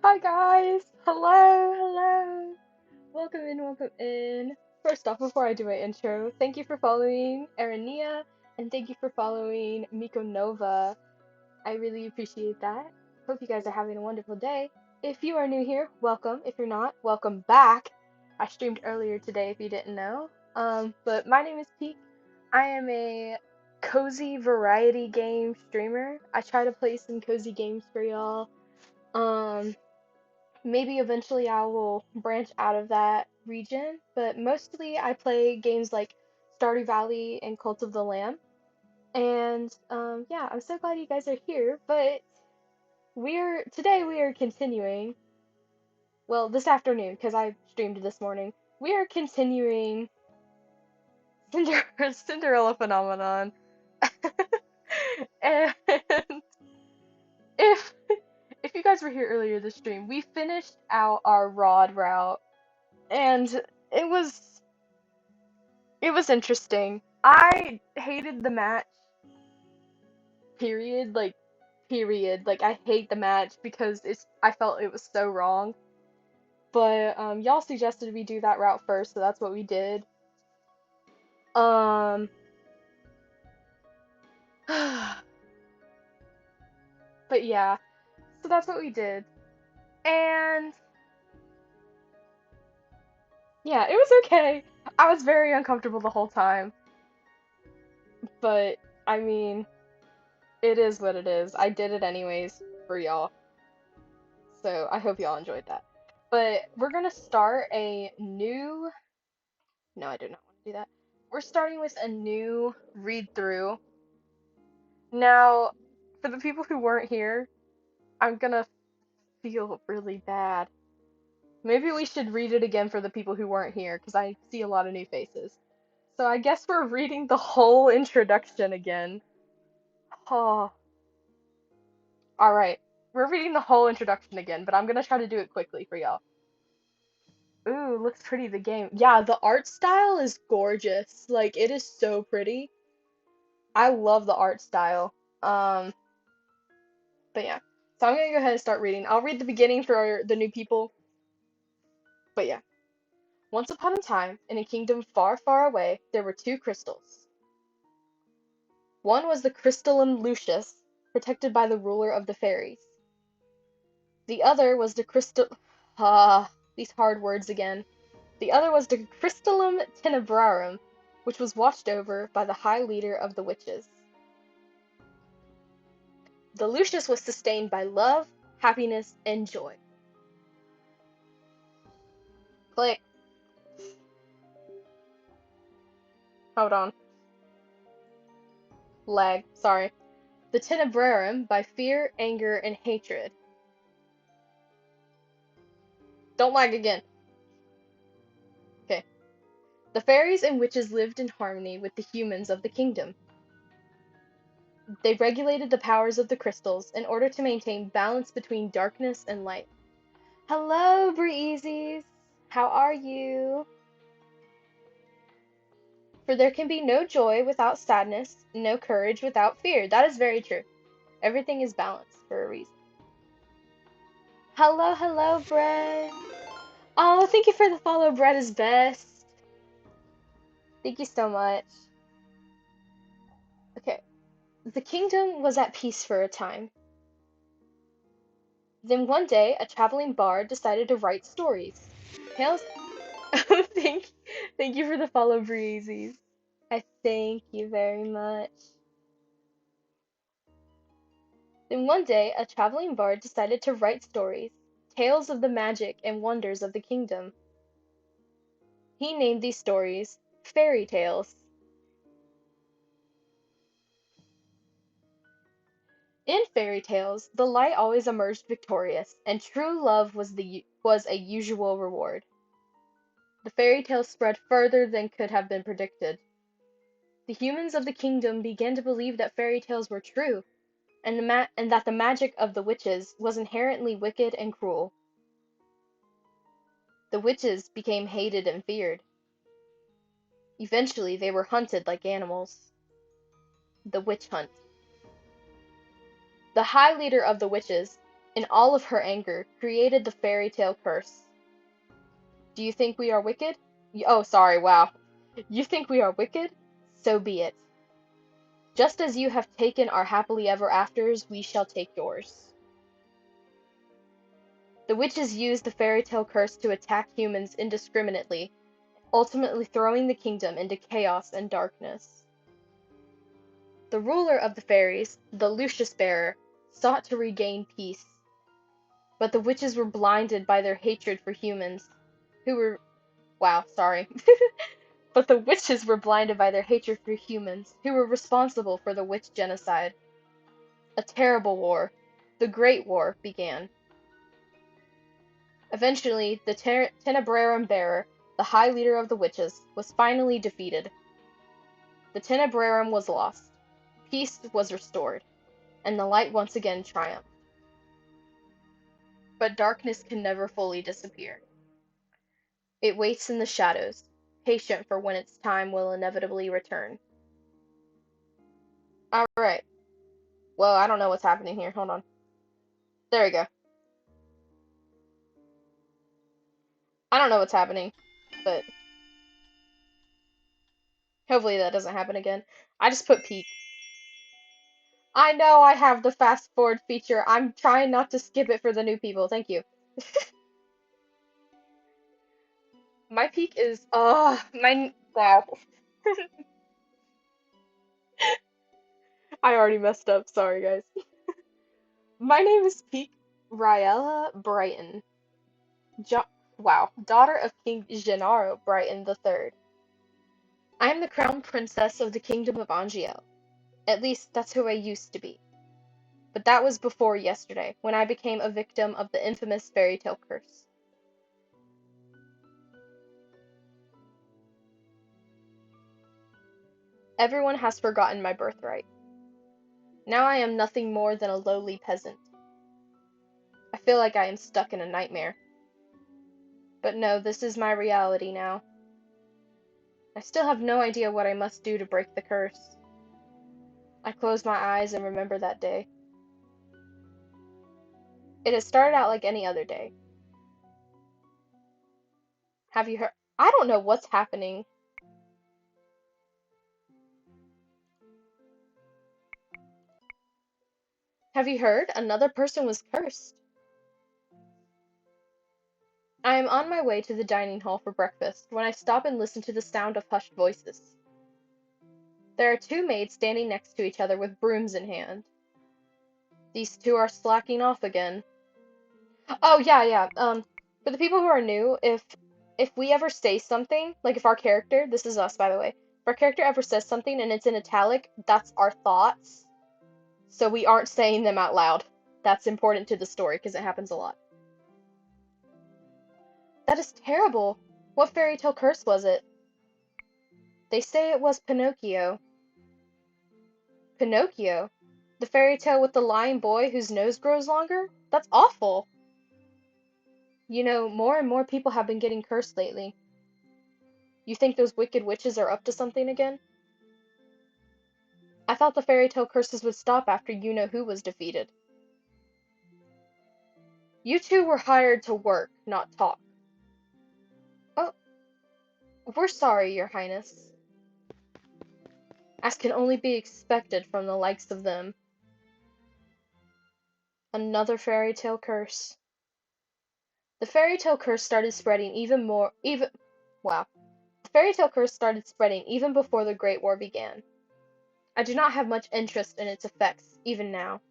Hi guys! Hello, hello! Welcome in, welcome in. First off, before I do my intro, thank you for following Arania and thank you for following Miko Nova. I really appreciate that. Hope you guys are having a wonderful day. If you are new here, welcome. If you're not, welcome back. I streamed earlier today if you didn't know. But my name is Peak. I am a cozy variety game streamer. I try to play some cozy games for y'all. Um, Maybe eventually I will branch out of that region, but mostly I play games like Stardew Valley and Cult of the Lamb. And yeah, I'm so glad you guys are here. But we are continuing. well, this afternoon, because I streamed this morning, we are continuing Cinderella phenomenon. And if if you guys were here earlier this stream, we finished out our rod route, and it was it was interesting. I hated the match, period, like period. Like I hate the match because I felt it was so wrong. But y'all suggested we do that route first, so that's what we did. Um but yeah, so that's what we did. And yeah, it was okay. I was very uncomfortable the whole time, but I mean, it is what it is. I did it anyways for y'all. So I hope y'all enjoyed that. But we're gonna start a new. No, I do not want to do that. We're starting with a new read through. Now, for the people who weren't here, I'm gonna feel really bad. Maybe we should read it again for the people who weren't here, because I see a lot of new faces. So I guess we're reading the whole introduction again. Oh, alright. We're reading the whole introduction again, but I'm gonna try to do it quickly for y'all. Ooh, looks pretty, the game. Yeah, the art style is gorgeous. Like, it is so pretty. I love the art style. Um, but yeah. So I'm gonna go ahead and start reading. I'll read the beginning for the new people. But yeah. Once upon a time, in a kingdom far, far away, there were two crystals. One was the crystallum Lucius, protected by the ruler of the fairies. The other was the crystal. These hard words again. The other was the crystallum tenebrarum, which was watched over by the high leader of the witches. The Lucius was sustained by love, happiness, and joy. Click. Hold on. Lag. Sorry. The tenebrarum by fear, anger, and hatred. Don't lag again. Okay. The fairies and witches lived in harmony with the humans of the kingdom. They regulated the powers of the crystals in order to maintain balance between darkness and light. Hello, Breezes! How are you? For there can be no joy without sadness, no courage without fear. That is very true. Everything is balanced for a reason. Hello, hello, Bread! Oh, thank you for the follow, Bread is best. Thank you so much. Okay. The kingdom was at peace for a time. Then one day, a traveling bard decided to write stories. Tales. Oh, thank you for the follow, Breezies. I thank you very much. Then one day, a traveling bard decided to write stories, tales of the magic and wonders of the kingdom. He named these stories fairy tales. In fairy tales, the light always emerged victorious, and true love was a usual reward. The fairy tales spread further than could have been predicted. The humans of the kingdom began to believe that fairy tales were true, and that the magic of the witches was inherently wicked and cruel. The witches became hated and feared. Eventually, they were hunted like animals. The witch hunt. The high leader of the witches, in all of her anger, created the fairy tale curse. Do you think we are wicked? Oh, sorry, wow. You think we are wicked? So be it. Just as you have taken our happily ever afters, we shall take yours. The witches used the fairy tale curse to attack humans indiscriminately, ultimately throwing the kingdom into chaos and darkness. The ruler of the fairies, the Lucius Bearer, sought to regain peace. But the witches were blinded by their hatred for humans, who were. Wow, sorry. But the witches were blinded by their hatred for humans, who were responsible for the witch genocide. A terrible war, the Great War, began. Eventually, the Tenebrarum bearer, the high leader of the witches, was finally defeated. The Tenebrarum was lost, peace was restored, and the light once again triumphed. But darkness can never fully disappear. It waits in the shadows, patient for when its time will inevitably return. Alright. Well, I don't know what's happening here. Hold on. There we go. I don't know what's happening, but hopefully that doesn't happen again. I just put peak. I know I have the fast forward feature. I'm trying not to skip it for the new people. Thank you. My peak is, wow. I already messed up. Sorry, guys. My name is Peak Riella Brighton. Jo wow, daughter of King Gennaro Brighton III. I am the crown princess of the kingdom of Angiel. At least, that's who I used to be. But that was before yesterday, when I became a victim of the infamous fairy tale curse. Everyone has forgotten my birthright. Now I am nothing more than a lowly peasant. I feel like I am stuck in a nightmare. But no, this is my reality now. I still have no idea what I must do to break the curse. I close my eyes and remember that day. It has started out like any other day. Have you heard? I don't know what's happening. Have you heard? Another person was cursed. I am on my way to the dining hall for breakfast when I stop and listen to the sound of hushed voices. There are two maids standing next to each other with brooms in hand. These two are slacking off again. Oh, yeah. For the people who are new, if we ever say something, like if our character, this is us by the way, if our character ever says something and it's in italic, that's our thoughts. So we aren't saying them out loud. That's important to the story because it happens a lot. That is terrible. What fairy tale curse was it? They say it was Pinocchio. Pinocchio? The fairy tale with the lying boy whose nose grows longer? That's awful. You know, more and more people have been getting cursed lately. You think those wicked witches are up to something again? I thought the fairy tale curses would stop after you-know-who was defeated. You two were hired to work, not talk. Oh, we're sorry, Your Highness. As can only be expected from the likes of them. Another fairy tale curse. The fairy tale curse started spreading wow. The fairy tale curse started spreading even before the Great War began. I do not have much interest in its effects, even now.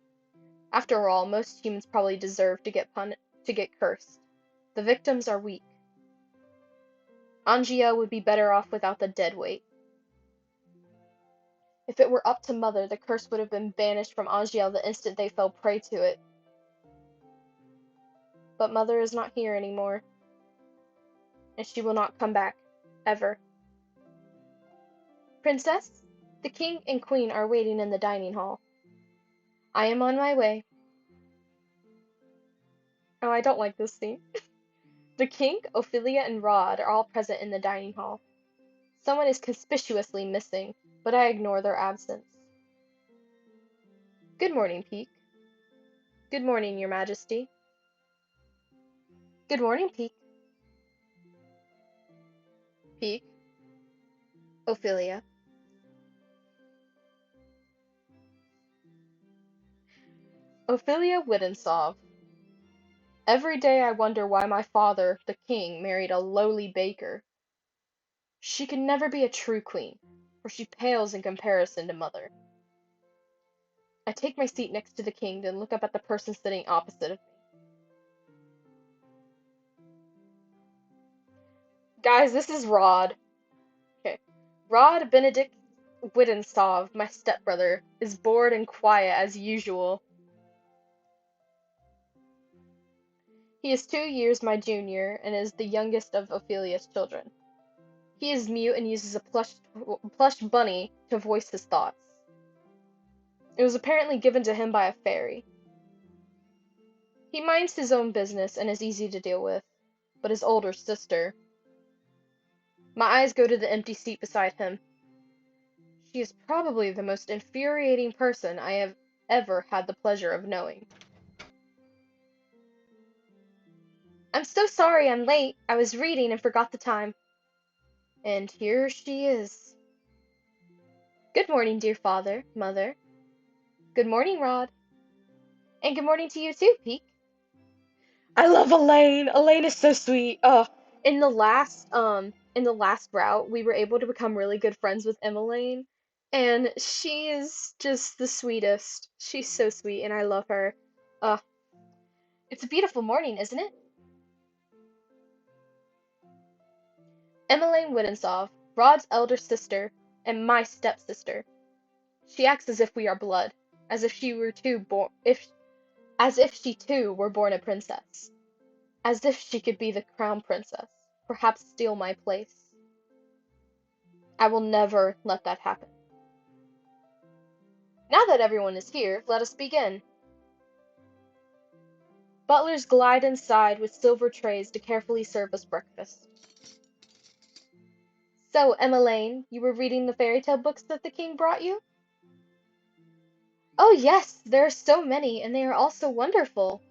After all, most humans probably deserve to get cursed. The victims are weak. Angiel would be better off without the dead weight. If it were up to Mother, the curse would have been banished from Angiel the instant they fell prey to it. But Mother is not here anymore. And she will not come back. Ever. Princess, the King and Queen are waiting in the dining hall. I am on my way. Oh, I don't like this scene. The King, Ophelia, and Rod are all present in the dining hall. Someone is conspicuously missing, but I ignore their absence. Good morning, Peak. Good morning, Your Majesty. Good morning, Peak. Peak. Ophelia. Ophelia Widensov. Every day I wonder why my father, the king, married a lowly baker. She could never be a true queen, for she pales in comparison to Mother. I take my seat next to the king, then look up at the person sitting opposite of me. Guys, this is Rod. Okay. Rod Benedict Widensov, my stepbrother, is bored and quiet as usual. He is 2 years my junior and is the youngest of Ophelia's children. He is mute and uses a plush bunny to voice his thoughts. It was apparently given to him by a fairy. He minds his own business and is easy to deal with, but his older sister. My eyes go to the empty seat beside him. She is probably the most infuriating person I have ever had the pleasure of knowing. I'm so sorry I'm late. I was reading and forgot the time. And here she is. Good morning, dear father, mother. Good morning, Rod. And good morning to you too, Peek. I love Elaine. Elaine is so sweet. Oh, in the last route, we were able to become really good friends with Emmeline, and she is just the sweetest. She's so sweet, and I love her. Uh, it's a beautiful morning, isn't it? Emmeline Wittensov, Rod's elder sister, and my stepsister. She acts as if we are blood, as if she were too born, if as if she too were born a princess, as if she could be the crown princess, perhaps steal my place. I will never let that happen. Now that everyone is here, let us begin. Butlers glide inside with silver trays to carefully serve us breakfast. So, Emmeline, you were reading the fairy tale books that the king brought you? Oh yes, there are so many, and they are all so wonderful.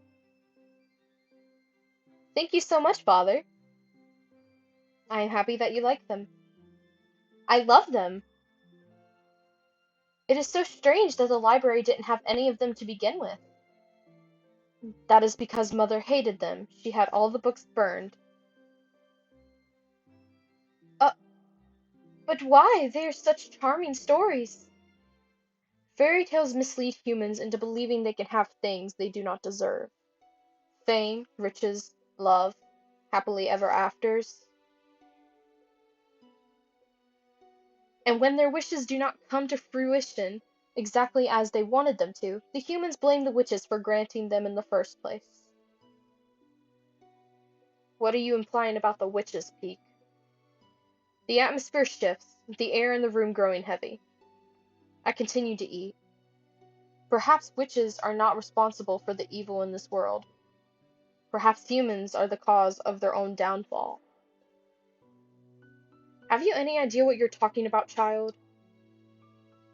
Thank you so much, father. I am happy that you like them. I love them. It is so strange that the library didn't have any of them to begin with. That is because mother hated them. She had all the books burned. Uh, but why? They are such charming stories. Fairy tales mislead humans into believing they can have things they do not deserve. Fame, riches, love, happily ever afters. And when their wishes do not come to fruition exactly as they wanted them to, the humans blame the witches for granting them in the first place. What are you implying about the witches, Peak? The atmosphere shifts, the air in the room growing heavy. I continue to eat. Perhaps witches are not responsible for the evil in this world. Perhaps humans are the cause of their own downfall. Have you any idea what you're talking about, child?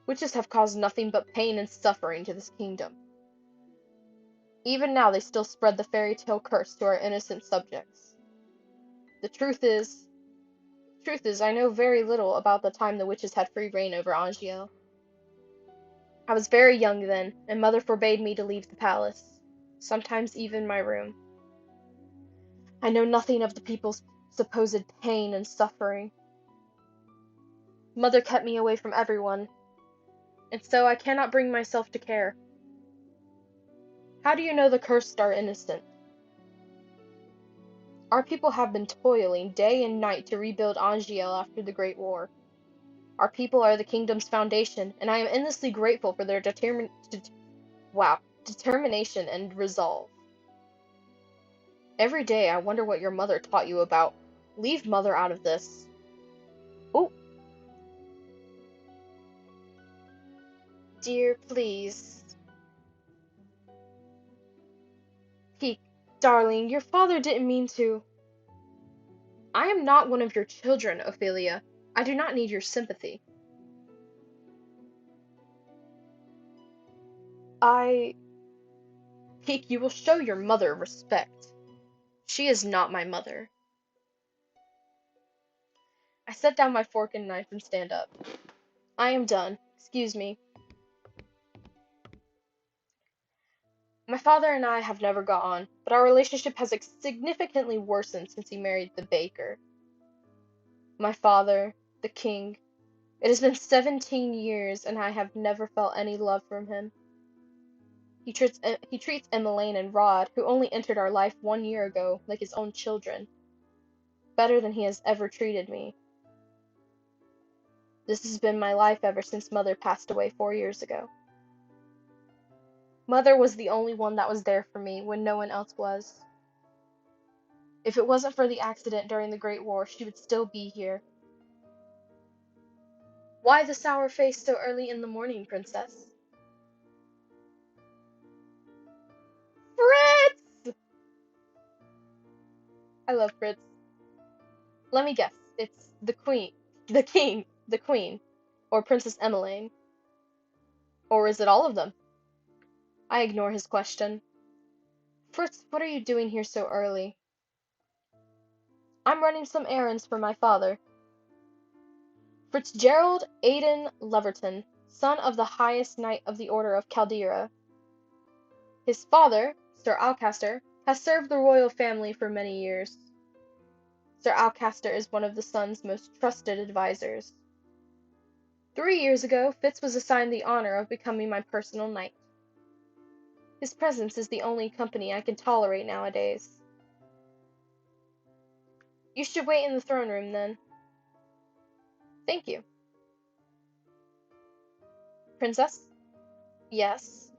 Witches have caused nothing but pain and suffering to this kingdom. Even now they still spread the fairy tale curse to our innocent subjects. The truth is, I know very little about the time the witches had free reign over Angiel. I was very young then, and mother forbade me to leave the palace, sometimes even my room. I know nothing of the people's supposed pain and suffering. Mother kept me away from everyone, and so I cannot bring myself to care. How do you know the cursed are innocent? Our people have been toiling day and night to rebuild Angiel after the Great War. Our people are the kingdom's foundation, and I am endlessly grateful for their determination and resolve. Every day I wonder what your mother taught you about. Leave mother out of this. Oh, dear, please. Peek, darling, your father didn't mean to. I am not one of your children, Ophelia. I do not need your sympathy. I... Peek, you will show your mother respect. She is not my mother. I set down my fork and knife and stand up. I am done. Excuse me. My father and I have never got on, but our relationship has significantly worsened since he married the baker. My father, the king. It has been 17 years and I have never felt any love from him. He treats Emmeline and Rod, who only entered our life 1 year ago, like his own children, better than he has ever treated me. This has been my life ever since mother passed away 4 years ago. Mother was the only one that was there for me when no one else was. If it wasn't for the accident during the Great War, she would still be here. Why the sour face so early in the morning, Princess? Fritz! I love Fritz. Let me guess. It's the Queen. The King. The Queen. Or Princess Emmeline. Or is it all of them? I ignore his question. Fritz, what are you doing here so early? I'm running some errands for my father. Fitzgerald Aidan Leverton, son of the highest knight of the Order of Caldera. His father, Sir Alcaster, has served the royal family for many years. Sir Alcaster is one of the son's most trusted advisors. 3 years ago, Fitz was assigned the honor of becoming my personal knight. His presence is the only company I can tolerate nowadays. You should wait in the throne room, then. Thank you. Princess? Yes.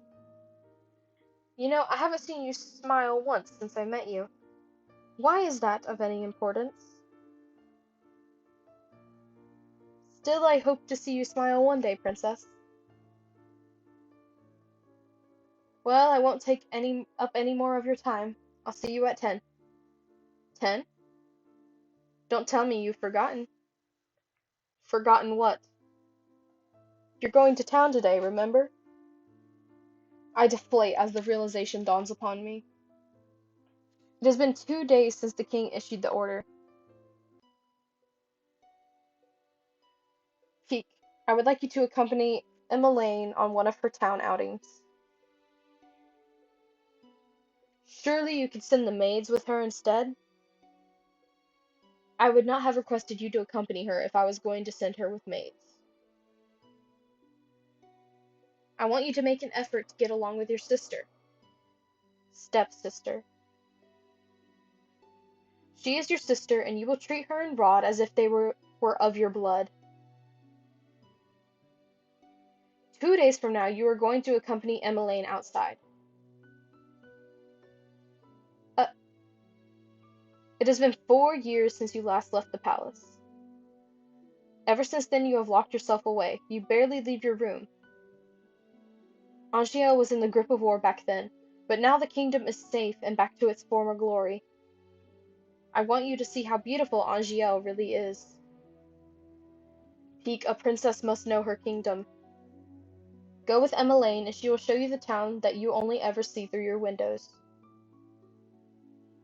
You know, I haven't seen you smile once since I met you. Why is that of any importance? Still, I hope to see you smile one day, Princess. Well, I won't take up any more of your time. I'll see you at 10. 10? Don't tell me you've forgotten. Forgotten what? You're going to town today, remember? I deflate as the realization dawns upon me. It has been 2 days since the king issued the order. Peek, I would like you to accompany Emmeline on one of her town outings. Surely you could send the maids with her instead? I would not have requested you to accompany her if I was going to send her with maids. I want you to make an effort to get along with your sister. Stepsister. She is your sister, and you will treat her and Rod as if they were of your blood. 2 days from now, you are going to accompany Emmeline outside. Uh, it has been 4 years since you last left the palace. Ever since then, you have locked yourself away. You barely leave your room. Angiel was in the grip of war back then, but now the kingdom is safe and back to its former glory. I want you to see how beautiful Angiel really is. Peek, a princess must know her kingdom. Go with Emmeline, and she will show you the town that you only ever see through your windows.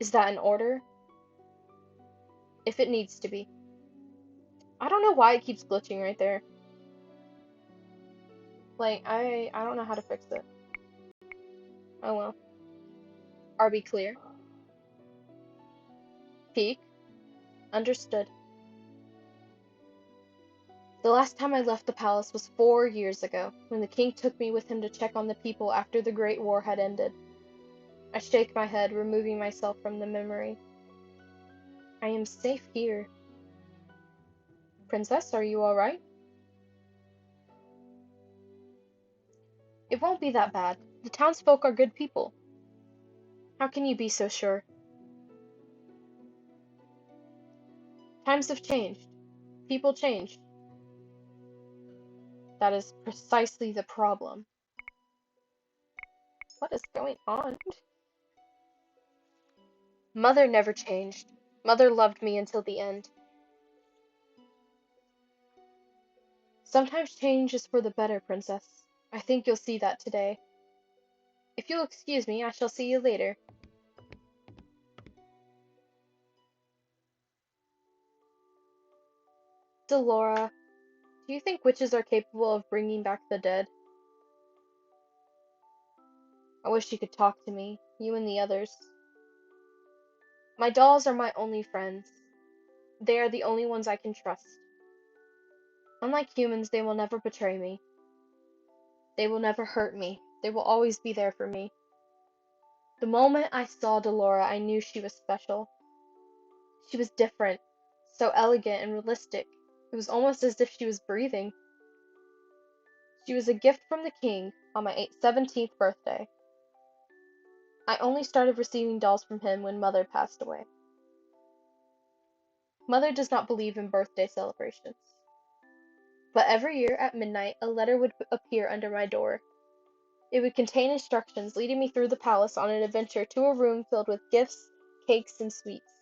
Is that an order? If it needs to be. I don't know why it keeps glitching right there. Like, I don't know how to fix it. Oh well. Are we clear? Peek. Understood. The last time I left the palace was 4 years ago, when the king took me with him to check on the people after the Great War had ended. I shake my head, removing myself from the memory. I am safe here. Princess, are you alright? It won't be that bad. The townsfolk are good people. How can you be so sure? Times have changed. People change. That is precisely the problem. What is going on? Mother never changed. Mother loved me until the end. Sometimes change is for the better, Princess. I think you'll see that today. If you'll excuse me, I shall see you later. Delora, do you think witches are capable of bringing back the dead? I wish you could talk to me, you and the others. My dolls are my only friends. They are the only ones I can trust. Unlike humans, they will never betray me. They will never hurt me. They will always be there for me. The moment I saw Delora, I knew she was special. She was different, so elegant and realistic. It was almost as if she was breathing. She was a gift from the king on my 17th birthday. I only started receiving dolls from him when Mother passed away. Mother does not believe in birthday celebrations. But every year at midnight, a letter would appear under my door. It would contain instructions leading me through the palace on an adventure to a room filled with gifts, cakes, and sweets.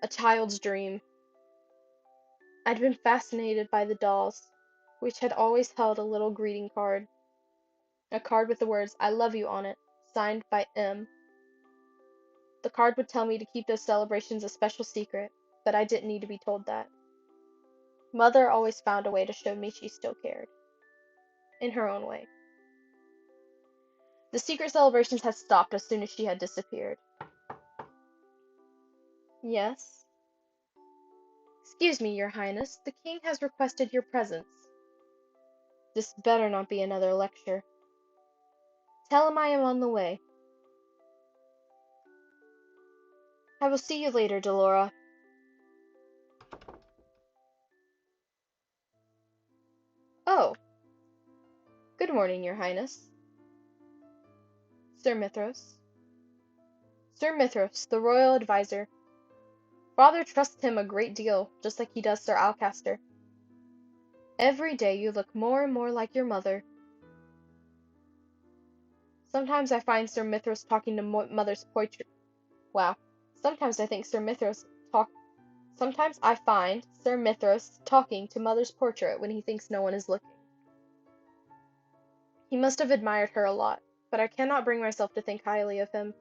A child's dream. I'd been fascinated by the dolls, which had always held a little greeting card. A card with the words, "I love you" on it, signed by M. The card would tell me to keep those celebrations a special secret, but I didn't need to be told that. Mother always found a way to show me she still cared. In her own way. The secret celebrations had stopped as soon as she had disappeared. Yes? Excuse me, Your Highness, the king has requested your presence. This better not be another lecture. Tell him I am on the way. I will see you later, Delora. Oh, good morning, Your Highness. Sir Mithras. Sir Mithras, the royal advisor. Father trusts him a great deal, just like he does Sir Alcaster. Every day you look more and more like your mother. Sometimes I find Sir Mithras talking to Mother's portrait. Wow. Sometimes I think Sir Mithras talk. Sometimes I find Sir Mithras talking to Mother's portrait when he thinks no one is looking. He must have admired her a lot, but I cannot bring myself to think highly of him.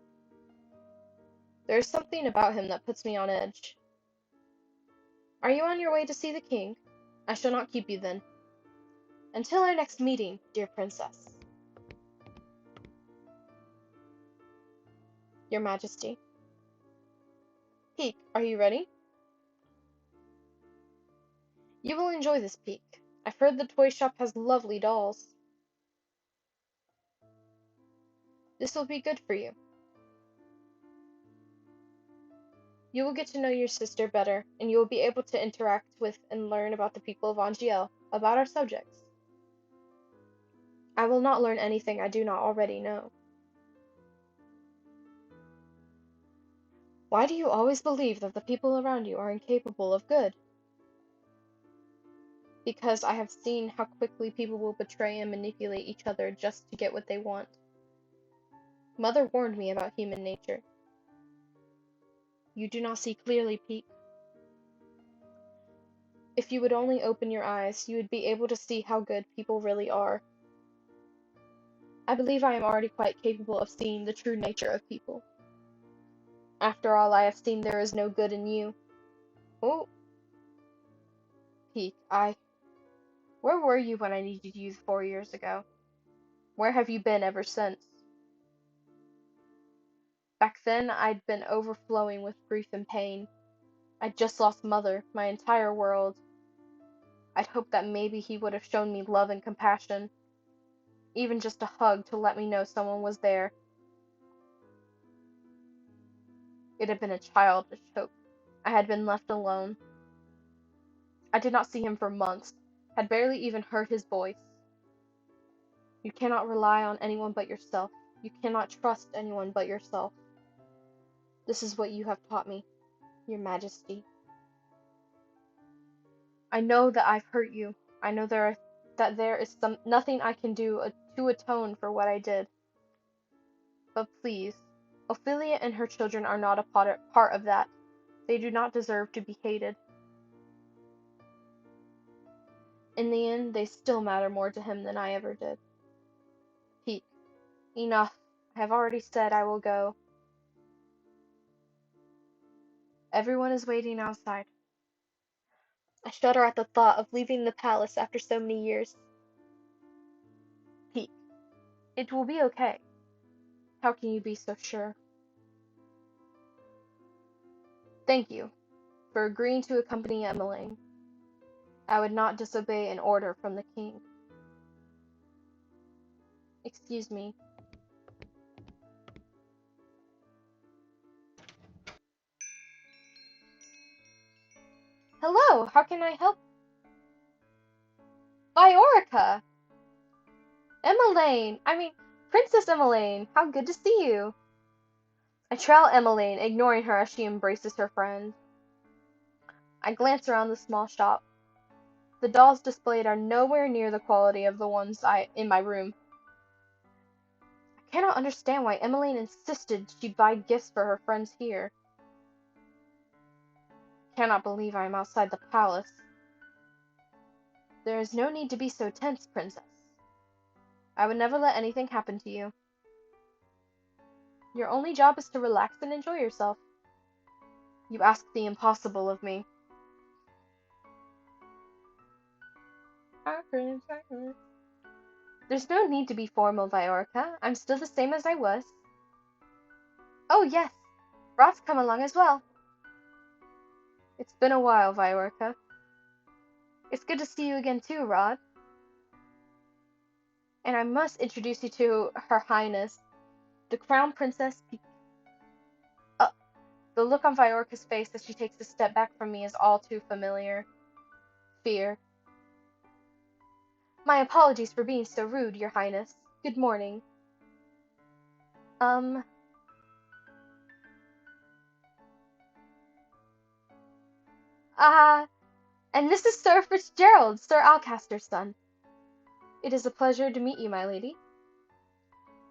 There is something about him that puts me on edge. Are you on your way to see the king? I shall not keep you then. Until our next meeting, dear princess. Your Majesty. Peek, are you ready? You will enjoy this peek. I've heard the toy shop has lovely dolls. This will be good for you. You will get to know your sister better, and you will be able to interact with and learn about the people of Angiel, about our subjects. I will not learn anything I do not already know. Why do you always believe that the people around you are incapable of good? Because I have seen how quickly people will betray and manipulate each other just to get what they want. Mother warned me about human nature. You do not see clearly, Pete. If you would only open your eyes, you would be able to see how good people really are. I believe I am already quite capable of seeing the true nature of people. After all, I have seen there is no good in you. Oh, Pete, Where were you when I needed you 4 years ago? Where have you been ever since? Back then, I'd been overflowing with grief and pain. I'd just lost Mother, my entire world. I'd hoped that maybe he would have shown me love and compassion. Even just a hug to let me know someone was there. It had been a childish hope. I had been left alone. I did not see him for months, had barely even heard his voice. You cannot rely on anyone but yourself. You cannot trust anyone but yourself. This is what you have taught me, Your Majesty. I know that I've hurt you. I know that there is nothing I can do to atone for what I did. But please, Ophelia and her children are not a part of that. They do not deserve to be hated. In the end, they still matter more to him than I ever did. Pete, enough. I have already said I will go. Everyone is waiting outside. I shudder at the thought of leaving the palace after so many years. Pete, it will be okay. How can you be so sure? Thank you for agreeing to accompany Emmeline. I would not disobey an order from the king. Excuse me. Hello, how can I help? Viorica! Princess Emmeline, how good to see you. I trail Emmeline, ignoring her as she embraces her friend. I glance around the small shop. The dolls displayed are nowhere near the quality of the ones in my room. I cannot understand why Emmeline insisted she buy gifts for her friends here. I cannot believe I am outside the palace. There is no need to be so tense, Princess. I would never let anything happen to you. Your only job is to relax and enjoy yourself. You ask the impossible of me. There's no need to be formal, Viorica. I'm still the same as I was. Oh, yes. Rod's come along as well. It's been a while, Viorica. It's good to see you again too, Rod. And I must introduce you to Her Highness, the Crown Princess. The look on Viorica's face as she takes a step back from me is all too familiar. Fear. My apologies for being so rude, Your Highness. Good morning. And this is Sir Fitzgerald, Sir Alcaster's son. It is a pleasure to meet you, my lady.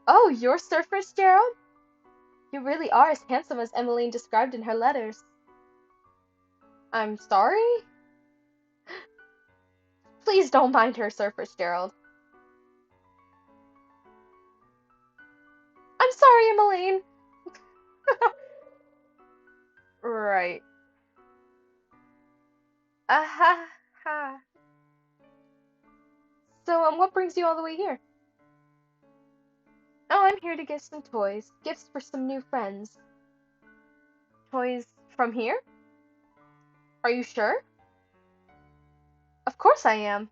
Oh, you're Sir Fitzgerald? You really are as handsome as Emmeline described in her letters. I'm sorry? Please don't mind her, Sir Fitzgerald. I'm sorry, Emmeline. Right. Ha ha. So, what brings you all the way here? Oh, I'm here to get some toys. Gifts for some new friends. Toys from here? Are you sure? Of course I am.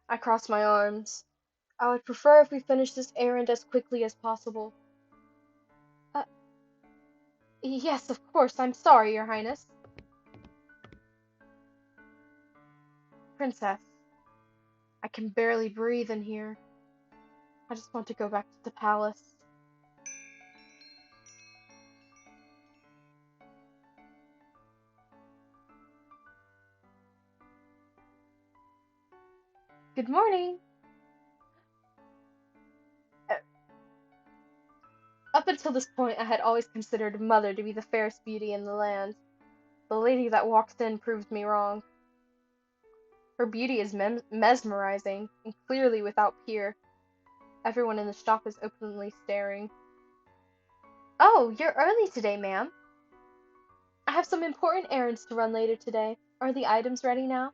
I cross my arms. I would prefer if we finish this errand as quickly as possible. Uh, yes, of course. I'm sorry, Your Highness. Princess, I can barely breathe in here. I just want to go back to the palace. Good morning. Up until this point, I had always considered Mother to be the fairest beauty in the land. The lady that walked in proved me wrong. Her beauty is mesmerizing, and clearly without peer. Everyone in the shop is openly staring. Oh, you're early today, ma'am. I have some important errands to run later today. Are the items ready now?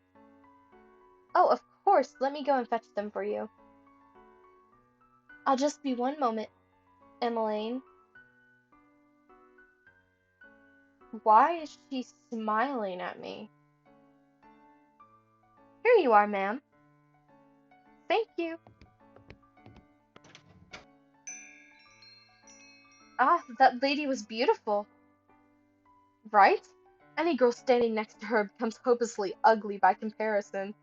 Oh, of course. Let me go and fetch them for you. I'll just be one moment, Emmeline. Why is she smiling at me? Here you are, ma'am. Thank you. Ah, that lady was beautiful. Right? Any girl standing next to her becomes hopelessly ugly by comparison.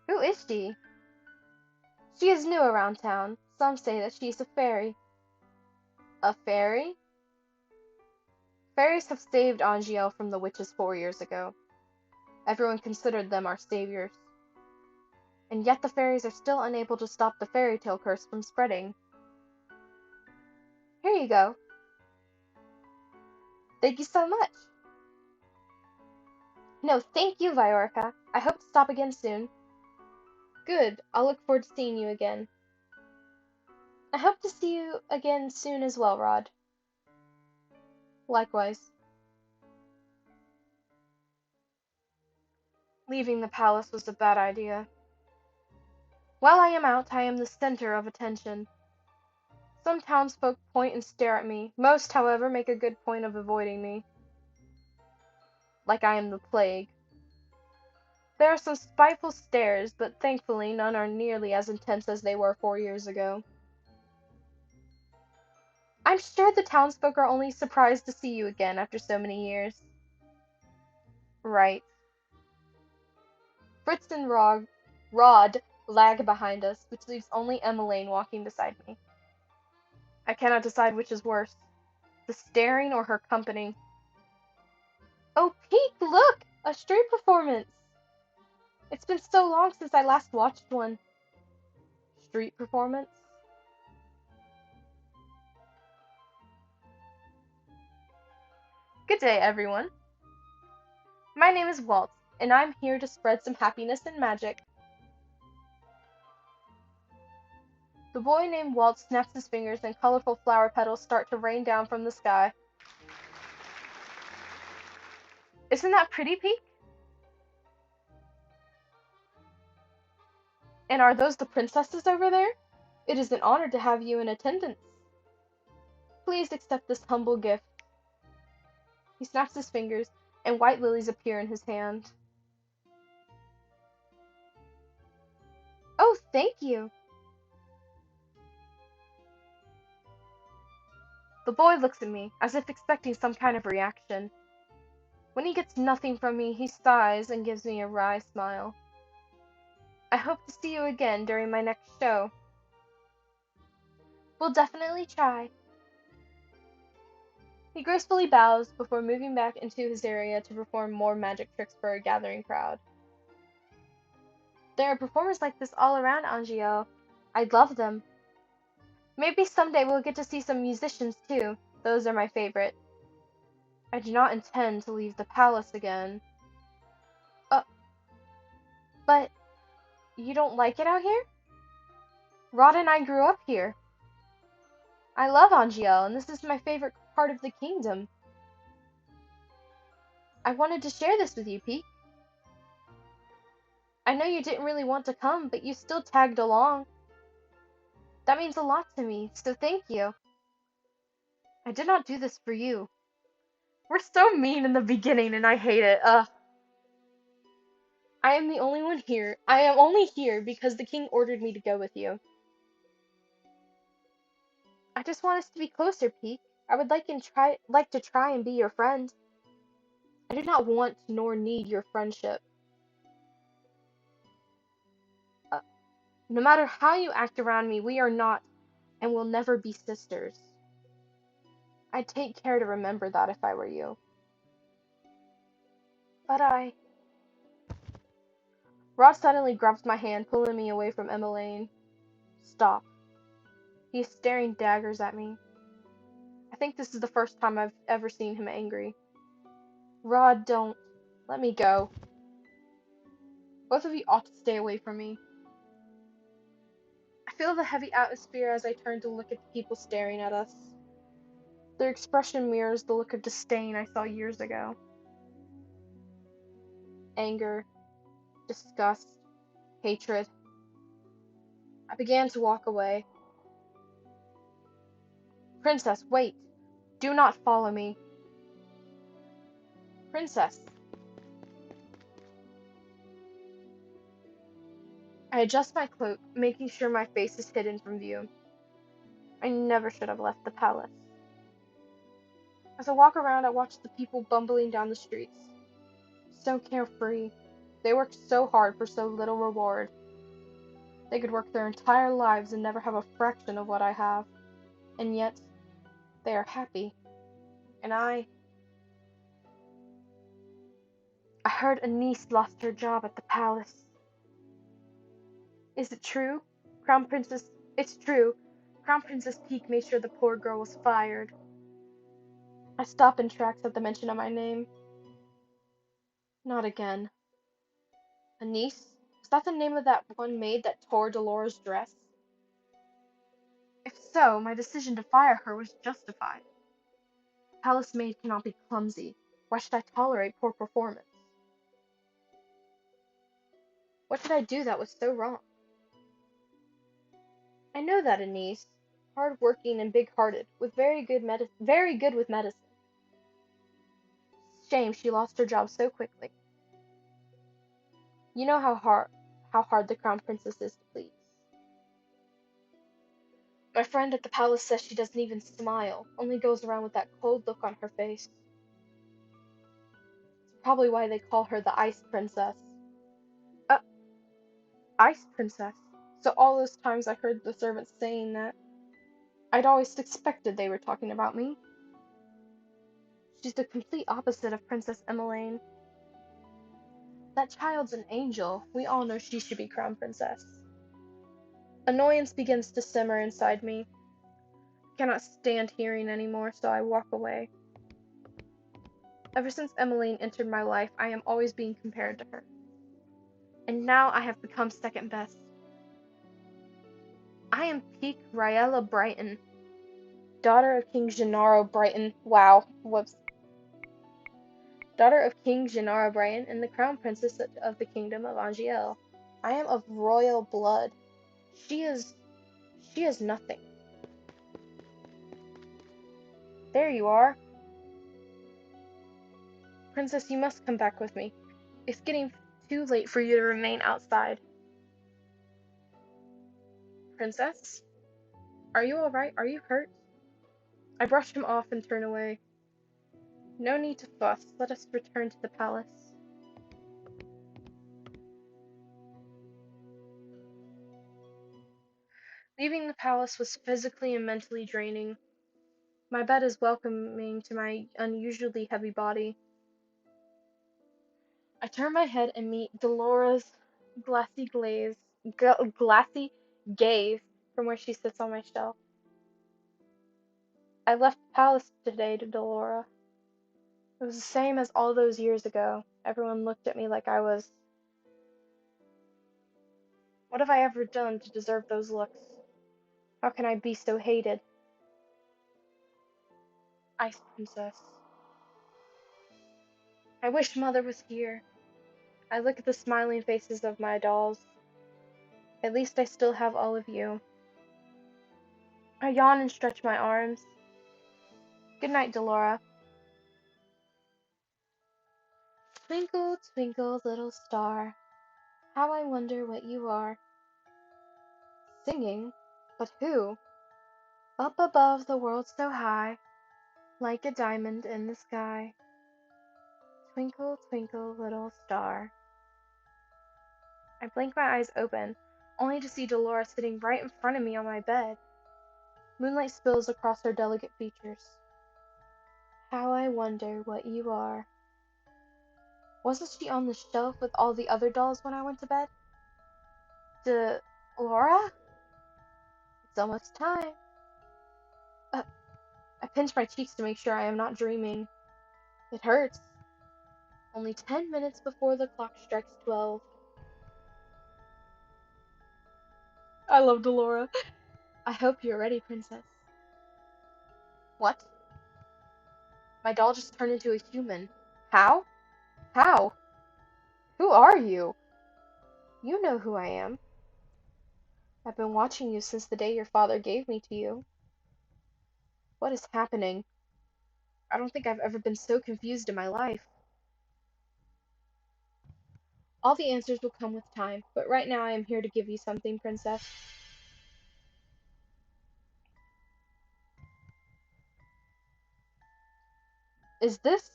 Who is she? She is new around town. Some say that she is a fairy. A fairy? Fairies have saved Angiel from the witches 4 years ago. Everyone considered them our saviors. And yet the fairies are still unable to stop the fairy tale curse from spreading. Here you go. Thank you so much. No, thank you, Viorica. I hope to stop again soon. Good. I'll look forward to seeing you again. I hope to see you again soon as well, Rod. Likewise. Leaving the palace was a bad idea. While I am out, I am the center of attention. Some townsfolk point and stare at me. Most, however, make a good point of avoiding me. Like I am the plague. There are some spiteful stares, but thankfully none are nearly as intense as they were 4 years ago. I'm sure the townsfolk are only surprised to see you again after so many years. Right. Fritz and Rod lag behind us, which leaves only Emmeline walking beside me. I cannot decide which is worse, the staring or her company. Oh, Peek, look! A street performance! It's been so long since I last watched one. Street performance? Good day, everyone. My name is Walt, and I'm here to spread some happiness and magic. The boy named Walt snaps his fingers and colorful flower petals start to rain down from the sky. Isn't that pretty, Peek? And are those the princesses over there? It is an honor to have you in attendance. Please accept this humble gift. He snaps his fingers, and white lilies appear in his hand. Oh, thank you! The boy looks at me, as if expecting some kind of reaction. When he gets nothing from me, he sighs and gives me a wry smile. I hope to see you again during my next show. We'll definitely try. He gracefully bows before moving back into his area to perform more magic tricks for a gathering crowd. There are performers like this all around Angio. I'd love them. Maybe someday we'll get to see some musicians too. Those are my favorite. I do not intend to leave the palace again. Uh, but you don't like it out here? Rod and I grew up here. I love Angiel, and this is my favorite part of the kingdom. I wanted to share this with you, Peek. I know you didn't really want to come, but you still tagged along. That means a lot to me, so thank you. I did not do this for you. We're so mean in the beginning, and I hate it. I am the only one here. I am only here because the king ordered me to go with you. I just want us to be closer, Peek. I would like to try and be your friend. I do not want nor need your friendship. Uh, no matter how you act around me, we are not and will never be sisters. I'd take care to remember that if I were you. But Rod suddenly grabs my hand, pulling me away from Emmeline. Stop. He is staring daggers at me. I think this is the first time I've ever seen him angry. Rod, don't. Let me go. Both of you ought to stay away from me. I feel the heavy atmosphere as I turn to look at the people staring at us. Their expression mirrors the look of disdain I saw years ago. Anger, disgust, hatred. I began to walk away. Princess, wait! Do not follow me. Princess! I adjust my cloak, making sure my face is hidden from view. I never should have left the palace. As I walk around, I watch the people bumbling down the streets. So carefree. They work so hard for so little reward. They could work their entire lives and never have a fraction of what I have. And yet, they are happy. And I heard a niece lost her job at the palace. Is it true? Crown Princess, it's true. Crown Princess Peak made sure the poor girl was fired. I stop in tracks at the mention of my name. Not again. A niece? Was that the name of that one maid that tore Dolores' dress? If so, my decision to fire her was justified. Palace maid cannot be clumsy. Why should I tolerate poor performance? What did I do that was so wrong? I know that a niece, hard-working and big-hearted, with very good with medicine. Shame she lost her job so quickly. You know how hard the crown princess is to please. My friend at the palace says she doesn't even smile, only goes around with that cold look on her face. It's probably why they call her the Ice Princess. Uh, Ice Princess? So all those times I heard the servants saying that, I'd always suspected they were talking about me. She's the complete opposite of Princess Emmeline. That child's an angel. We all know she should be crown princess. Annoyance begins to simmer inside me. I cannot stand hearing anymore, so I walk away. Ever since Emmeline entered my life, I am always being compared to her. And now I have become second best. I am peak Raella Brighton, daughter of King Gennaro Brighton. Wow, whoops. Daughter of King Gennaro Brighton and the crown princess of the kingdom of Angiel. I am of royal blood. She is nothing. There you are. Princess, you must come back with me. It's getting too late for you to remain outside. Princess? Are you alright? Are you hurt? I brush him off and turn away. No need to fuss. Let us return to the palace. Leaving the palace was physically and mentally draining. My bed is welcoming to my unusually heavy body. I turn my head and meet Dolores' glassy gaze from where she sits on my shelf. I left the palace today to Dolora. It was the same as all those years ago. Everyone looked at me like I was... What have I ever done to deserve those looks? How can I be so hated? Ice Princess. I wish Mother was here. I look at the smiling faces of my dolls. At least I still have all of you. I yawn and stretch my arms. Good night, Dolora. Twinkle, twinkle, little star, how I wonder what you are. Singing? But who? Up above the world so high, like a diamond in the sky. Twinkle, twinkle, little star. I blink my eyes open, only to see Dolores sitting right in front of me on my bed. Moonlight spills across her delicate features. How I wonder what you are. Wasn't she on the shelf with all the other dolls when I went to bed? Laura? It's almost time. I pinch my cheeks to make sure I am not dreaming. It hurts. Only 10 minutes before the clock strikes 12. I love Dolora. I hope you're ready, Princess. What? My doll just turned into a human. How? How? Who are you? You know who I am. I've been watching you since the day your father gave me to you. What is happening? I don't think I've ever been so confused in my life. All the answers will come with time, but right now I am here to give you something, Princess. Is this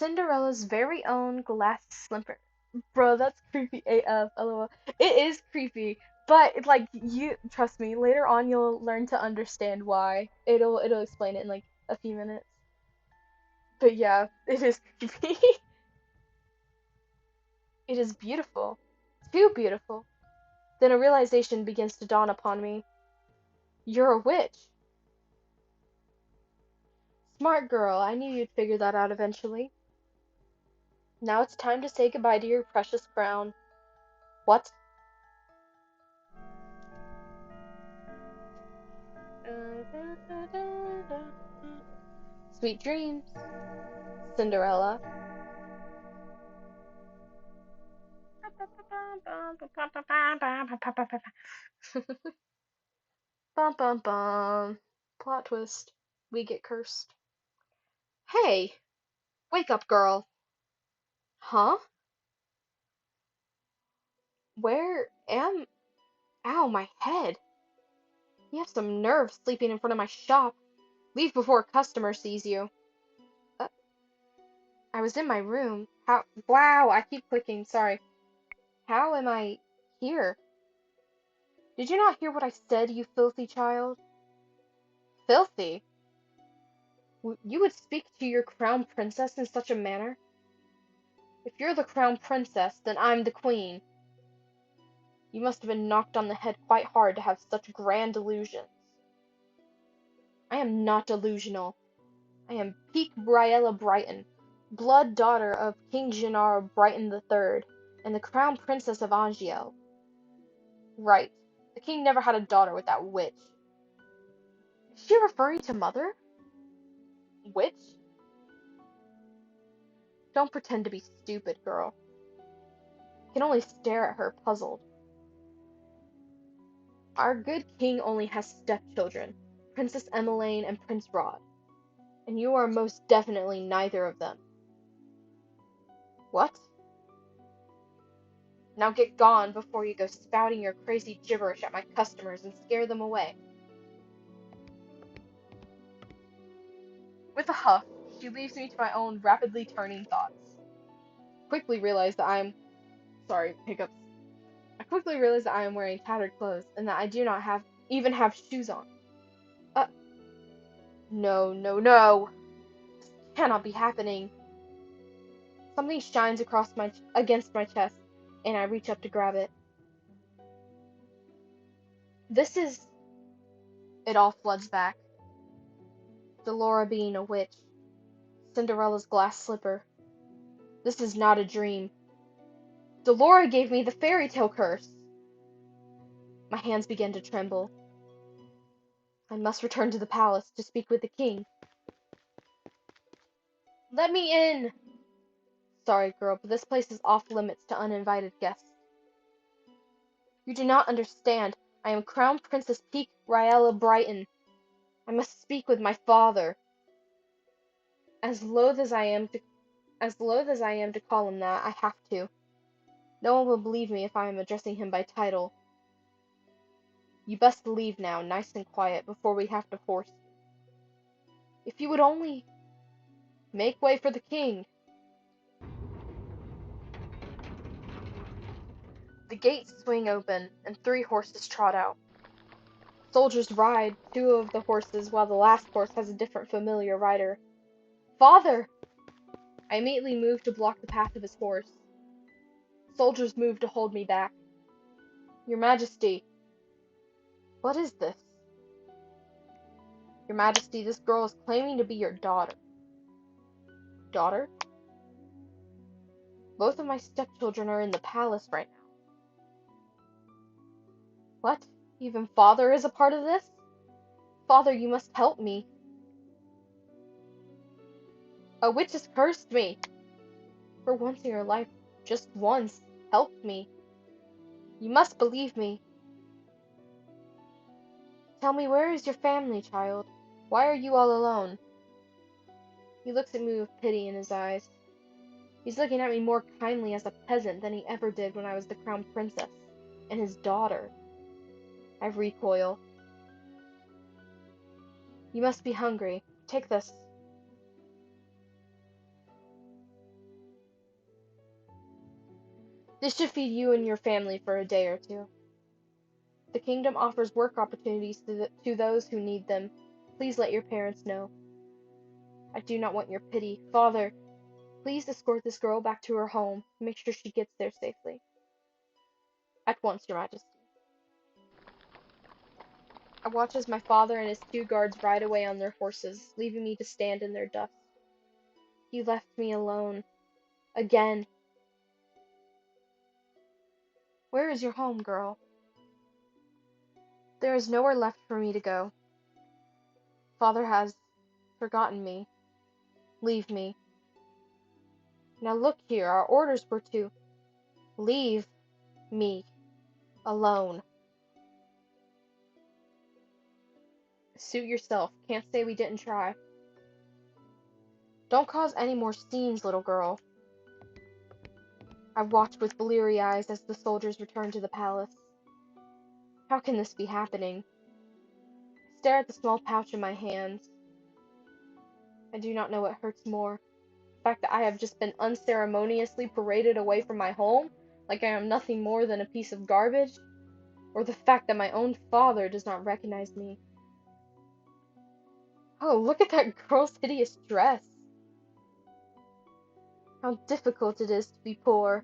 Cinderella's very own glass slipper? Bro, that's creepy AF, lol. It is creepy, but like you trust me, later on you'll learn to understand why. It'll explain it in like a few minutes. But yeah, it is creepy. It is beautiful. Too beautiful. Then a realization begins to dawn upon me. You're a witch. Smart girl, I knew you'd figure that out eventually. Now it's time to say goodbye to your precious crown. What? Sweet dreams, Cinderella. Bum bum bum. Plot twist. We get cursed. Hey! Wake up, girl. Huh? Where am... Ow, my head. You have some nerve sleeping in front of my shop. Leave before a customer sees you. Uh, I was in my room. How... Wow, I keep clicking, sorry. How am I here? Did you not hear what I said, you filthy child? Filthy? You would speak to your crown princess in such a manner? If you're the crown princess, then I'm the queen. You must have been knocked on the head quite hard to have such grand delusions. I am not delusional. I am Peak Briella Brighton, blood daughter of King Genaro Brighton III, and the crown princess of Angiel. Right. The king never had a daughter with that witch. Is she referring to Mother? Witch? Don't pretend to be stupid, girl. I can only stare at her, puzzled. Our good king only has stepchildren, Princess Emmeline and Prince Rod, and you are most definitely neither of them. What? Now get gone before you go spouting your crazy gibberish at my customers and scare them away. With a huff, she leaves me to my own rapidly turning thoughts. Quickly realize that hiccups. I quickly realize that I am wearing tattered clothes and that I do not even have shoes on. No, no, no! This cannot be happening. Something shines against my chest, and I reach up to grab it. This is... It all floods back. Delora being a witch. Cinderella's glass slipper. This is not a dream. Delora gave me the fairy tale curse! My hands begin to tremble. I must return to the palace to speak with the king. Let me in! Sorry, girl, but this place is off limits to uninvited guests. You do not understand. I am Crown Princess Peak Riella Brighton. I must speak with my father. As loath as I am to call him that, I have to. No one will believe me if I am addressing him by title. You best leave now, nice and quiet, before we have to force you. If you would only make way for the king. The gates swing open, and 3 horses trot out. Soldiers ride 2 of the horses, while the last horse has a different familiar rider. Father! I immediately move to block the path of his horse. Soldiers move to hold me back. Your Majesty. What is this? Your Majesty, this girl is claiming to be your daughter. Daughter? Both of my stepchildren are in the palace right now. What? Even Father is a part of this? Father, you must help me. A witch has cursed me. For once in your life, just once, help me. You must believe me. Tell me, where is your family, child? Why are you all alone? He looks at me with pity in his eyes. He's looking at me more kindly as a peasant than he ever did when I was the crown princess and his daughter. I recoil. You must be hungry. Take this. This should feed you and your family for a day or 2. The kingdom offers work opportunities to those who need them. Please let your parents know. I do not want your pity. Father, please escort this girl back to her home. Make sure she gets there safely. At once, Your Majesty. I watch as my father and his 2 guards ride away on their horses, leaving me to stand in their dust. He left me alone. Again. Where is your home, girl? There is nowhere left for me to go. Father has forgotten me. Leave me. Now look here, our orders were to leave me alone. Suit yourself. Can't say we didn't try. Don't cause any more scenes, little girl. I watch with bleary eyes as the soldiers return to the palace. How can this be happening? I stare at the small pouch in my hands. I do not know what hurts more. The fact that I have just been unceremoniously paraded away from my home, like I am nothing more than a piece of garbage, or the fact that my own father does not recognize me. Oh, look at that girl's hideous dress. How difficult it is to be poor.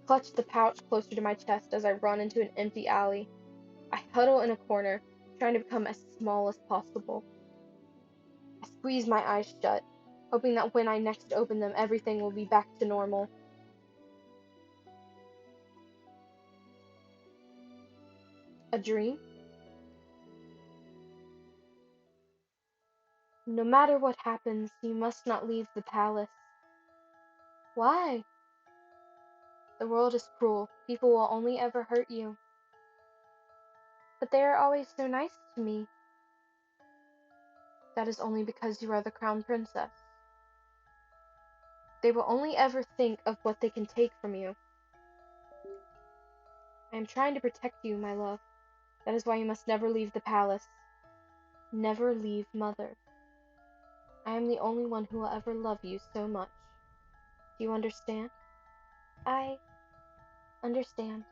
Clutch the pouch closer to my chest as I run into an empty alley. I huddle in a corner, trying to become as small as possible. I squeeze my eyes shut, hoping that when I next open them, everything will be back to normal. A dream? No matter what happens, you must not leave the palace. Why? The world is cruel. People will only ever hurt you. But they are always so nice to me. That is only because you are the crown princess. They will only ever think of what they can take from you. I am trying to protect you, my love. That is why you must never leave the palace. Never leave Mother. I am the only one who will ever love you so much. Do you understand? I understand.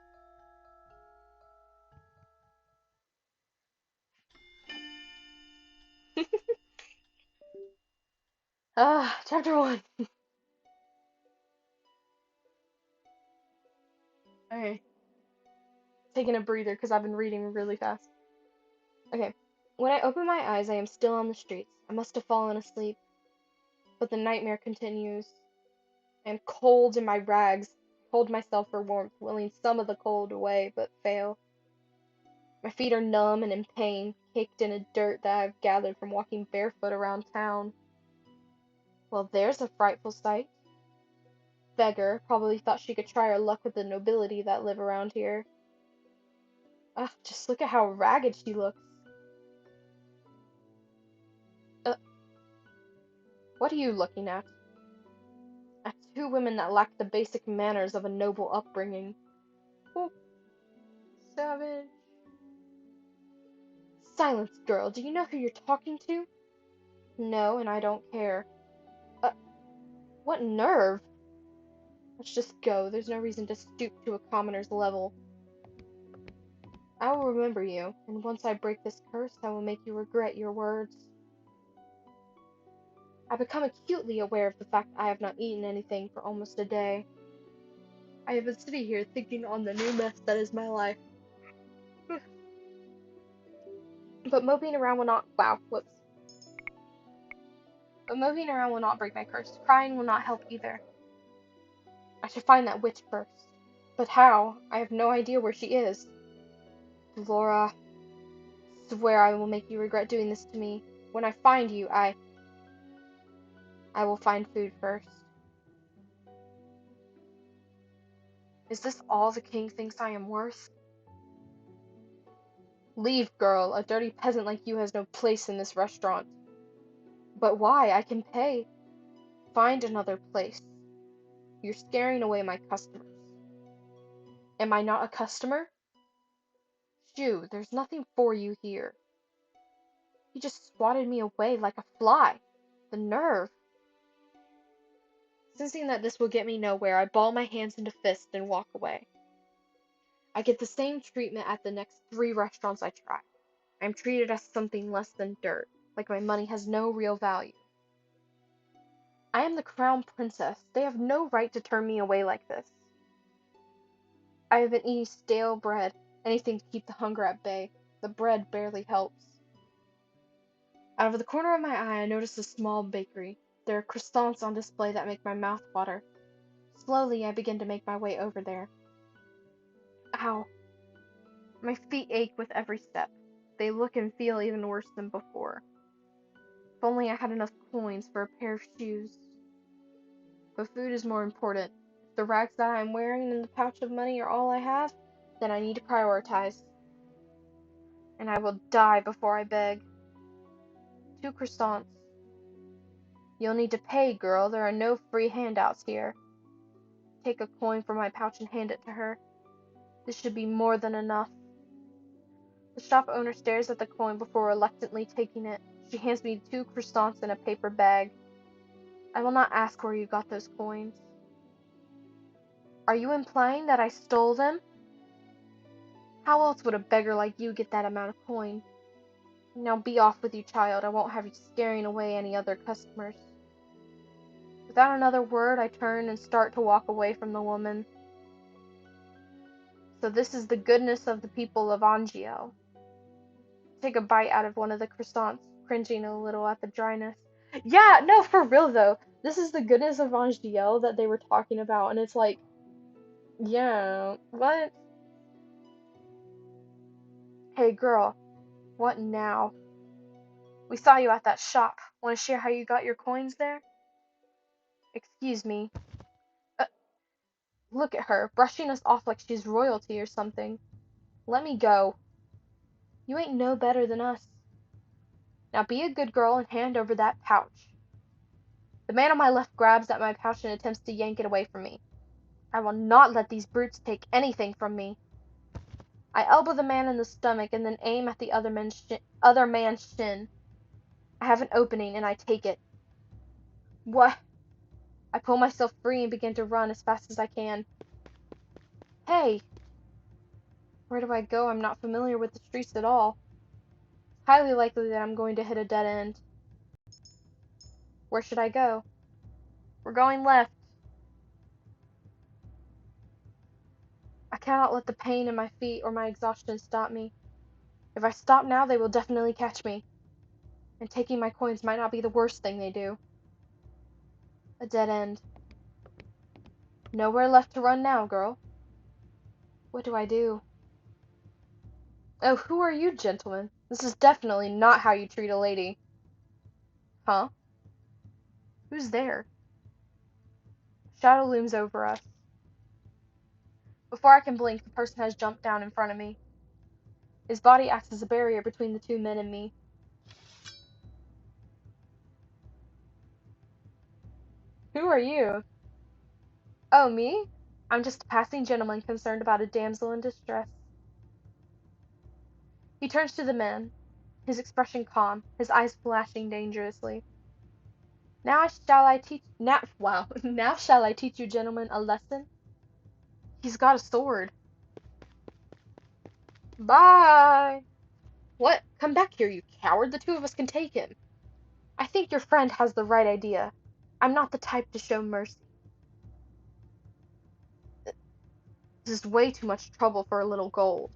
Chapter 1. Okay, taking a breather because I've been reading really fast. Okay. When I open my eyes, I am still on the streets. I must have fallen asleep, but the nightmare continues. I am cold in my rags. I hold myself for warmth, willing some of the cold away, but fail. My feet are numb and in pain, caked in a dirt that I've gathered from walking barefoot around town. Well, there's a frightful sight. Beggar probably thought she could try her luck with the nobility that live around here. Ugh, just look at how ragged she looks. Uh, what are you looking at? At two women that lack the basic manners of a noble upbringing. Oh, savage. Silence, girl. Do you know who you're talking to? No, and I don't care. Uh, what nerve? Let's just go. There's no reason to stoop to a commoner's level. I will remember you, and once I break this curse, I will make you regret your words. I become acutely aware of the fact I have not eaten anything for almost a day. I have been sitting here thinking on the new mess that is my life. But moping around will not. Wow, whoops. But moving around will not break my curse. Crying will not help either. I should find that witch first. But how? I have no idea where she is. Laura, swear I will make you regret doing this to me. When I find you, I will find food first. Is this all the king thinks I am worth? Leave, girl. A dirty peasant like you has no place in this restaurant. But why? I can pay. Find another place. You're scaring away my customers. Am I not a customer? Shoo, there's nothing for you here. He just swatted me away like a fly. The nerve. Sensing that this will get me nowhere, I ball my hands into fists and walk away. I get the same treatment at the next 3 restaurants I try. I am treated as something less than dirt, like my money has no real value. I am the crown princess. They have no right to turn me away like this. I have been eating stale bread, anything to keep the hunger at bay. The bread barely helps. Out of the corner of my eye, I notice a small bakery. There are croissants on display that make my mouth water. Slowly, I begin to make my way over there. Ow. My feet ache with every step. They look and feel even worse than before. If only I had enough coins for a pair of shoes. But food is more important. If the rags that I am wearing and the pouch of money are all I have, then I need to prioritize. And I will die before I beg. 2 croissants. You'll need to pay, girl. There are no free handouts here. Take a coin from my pouch and hand it to her. This should be more than enough. The shop owner stares at the coin before reluctantly taking it. She hands me 2 croissants in a paper bag. I will not ask where you got those coins. Are you implying that I stole them? How else would a beggar like you get that amount of coin? Now be off with you, child. I won't have you scaring away any other customers. Without another word, I turn and start to walk away from the woman. So this is the goodness of the people of Angiel. Take a bite out of one of the croissants, cringing a little at the dryness. Yeah, no, for real though. This is the goodness of Angiel that they were talking about, and it's like, yeah, what? Hey girl, what now? We saw you at that shop. Want to share how you got your coins there? Excuse me. Uh, Look at her, brushing us off like she's royalty or something. Let me go. You ain't no better than us. Now be a good girl and hand over that pouch. The man on my left grabs at my pouch and attempts to yank it away from me. I will not let these brutes take anything from me. I elbow the man in the stomach and then aim at the other man's shin. I have an opening and I take it. What? I pull myself free and begin to run as fast as I can. Hey! Where do I go? I'm not familiar with the streets at all. It's highly likely that I'm going to hit a dead end. Where should I go? We're going left. I cannot let the pain in my feet or my exhaustion stop me. If I stop now, they will definitely catch me. And taking my coins might not be the worst thing they do. A dead end. Nowhere left to run now, girl. What do I do? Oh, who are you, gentlemen? This is definitely not how you treat a lady. Huh? Who's there? Shadow looms over us. Before I can blink, the person has jumped down in front of me. His body acts as a barrier between the two men and me. Who are you? Oh, me? I'm just a passing gentleman concerned about a damsel in distress. He turns to the men, his expression calm, his eyes flashing dangerously. Now shall I teach you gentlemen a lesson? He's got a sword. Bye! What? Come back here, you coward. The two of us can take him. I think your friend has the right idea. I'm not the type to show mercy. This is way too much trouble for a little gold.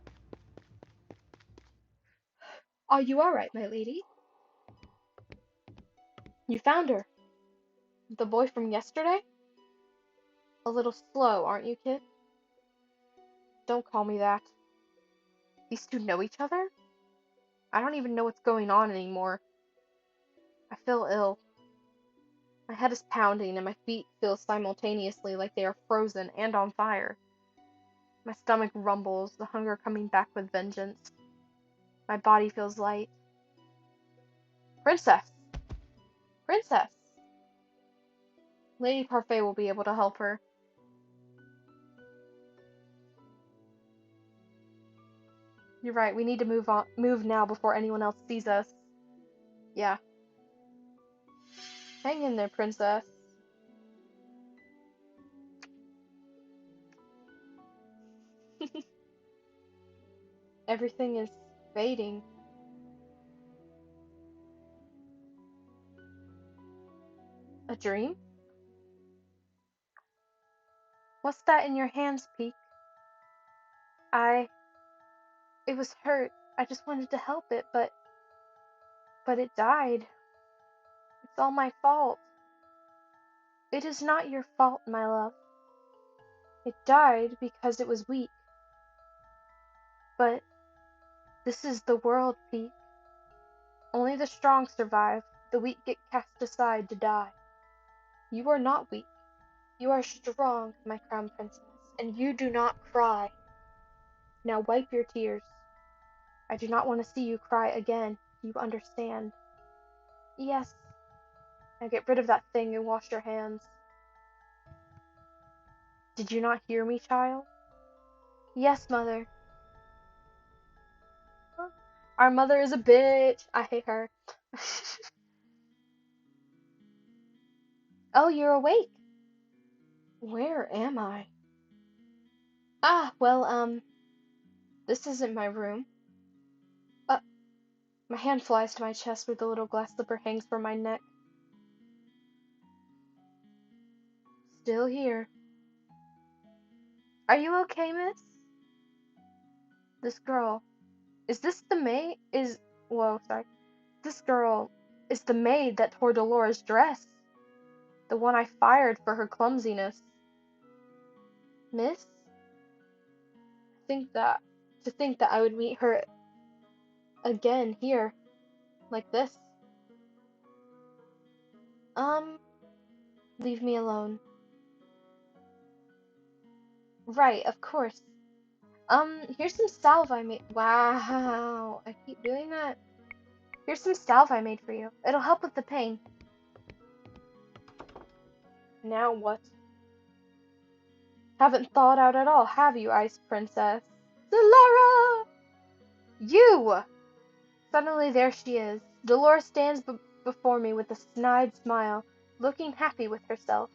Are you alright, my lady? You found her. The boy from yesterday? A little slow, aren't you, kid? Don't call me that. These two know each other? I don't even know what's going on anymore. I feel ill. My head is pounding and my feet feel simultaneously like they are frozen and on fire. My stomach rumbles, the hunger coming back with vengeance. My body feels light. Princess! Princess! Lady Parfait will be able to help her. You're right, we need to move now before anyone else sees us. Yeah. Hang in there, princess. Everything is fading. A dream? What's that in your hands, Peak? It was hurt. I just wanted to help it, but it died. It's all my fault. It is not your fault, my love. It died because it was weak. But this is the world, Peak. Only the strong survive. The weak get cast aside to die. You are not weak. You are strong, my crown princess, and you do not cry. Now wipe your tears. I do not want to see you cry again. Do you understand? Yes. Now get rid of that thing and wash your hands. Did you not hear me, child? Yes, mother. Our mother is a bitch. I hate her. Oh, you're awake. Where am I? Ah, well, this isn't my room. Uh, My hand flies to my chest where the little glass slipper hangs from my neck. Still here. Are you okay, miss? This girl. Is this the maid? Whoa, sorry. This girl is the maid that tore Dolores' dress. The one I fired for her clumsiness. Miss? To think that I would meet her again here, like this. Um, leave me alone. Right, of course. Here's some salve I made. Wow, I keep doing that. Here's some salve I made for you. It'll help with the pain. Now what? Haven't thawed out at all, have you, Ice Princess? Dolores! You! Suddenly there she is. Dolores stands before me with a snide smile, looking happy with herself.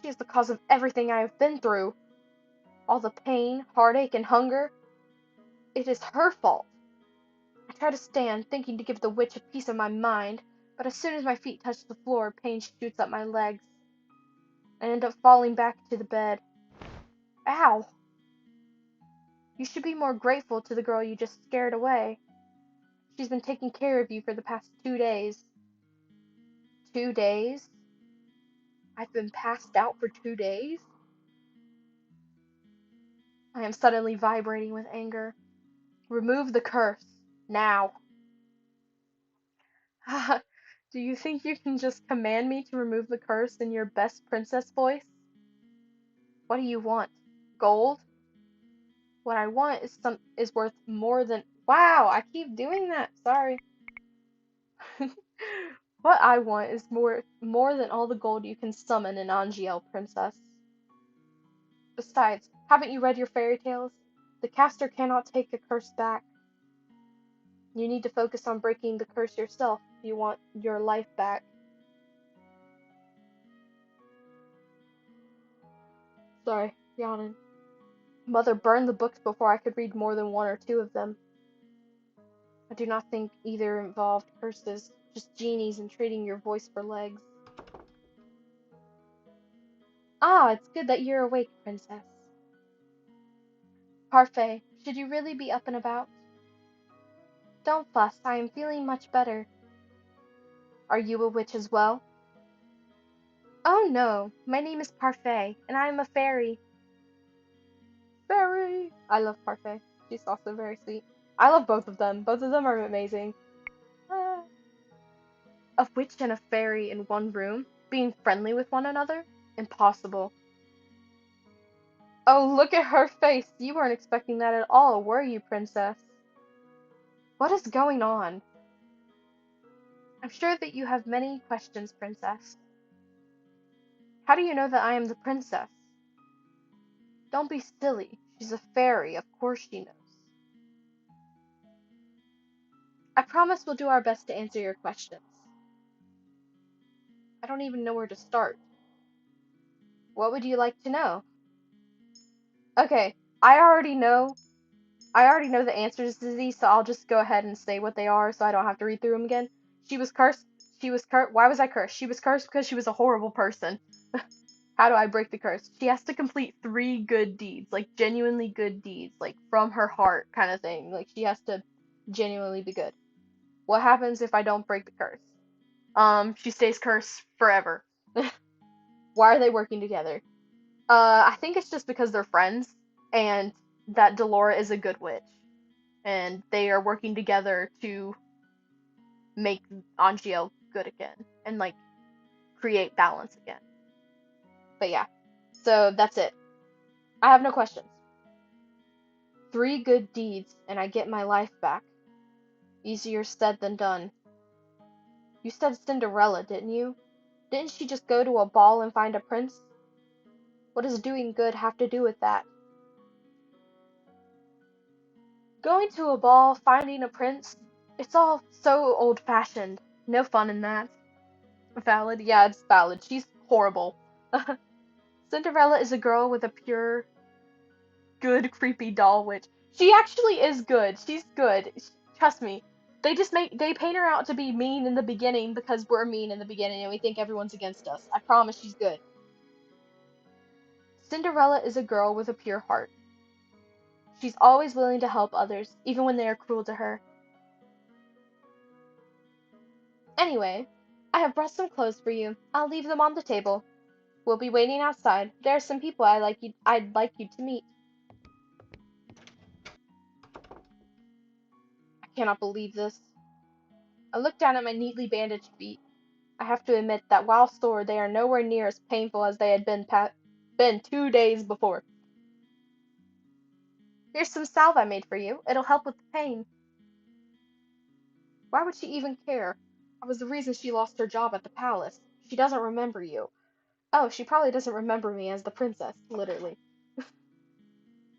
She is the cause of everything I have been through. All the pain, heartache, and hunger. It is her fault. I try to stand, thinking to give the witch a piece of my mind, but as soon as my feet touch the floor, pain shoots up my legs. I end up falling back to the bed. Ow! You should be more grateful to the girl you just scared away. She's been taking care of you for the past 2 days. 2 days? I've been passed out for 2 days? I am suddenly vibrating with anger. Remove the curse. Now. Do you think you can just command me to remove the curse in your best princess voice? What do you want? Gold? What I want is worth more than— Wow, I keep doing that. Sorry. What I want is more than all the gold you can summon in Angiel, princess. Besides, haven't you read your fairy tales? The caster cannot take a curse back. You need to focus on breaking the curse yourself if you want your life back. Sorry, yawning. Mother burned the books before I could read more than one or two of them. I do not think either involved curses, just genies and trading your voice for legs. Ah, it's good that you're awake, princess. Parfait, should you really be up and about? Don't fuss, I am feeling much better. Are you a witch as well? Oh no, my name is Parfait, and I am a fairy. Fairy! I love Parfait. She's also very sweet. I love both of them. Both of them are amazing. Ah. A witch and a fairy in one room, being friendly with one another? Impossible. Oh, look at her face! You weren't expecting that at all, were you, princess? What is going on? I'm sure that you have many questions, princess. How do you know that I am the princess? Don't be silly. She's a fairy. Of course she knows. I promise we'll do our best to answer your questions. I don't even know where to start. What would you like to know? Okay, I already know the answers to these, so I'll just go ahead and say what they are so I don't have to read through them again. She was cursed. Why was I cursed? She was cursed because she was a horrible person. How do I break the curse? She has to complete 3 good deeds, like genuinely good deeds, like from her heart kind of thing. Like she has to genuinely be good. What happens if I don't break the curse? She stays cursed forever. Why are they working together? I think it's just because they're friends and that Delora is a good witch and they are working together to make Angiel good again and like create balance again. But yeah. So that's it. I have no questions. 3 good deeds and I get my life back. Easier said than done. You said Cinderella, didn't you? Didn't she just go to a ball and find a prince? What does doing good have to do with that? Going to a ball, finding a prince, it's all so old-fashioned. No fun in that. Valid? Yeah, it's valid. She's horrible. Cinderella is a girl with a pure, good, creepy doll witch. She actually is good. She's good. Trust me. They paint her out to be mean in the beginning because we're mean in the beginning and we think everyone's against us. I promise she's good. Cinderella is a girl with a pure heart. She's always willing to help others, even when they are cruel to her. Anyway, I have brought some clothes for you. I'll leave them on the table. We'll be waiting outside. There are some people I'd like you to meet. I cannot believe this. I looked down at my neatly bandaged feet. I have to admit that while sore, they are nowhere near as painful as they had been 2 days before. Here's some salve I made for you. It'll help with the pain. Why would she even care? I was the reason she lost her job at the palace. She doesn't remember you. Oh, she probably doesn't remember me as the princess, literally.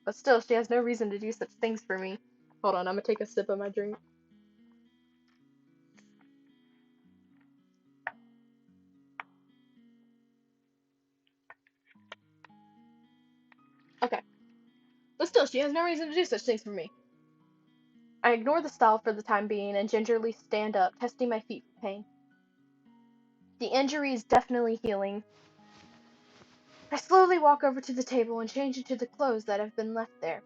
But still, she has no reason to do such things for me. Hold on, I'm gonna take a sip of my drink. Okay. But still, she has no reason to do such things for me. I ignore the stall for the time being and gingerly stand up, testing my feet for pain. The injury is definitely healing. I slowly walk over to the table and change into the clothes that have been left there.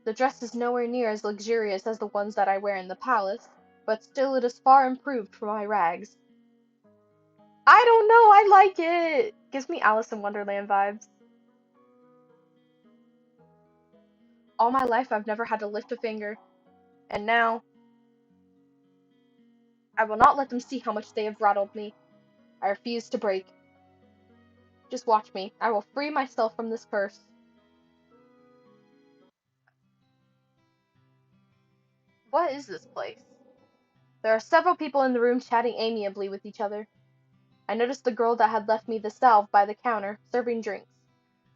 The dress is nowhere near as luxurious as the ones that I wear in the palace, but still it is far improved from my rags. I don't know, I like it! Gives me Alice in Wonderland vibes. All my life I've never had to lift a finger, and now I will not let them see how much they have rattled me. I refuse to break. Just watch me. I will free myself from this curse. What is this place? There are several people in the room chatting amiably with each other. I noticed the girl that had left me the salve by the counter, serving drinks.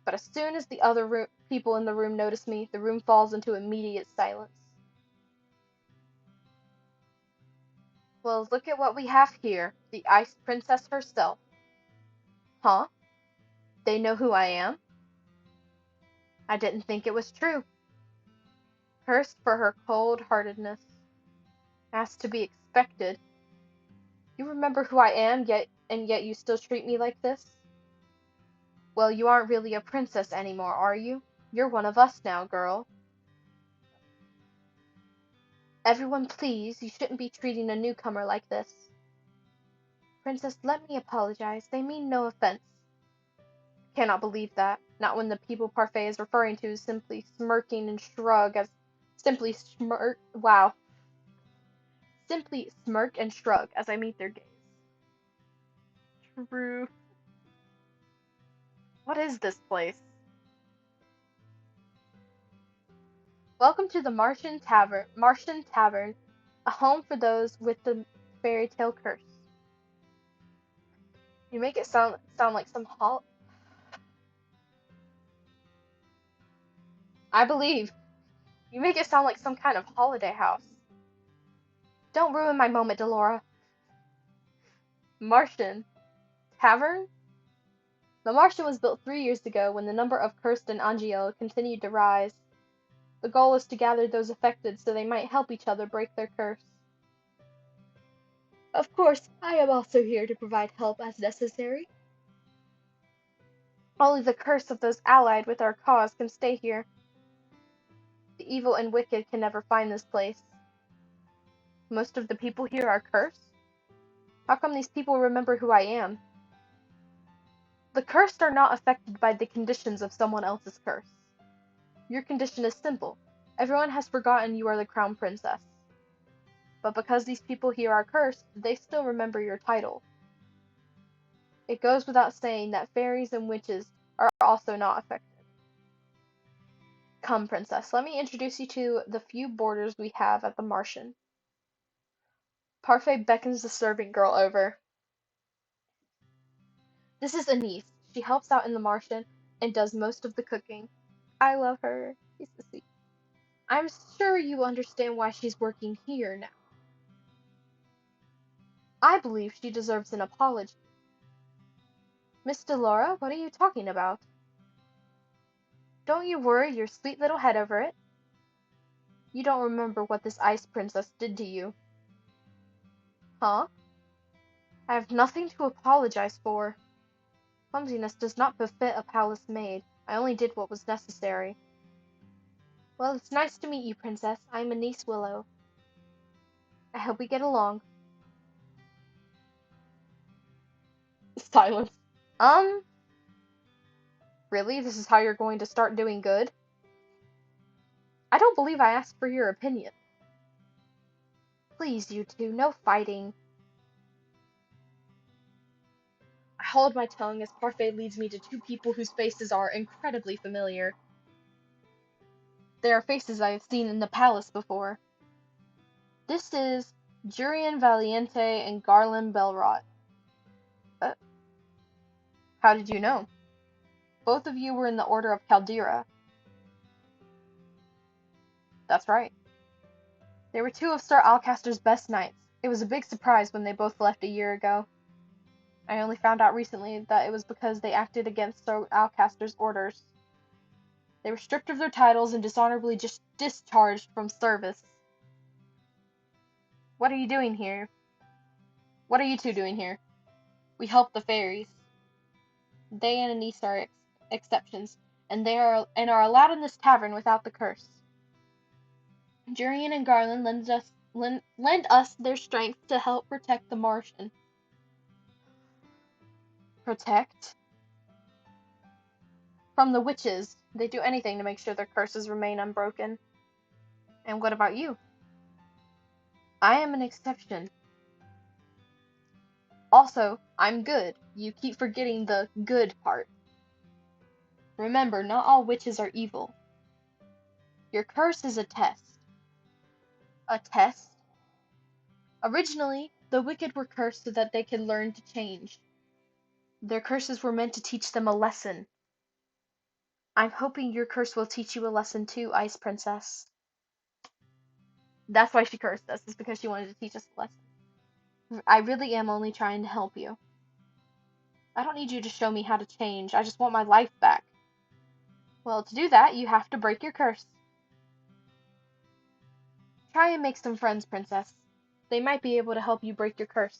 But as soon as the other people in the room notice me, the room falls into immediate silence. Well, look at what we have here. The Ice Princess herself. Huh? They know who I am? I didn't think it was true. Cursed for her cold-heartedness. As to be expected. You remember who I am, yet you still treat me like this? Well, you aren't really a princess anymore, are you? You're one of us now, girl. Everyone please, you shouldn't be treating a newcomer like this. Princess, let me apologize. They mean no offense. Cannot believe that. Not when the people Parfait is referring to is simply smirking and shrug as simply smirk wow. Simply smirk and shrug as I meet their gaze. True. What is this place? Welcome to the Martian Tavern, a home for those with the fairy tale curse. You make it sound like some I believe. You make it sound like some kind of holiday house. Don't ruin my moment, Delora. Martian Tavern? The Martian was built 3 years ago when the number of cursed in Angiel continued to rise. The goal is to gather those affected so they might help each other break their curse. Of course, I am also here to provide help as necessary. Only the curse of those allied with our cause can stay here. The evil and wicked can never find this place. Most of the people here are cursed? How come these people remember who I am? The cursed are not affected by the conditions of someone else's curse. Your condition is simple. Everyone has forgotten you are the crown princess. But because these people here are cursed, they still remember your title. It goes without saying that fairies and witches are also not affected. Come, princess, let me introduce you to the few boarders we have at the Martian. Parfait beckons the servant girl over. This is Anise. She helps out in the Martian and does most of the cooking. I love her. She's so sweet. I'm sure you understand why she's working here now. I believe she deserves an apology. Miss Delora, what are you talking about? Don't you worry your sweet little head over it. You don't remember what this ice princess did to you. Huh? I have nothing to apologize for. Clumsiness does not befit a palace maid. I only did what was necessary. Well, it's nice to meet you, Princess. I'm Anise Willow. I hope we get along. Silence. Really? This is how you're going to start doing good? I don't believe I asked for your opinion. Please, you two, no fighting. I hold my tongue as Parfait leads me to two people whose faces are incredibly familiar. They are faces I have seen in the palace before. This is Jurian Valiente and Garland Belrot. Uh, how did you know? Both of you were in the Order of Caldera. That's right. They were two of Sir Alcaster's best knights. It was a big surprise when they both left a year ago. I only found out recently that it was because they acted against Sir Alcaster's orders. They were stripped of their titles and dishonorably just discharged from service. What are you doing here? What are you two doing here? We help the fairies. They and Anise are exceptions, and are allowed in this tavern without the curse. Jurian and Garland lend us their strength to help protect the Martian. Protect? From the witches. They do anything to make sure their curses remain unbroken. And what about you? I am an exception. Also, I'm good. You keep forgetting the good part. Remember, not all witches are evil. Your curse is a test. A test? Originally, the wicked were cursed so that they could learn to change. Their curses were meant to teach them a lesson. I'm hoping your curse will teach you a lesson too, Ice Princess. That's why she cursed us, is because she wanted to teach us a lesson. I really am only trying to help you. I don't need you to show me how to change, I just want my life back. Well, to do that, you have to break your curse. Try and make some friends, Princess. They might be able to help you break your curse.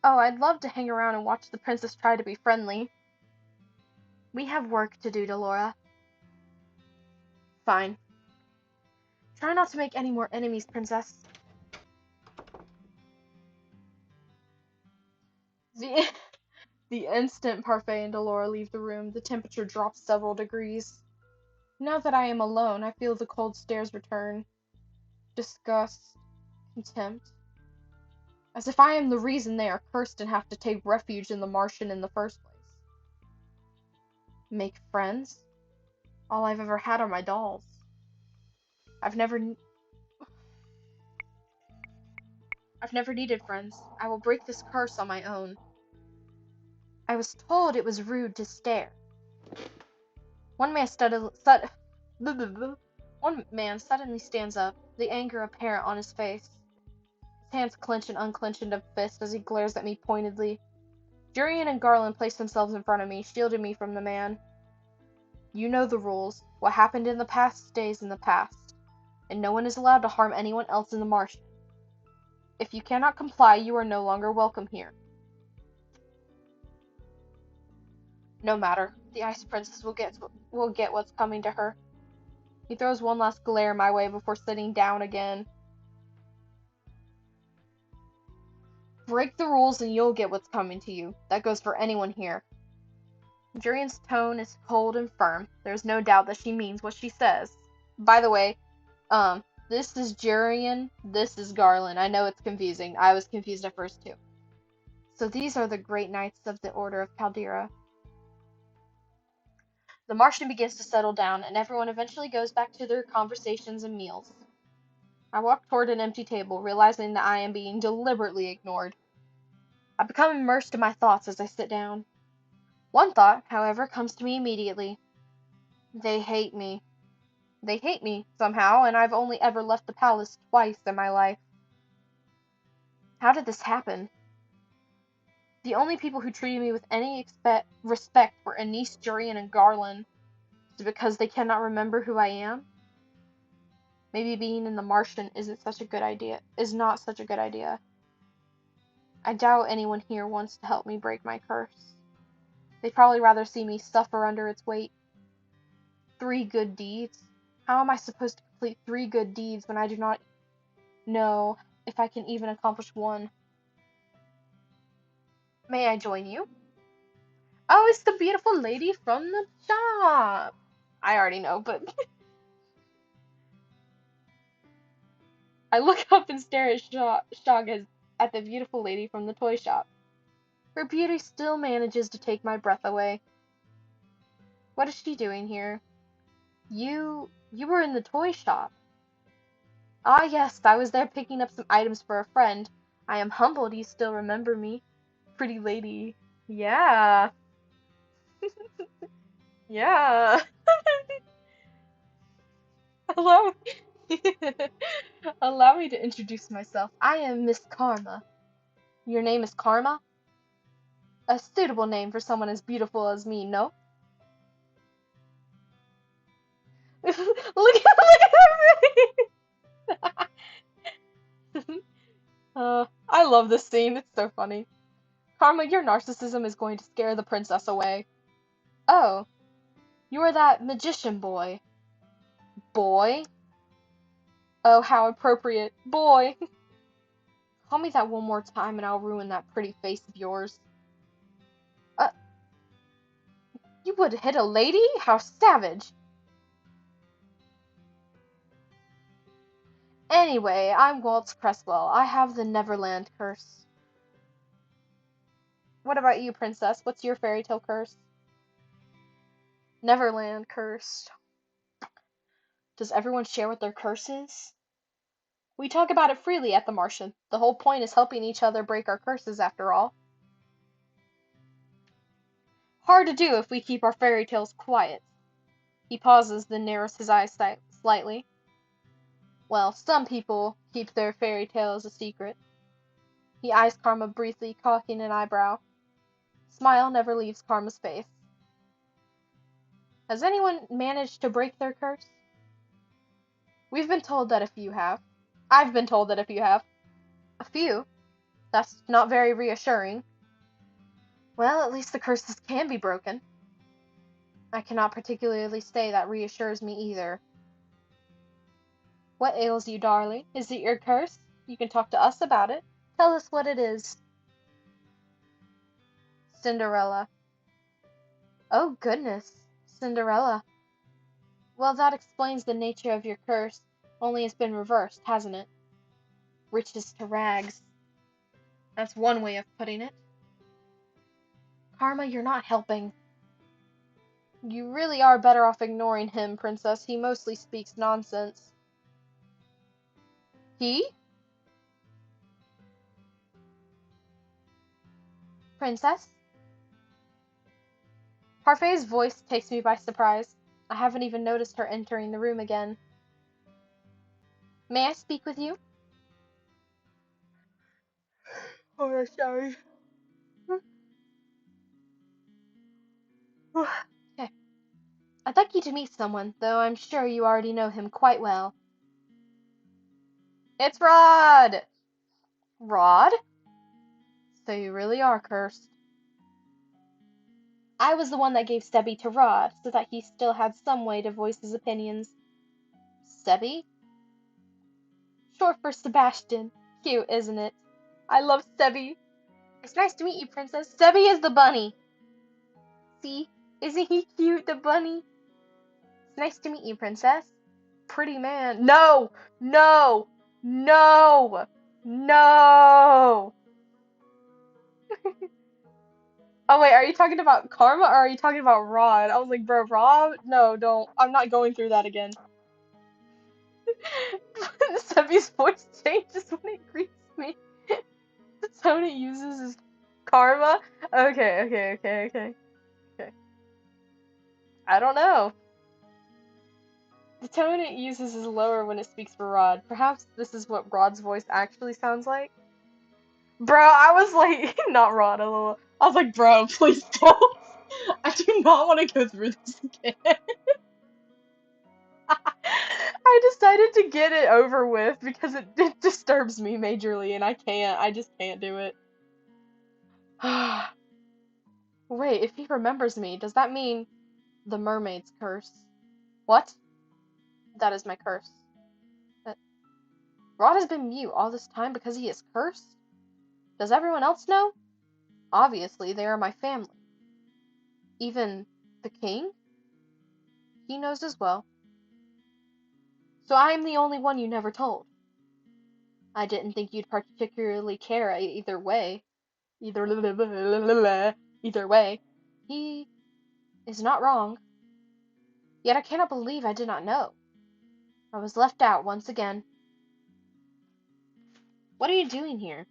Oh, I'd love to hang around and watch the princess try to be friendly. We have work to do, Delora. Fine. Try not to make any more enemies, Princess. The, the instant Parfait and Delora leave the room, the temperature drops several degrees. Now that I am alone, I feel the cold stares return. Disgust. Contempt. As if I am the reason they are cursed and have to take refuge in the Martian in the first place. Make friends? All I've ever had are my dolls. I've never needed friends. I will break this curse on my own. I was told it was rude to stare. One man suddenly stands up, the anger apparent on his face. His hands clench and unclench into a fist as he glares at me pointedly. Jurian and Garland place themselves in front of me, shielding me from the man. You know the rules. What happened in the past stays in the past, and no one is allowed to harm anyone else in the Martian. If you cannot comply, you are no longer welcome here. No matter. The Ice Princess will get what's coming to her. He throws one last glare my way before sitting down again. Break the rules and you'll get what's coming to you. That goes for anyone here. Jurian's tone is cold and firm. There's no doubt that she means what she says. By the way, this is Jurian, this is Garland. I know it's confusing. I was confused at first too. So these are the great knights of the Order of Caldera. The Martian begins to settle down, and everyone eventually goes back to their conversations and meals. I walk toward an empty table, realizing that I am being deliberately ignored. I become immersed in my thoughts as I sit down. One thought, however, comes to me immediately. They hate me. They hate me, somehow, and I've only ever left the palace twice in my life. How did this happen? The only people who treated me with any respect were Anise, Jurian, and Garland. it because they cannot remember who I am? Maybe being in the Martian isn't such a good idea. Is not such a good idea. I doubt anyone here wants to help me break my curse. They'd probably rather see me suffer under its weight. 3 good deeds? How am I supposed to complete 3 good deeds when I do not know if I can even accomplish one? May I join you? Oh, it's the beautiful lady from the shop. I already know, but I look up and stare at shock at the beautiful lady from the toy shop. Her beauty still manages to take my breath away. What is she doing here? You were in the toy shop. Ah, yes, I was there picking up some items for a friend. I am humbled you still remember me. Pretty lady. Yeah. Yeah. Hello. Allow me to introduce myself. I am Miss Karma. Your name is Karma? A suitable name for someone as beautiful as me, no? Look at her face! I love this scene. It's so funny. Karma, your narcissism is going to scare the princess away. Oh, you are that magician boy. Boy? Oh, how appropriate. Boy! Call me that one more time and I'll ruin that pretty face of yours. Uh, you would hit a lady? How savage! Anyway, I'm Waltz Cresswell. I have the Neverland curse. What about you, princess? What's your fairy tale curse? Neverland curse. Does everyone share what their curse is? We talk about it freely at the Martian. The whole point is helping each other break our curses, after all. Hard to do if we keep our fairy tales quiet. He pauses, then narrows his eyes slightly. Well, some people keep their fairy tales a secret. He eyes Karma briefly, cocking an eyebrow. Smile never leaves Karma's face. Has anyone managed to break their curse? We've been told that a few have. I've been told that a few have. A few? That's not very reassuring. Well, at least the curses can be broken. I cannot particularly say that reassures me either. What ails you, darling? Is it your curse? You can talk to us about it. Tell us what it is. Cinderella. Oh, goodness. Cinderella. Well, that explains the nature of your curse, only it's been reversed, hasn't it? Riches to rags. That's one way of putting it. Karma, you're not helping. You really are better off ignoring him, princess. He mostly speaks nonsense. He? Princess? Parfait's voice takes me by surprise. I haven't even noticed her entering the room again. May I speak with you? Oh, yeah, sorry. Okay. I'd like you to meet someone, though I'm sure you already know him quite well. It's Rod! Rod? So you really are cursed. I was the one that gave Stebby to Rod, so that he still had some way to voice his opinions. Stebby? Short for Sebastian. Cute, isn't it? I love Stebby. It's nice to meet you, princess. Stebby is the bunny. See? Isn't he cute, the bunny? It's nice to meet you, princess. Pretty man. No! No! No! No! Oh wait, are you talking about Karma or are you talking about Rod? I was like, bro, Rod? No, don't. I'm not going through that again. Steffi's voice changes when it greets me. The tone it uses is Karma? Okay. I don't know. The tone it uses is lower when it speaks for Rod. Perhaps this is what Rod's voice actually sounds like? Bro, I was like, not Rod, a little. I was like, bro, please don't. I do not want to go through this again. I decided to get it over with because it disturbs me majorly and I just can't do it. Wait, if he remembers me, does that mean the mermaid's curse? What? That is my curse. Uh, Rod has been mute all this time because he is cursed? Does everyone else know? Obviously, they are my family. Even the king? He knows as well. So I am the only one you never told. I didn't think you'd particularly care either way. Either either way. He is not wrong. Yet I cannot believe I did not know. I was left out once again. What are you doing here?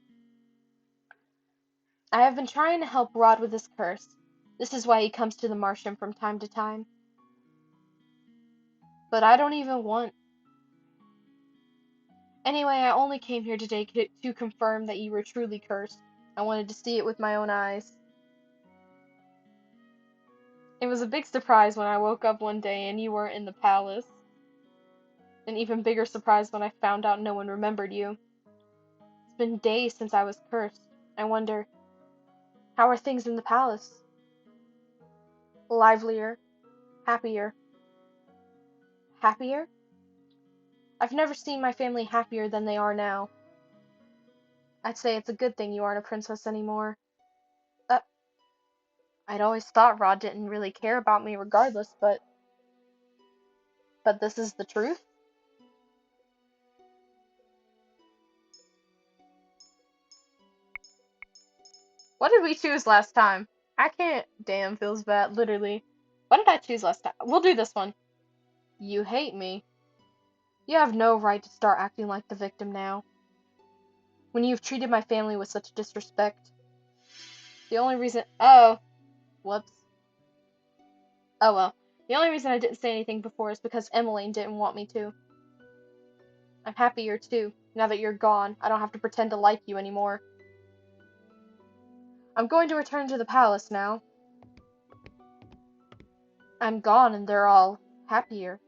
I have been trying to help Rod with his curse. This is why he comes to the Martian from time to time. But I don't even want. Anyway, I only came here today to confirm that you were truly cursed. I wanted to see it with my own eyes. It was a big surprise when I woke up one day and you weren't in the palace. An even bigger surprise when I found out no one remembered you. It's been days since I was cursed. I wonder, how are things in the palace? Livelier, happier. Happier? I've never seen my family happier than they are now. I'd say it's a good thing you aren't a princess anymore. Uh, I'd always thought Rod didn't really care about me regardless, but this is the truth? What did we choose last time? I can't. Damn, feels bad, literally. What did I choose last time? We'll do this one. You hate me. You have no right to start acting like the victim now. When you've treated my family with such disrespect. The only reason. Oh. Whoops. Oh well. The only reason I didn't say anything before is because Emmeline didn't want me to. I'm happier too. Now that you're gone, I don't have to pretend to like you anymore. I'm going to return to the palace now. I'm gone and they're all happier.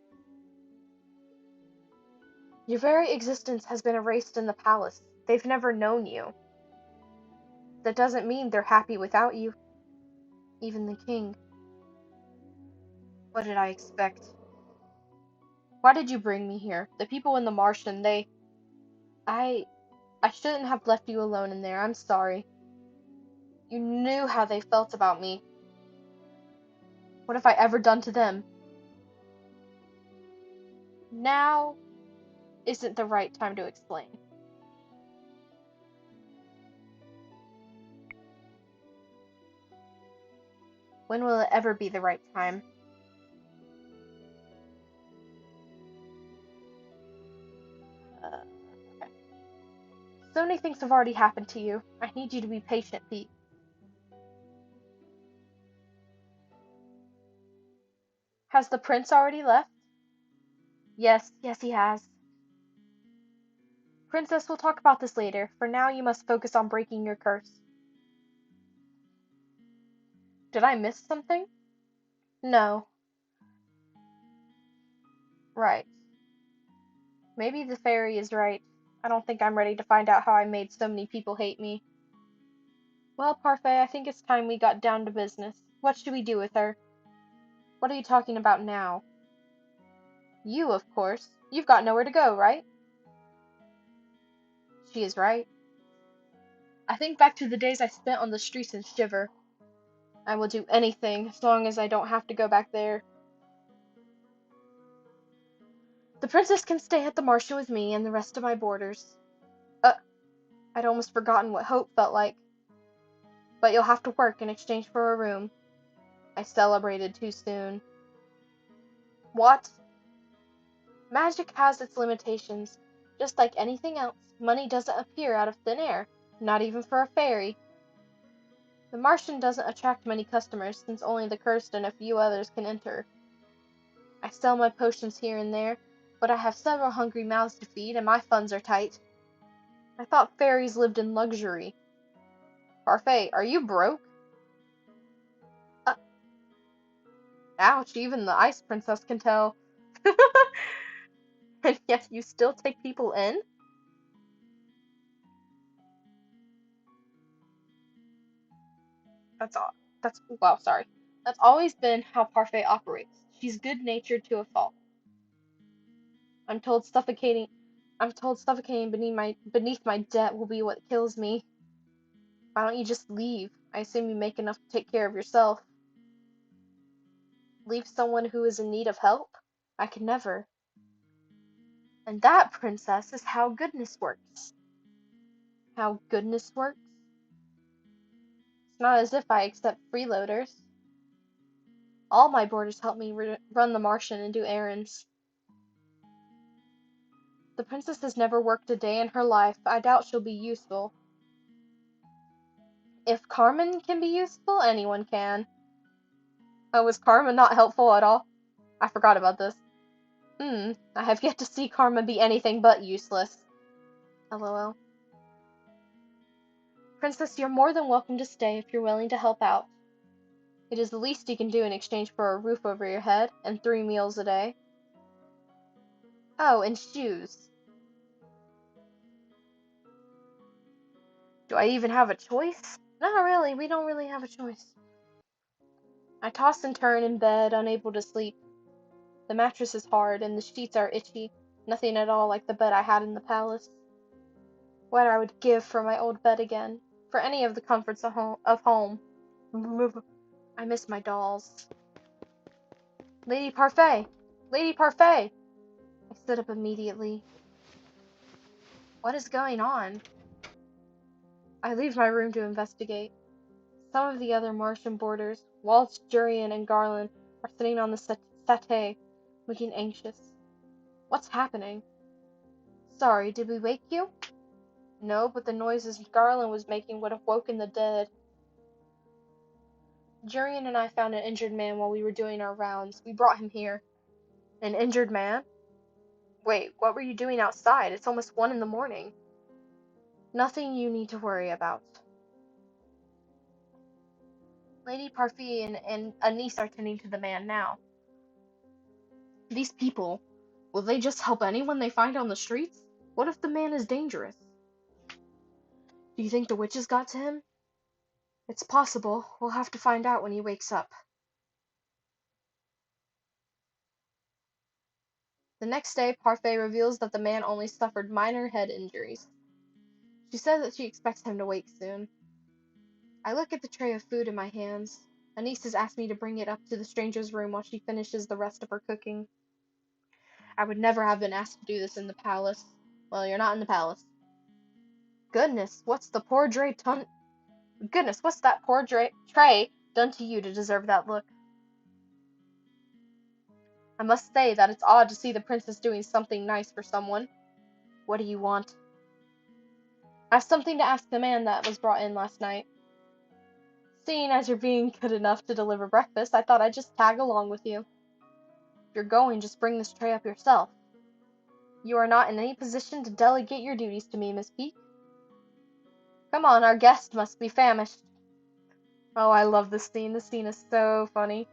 Your very existence has been erased in the palace. They've never known you. That doesn't mean they're happy without you. Even the king. What did I expect? Why did you bring me here? The people in the Martian, they... I... I shouldn't have left you alone in there. I'm sorry. You knew how they felt about me. What have I ever done to them? Now isn't the right time to explain. When will it ever be the right time? Okay. So many things have already happened to you. I need you to be patient, Pete. Has the prince already left? Yes, yes he has. Princess, we'll talk about this later. For now, you must focus on breaking your curse. Did I miss something? No. Right. Maybe the fairy is right. I don't think I'm ready to find out how I made so many people hate me. Well, Parfait, I think it's time we got down to business. What should we do with her? What are you talking about now? You, of course. You've got nowhere to go, right? She is right. I think back to the days I spent on the streets and shiver. I will do anything as long as I don't have to go back there. The princess can stay at the Martian with me and the rest of my boarders. I'd almost forgotten what hope felt like. But you'll have to work in exchange for a room. I celebrated too soon. What? Magic has its limitations. Just like anything else, money doesn't appear out of thin air, not even for a fairy. The Martian doesn't attract many customers since only the cursed and a few others can enter. I sell my potions here and there, but I have several hungry mouths to feed and my funds are tight. I thought fairies lived in luxury. Parfait, are you broke? Uh, Ouch, even the Ice Princess can tell. And yet you still take people in? That's all. Well, sorry. That's always been how Parfait operates. She's good-natured to a fault. I'm told suffocating I'm told suffocating beneath my debt will be what kills me. Why don't you just leave? I assume you make enough to take care of yourself. Leave someone who is in need of help? I could never. And that, princess, is how goodness works. How goodness works? It's not as if I accept freeloaders. All my boarders help me run the Martian and do errands. The princess has never worked a day in her life. I doubt she'll be useful. If Carmen can be useful, anyone can. Oh, was Carmen not helpful at all? I forgot about this. I have yet to see Karma be anything but useless. LOL. Princess, you're more than welcome to stay if you're willing to help out. It is the least you can do in exchange for a roof over your head and 3 meals a day. Oh, and shoes. Do I even have a choice? Not really, we don't really have a choice. I toss and turn in bed, unable to sleep. The mattress is hard and the sheets are itchy. Nothing at all like the bed I had in the palace. What I would give for my old bed again, for any of the comforts of home. I miss my dolls. Lady Parfait! Lady Parfait! I stood up immediately. What is going on? I leave my room to investigate. Some of the other Martian boarders, Waltz, Jurian, and Garland, are sitting on the settee, looking anxious. What's happening? Sorry, did we wake you? No, but the noises Garland was making would have woken the dead. Jurian and I found an injured man while we were doing our rounds. We brought him here. An injured man? Wait, what were you doing outside? It's almost 1 in the morning. Nothing you need to worry about. Lady Parfait and a niece are tending to the man now. These people, will they just help anyone they find on the streets? What if the man is dangerous? Do you think the witches got to him? It's possible. We'll have to find out when he wakes up. The next day, Parfait reveals that the man only suffered minor head injuries. She says that she expects him to wake soon. I look at the tray of food in my hands. Anise has asked me to bring it up to the stranger's room while she finishes the rest of her cooking. I would never have been asked to do this in the palace. Well, you're not in the palace. Goodness, what's that poor tray done to you to deserve that look? I must say that it's odd to see the princess doing something nice for someone. What do you want? I have something to ask the man that was brought in last night. Seeing as you're being good enough to deliver breakfast, I thought I'd just tag along with you. If you're going, just bring this tray up yourself. You are not in any position to delegate your duties to me, Miss Peak. Come on, our guest must be famished. Oh, I love this scene. This scene is so funny.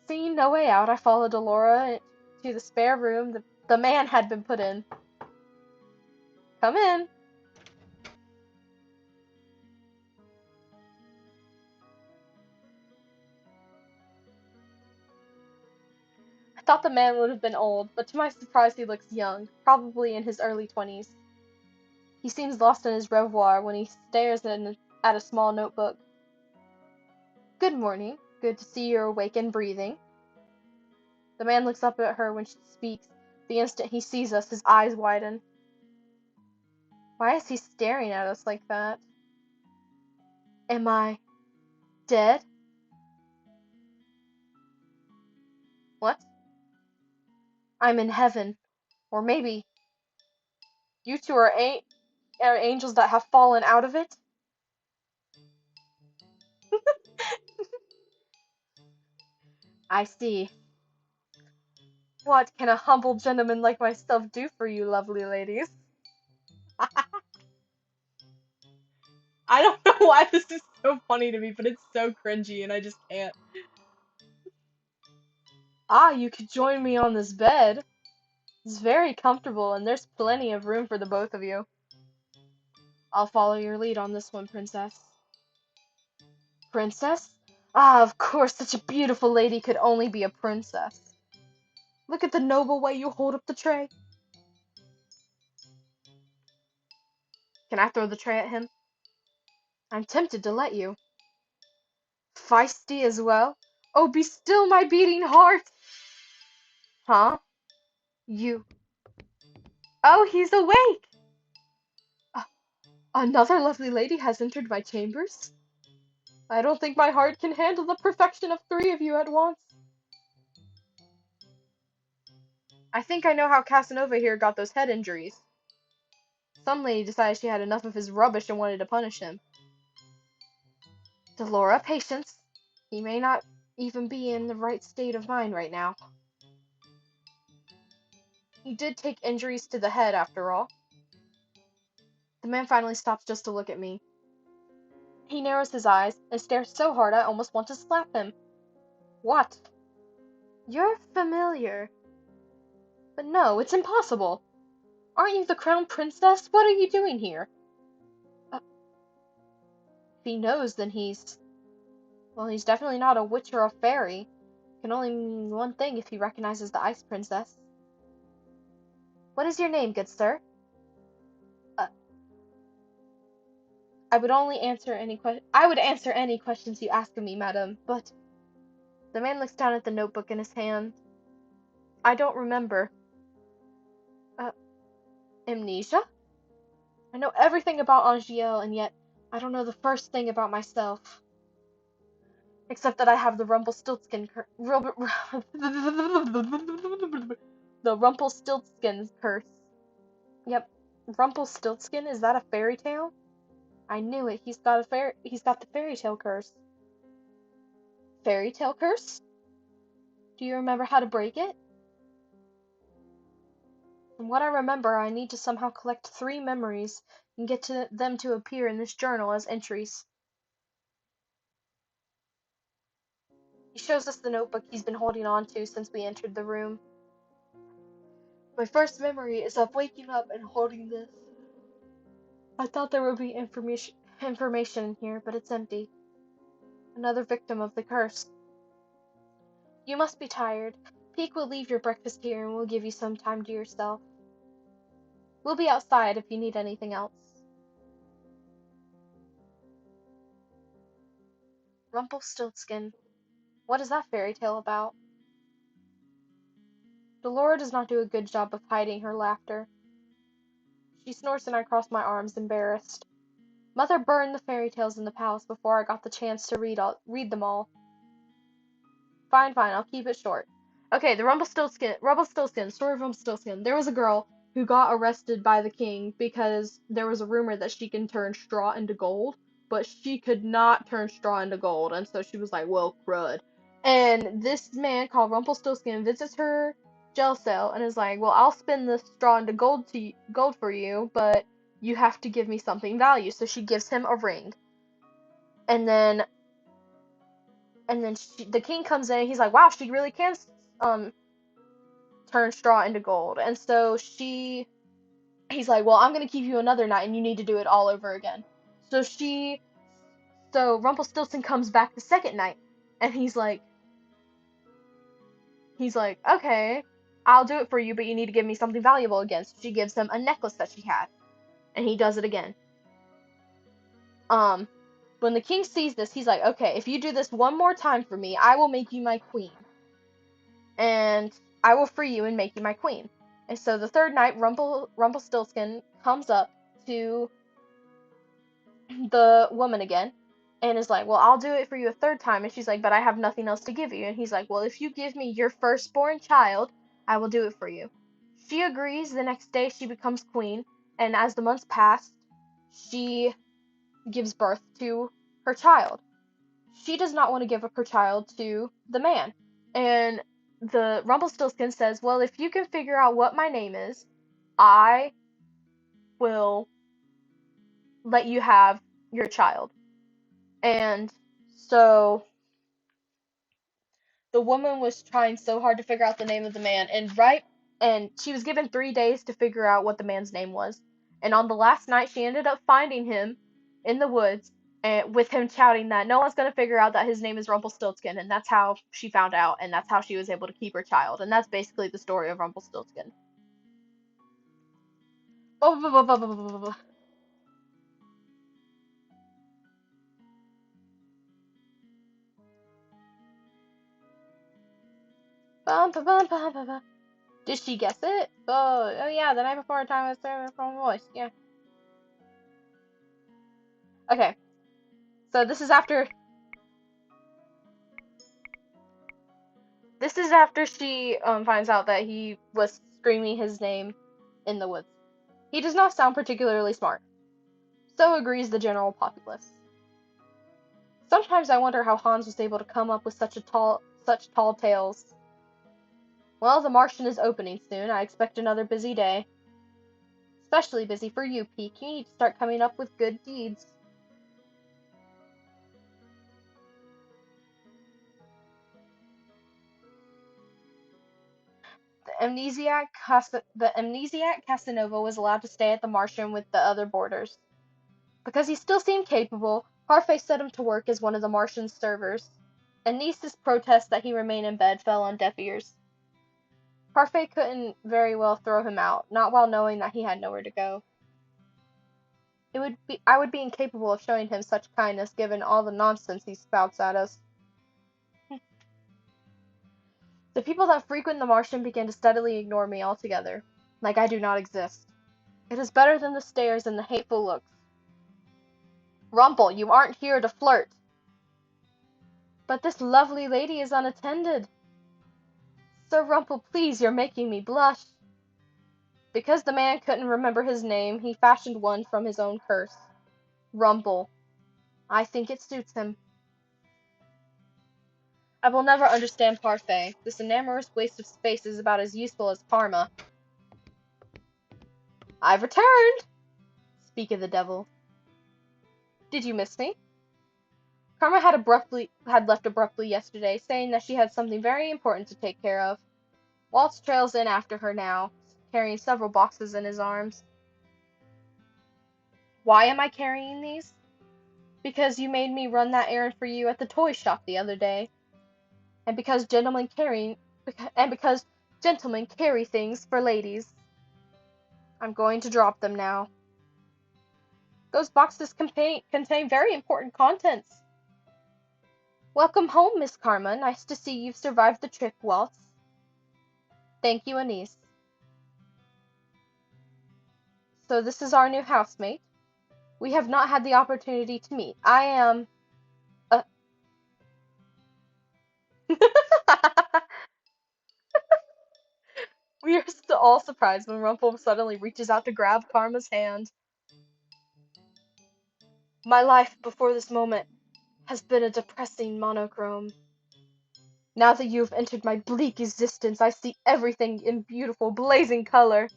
Seeing no way out, I followed Delora to the spare room the man had been put in. Come in. I thought the man would have been old, but to my surprise he looks young, probably in his early 20s. He seems lost in his reverie when he stares at a small notebook. Good morning. Good to see you're awake and breathing. The man looks up at her when she speaks. The instant he sees us, his eyes widen. Why is he staring at us like that? Am I dead? What? I'm in heaven. Or maybe you two are angels that have fallen out of it? I see. What can a humble gentleman like myself do for you, lovely ladies? I don't know why this is so funny to me, but it's so cringy and I just can't. Ah, you could join me on this bed. It's very comfortable and there's plenty of room for the both of you. I'll follow your lead on this one, Princess. Princess? Ah, of course, such a beautiful lady could only be a princess. Look at the noble way you hold up the tray. Can I throw the tray at him? I'm tempted to let you. Feisty as well? Oh, be still my beating heart! Huh? You. Oh, he's awake! Uh, Another lovely lady has entered my chambers? I don't think my heart can handle the perfection of three of you at once. I think I know how Casanova here got those head injuries. Some lady decided she had enough of his rubbish and wanted to punish him. Delora, patience. He may not even be in the right state of mind right now. He did take injuries to the head, after all. The man finally stops just to look at me. He narrows his eyes and stares so hard I almost want to slap him. What? You're familiar. But no, it's impossible. Aren't you the crown princess? What are you doing here? If he knows, then well, he's definitely not a witch or a fairy. It can only mean one thing if he recognizes the ice princess. What is your name, good sir? Uh, I would answer any questions you ask of me, madam, but the man looks down at the notebook in his hand. I don't remember. Uh, Amnesia? I know everything about Angiel, and yet I don't know the first thing about myself. Except that I have the Rumpelstiltskin the Rumpelstiltskin curse. Yep, Rumpelstiltskin, is that a fairy tale? I knew it. He's got the fairy tale curse. Fairy tale curse? Do you remember how to break it? From what I remember, I need to somehow collect 3 memories and get them to appear in this journal as entries. He shows us the notebook he's been holding on to since we entered the room. My first memory is of waking up and holding this. I thought there would be information in here, but it's empty. Another victim of the curse. You must be tired. Peek will leave your breakfast here and we'll give you some time to yourself. We'll be outside if you need anything else. Rumpelstiltskin. What is that fairy tale about? Delora does not do a good job of hiding her laughter. She snorts and I cross my arms, embarrassed. Mother burned the fairy tales in the palace before I got the chance to read them all. Fine, I'll keep it short. Okay, story of Rumpelstiltskin. There was a girl who got arrested by the king because there was a rumor that she can turn straw into gold, but she could not turn straw into gold, and so she was like, well, crud. And this man called Rumpelstiltskin visits her jail cell and is like, well, I'll spin the straw into gold for you, but you have to give me something value. So she gives him a ring. And then the king comes in and he's like, wow, she really can um turn straw into gold. And so he's like, well, I'm gonna keep you another night and you need to do it all over again. So Rumpelstiltskin comes back the second night and he's like, okay, I'll do it for you, but you need to give me something valuable again. So she gives him a necklace that she had, and he does it again. Um, when the king sees this, he's like, okay, if you do this one more time for me, I will make you my queen. And I will free you and make you my queen. And so the third night, Rumpelstiltskin comes up to the woman again and is like, well, I'll do it for you a third time. And she's like, but I have nothing else to give you. And he's like, well, if you give me your firstborn child, I will do it for you. She agrees. The next day, she becomes queen. And as the months pass, she gives birth to her child. She does not want to give up her child to the man. And the Rumpelstiltskin says, well, if you can figure out what my name is, I will let you have your child. And so the woman was trying so hard to figure out the name of the man, and she was given 3 days to figure out what the man's name was. And on the last night, she ended up finding him in the woods, and with him shouting that no one's gonna figure out that his name is Rumpelstiltskin, and that's how she found out, and that's how she was able to keep her child, and that's basically the story of Rumpelstiltskin. Did she guess it? Oh yeah, the night before time was serving from voice. Yeah. Okay, so this is after she finds out that he was screaming his name in the woods. He does not sound particularly smart. So agrees the general populace. Sometimes I wonder how Hans was able to come up with such tall tales. Well, the Martian is opening soon. I expect another busy day. Especially busy for you, Peek. You need to start coming up with good deeds. The amnesiac Casanova was allowed to stay at the Martian with the other boarders. Because he still seemed capable, Parfait set him to work as one of the Martian's servers, and Nice's protest that he remain in bed fell on deaf ears. Parfait couldn't very well throw him out, not while knowing that he had nowhere to go. I would be incapable of showing him such kindness given all the nonsense he spouts at us. The people that frequent the Martian begin to steadily ignore me altogether, like I do not exist. It is better than the stares and the hateful looks. Rumple, you aren't here to flirt. But this lovely lady is unattended. Sir Rumple, please, you're making me blush. Because the man couldn't remember his name, he fashioned one from his own curse. Rumple. I think it suits him. I will never understand Parfait. This enamorous waste of space is about as useful as Karma. I've returned! Speak of the devil. Did you miss me? Karma had left abruptly yesterday, saying that she had something very important to take care of. Waltz trails in after her now, carrying several boxes in his arms. Why am I carrying these? Because you made me run that errand for you at the toy shop the other day. And because gentlemen carry things for ladies. I'm going to drop them now. Those boxes contain very important contents. Welcome home, Miss Karma. Nice to see you've survived the trip, Waltz. Thank you, Anise. So this is our new housemate. We have not had the opportunity to meet. I am... We are all surprised when Rumple suddenly reaches out to grab Karma's hand. My life before this moment has been a depressing monochrome. Now that you have entered my bleak existence, I see everything in beautiful, blazing color.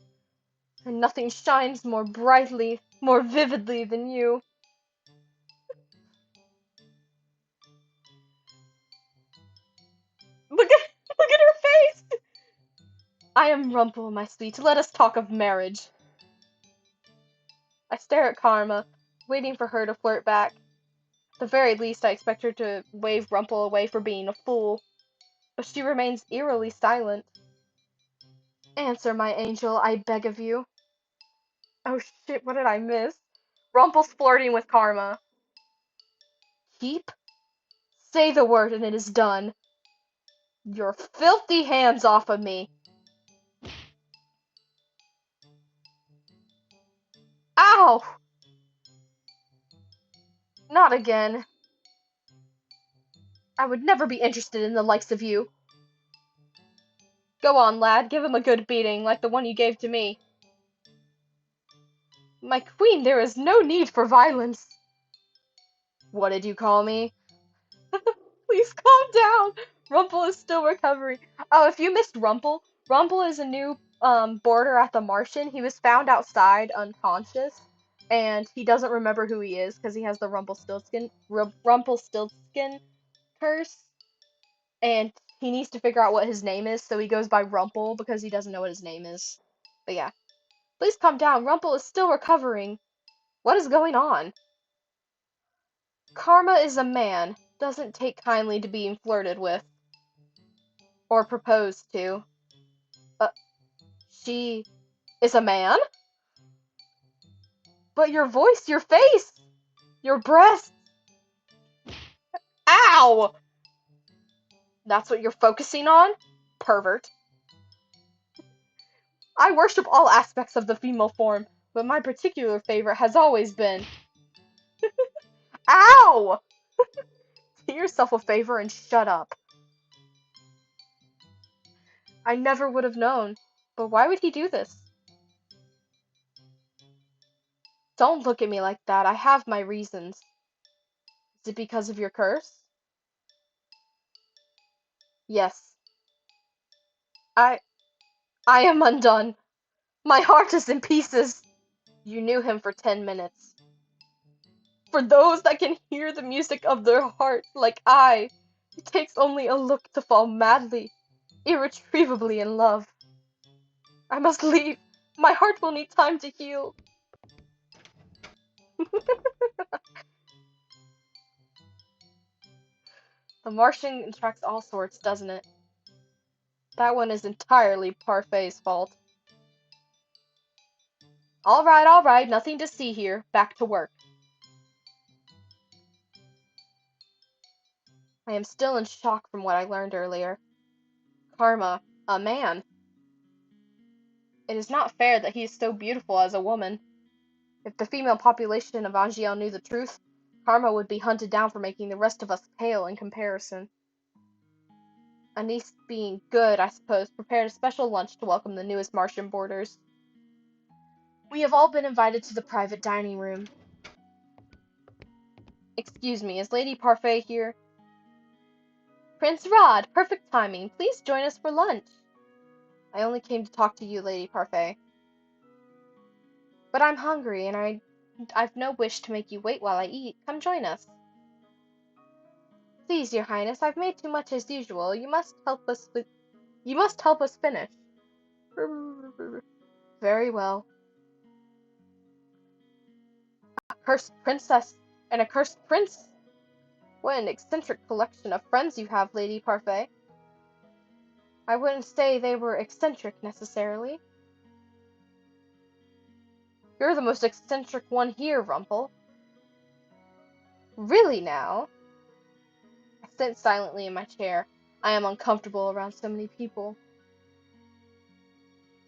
And nothing shines more brightly, more vividly than you. Look at her face! I am Rumple, my sweet. Let us talk of marriage. I stare at Karma, waiting for her to flirt back. At the very least, I expect her to wave Rumple away for being a fool. But she remains eerily silent. Answer, my angel, I beg of you. Oh shit, what did I miss? Rumple's flirting with Karma. Keep? Say the word and it is done. Your filthy hands off of me. Ow! Not again. I would never be interested in the likes of you. Go on, lad, give him a good beating, like the one you gave to me. My queen, there is no need for violence. What did you call me? Please calm down. Rumple is still recovering. Oh, if you missed Rumple, Rumple is a new boarder at the Martian. He was found outside unconscious, and he doesn't remember who he is because he has the Rumpelstiltskin curse, and he needs to figure out what his name is, so he goes by Rumple because he doesn't know what his name is. But yeah. Please calm down. Rumple is still recovering. What is going on? Karma is a man. Doesn't take kindly to being flirted with. Or proposed to. She is a man? But your voice, your face, your breasts. Ow! That's what you're focusing on? Pervert. I worship all aspects of the female form, but my particular favorite has always been... Ow! Do yourself a favor and shut up. I never would have known. But why would he do this? Don't look at me like that. I have my reasons. Is it because of your curse? Yes. I... I am undone. My heart is in pieces. You knew him for 10 minutes. For those that can hear the music of their heart like I, it takes only a look to fall madly, irretrievably in love. I must leave. My heart will need time to heal. The Martian attracts all sorts, doesn't it? That one is entirely Parfai's fault. All right, nothing to see here. Back to work. I am still in shock from what I learned earlier. Karma, a man. It is not fair that he is so beautiful as a woman. If the female population of Angiel knew the truth, Karma would be hunted down for making the rest of us pale in comparison. Anise, being good, I suppose, prepared a special lunch to welcome the newest Martian boarders. We have all been invited to the private dining room. Excuse me, is Lady Parfait here? Prince Rod, perfect timing. Please join us for lunch. I only came to talk to you, Lady Parfait. But I'm hungry, and I've no wish to make you wait while I eat. Come join us. Please, Your Highness, I've made too much as usual. You must help us finish. Very well. A cursed princess and a cursed prince. What an eccentric collection of friends you have, Lady Parfait. I wouldn't say they were eccentric, necessarily. You're the most eccentric one here, Rumple. Really now? I sit silently in my chair. I am uncomfortable around so many people.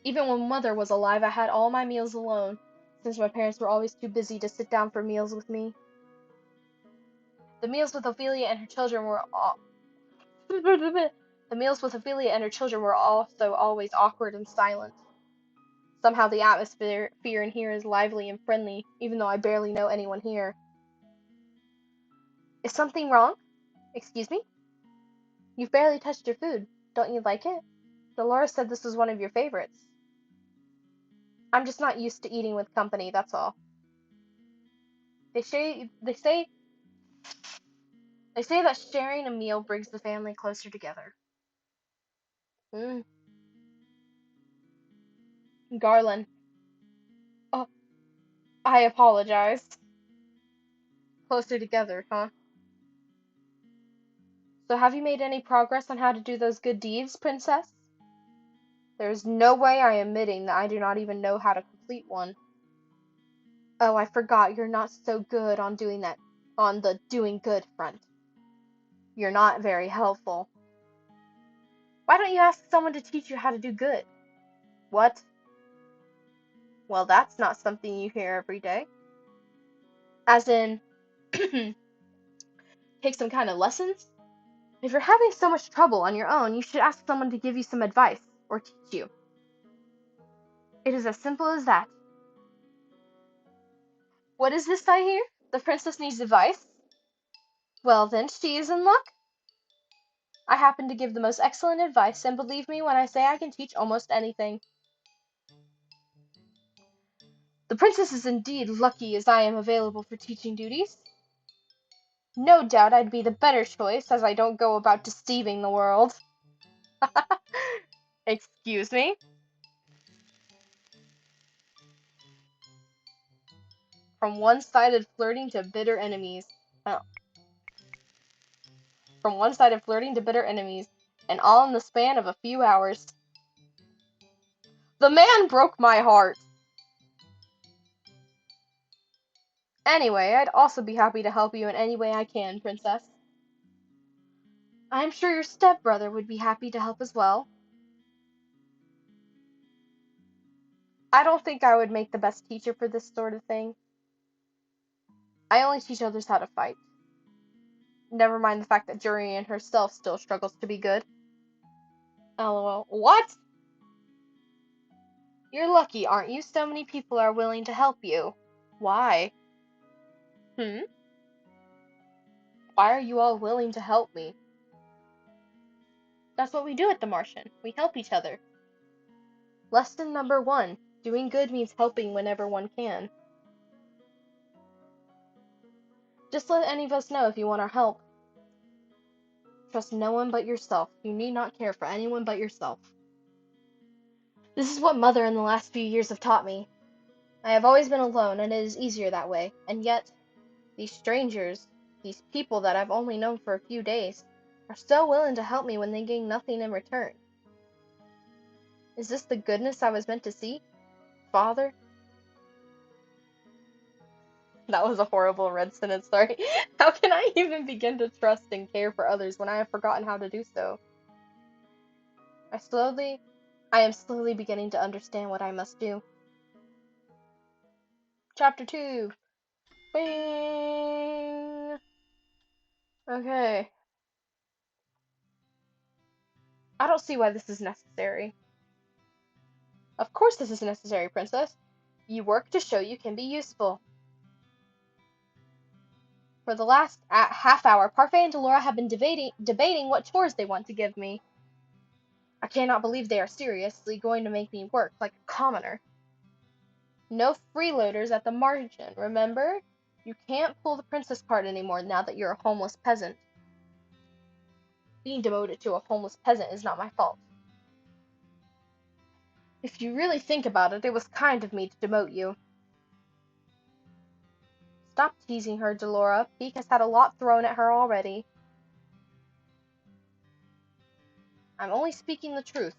Even when Mother was alive, I had all my meals alone, since my parents were always too busy to sit down for meals with me. The meals with Ophelia and her children were also always awkward and silent. Somehow the atmosphere in here is lively and friendly, even though I barely know anyone here. Is something wrong? Excuse me? You've barely touched your food. Don't you like it? Dolores said this was one of your favorites. I'm just not used to eating with company, that's all. They say that sharing a meal brings the family closer together. Garland. Oh, I apologize. Closer together, huh? So have you made any progress on how to do those good deeds, Princess? There is no way I am admitting that I do not even know how to complete one. Oh, I forgot you're not so good on the doing good front. You're not very helpful. Why don't you ask someone to teach you how to do good? What? Well, that's not something you hear every day. As in, take some kind of lessons? If you're having so much trouble on your own, you should ask someone to give you some advice, or teach you. It is as simple as that. What is this I hear? The princess needs advice? Well then, she is in luck. I happen to give the most excellent advice, and believe me when I say I can teach almost anything. The princess is indeed lucky as I am available for teaching duties. No doubt I'd be the better choice, as I don't go about deceiving the world. Excuse me? From one-sided flirting to bitter enemies. Oh. From one-sided flirting to bitter enemies. And all in the span of a few hours. The man broke my heart. Anyway, I'd also be happy to help you in any way I can, Princess. I'm sure your stepbrother would be happy to help as well. I don't think I would make the best teacher for this sort of thing. I only teach others how to fight. Never mind the fact that Jurian herself still struggles to be good. LOL. What? You're lucky, aren't you? So many people are willing to help you. Why? Hmm? Why are you all willing to help me? That's what we do at the Martian. We help each other. Lesson number 1. Doing good means helping whenever one can. Just let any of us know if you want our help. Trust no one but yourself. You need not care for anyone but yourself. This is what Mother in the last few years have taught me. I have always been alone, and it is easier that way. And yet, these strangers, these people that I've only known for a few days, are so willing to help me when they gain nothing in return. Is this the goodness I was meant to see? Father? That was a horrible red sentence, sorry. How can I even begin to trust and care for others when I have forgotten how to do so? I am slowly beginning to understand what I must do. Chapter 2. Bing! Okay. I don't see why this is necessary. Of course this is necessary, Princess. You work to show you can be useful. For the last half hour, Parfait and Delora have been debating what chores they want to give me. I cannot believe they are seriously going to make me work like a commoner. No freeloaders at the margin, remember? You can't pull the princess card anymore now that you're a homeless peasant. Being demoted to a homeless peasant is not my fault. If you really think about it, it was kind of me to demote you. Stop teasing her, Delora. Beak has had a lot thrown at her already. I'm only speaking the truth.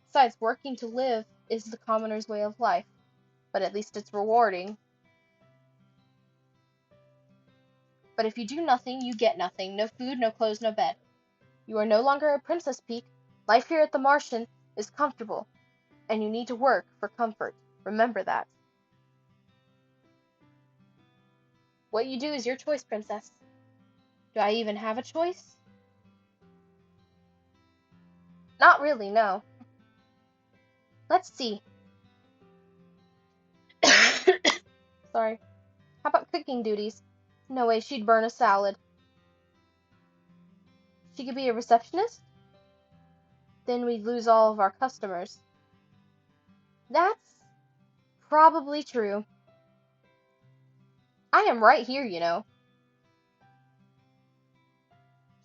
Besides, working to live is the commoner's way of life, but at least it's rewarding. But if you do nothing, you get nothing. No food, no clothes, no bed. You are no longer a princess, Peak. Life here at the Martian is comfortable, and you need to work for comfort. Remember that. What you do is your choice, Princess. Do I even have a choice? Not really, no. Let's see. Sorry. How about cooking duties? No way, she'd burn a salad. She could be a receptionist? Then we'd lose all of our customers. That's probably true. I am right here, you know.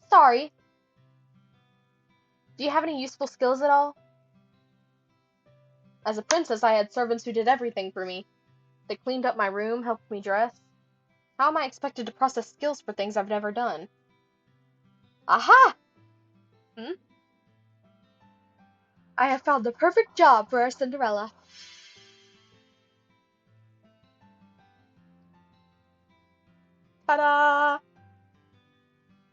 Sorry. Do you have any useful skills at all? As a princess, I had servants who did everything for me. They cleaned up my room, helped me dress. How am I expected to process skills for things I've never done? Aha! Hmm? I have found the perfect job for our Cinderella. Ta-da!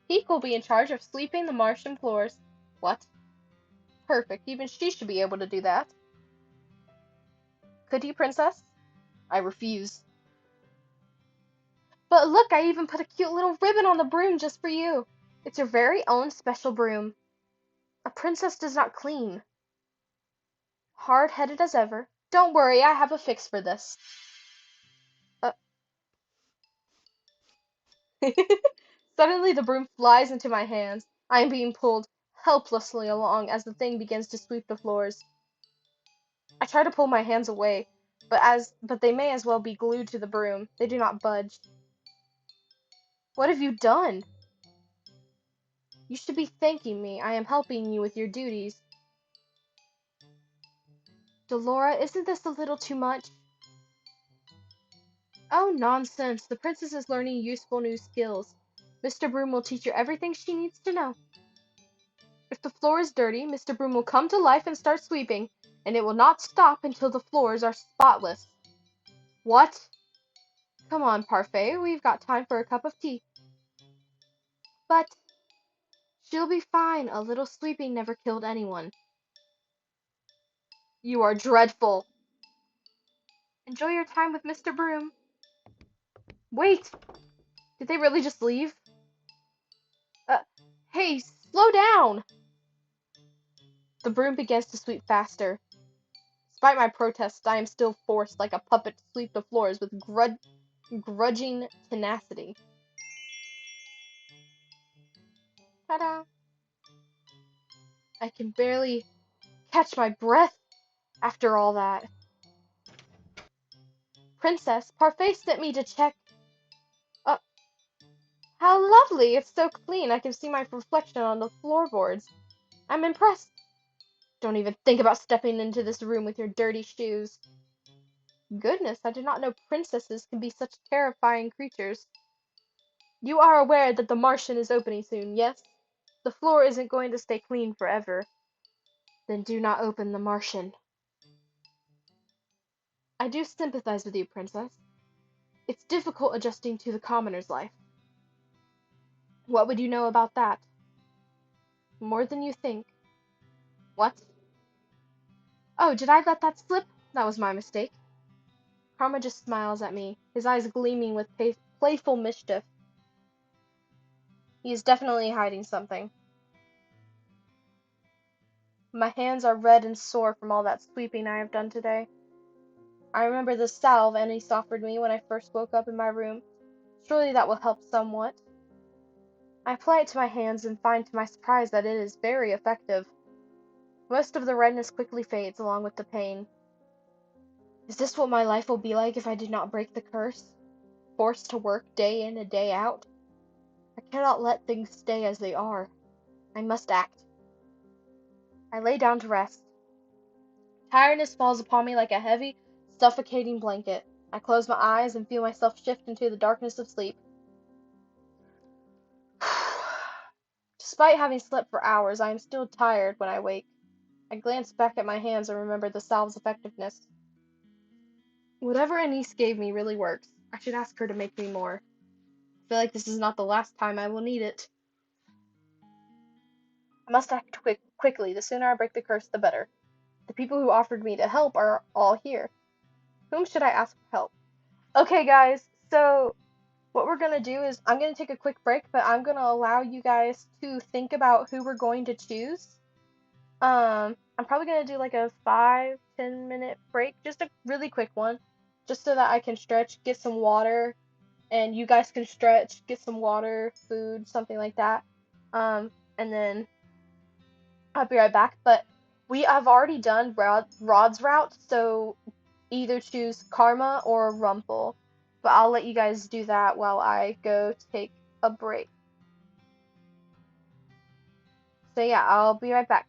Peak will be in charge of sweeping the Martian floors. What? Perfect. Even she should be able to do that. Could you, Princess? I refuse. But look, I even put a cute little ribbon on the broom just for you. It's your very own special broom. A princess does not clean. Hard-headed as ever. Don't worry, I have a fix for this. Uh, Suddenly the broom flies into my hands. I am being pulled helplessly along as the thing begins to sweep the floors. I try to pull my hands away, but they may as well be glued to the broom. They do not budge. What have you done? You should be thanking me. I am helping you with your duties. Delora, isn't this a little too much? Oh, nonsense. The princess is learning useful new skills. Mr. Broom will teach her everything she needs to know. If the floor is dirty, Mr. Broom will come to life and start sweeping, and it will not stop until the floors are spotless. What? Come on, Parfait, we've got time for a cup of tea. But she'll be fine. A little sweeping never killed anyone. You are dreadful. Enjoy your time with Mr. Broom. Wait! Did they really just leave? Uh, hey, slow down! The broom begins to sweep faster. Despite my protests, I am still forced like a puppet to sweep the floors with grudging tenacity. Ta-da! I can barely catch my breath after all that. Princess, Parfait sent me to check. Uh, how lovely! It's so clean. I can see my reflection on the floorboards. I'm impressed. Don't even think about stepping into this room with your dirty shoes. Goodness, I did not know princesses can be such terrifying creatures. You are aware that the Martian is opening soon, yes? The floor isn't going to stay clean forever. Then do not open the Martian. I do sympathize with you, Princess. It's difficult adjusting to the commoner's life. What would you know about that? More than you think. What? Oh, did I let that slip? That was my mistake. Karma just smiles at me, his eyes gleaming with playful mischief. He is definitely hiding something. My hands are red and sore from all that sweeping I have done today. I remember the salve Anise offered me when I first woke up in my room. Surely that will help somewhat. I apply it to my hands and find to my surprise that it is very effective. Most of the redness quickly fades along with the pain. Is this what my life will be like if I do not break the curse? Forced to work day in and day out? I cannot let things stay as they are. I must act. I lay down to rest. Tiredness falls upon me like a heavy, suffocating blanket. I close my eyes and feel myself shift into the darkness of sleep. Despite having slept for hours, I am still tired when I wake. I glance back at my hands and remember the salve's effectiveness. Whatever Anise gave me really works. I should ask her to make me more. I feel like this is not the last time I will need it. I must act quickly. The sooner I break the curse, the better. The people who offered me to help are all here. Whom should I ask for help? Okay, guys, so what we're gonna do is I'm gonna take a quick break, but I'm gonna allow you guys to think about who we're going to choose. I'm probably gonna do like a 5-10 minute break, just a really quick one, just so that I can stretch, get some water, and you guys can stretch, get some water, food, something like that. And then I'll be right back. But we have already done Rod's route, so either choose Karma or Rumple. But I'll let you guys do that while I go take a break. So yeah, I'll be right back.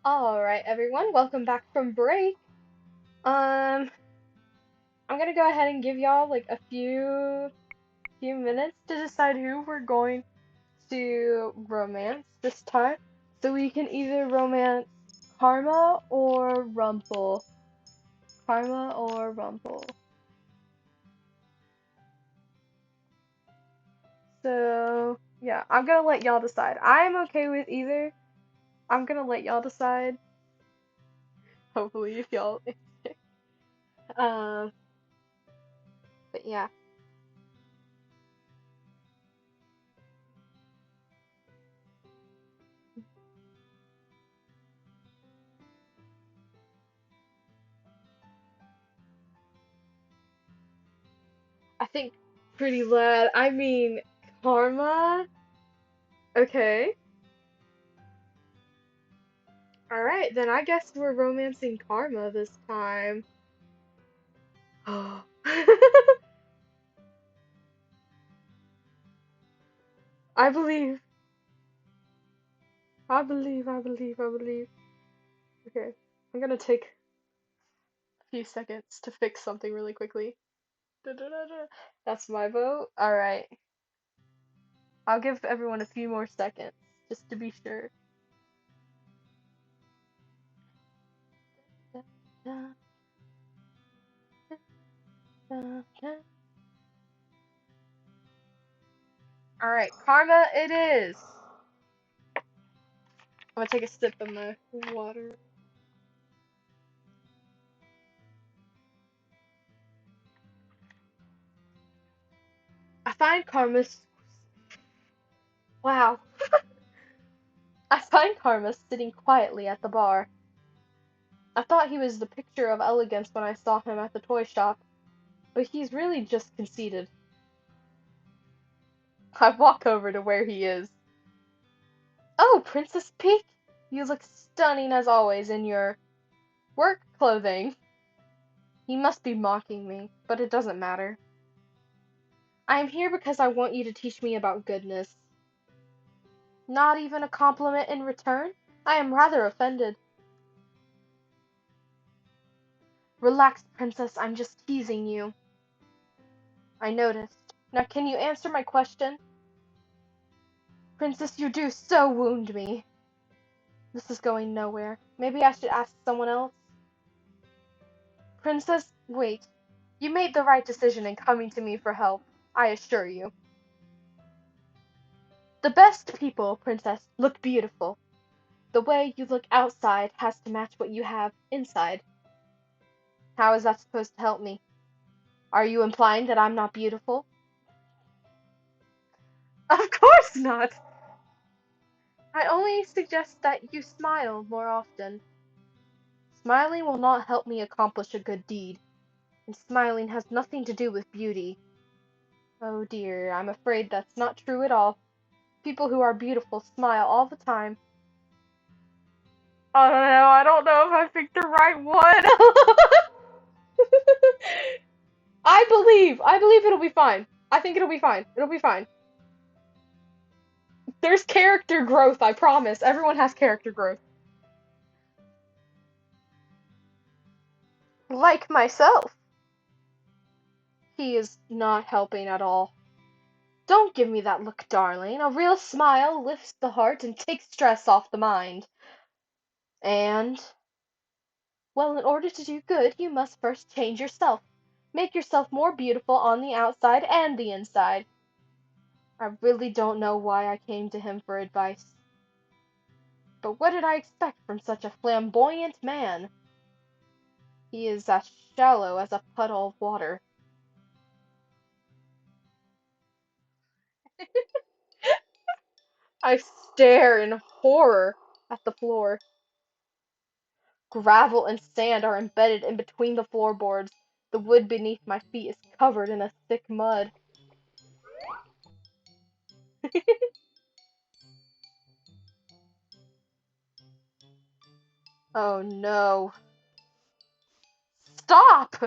All right, everyone, welcome back from break. Um, I'm gonna go ahead and give y'all like a few minutes to decide who we're going to romance this time. So we can either romance Karma or Rumple. Karma or Rumple. So yeah, I'm gonna let y'all decide. I'm okay with either. I'm gonna let y'all decide. Hopefully, if y'all. um, but yeah. I think pretty lad. I mean, Karma. Okay. All right, then I guess we're romancing Karma this time. Oh. I believe. I believe. I believe. I believe. Okay. I'm gonna take a few seconds to fix something really quickly. Da-da-da-da. That's my vote. All right. I'll give everyone a few more seconds just to be sure. All right, Karma it is. I'm gonna take a sip of my water. I find Karma's wow. I find Karma sitting quietly at the bar. I thought he was the picture of elegance when I saw him at the toy shop, but he's really just conceited. I walk over to where he is. Oh, Princess Peak! You look stunning as always in your work clothing. He must be mocking me, but it doesn't matter. I am here because I want you to teach me about goodness. Not even a compliment in return? I am rather offended. Relax, Princess, I'm just teasing you. I noticed. Now can you answer my question? Princess, you do so wound me. This is going nowhere. Maybe I should ask someone else? Princess, wait. You made the right decision in coming to me for help, I assure you. The best people, Princess, look beautiful. The way you look outside has to match what you have inside. How is that supposed to help me? Are you implying that I'm not beautiful? Of course not! I only suggest that you smile more often. Smiling will not help me accomplish a good deed, and smiling has nothing to do with beauty. Oh dear, I'm afraid that's not true at all. People who are beautiful smile all the time. I don't know, I don't know if I picked the right one. I believe it'll be fine. I think it'll be fine. It'll be fine. There's character growth, I promise. Everyone has character growth. Like myself. He is not helping at all. Don't give me that look, darling. A real smile lifts the heart and takes stress off the mind. And, well, in order to do good, you must first change yourself. Make yourself more beautiful on the outside and the inside. I really don't know why I came to him for advice. But what did I expect from such a flamboyant man? He is as shallow as a puddle of water. I stare in horror at the floor. Gravel and sand are embedded in between the floorboards. The wood beneath my feet is covered in a thick mud. Oh no. Stop!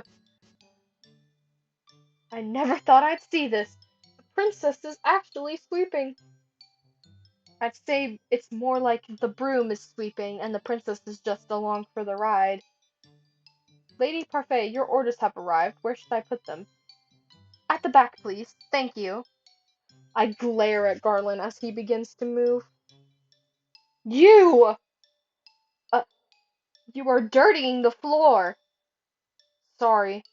I never thought I'd see this. The princess is actually sweeping. I'd say it's more like the broom is sweeping and the princess is just along for the ride. Lady Parfait, your orders have arrived. Where should I put them? At the back, please. Thank you. I glare at Garland as he begins to move. You! Uh, you are dirtying the floor. Sorry.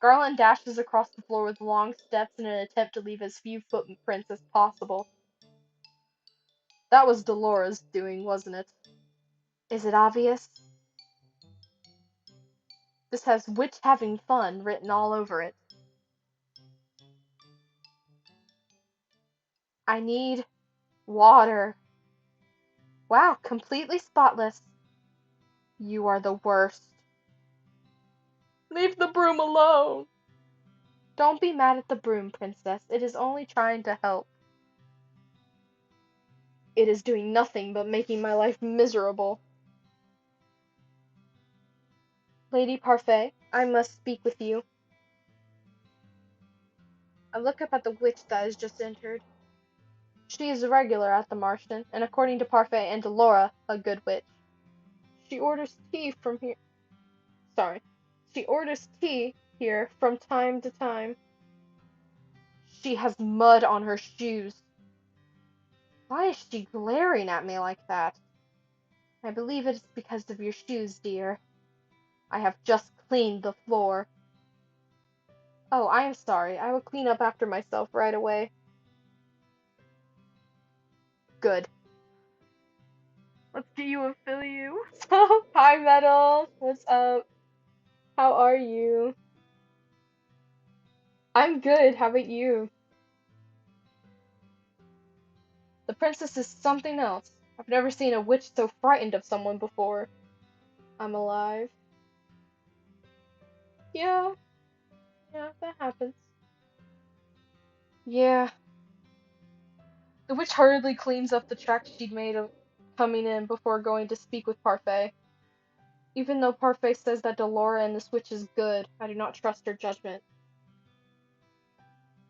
Garland dashes across the floor with long steps in an attempt to leave as few footprints as possible. That was Dolores doing, wasn't it? Is it obvious? This has "Witch Having Fun" written all over it. I need water. Wow, completely spotless. You are the worst. Leave the broom alone. Don't be mad at the broom, princess. It is only trying to help. It is doing nothing but making my life miserable. Lady Parfait, I must speak with you. I look up at the witch that has just entered. She is a regular at the Marston, and according to Parfait and Delora, a good witch. She orders tea from here. Sorry. She orders tea here from time to time. She has mud on her shoes. Why is she glaring at me like that? I believe it is because of your shoes, dear. I have just cleaned the floor. Oh, I am sorry. I will clean up after myself right away. Good. Let's get you and fill you. Hi, Metal. What's up? How are you? I'm good. How about you? The princess is something else. I've never seen a witch so frightened of someone before. I'm alive. Yeah, yeah, that happens. Yeah. The witch hurriedly cleans up the tracks she'd made of coming in before going to speak with Parfait. Even though Parfait says that Delora and this witch is good, I do not trust her judgment.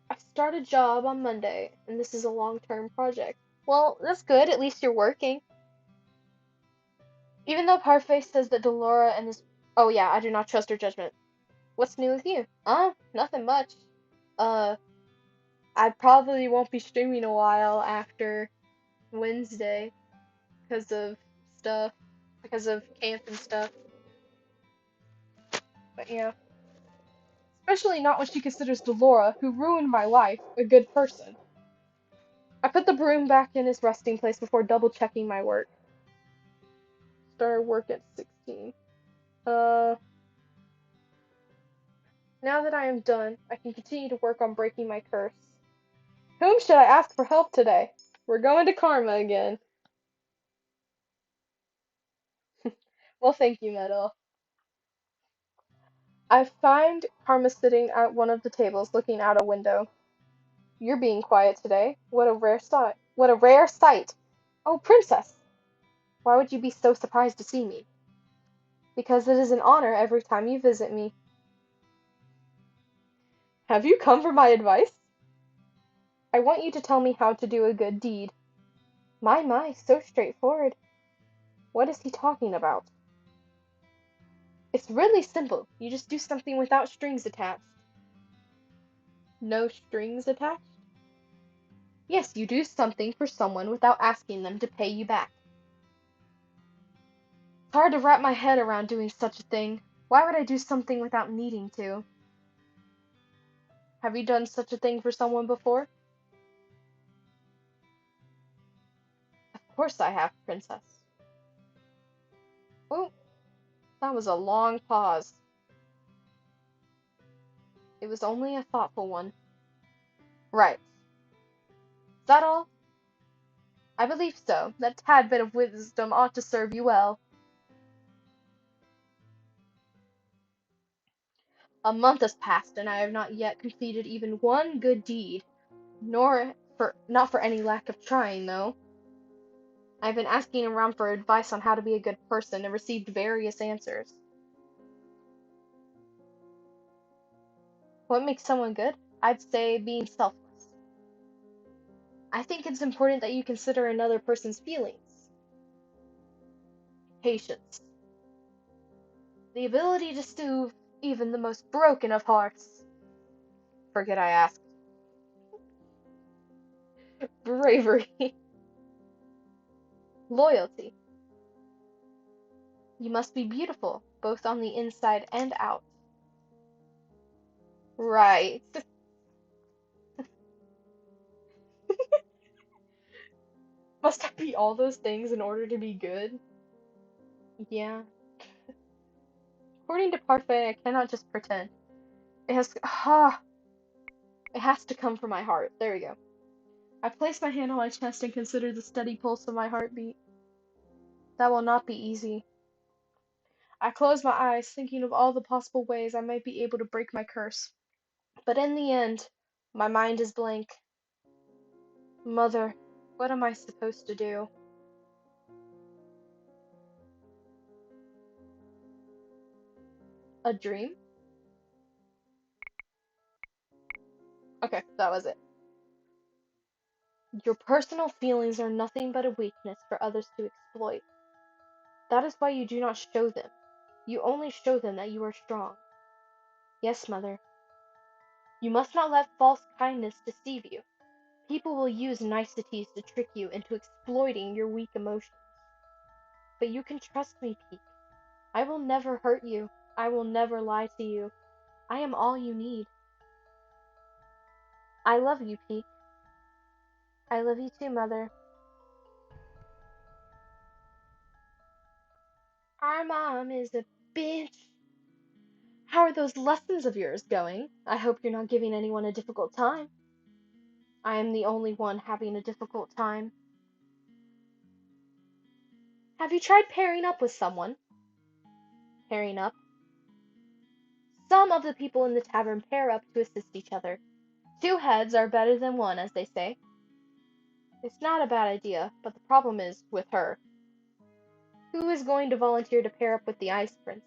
I start a job on Monday, and this is a long-term project. Well, that's good, at least you're working. Even though Parfait says that Delora and this... Oh yeah, I do not trust her judgment. What's new with you? Nothing much. Uh, I probably won't be streaming a while after Wednesday because of stuff, because of camp and stuff. But yeah. Especially not when she considers Delora, who ruined my life, a good person. I put the broom back in its resting place before double-checking my work. Started work at 16. Now that I am done, I can continue to work on breaking my curse. Whom should I ask for help today? We're going to Karma again. Well, thank you, Metal. I find Karma sitting at one of the tables, looking out a window. You're being quiet today. What a rare sight. What a rare sight. Oh, princess! Why would you be so surprised to see me? Because it is an honor every time you visit me. Have you come for my advice? I want you to tell me how to do a good deed. My, so straightforward. What is he talking about? It's really simple. You just do something without strings attached. No strings attached? Yes, you do something for someone without asking them to pay you back. It's hard to wrap my head around doing such a thing. Why would I do something without needing to? Have you done such a thing for someone before? Of course I have, princess. Oh, that was a long pause. It was only a thoughtful one. Right. Is that all? I believe so. That tad bit of wisdom ought to serve you well. A month has passed, and I have not yet completed even one good deed. Not for any lack of trying, though. I've been asking around for advice on how to be a good person and received various answers. What makes someone good? I'd say being selfless. I think it's important that you consider another person's feelings. Patience. The ability to soothe even the most broken of hearts. Forget I asked. Bravery. Loyalty. You must be beautiful, both on the inside and out. Right. Must I be all those things in order to be good? Yeah. According to Parfait, I cannot just pretend. It has to come from my heart. There we go. I place my hand on my chest and consider the steady pulse of my heartbeat. That will not be easy. I close my eyes, thinking of all the possible ways I might be able to break my curse. But in the end, my mind is blank. Mother, what am I supposed to do? A dream? Okay, that was it. Your personal feelings are nothing but a weakness for others to exploit. That is why you do not show them. You only show them that you are strong. Yes, mother. You must not let false kindness deceive you. People will use niceties to trick you into exploiting your weak emotions. But you can trust me, Peak. I will never hurt you. I will never lie to you. I am all you need. I love you, Peak. I love you too, Mother. Our mom is a bitch. How are those lessons of yours going? I hope you're not giving anyone a difficult time. I am the only one having a difficult time. Have you tried pairing up with someone? Pairing up? Some of the people in the tavern pair up to assist each other. Two heads are better than one, as they say. It's not a bad idea, but the problem is with her. Who is going to volunteer to pair up with the Ice Princess?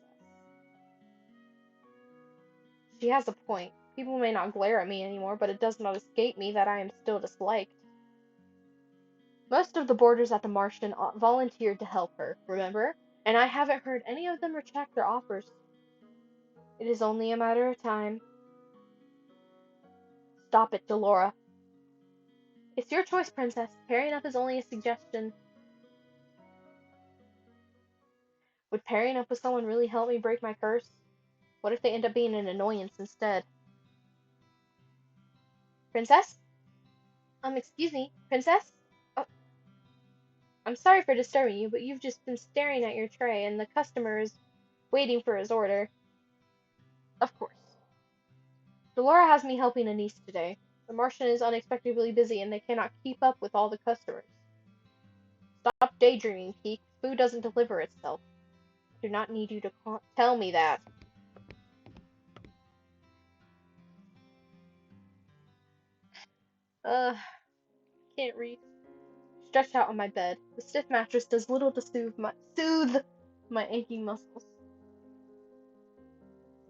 She has a point. People may not glare at me anymore, but it does not escape me that I am still disliked. Most of the boarders at the Martian volunteered to help her, remember? And I haven't heard any of them retract their offers. It is only a matter of time. Stop it, Delora. It's your choice, Princess. Pairing up is only a suggestion. Would pairing up with someone really help me break my curse? What if they end up being an annoyance instead? Princess? Excuse me, Princess? Oh, I'm sorry for disturbing you, but you've just been staring at your tray and the customer is waiting for his order. Of course. Delora has me helping a niece today. The Martian is unexpectedly busy and they cannot keep up with all the customers. Stop daydreaming, Peak. Food doesn't deliver itself. I do not need you to tell me that. Can't read. Stretched out on my bed. The stiff mattress does little to soothe my aching muscles.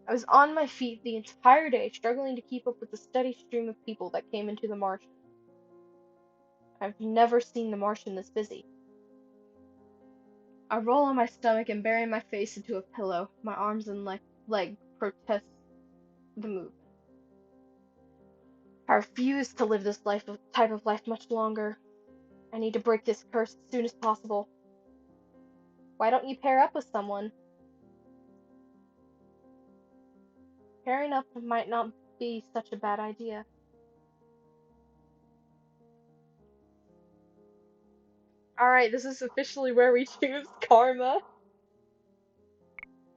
I was on my feet the entire day, struggling to keep up with the steady stream of people that came into the Martian. I've never seen the Martian this busy. I roll on my stomach and bury my face into a pillow. My arms and leg protest the move. I refuse to live this type of life much longer. I need to break this curse as soon as possible. Why don't you pair up with someone? Pairing up might not be such a bad idea. Alright, this is officially where we choose Karma.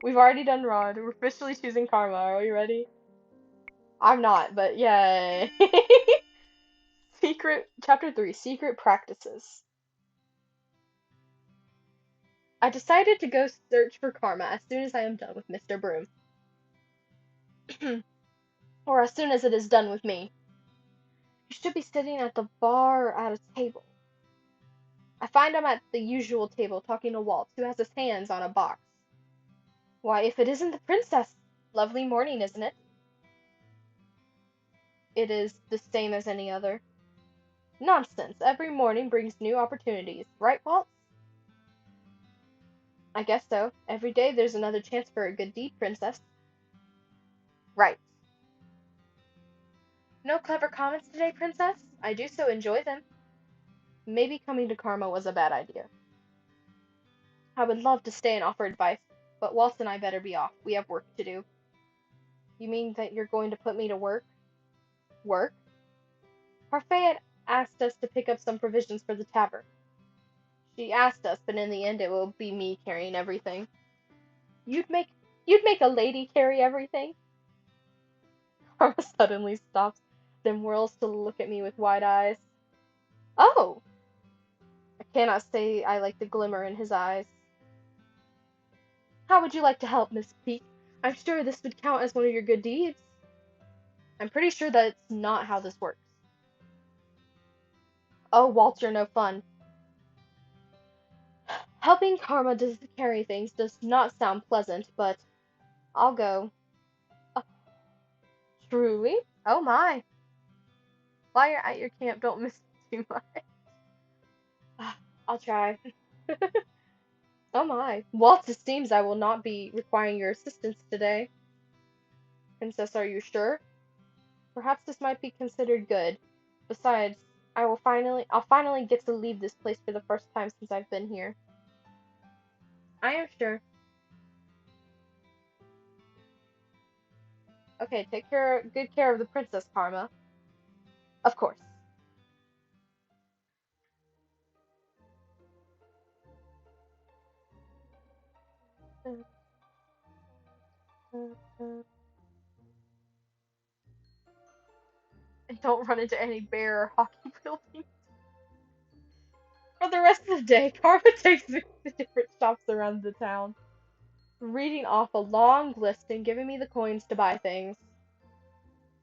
We've already done Rod. We're officially choosing Karma. Are we ready? I'm not, but yay. Chapter 3, Secret Practices. I decided to go search for Karma as soon as I am done with Mr. Broom. Or as soon as it is done with me. You should be sitting at the bar or at a table. I find him at the usual table talking to Waltz, who has his hands on a box. Why, if it isn't the princess! Lovely morning, isn't it? It is the same as any other. Nonsense. Every morning brings new opportunities. Right, Walt? I guess so. Every day there's another chance for a good deed, Princess. Right. No clever comments today, Princess? I do so enjoy them. Maybe coming to Karma was a bad idea. I would love to stay and offer advice, but Walt and I better be off. We have work to do. You mean that you're going to put me to work? Work? Parfait had asked us to pick up some provisions for the tavern. She asked us, but in the end it will be me carrying everything. You'd make you'd make a lady carry everything? Karma suddenly stops, then whirls to look at me with wide eyes. Oh! I cannot say I like the glimmer in his eyes. How would you like to help, Miss Peak? I'm sure this would count as one of your good deeds. I'm pretty sure that's not how this works. Oh, Walt, you're no fun. Helping Karma does carry things does not sound pleasant, but I'll go. Uh, Truly? Oh my. While you're at your camp, don't miss too much. I'll try. Oh my. Walt, it seems I will not be requiring your assistance today. Princess, are you sure? Perhaps this might be considered good. Besides, I'll finally get to leave this place for the first time since I've been here. I am sure. Okay, good care of the princess, Karma. Of course. And don't run into any bear or hockey buildings. For the rest of the day, Karma takes me to different shops around the town, reading off a long list and giving me the coins to buy things.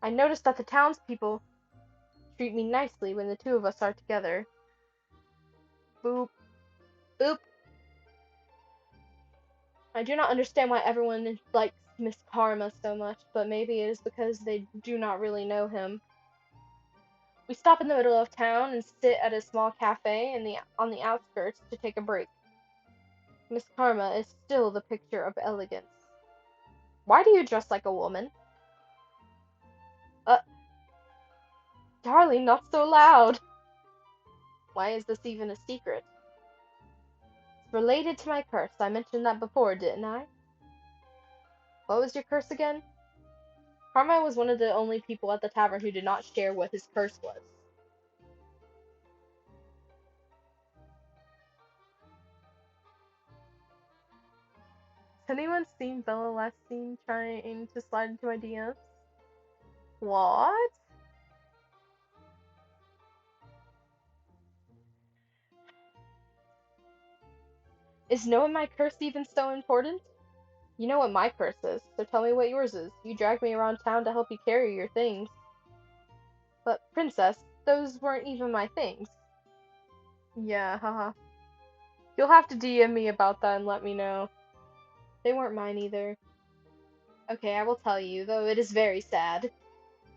I noticed that the townspeople treat me nicely when the two of us are together. Boop, boop. I do not understand why everyone likes Miss Karma so much, but maybe it is because they do not really know him. We stop in the middle of town and sit at a small cafe on the outskirts to take a break. Miss Karma is still the picture of elegance. Why do you dress like a woman? Uh, darling, not so loud. Why is this even a secret? It's related to my curse. I mentioned that before, didn't I? What was your curse again? Karma was one of the only people at the tavern who did not share what his curse was. Has anyone seen Bella last scene trying to slide into my DMs? What? Is knowing my curse even so important? You know what my curse is, so tell me what yours is. You dragged me around town to help you carry your things. But, Princess, those weren't even my things. Yeah, haha. You'll have to DM me about that and let me know. They weren't mine either. Okay, I will tell you, though it is very sad.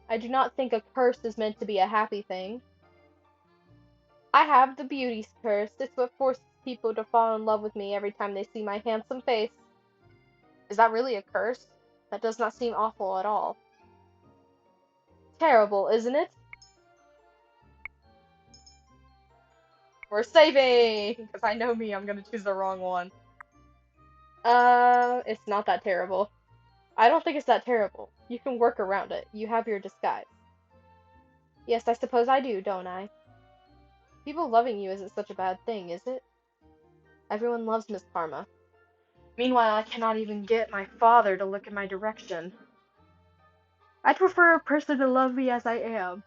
I do not think a curse is meant to be a happy thing. I have the beauty's curse. It's what forces people to fall in love with me every time they see my handsome face. Is that really a curse? That does not seem awful at all. Terrible, isn't it? We're saving! Because I know me, I'm gonna choose the wrong one. It's not that terrible. I don't think it's that terrible. You can work around it. You have your disguise. Yes, I suppose I do, don't I? People loving you isn't such a bad thing, is it? Everyone loves Miss Karma. Meanwhile, I cannot even get my father to look in my direction. I'd prefer a person to love me as I am.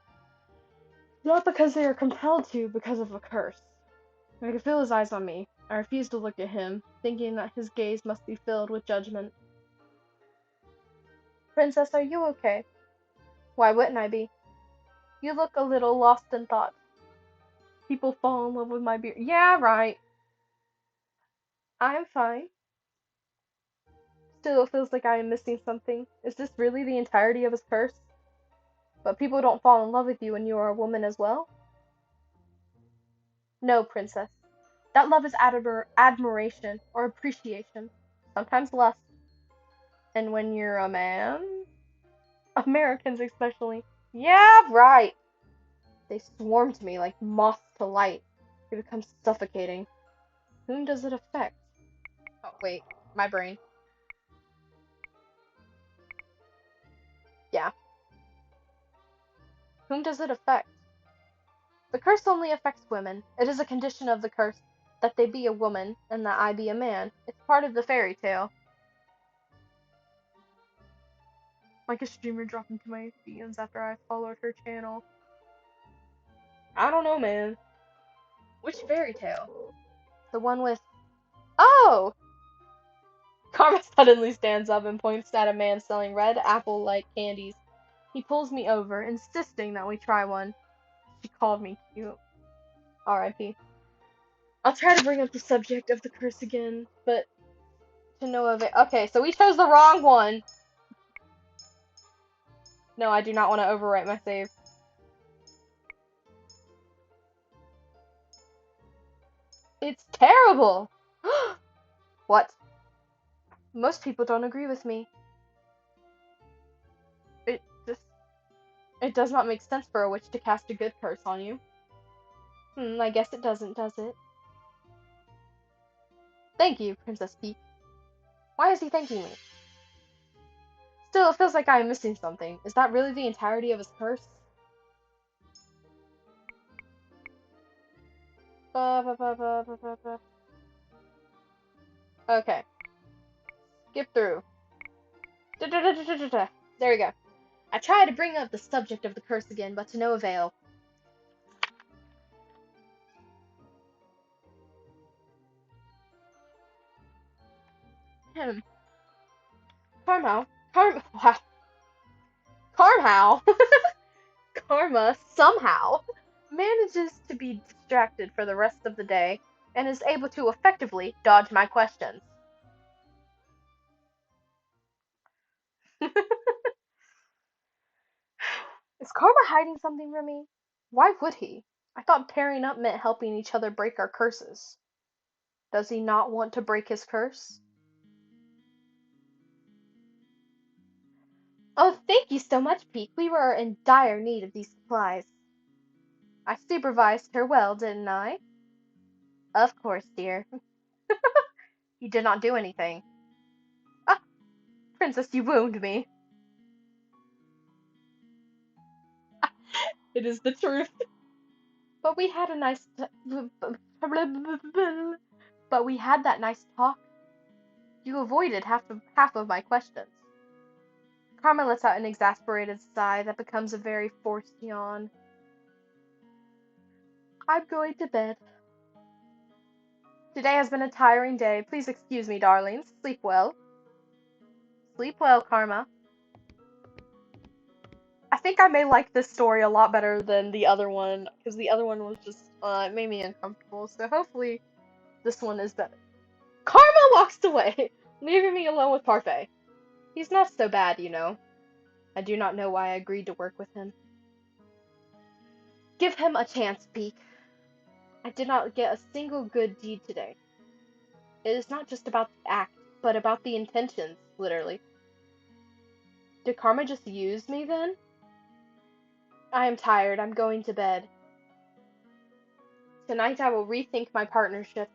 Not because they are compelled to, because of a curse. I can feel his eyes on me. I refuse to look at him, thinking that his gaze must be filled with judgment. Princess, are you okay? Why wouldn't I be? You look a little lost in thought. People fall in love with my beard. Yeah, right. I'm fine. Still, it feels like I am missing something. Is this really the entirety of his curse? But people don't fall in love with you when you are a woman as well? No, princess. That love is admiration or appreciation, sometimes lust. And when you're a man, Americans especially, yeah, right. They swarm to me like moths to light. It becomes suffocating. Whom does it affect? Oh, wait, my brain. Yeah. Whom does it affect? The curse only affects women. It is a condition of the curse that they be a woman and that I be a man. It's part of the fairy tale. Like a streamer dropping to my DMs after I followed her channel. I don't know, man. Which fairy tale? The one with. Oh! Karma suddenly stands up and points at a man selling red apple-like candies. He pulls me over, insisting that we try one. She called me cute. R.I.P. I'll try to bring up the subject of the curse again, but to no avail. Okay, so we chose the wrong one. No, I do not want to overwrite my save. It's terrible! What? Most people don't agree with me. It just... It does not make sense for a witch to cast a good curse on you. I guess it doesn't, does it? Thank you, Princess Peach. Why is he thanking me? Still, it feels like I am missing something. Is that really the entirety of his curse? Okay. Skip through. There we go. I tried to bring up the subject of the curse again, but to no avail. Hmm. Karma. Wow. Karma. Karma somehow manages to be distracted for the rest of the day and is able to effectively dodge my questions. Is Karma hiding something from me? Why would he? I thought pairing up meant helping each other break our curses. Does he not want to break his curse? Oh, thank you so much, Peak. We were in dire need of these supplies. I supervised her well, didn't I? Of course, dear. You did not do anything. Ah, princess, you wound me. It is the truth. But we had a nice but we had that nice talk. You avoided half of my questions. Karma lets out an exasperated sigh that becomes a very forced yawn. I'm going to bed. Today has been a tiring day. Please excuse me, darlings. Sleep well. Sleep well, Karma. I think I may like this story a lot better than the other one, because the other one was just, it made me uncomfortable, so hopefully this one is better. Karma walks away, leaving me alone with Parfait. He's not so bad, you know. I do not know why I agreed to work with him. Give him a chance, Peak. I did not get a single good deed today. It is not just about the act, but about the intentions, literally. Did Karma just use me then? I am tired. I'm going to bed. Tonight I will rethink my partnership.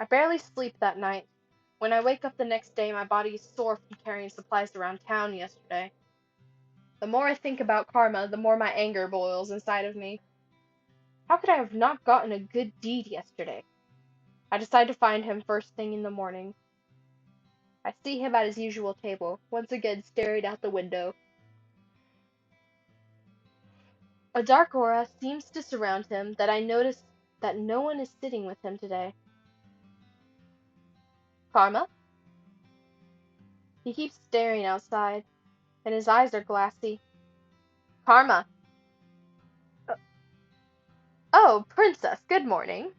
I barely sleep that night. When I wake up the next day, my body is sore from carrying supplies around town yesterday. The more I think about Karma, the more my anger boils inside of me. How could I have not gotten a good deed yesterday? I decide to find him first thing in the morning. I see him at his usual table, once again staring out the window. A dark aura seems to surround him that I notice that no one is sitting with him today. Karma? He keeps staring outside, and his eyes are glassy. Karma! Oh, princess, good morning.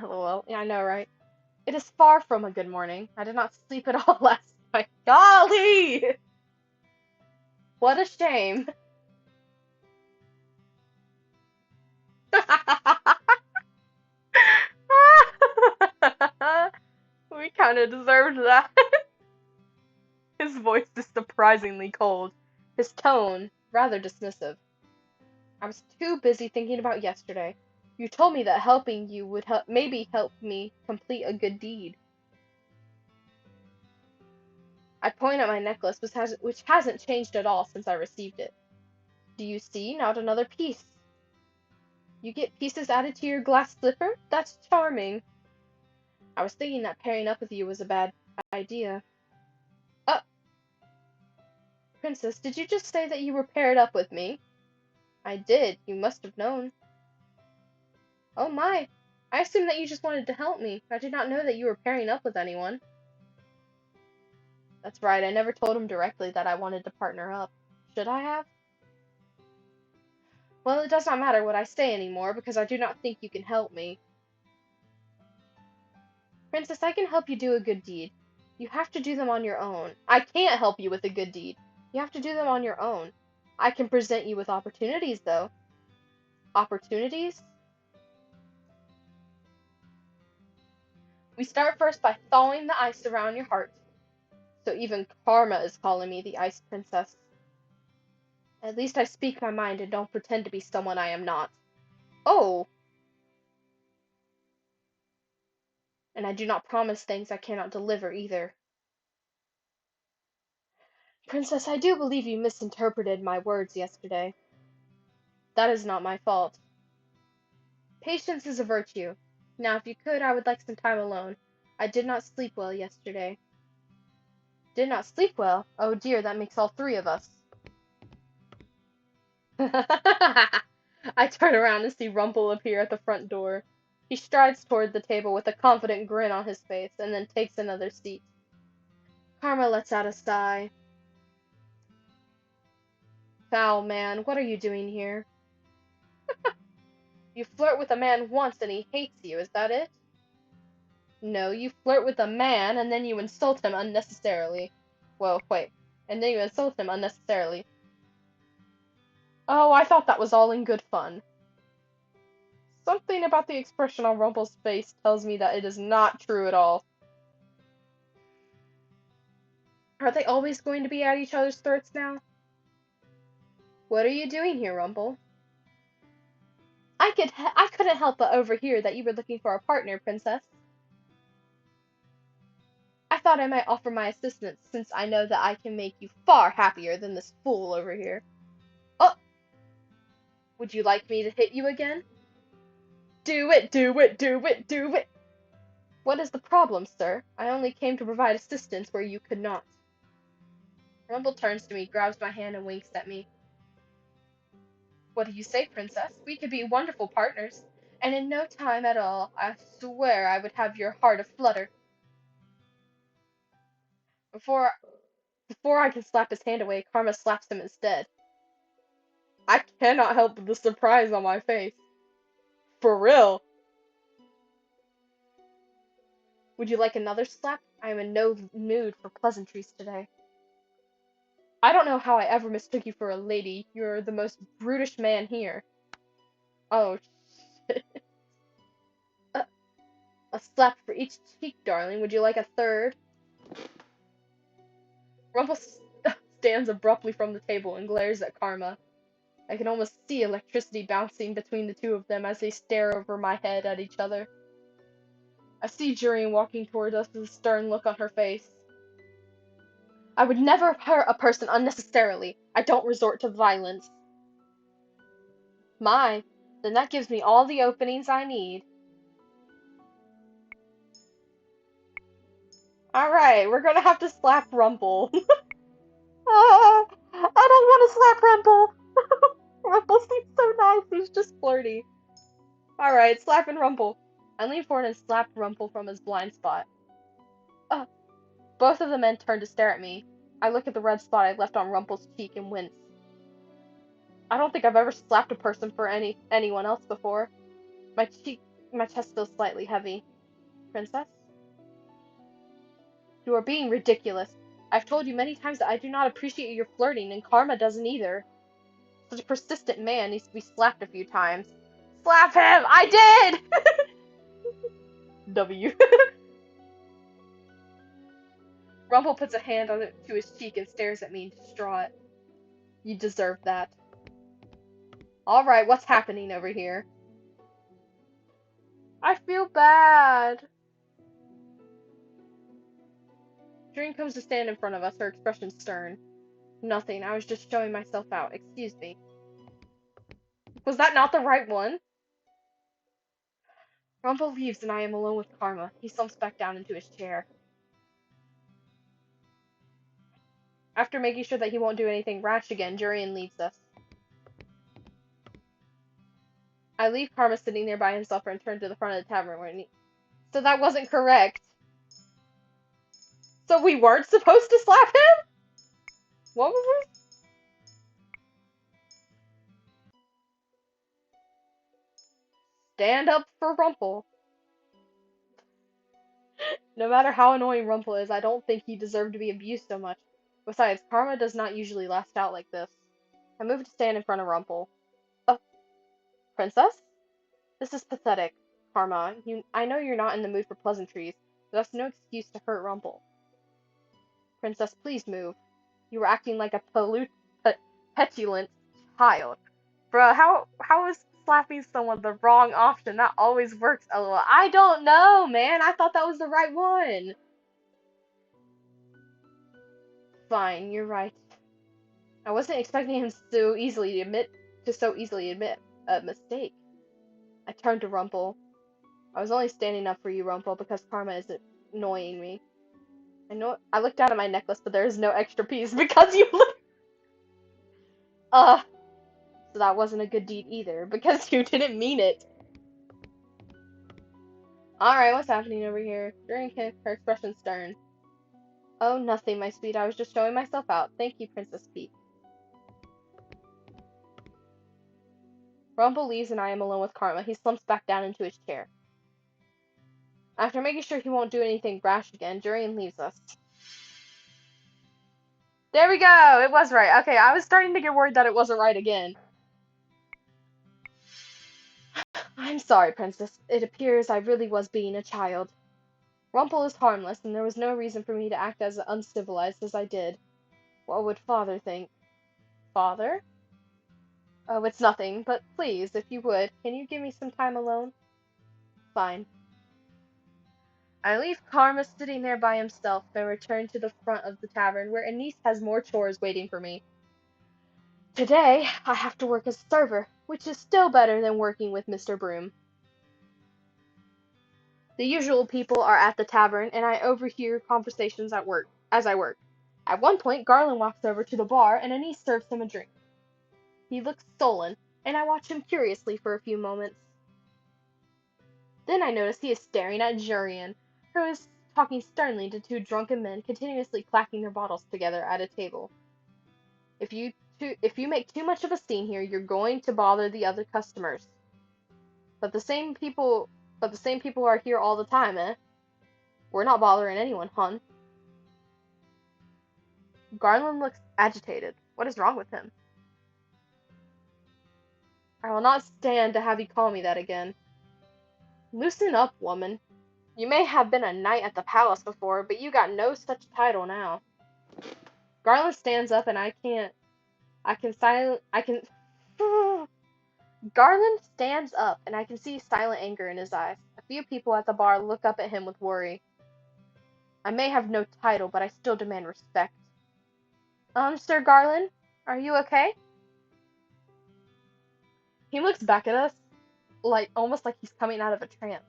LOL, yeah, I know, right? It is far from a good morning. I did not sleep at all last night. Golly! What a shame. We kind of deserved that. His voice is surprisingly cold. His tone rather dismissive. I was too busy thinking about yesterday. You told me that helping you would maybe help me complete a good deed. I point at my necklace, which hasn't changed at all since I received it. Do you see? Not another piece. You get pieces added to your glass slipper? That's charming. I was thinking that pairing up with you was a bad idea. Oh, Princess, did you just say that you were paired up with me? I did. You must have known. Oh my. I assumed that you just wanted to help me. I did not know that you were pairing up with anyone. That's right. I never told him directly that I wanted to partner up. Should I have? Well, it does not matter what I say anymore, because I do not think you can help me. Princess, I can help you do a good deed. You have to do them on your own. I can't help you with a good deed. You have to do them on your own. I can present you with opportunities, though. Opportunities? We start first by thawing the ice around your heart. So even Karma is calling me the Ice Princess. At least I speak my mind and don't pretend to be someone I am not. Oh! And I do not promise things I cannot deliver either. Princess, I do believe you misinterpreted my words yesterday. That is not my fault. Patience is a virtue. Now, if you could, I would like some time alone. I did not sleep well yesterday. Did not sleep well? Oh dear, that makes all three of us. I turn around and see Rumple appear at the front door. He strides toward the table with a confident grin on his face, and then takes another seat. Karma lets out a sigh. Foul man, what are you doing here? You flirt with a man once and he hates you, is that it? No, you flirt with a man and then you insult him unnecessarily. Well, wait. And then you insult him unnecessarily. Oh, I thought that was all in good fun. Something about the expression on Rumple's face tells me that it is not true at all. Are they always going to be at each other's throats now? What are you doing here, Rumple? I couldn't help but overhear that you were looking for a partner, Princess. I thought I might offer my assistance, since I know that I can make you far happier than this fool over here. Oh! Would you like me to hit you again? Do it, do it, do it, do it! What is the problem, sir? I only came to provide assistance where you could not. Rumple turns to me, grabs my hand, and winks at me. What do you say, Princess? We could be wonderful partners, and in no time at all, I swear I would have your heart aflutter. Before I can slap his hand away, Karma slaps him instead. I cannot help the surprise on my face. For real. Would you like another slap? I am in no mood for pleasantries today. I don't know how I ever mistook you for a lady. You're the most brutish man here. Oh, shit. A slap for each cheek, darling. Would you like a third? Rumple stands abruptly from the table and glares at Karma. I can almost see electricity bouncing between the two of them as they stare over my head at each other. I see Jurian walking towards us with a stern look on her face. I would never hurt a person unnecessarily. I don't resort to violence. My, then that gives me all the openings I need. Alright, we're gonna have to slap Rumple. I don't want to slap Rumple. Rumple seems so nice, he's just flirty. Alright, slapping Rumple. I lean forward and slap Rumple from his blind spot. Both of the men turn to stare at me. I look at the red spot I left on Rumple's cheek and wince. I don't think I've ever slapped a person for anyone else before. My chest feels slightly heavy. Princess? You are being ridiculous. I've told you many times that I do not appreciate your flirting, and Karma doesn't either. Such a persistent man needs to be slapped a few times. Slap him! I did! W. Rumple puts a hand to his cheek and stares at me, distraught. You deserve that. Alright, what's happening over here? I feel bad. Dream comes to stand in front of us, her expression stern. Nothing, I was just showing myself out. Excuse me. Was that not the right one? Rumple leaves and I am alone with Karma. He slumps back down into his chair. After making sure that he won't do anything rash again, Jurian leaves us. I leave Karma sitting there by himself and return to the front of the tavern where he... So that wasn't correct. So we weren't supposed to slap him? What was it? Stand up for Rumple. No matter how annoying Rumple is, I don't think he deserved to be abused so much. Besides, Karma does not usually last out like this. I move to stand in front of Rumple. Oh, Princess? This is pathetic, Karma. I know you're not in the mood for pleasantries, but that's no excuse to hurt Rumple. Princess, please move. You were acting like a petulant child. Bruh, how is slapping someone the wrong option? That always works, lol. I don't know, man. I thought that was the right one. Fine, you're right. I wasn't expecting him to so easily admit a mistake. I turned to Rumple. I was only standing up for you, Rumple, because Karma is annoying me. I looked down at my necklace, but there is no extra piece because you look. So that wasn't a good deed either, because you didn't mean it. Alright, what's happening over here? During her expression stern. Oh, nothing, my sweet. I was just showing myself out. Thank you, Princess Peach. Rumple leaves and I am alone with Karma. He slumps back down into his chair. After making sure he won't do anything rash again, Jurian leaves us. There we go! It was right. Okay, I was starting to get worried that it wasn't right again. I'm sorry, Princess. It appears I really was being a child. Rumple is harmless, and there was no reason for me to act as uncivilized as I did. What would Father think? Father? Oh, it's nothing, but please, if you would, can you give me some time alone? Fine. I leave Karma sitting there by himself and return to the front of the tavern, where Anise has more chores waiting for me. Today, I have to work as a server, which is still better than working with Mr. Broom. The usual people are at the tavern, and I overhear conversations as I work. At one point, Garland walks over to the bar, and Anise serves him a drink. He looks sullen, and I watch him curiously for a few moments. Then I notice he is staring at Jurian, who is talking sternly to two drunken men continuously clacking their bottles together at a table. If you make too much of a scene here, you're going to bother the other customers. But the same people are here all the time, eh? We're not bothering anyone, hon. Garland looks agitated. What is wrong with him? I will not stand to have you call me that again. Loosen up, woman. You may have been a knight at the palace before, but you got no such title now. Garland stands up and Garland stands up and I can see silent anger in his eyes. A few people at the bar look up at him with worry. I may have no title, but I still demand respect. Sir Garland, are you okay? He looks back at us, almost like he's coming out of a trance.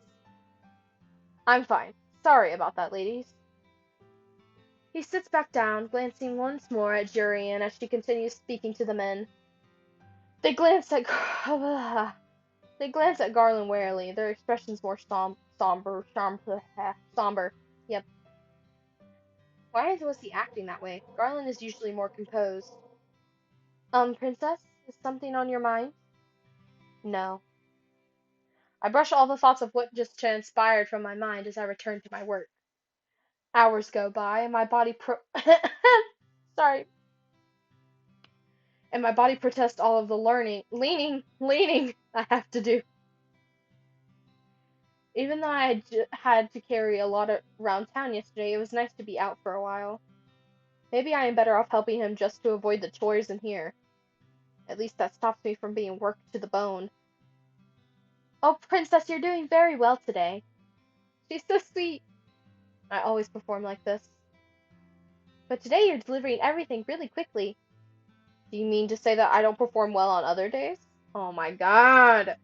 I'm fine. Sorry about that, ladies. He sits back down, glancing once more at Jurian as she continues speaking to the men. They glance at Garland warily, their expressions more somber. Yep. Why was he acting that way? Garland is usually more composed. Princess, is something on your mind? No. I brush all the thoughts of what just transpired from my mind as I return to my work. Hours go by, and my body sorry, and my body protests all of the leaning I have to do. Even though had to carry a lot around town yesterday, it was nice to be out for a while. Maybe I am better off helping him just to avoid the chores in here. At least that stops me from being worked to the bone. Oh, Princess, you're doing very well today. She's so sweet. I always perform like this. But today you're delivering everything really quickly. Do you mean to say that I don't perform well on other days? Oh my god.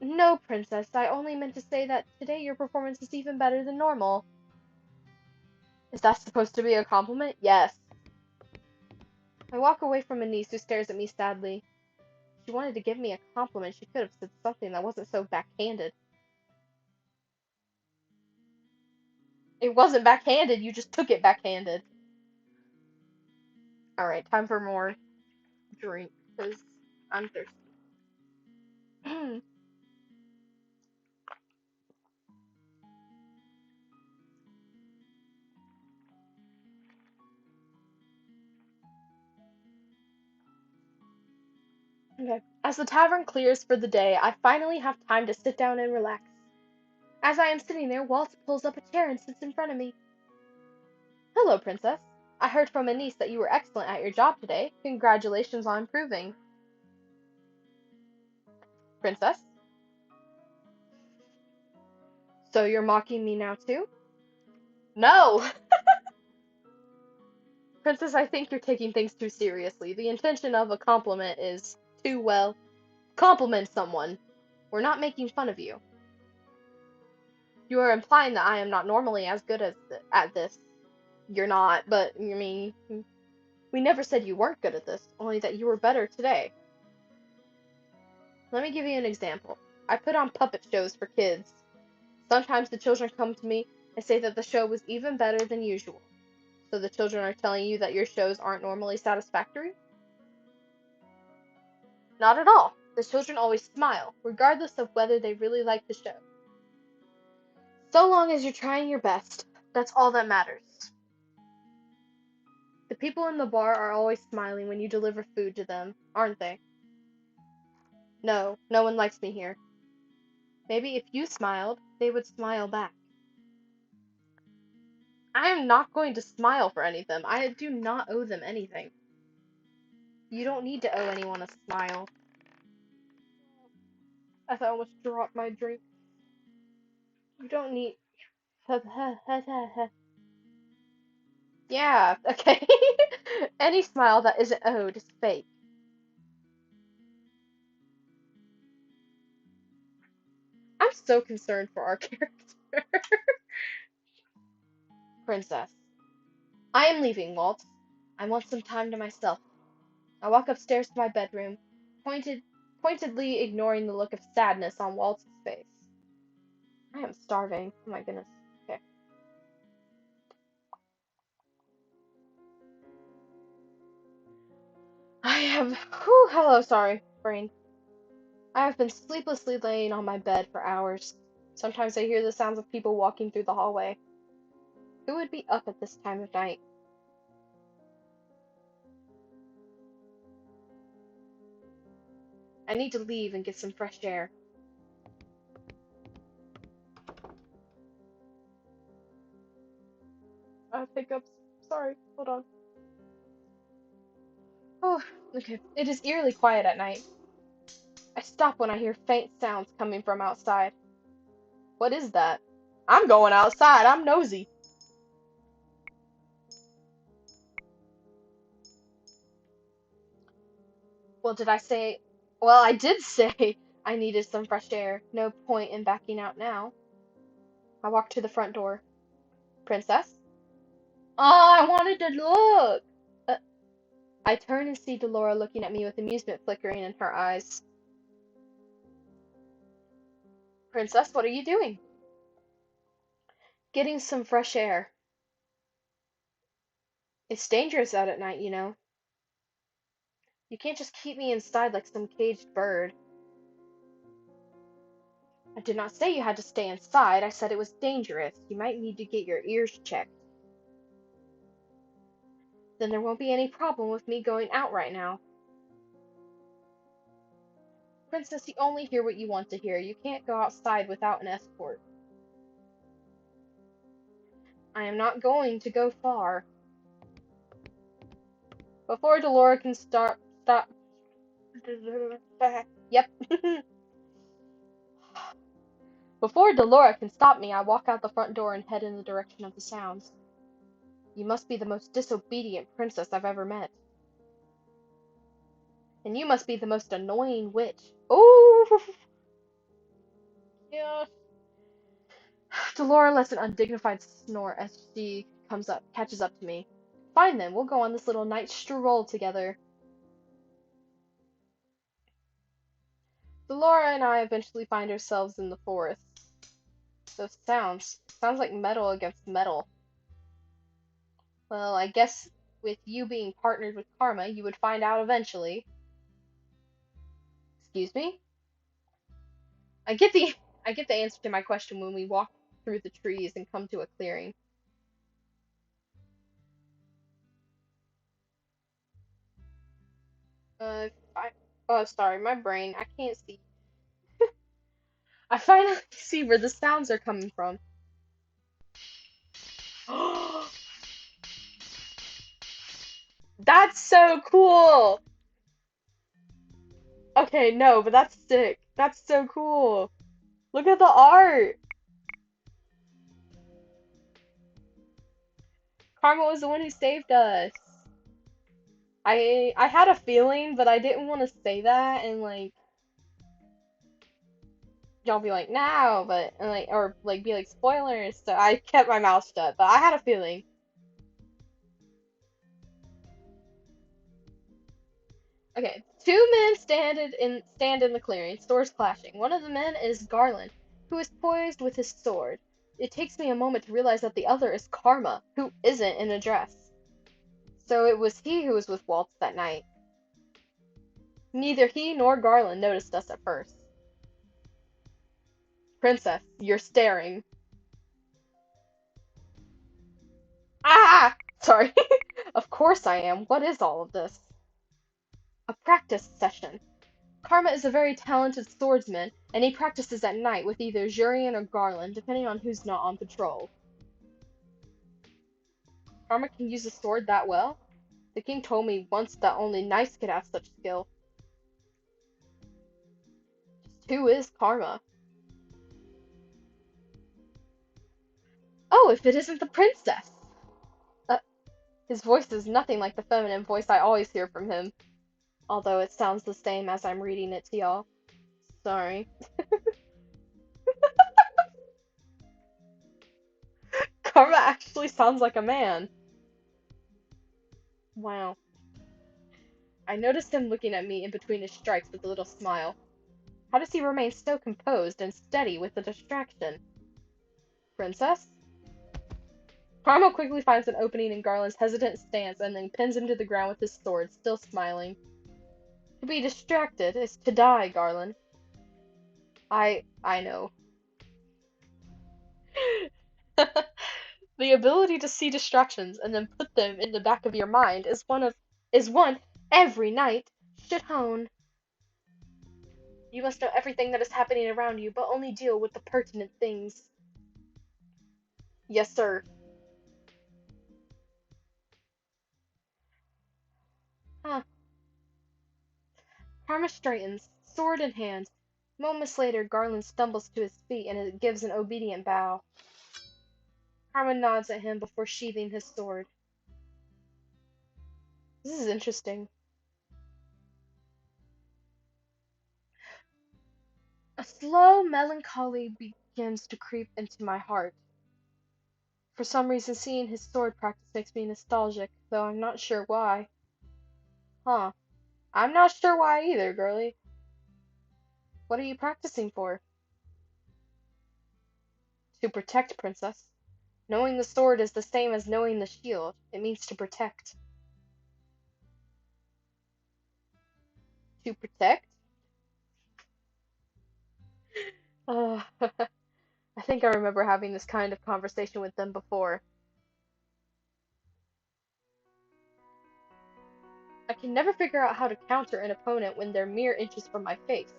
No, Princess, I only meant to say that today your performance is even better than normal. Is that supposed to be a compliment? Yes. I walk away from a niece who stares at me sadly. If she wanted to give me a compliment, she could have said something that wasn't so backhanded. It wasn't backhanded, you just took it backhanded. Alright, time for more drink, because I'm thirsty. Okay. As the tavern clears for the day, I finally have time to sit down and relax. As I am sitting there, Walt pulls up a chair and sits in front of me. Hello, Princess. I heard from a niece that you were excellent at your job today. Congratulations on improving. Princess? So you're mocking me now too? No! Princess, I think you're taking things too seriously. The intention of a compliment is to, well, compliment someone. We're not making fun of you. You are implying that I am not normally as good at this. You're not, but I mean, we never said you weren't good at this, only that you were better today. Let me give you an example. I put on puppet shows for kids. Sometimes the children come to me and say that the show was even better than usual. So the children are telling you that your shows aren't normally satisfactory? Not at all. The children always smile, regardless of whether they really like the show. So long as you're trying your best, that's all that matters. The people in the bar are always smiling when you deliver food to them, aren't they? No, no one likes me here. Maybe if you smiled, they would smile back. I am not going to smile for any of them. I do not owe them anything. You don't need to owe anyone a smile. I thought I almost dropped my drink. You don't need. Yeah, okay. Any smile that isn't owed is fake. I'm so concerned for our character. Princess. I am leaving, Walt. I want some time to myself. I walk upstairs to my bedroom, pointedly ignoring the look of sadness on Walt's face. I am starving. Oh my goodness. Okay. Hello, sorry, brain. I have been sleeplessly laying on my bed for hours. Sometimes I hear the sounds of people walking through the hallway. Who would be up at this time of night? I need to leave and get some fresh air. Hiccups. Sorry, hold on. Oh, okay. It is eerily quiet at night. I stop when I hear faint sounds coming from outside. What is that? I'm going outside. I'm nosy. Well, did I say? Well, I did say I needed some fresh air. No point in backing out now. I walk to the front door. Princess? Oh, I wanted to look. Uh, I turn and see Delora looking at me with amusement flickering in her eyes. Princess, what are you doing? Getting some fresh air. It's dangerous out at night, you know. You can't just keep me inside like some caged bird. I did not say you had to stay inside. I said it was dangerous. You might need to get your ears checked. Then there won't be any problem with me going out right now. Princess, you only hear what you want to hear. You can't go outside without an escort. I am not going to go far. Before Delora can stop. Yep. Before Delora can stop me, I walk out the front door and head in the direction of the sounds. You must be the most disobedient princess I've ever met. And you must be the most annoying witch. Oh, yeah. Delora lets an undignified snort as she catches up to me. Fine then, we'll go on this little night stroll together. Delora and I eventually find ourselves in the forest. Those sounds like metal against metal. Well, I guess with you being partnered with Karma, you would find out eventually. Excuse me? I get the I get the answer to my question when we walk through the trees and come to a clearing. I oh sorry, my brain. I can't see. I finally see where the sounds are coming from. That's so cool. Okay, no, but that's sick. That's so cool. Look at the art. Karma was the one who saved us. I had a feeling, but I didn't want to say that and like y'all be like no, but and like or like be like spoilers. So I kept my mouth shut, but I had a feeling. Okay, two men stand in the clearing, swords clashing. One of the men is Garland, who is poised with his sword. It takes me a moment to realize that the other is Karma, who isn't in a dress. So it was he who was with Waltz that night. Neither he nor Garland noticed us at first. Princess, you're staring. Ah! Sorry. Of course I am. What is all of this? A practice session. Karma is a very talented swordsman, and he practices at night with either Jurian or Garland, depending on who's not on patrol. Karma can use a sword that well? The king told me once that only knights could have such skill. Just who is Karma? Oh, if it isn't the princess! Uh, his voice is nothing like the feminine voice I always hear from him. Although it sounds the same as I'm reading it to y'all. Sorry. Karma actually sounds like a man. Wow. I noticed him looking at me in between his strikes with a little smile. How does he remain so composed and steady with the distraction? Princess? Karma quickly finds an opening in Garland's hesitant stance and then pins him to the ground with his sword, still smiling. To be distracted is to die, Garland. I know. The ability to see distractions and then put them in the back of your mind is one every knight should hone. You must know everything that is happening around you, but only deal with the pertinent things. Yes, sir. Huh. Karma straightens, sword in hand. Moments later, Garland stumbles to his feet and it gives an obedient bow. Karma nods at him before sheathing his sword. This is interesting. A slow melancholy begins to creep into my heart. For some reason, seeing his sword practice makes me nostalgic, though I'm not sure why. Huh. I'm not sure why either, girlie. What are you practicing for? To protect, princess. Knowing the sword is the same as knowing the shield. It means to protect. To protect? think I remember having this kind of conversation with them before. I can never figure out how to counter an opponent when they're mere inches from my face.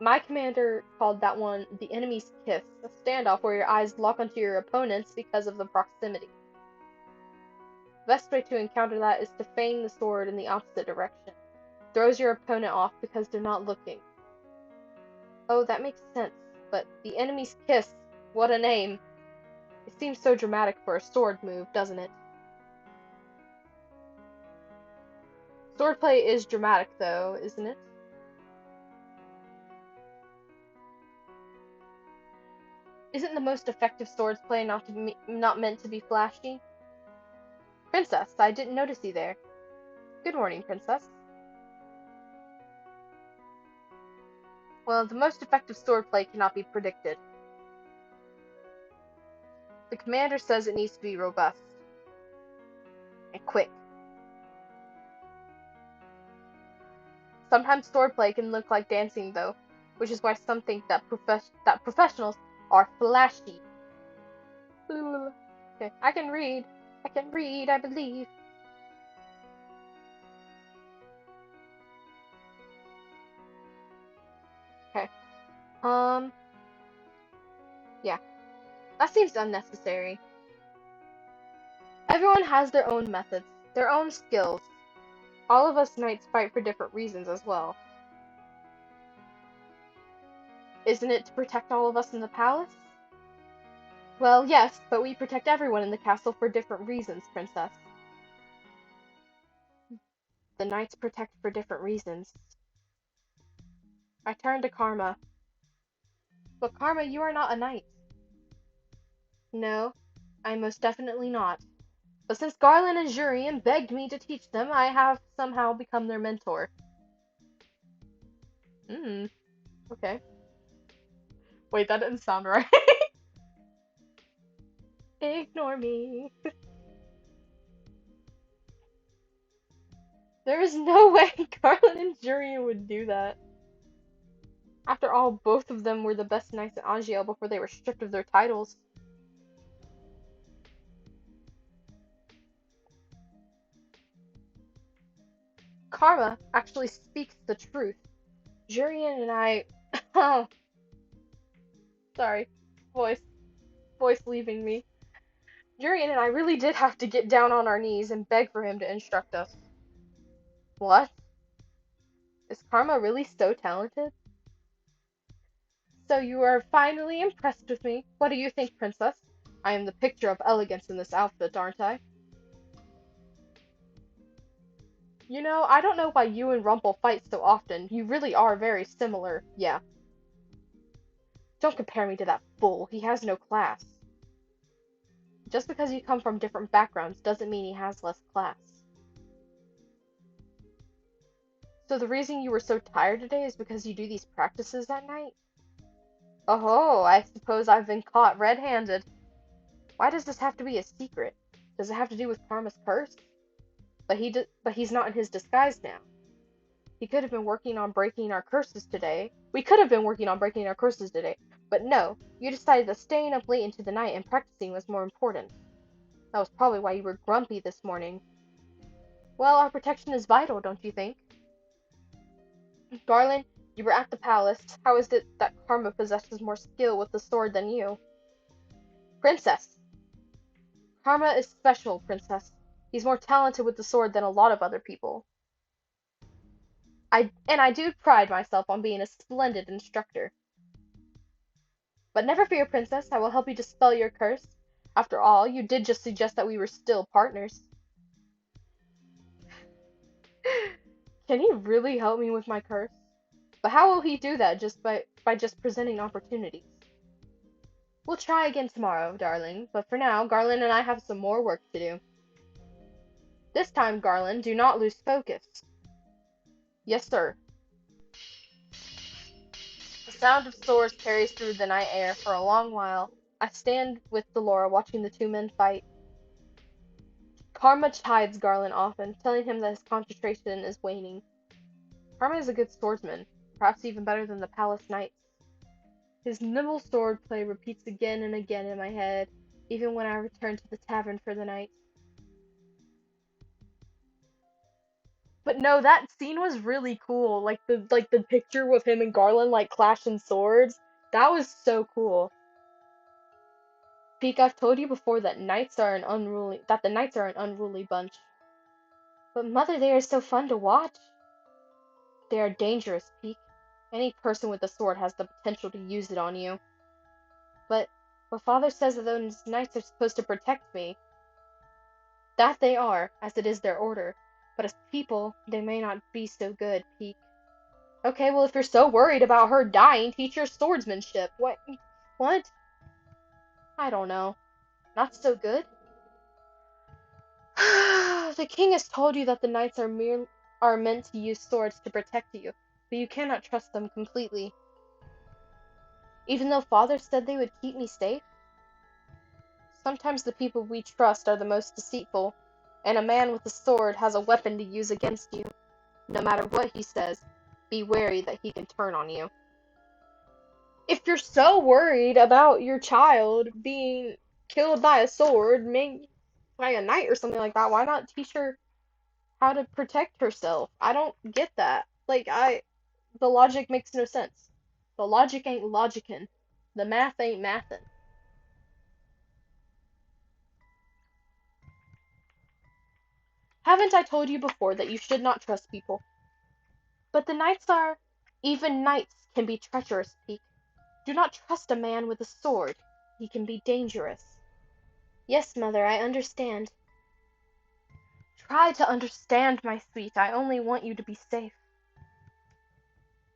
My commander called that one the enemy's kiss, a standoff where your eyes lock onto your opponents because of the proximity. The best way to encounter that is to feign the sword in the opposite direction. Throws your opponent off because they're not looking. Oh, that makes sense, but the enemy's kiss, what a name. It seems so dramatic for a sword move, doesn't it? Swordplay is dramatic, though, isn't it? Isn't the most effective swordplay not meant to be flashy? Princess, I didn't notice you there. Good morning, Princess. Well, the most effective swordplay cannot be predicted. The commander says it needs to be robust. And quick. Sometimes swordplay can look like dancing, though, which is why some think that professionals are flashy. Okay, I can read, I believe. Okay. Yeah. That seems unnecessary. Everyone has their own methods, their own skills. All of us knights fight for different reasons as well. Isn't it to protect all of us in the palace? Well, yes, but we protect everyone in the castle for different reasons, Princess. The knights protect for different reasons. I turned to Karma. But Karma, you are not a knight. No, I'm most definitely not. But since Garland and Jurian begged me to teach them, I have somehow become their mentor. Okay. Wait, that didn't sound right. Ignore me. There is no way Garland and Jurian would do that. After all, both of them were the best knights at Angiel before they were stripped of their titles. Karma actually speaks the truth. Jurian and I... Oh, sorry. Voice leaving me. Jurian and I really did have to get down on our knees and beg for him to instruct us. What? Is Karma really so talented? So you are finally impressed with me. What do you think, Princess? I am the picture of elegance in this outfit, aren't I? You know, I don't know why you and Rumple fight so often. You really are very similar. Yeah. Don't compare me to that fool. He has no class. Just because you come from different backgrounds doesn't mean he has less class. So the reason you were so tired today is because you do these practices at night? Oh, I suppose I've been caught red-handed. Why does this have to be a secret? Does it have to do with Karma's curse? But he's not in his disguise now. He could have been working on breaking our curses today. We could have been working on breaking our curses today. But no, you decided that staying up late into the night and practicing was more important. That was probably why you were grumpy this morning. Well, our protection is vital, don't you think? Garland, you were at the palace. How is it that Karma possesses more skill with the sword than you? Princess! Karma is special, Princess. He's more talented with the sword than a lot of other people. I do pride myself on being a splendid instructor. But never fear, Princess, I will help you dispel your curse. After all, you did just suggest that we were still partners. Can he really help me with my curse? But how will he do that by just presenting opportunities? We'll try again tomorrow, darling, but for now, Garland and I have some more work to do. This time, Garland, do not lose focus. Yes, sir. The sound of swords carries through the night air for a long while. I stand with Delora watching the two men fight. Karma chides Garland often, telling him that his concentration is waning. Karma is a good swordsman, perhaps even better than the palace knights. His nimble sword play repeats again and again in my head, even when I return to the tavern for the night. But no, that scene was really cool. Like the picture with him and Garland like clashing swords. That was so cool. Peek, I've told you before that the knights are an unruly bunch. But mother, they are so fun to watch. They are dangerous, Peek. Any person with a sword has the potential to use it on you. But father says that those knights are supposed to protect me. That they are, as it is their order. But as people, they may not be so good, Peek. Okay, well, if you're so worried about her dying, teach her swordsmanship. What? What? I don't know. Not so good? The king has told you that the knights are meant to use swords to protect you, but you cannot trust them completely. Even though father said they would keep me safe? Sometimes the people we trust are the most deceitful, and a man with a sword has a weapon to use against you. No matter what he says, be wary that he can turn on you. If you're so worried about your child being killed by a sword, maybe by a knight or something like that, why not teach her how to protect herself? I don't get that. The logic makes no sense. The logic ain't logicking. The math ain't mathin'. Haven't I told you before that you should not trust people? But the knights are... Even knights can be treacherous, Peek. Do not trust a man with a sword. He can be dangerous. Yes, mother, I understand. Try to understand, my sweet. I only want you to be safe.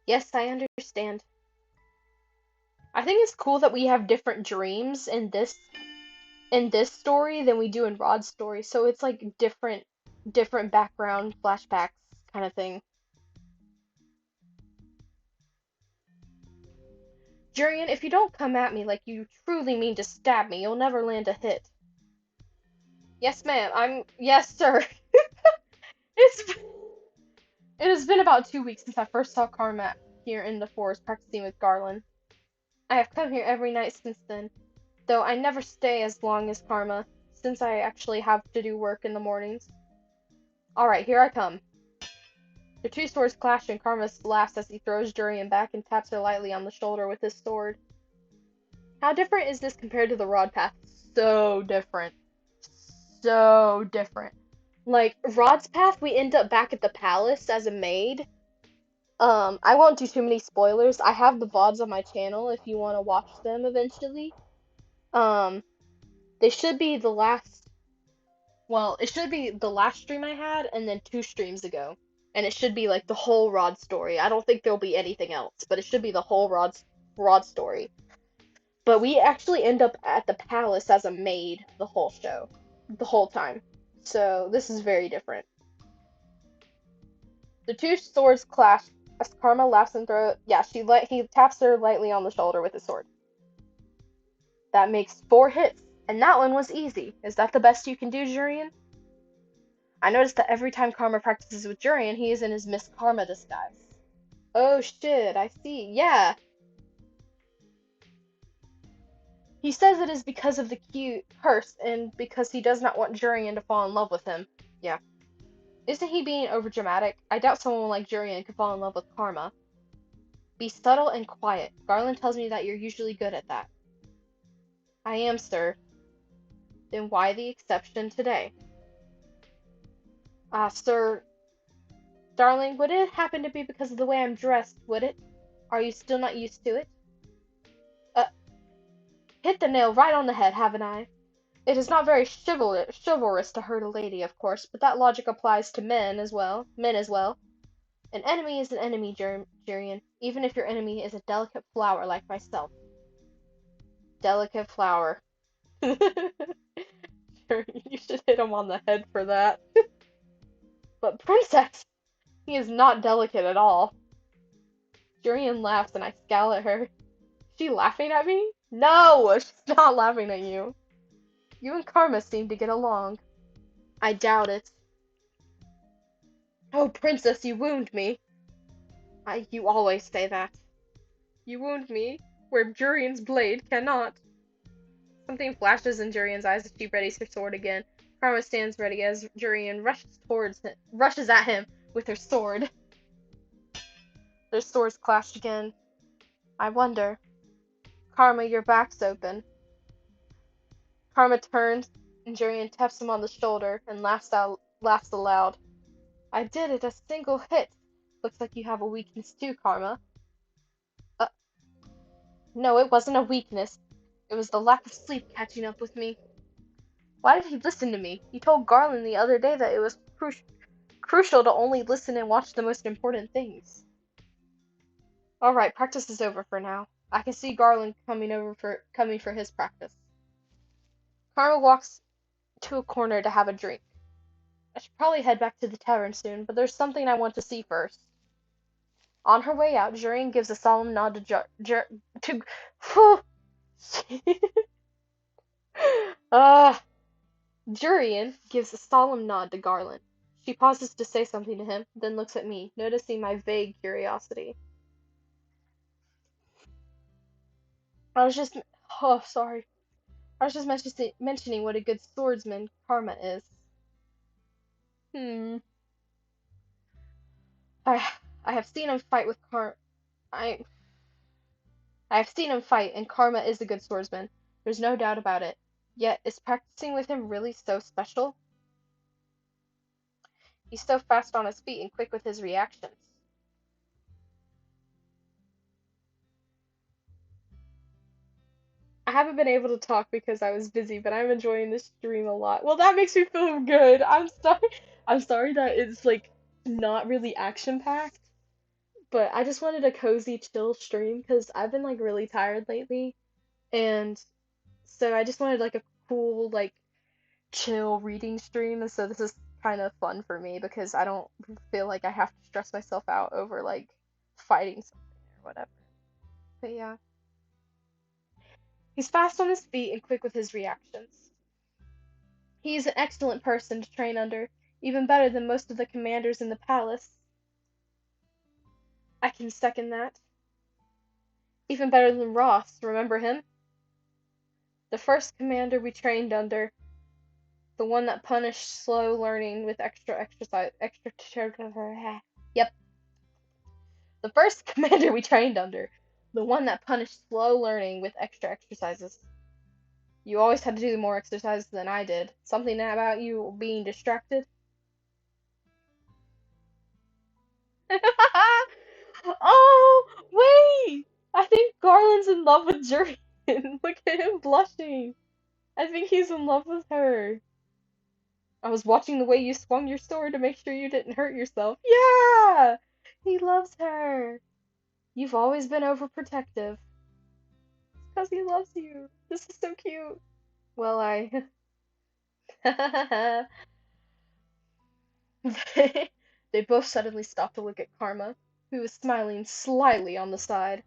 Yes, I understand. I think it's cool that we have different dreams in this story than we do in Rod's story. So it's like different background flashbacks kind of thing. Jurian, if you don't come at me like you truly mean to stab me, you'll never land a hit. Yes, ma'am. Yes, sir. It's it has been about 2 weeks since I first saw Carmack here in the forest practicing with Garland. I have come here every night since then, though I never stay as long as Karma, since I actually have to do work in the mornings. Alright, here I come. The two swords clash and Karma laughs as he throws Jurian back and taps her lightly on the shoulder with his sword. How different is this compared to the Rod path? So different. So different. Like, Rod's path, we end up back at the palace as a maid. I won't do too many spoilers. I have the VODs on my channel if you want to watch them eventually. Um, they should be the last, well, it should be the last stream I had and then 2 streams ago. And it should be like the whole Rod story. I don't think there'll be anything else, but it should be the whole Rod story. But we actually end up at the palace as a maid the whole show, the whole time. So this is very different. The two swords clash as Karma laughs and throws. Yeah, he taps her lightly on the shoulder with his sword. That makes 4 hits, and that one was easy. Is that the best you can do, Jurian? I noticed that every time Karma practices with Jurian, he is in his Miss Karma disguise. Oh shit, I see. Yeah. He says it is because of the cute purse and because he does not want Jurian to fall in love with him. Yeah. Isn't he being overdramatic? I doubt someone like Jurian could fall in love with Karma. Be subtle and quiet. Garland tells me that you're usually good at that. I am, sir. Then why the exception today? Sir. Darling, would it happen to be because of the way I'm dressed, would it? Are you still not used to it? Hit the nail right on the head, haven't I? It is not very chivalrous to hurt a lady, of course, but that logic applies to men as well. An enemy is an enemy, Jurian, even if your enemy is a delicate flower like myself. Delicate flower. You should hit him on the head for that. But Princess, he is not delicate at all. Jurian laughs and I scowl at her. Is she laughing at me? No, she's not laughing at you. You and Karma seem to get along. I doubt it. Oh, Princess, you wound me. You always say that. You wound me. where Jurian's blade cannot. Something flashes in Jurian's eyes as she readies her sword again. Karma stands ready as Jurian rushes at him with her sword. Their swords clash again. I wonder. Karma, your back's open. Karma turns, and Jurian taps him on the shoulder and laughs aloud. I did it, a single hit. Looks like you have a weakness too, Karma. Uh, no, it wasn't a weakness. It was the lack of sleep catching up with me. Why did he listen to me? He told Garland the other day that it was crucial to only listen and watch the most important things. Alright, practice is over for now. I can see Garland coming for his practice. Karma walks to a corner to have a drink. I should probably head back to the tavern soon, but there's something I want to see first. On her way out, Jurian gives a solemn nod to uh, Jurian gives a solemn nod to Garland. She pauses to say something to him, then looks at me, noticing my vague curiosity. I was just, oh, sorry. I was just mentioning what a good swordsman Karma is. Hmm. I, I have seen him fight with I, I have seen him fight, and Karma is a good swordsman. There's no doubt about it. Yet, is practicing with him really so special? He's so fast on his feet and quick with his reactions. I haven't been able to talk because I was busy, but I'm enjoying this stream a lot. Well, that makes me feel good. I'm sorry. I'm sorry that it's like not really action packed, but I just wanted a cozy, chill stream because I've been like really tired lately, and so I just wanted like a cool, like chill reading stream, and so this is kind of fun for me because I don't feel like I have to stress myself out over like fighting something or whatever. But yeah. He's fast on his feet and quick with his reactions. He is an excellent person to train under, even better than most of the commanders in the palace. I can second that. Even better than Ross, remember him? The first commander we trained under, the one that punished slow learning with Yep, the first commander we trained under, the one that punished slow learning with extra exercises. You always had to do more exercises than I did. Something about you being distracted? Oh, wait! I think Garland's in love with Jurian. Look at him blushing. I think he's in love with her. I was watching the way you swung your sword to make sure you didn't hurt yourself. Yeah! He loves her. You've always been overprotective. Because he loves you. This is so cute. Well, they both suddenly stopped to look at Karma, who was smiling slyly on the side.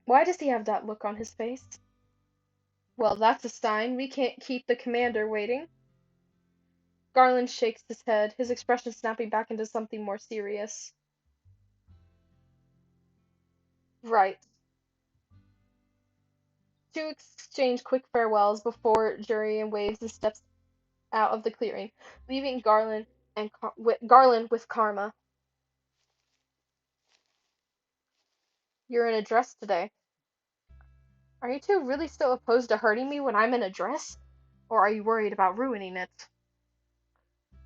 Why does he have that look on his face? Well, that's a sign we can't keep the commander waiting. Garland shakes his head, his expression snapping back into something more serious. Right. Two exchange quick farewells before Jurian waves and steps out of the clearing, leaving Garland with Karma. You're in a dress today. Are you two really still opposed to hurting me when I'm in a dress? Or are you worried about ruining it?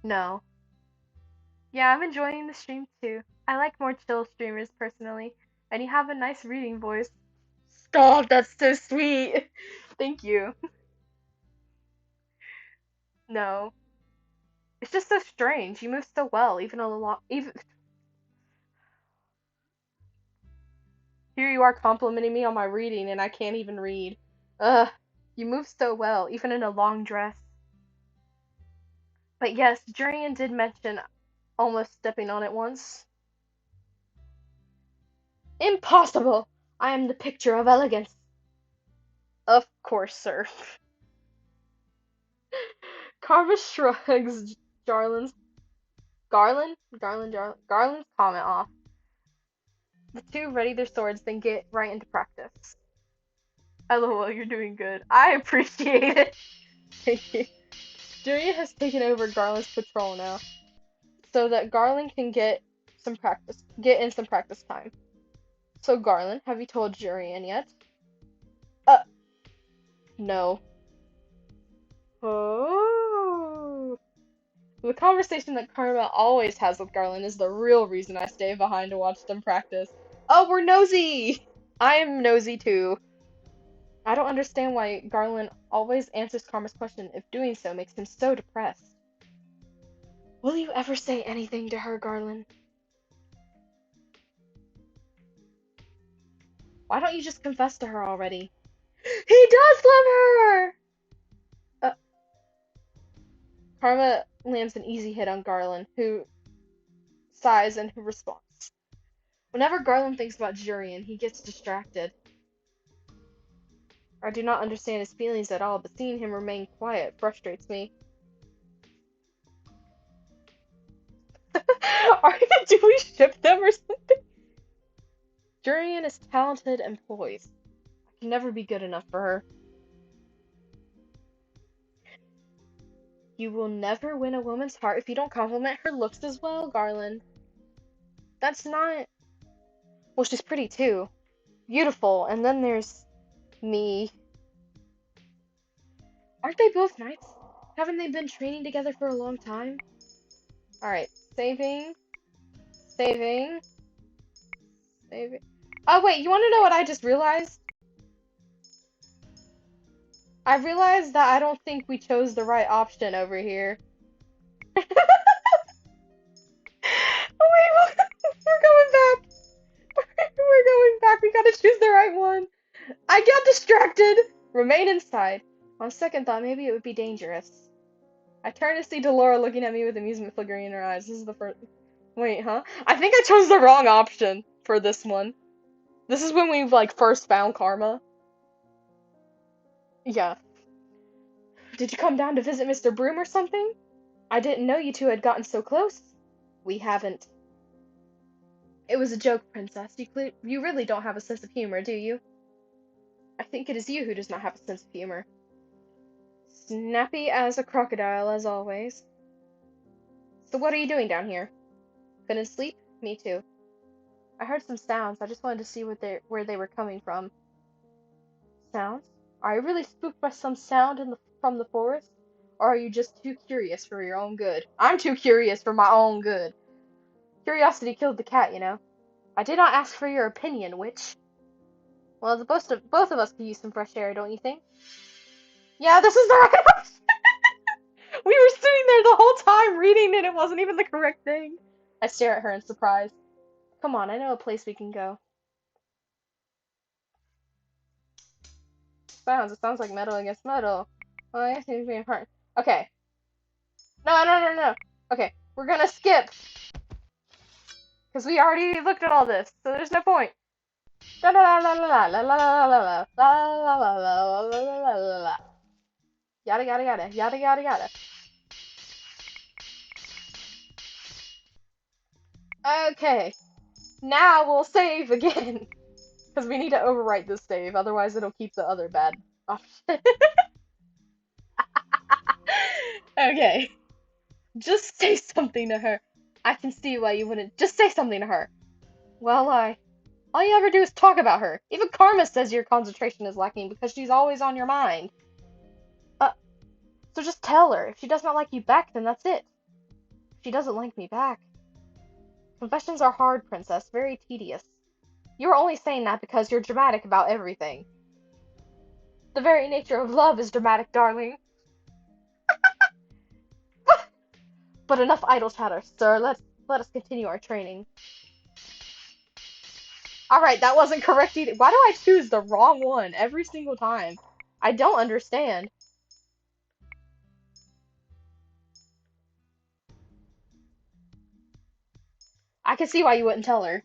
No. Yeah, I'm enjoying the stream too. I like more chill streamers personally, and you have a nice reading voice. Stop, that's so sweet. Thank you. No. It's just so strange. You move so well, even a lot. Even here you are complimenting me on my reading, and I can't even read. Ugh. You move so well, even in a long dress. But yes, Jurian did mention almost stepping on it once. Impossible! I am the picture of elegance. Of course, sir. Carver shrugs Garland's comment off. The two ready their swords, then get right into practice. LOL, you're doing good. I appreciate it. Thank you. Julia has taken over Garland's patrol now, so that Garland can get in some practice time. So Garland, have you told Jurian yet? Uh, no. Oh. The conversation that Karma always has with Garland is the real reason I stay behind to watch them practice. Oh, we're nosy! I am nosy too. I don't understand why Garland always answers Karma's question if doing so makes him so depressed. Will you ever say anything to her, Garland? Why don't you just confess to her already? He does love her! Uh, Karma lands an easy hit on Garland, who sighs and who responds. Whenever Garland thinks about Jurian, he gets distracted. I do not understand his feelings at all, but seeing him remain quiet frustrates me. Do we ship them or something? Jurian is talented and poised. I can never be good enough for her. You will never win a woman's heart if you don't compliment her looks as well, Garland. That's not... Well, she's pretty too. Beautiful, and then there's... me. Aren't they both knights? Haven't they been training together for a long time? Alright, saving. Saving. Saving. Oh, wait, you want to know what I just realized? I realized that I don't think we chose the right option over here. Oh, wait, we're going back. We're going back. We gotta choose the right one. I got distracted. Remain inside. On second thought, maybe it would be dangerous. I turn to see Delora looking at me with amusement flickering in her eyes. This is the first... Wait, huh? I think I chose the wrong option for this one. This is when we, like, first found Karma. Yeah. Did you come down to visit Mr. Broom or something? I didn't know you two had gotten so close. We haven't. It was a joke, Princess. You really don't have a sense of humor, do you? I think it is you who does not have a sense of humor. Snappy as a crocodile, as always. So what are you doing down here? Gonna sleep? Me too. I heard some sounds. I just wanted to see where they were coming from. Sounds? Are you really spooked by some sound from the forest? Or are you just too curious for your own good? I'm too curious for my own good. Curiosity killed the cat, you know. I did not ask for your opinion, witch. Well, both of us could use some fresh air, don't you think? Yeah, this is the right option. We were sitting there the whole time reading and it wasn't even the correct thing. I stare at her in surprise. Come on, I know a place we can go. It sounds like metal against metal. Well, I guess it needs to be apart. Okay. No. Okay, we're gonna skip. Because we already looked at all this, so there's no point. La la la la la la la la la la la la la la la. Yada yada yada yada yada yada. Okay, now we'll save again. Because we need to overwrite this save, otherwise it'll keep the other bad option. Okay. Just say something to her. I can see why you wouldn't. Just say something to her. Well, all you ever do is talk about her. Even Karma says your concentration is lacking because she's always on your mind. So just tell her. If she does not like you back, then that's it. She doesn't like me back. Confessions are hard, Princess. Very tedious. You're only saying that because you're dramatic about everything. The very nature of love is dramatic, darling. But enough idle chatter, sir. Let us continue our training. Alright, that wasn't correct either. Why do I choose the wrong one every single time? I don't understand. I can see why you wouldn't tell her.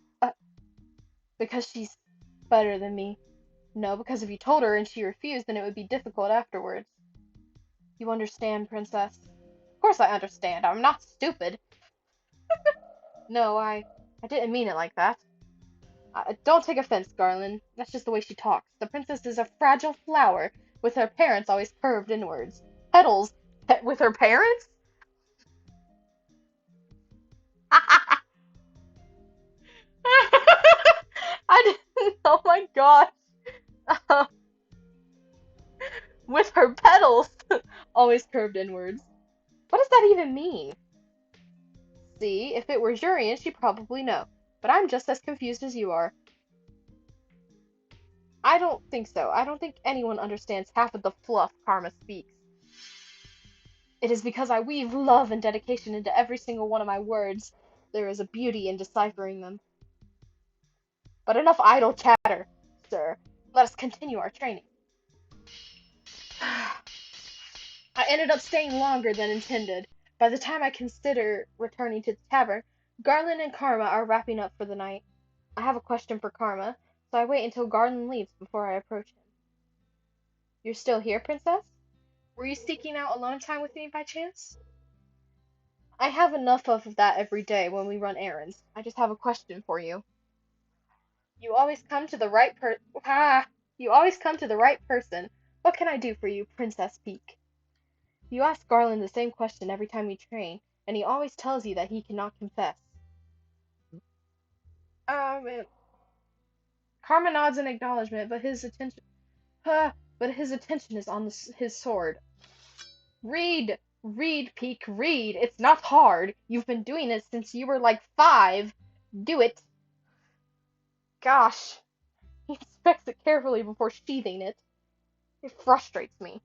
Because she's better than me. No, because if you told her and she refused, then it would be difficult afterwards. You understand, Princess? Of course I understand. I'm not stupid. No, I didn't mean it like that. Don't take offense, Garland. That's just the way she talks. The princess is a fragile flower, with her parents always curved inwards. Petals with her parents? I didn't. Oh my gosh. Uh, with her petals always curved inwards. What does that even mean? See, if it were Jurian, she'd probably know. But I'm just as confused as you are. I don't think so. I don't think anyone understands half of the fluff Karma speaks. It is because I weave love and dedication into every single one of my words. There is a beauty in deciphering them. But enough idle chatter, sir. Let us continue our training. I ended up staying longer than intended. By the time I consider returning to the tavern, Garland and Karma are wrapping up for the night. I have a question for Karma, so I wait until Garland leaves before I approach him. You're still here, Princess? Were you seeking out alone time with me by chance? I have enough of that every day when we run errands. I just have a question for you. You always come to the right You always come to the right person. What can I do for you, Princess Peak? You ask Garland the same question every time we train, and he always tells you that he cannot confess. Um, Karma nods in acknowledgement, but his attention is on his sword. Read, Peak, read. It's not hard. You've been doing it since you were like 5. Do it. Gosh. He inspects it carefully before sheathing it. It frustrates me.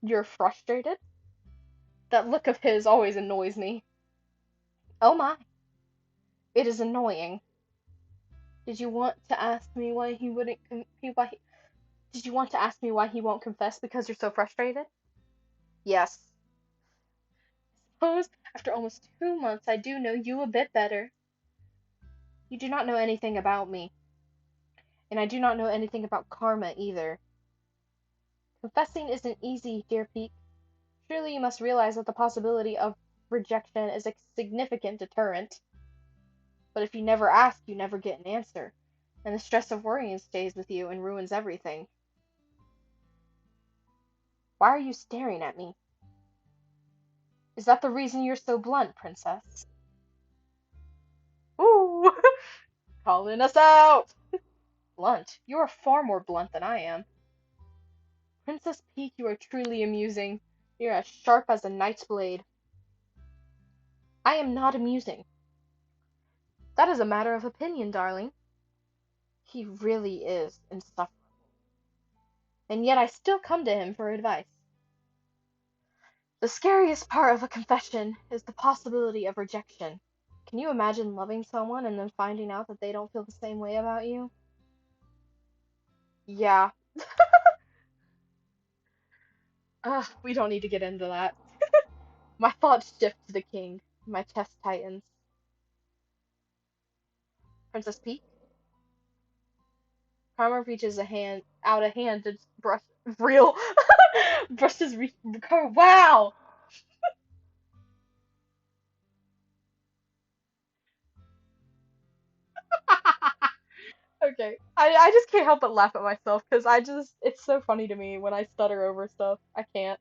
You're frustrated? That look of his always annoys me. Oh my. It is annoying. Did you want to ask me why he wouldn't Did you want to ask me why he won't confess because you're so frustrated? Yes. Suppose after almost 2 months I do know you a bit better. You do not know anything about me, and I do not know anything about Karma either. Confessing isn't easy, dear Peak. Surely you must realize that the possibility of rejection is a significant deterrent. But if you never ask, you never get an answer, and the stress of worrying stays with you and ruins everything. Why are you staring at me? Is that the reason you're so blunt, Princess? Ooh! Calling us out! Blunt? You are far more blunt than I am. Princess Peak, you are truly amusing. You're as sharp as a knight's blade. I am not amusing. That is a matter of opinion, darling. He really is insufferable. And yet I still come to him for advice. The scariest part of a confession is the possibility of rejection. Can you imagine loving someone and then finding out that they don't feel the same way about you? Yeah. Ugh, we don't need to get into that. My thoughts shift to the king. My chest tightens. Princess Peak? Karma reaches out a hand to brush, real, brushes, wow! Okay, I just can't help but laugh at myself because it's so funny to me when I stutter over stuff. I can't.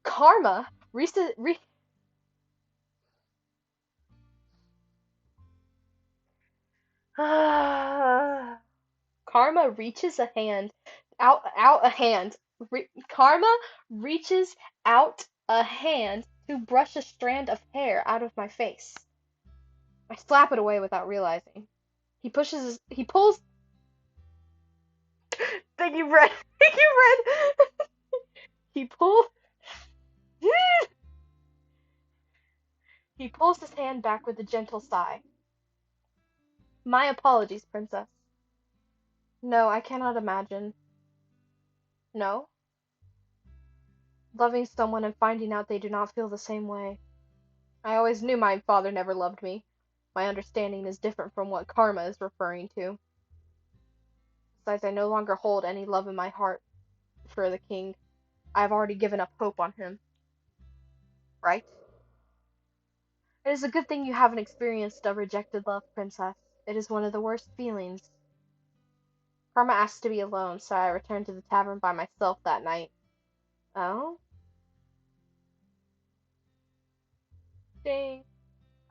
Karma, recent, re- Karma reaches a hand, out a hand. Karma reaches out a hand to brush a strand of hair out of my face. I slap it away without realizing. He pulls. Thank you, Red. Thank you, Red. He pulls. He pulls his hand back with a gentle sigh. My apologies, Princess. No, I cannot imagine. No? Loving someone and finding out they do not feel the same way. I always knew my father never loved me. My understanding is different from what Karma is referring to. Besides, I no longer hold any love in my heart for the king. I have already given up hope on him. Right? It is a good thing you haven't experienced a rejected love, Princess. It is one of the worst feelings. Karma asked to be alone, so I returned to the tavern by myself that night. Oh? Dang.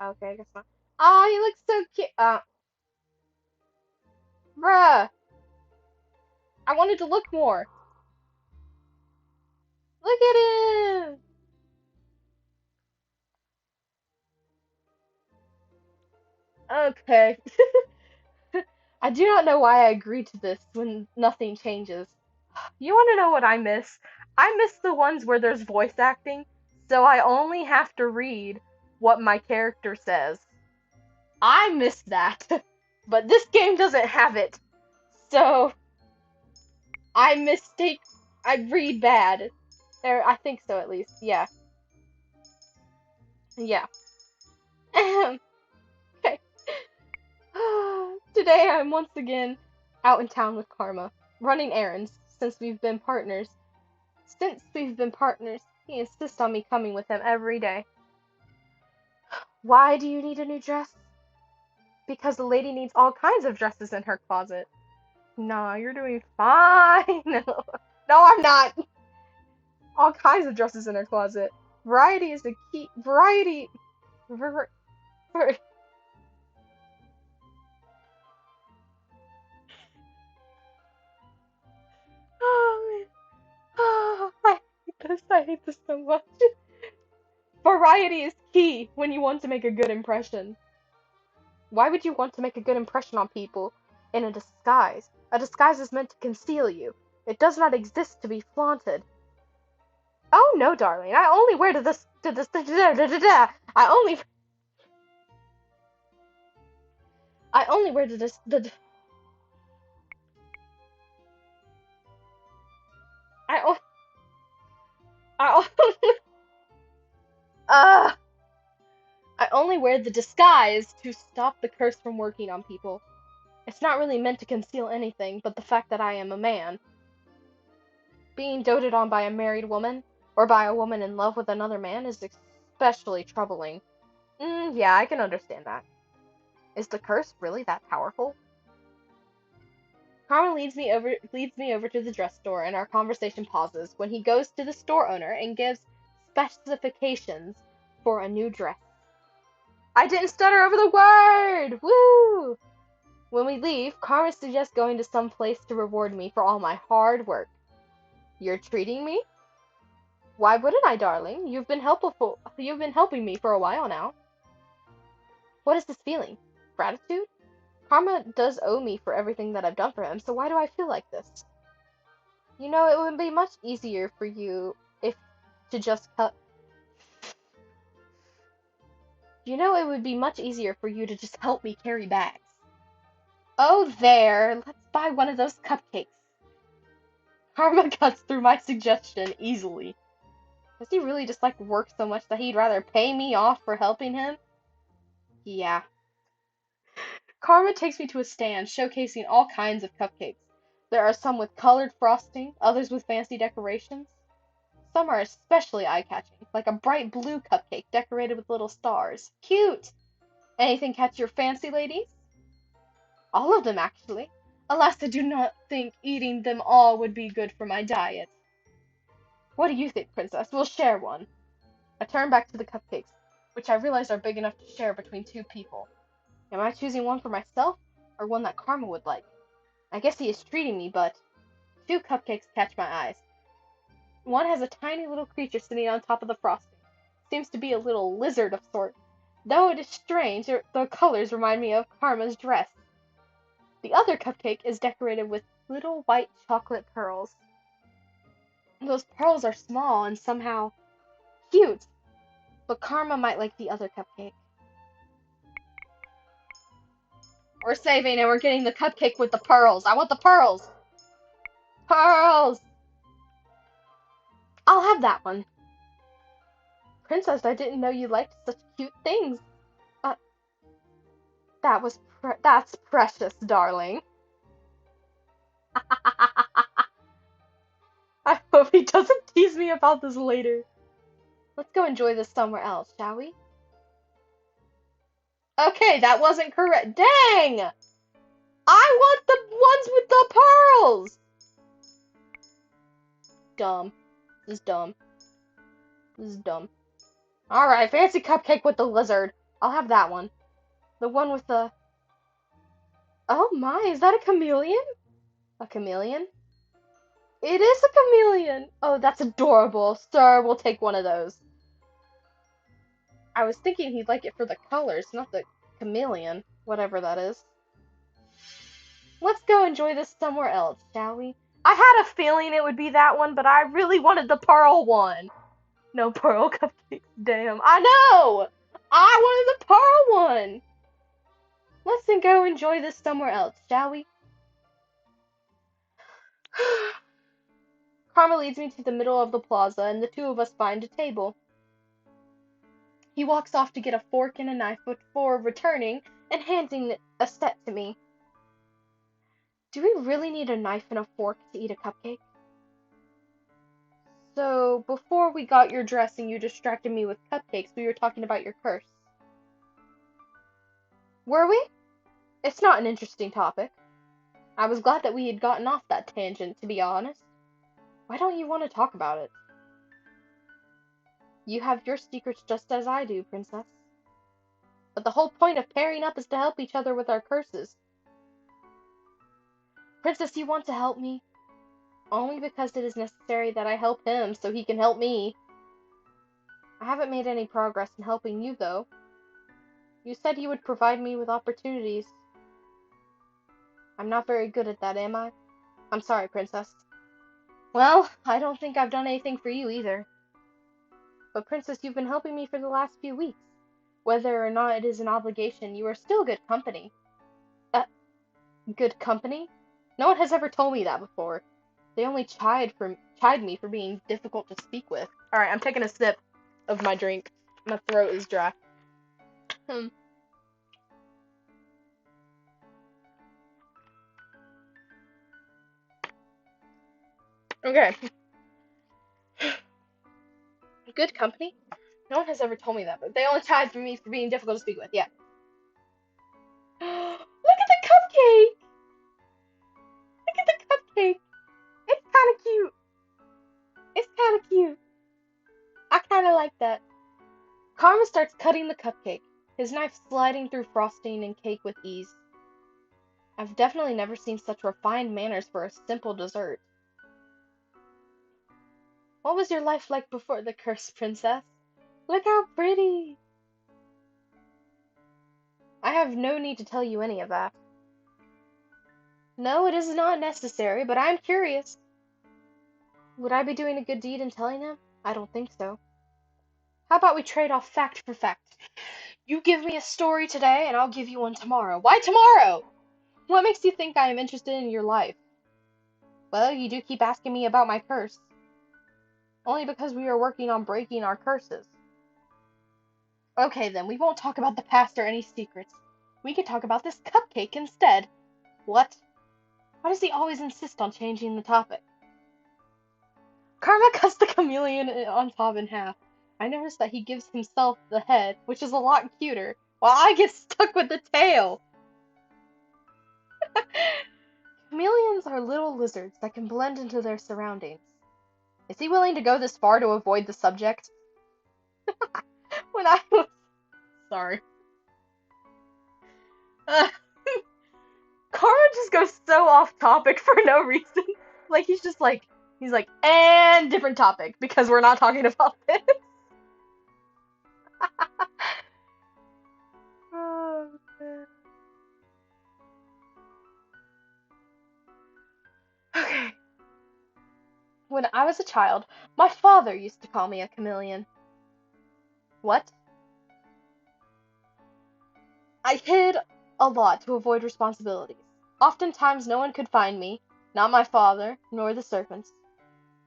Okay, I guess not. Oh, he looks so cute. Bruh. I wanted to look more. Look at him. Okay. I do not know why I agreed to this when nothing changes. You want to know what I miss? I miss the ones where there's voice acting, so I only have to read what my character says. I miss that. But this game doesn't have it. So I mistake I read bad. Or I think so at least. Yeah. Yeah. Okay. Today I'm once again out in town with Karma, running errands since we've been partners, he insists on me coming with him every day. Why do you need a new dress? Because the lady needs all kinds of dresses in her closet. Nah, you're doing fine. No, I'm not. All kinds of dresses in her closet. Variety is the key. Variety. Ver, ver, oh, man. Oh, I hate this. I hate this so much. Variety is key when you want to make a good impression. Why would you want to make a good impression on people in a disguise? A disguise is meant to conceal you. It does not exist to be flaunted. Oh no, darling. I only wear to this I only wear to this the I I uh I only wear the disguise to stop the curse from working on people. It's not really meant to conceal anything but the fact that I am a man. Being doted on by a married woman, or by a woman in love with another man, is especially troubling. Yeah, I can understand that. Is the curse really that powerful? Karma leads me over to the dress store, and our conversation pauses when he goes to the store owner and gives specifications for a new dress. I didn't stutter over the word! Woo! When we leave, Karma suggests going to some place to reward me for all my hard work. You're treating me? Why wouldn't I, darling? You've been helping me for a while now. What is this feeling? Gratitude? Karma does owe me for everything that I've done for him, so why do I feel like this? You know, it would be much easier for you if to just cut. You know, it would be much easier for you to just help me carry bags. Oh, there. Let's buy one of those cupcakes. Karma cuts through my suggestion easily. Does he really just like work so much that he'd rather pay me off for helping him? Yeah. Karma takes me to a stand showcasing all kinds of cupcakes. There are some with colored frosting, others with fancy decorations. Some are especially eye-catching, like a bright blue cupcake decorated with little stars. Cute! Anything catch your fancy, ladies? All of them, actually. Alas, I do not think eating them all would be good for my diet. What do you think, Princess? We'll share one. I turn back to the cupcakes, which I realize are big enough to share between two people. Am I choosing one for myself, or one that Karma would like? I guess he is treating me, but two cupcakes catch my eyes. One has a tiny little creature sitting on top of the frosting. Seems to be a little lizard of sort. Though it is strange, the colors remind me of Karma's dress. The other cupcake is decorated with little white chocolate pearls. Those pearls are small and somehow cute, but Karma might like the other cupcake. We're saving and we're getting the cupcake with the pearls. I want the pearls! Pearls! I'll have that one. Princess, I didn't know you liked such cute things. Uh, that's precious, darling. I hope he doesn't tease me about this later. Let's go enjoy this somewhere else, shall we? Okay, that wasn't correct. Dang! I want the ones with the pearls! Dumb. This is dumb. This is dumb. Alright, fancy cupcake with the lizard. I'll have that one. The one with the... Oh my, is that a chameleon? A chameleon? It is a chameleon! Oh, that's adorable. Sir, we'll take one of those. I was thinking he'd like it for the colors, not the chameleon. Whatever that is. Let's go enjoy this somewhere else, shall we? I had a feeling it would be that one, but I really wanted the pearl one. No pearl cupcakes, damn. I know! I wanted the pearl one! Let's then go enjoy this somewhere else, shall we? Karma leads me to the middle of the plaza, and the two of us find a table. He walks off to get a fork and a knife before returning and handing a set to me. Do we really need a knife and a fork to eat a cupcake? So, before we got your dress and you distracted me with cupcakes, we were talking about your curse. Were we? It's not an interesting topic. I was glad that we had gotten off that tangent, to be honest. Why don't you want to talk about it? You have your secrets just as I do, Princess. But the whole point of pairing up is to help each other with our curses. Princess, you want to help me? Only because it is necessary that I help him so he can help me. I haven't made any progress in helping you, though. You said you would provide me with opportunities. I'm not very good at that, am I? I'm sorry, Princess. Well, I don't think I've done anything for you either. But Princess, you've been helping me for the last few weeks. Whether or not it is an obligation, you are still good company. Good company? No one has ever told me that before. They only chide me for being difficult to speak with. Alright, I'm taking a sip of my drink. My throat is dry. Okay. Good company? No one has ever told me that, but they only chide me for being difficult to speak with, yeah. Look at the cupcake! Look at the cupcake! It's kinda cute. It's kinda cute. I kinda like that. Karma starts cutting the cupcake, his knife sliding through frosting and cake with ease. I've definitely never seen such refined manners for a simple dessert. What was your life like before the curse, Princess? Look how pretty! I have no need to tell you any of that. No, it is not necessary, but I'm curious. Would I be doing a good deed in telling him? I don't think so. How about we trade off fact for fact? You give me a story today, and I'll give you one tomorrow. Why tomorrow? What makes you think I am interested in your life? Well, you do keep asking me about my curse. Only because we are working on breaking our curses. Okay then, we won't talk about the past or any secrets. We can talk about this cupcake instead. What? Why does he always insist on changing the topic? Karma cuts the chameleon on top in half. I noticed that he gives himself the head, which is a lot cuter, while I get stuck with the tail. Chameleons are little lizards that can blend into their surroundings. Is he willing to go this far to avoid the subject? When I was... Sorry. Karma just goes so off topic for no reason. Like, he's like, and different topic, because we're not talking about this. Oh, man. Okay. When I was a child, my father used to call me a chameleon. What? I hid a lot to avoid responsibilities. Oftentimes no one could find me, not my father, nor the servants.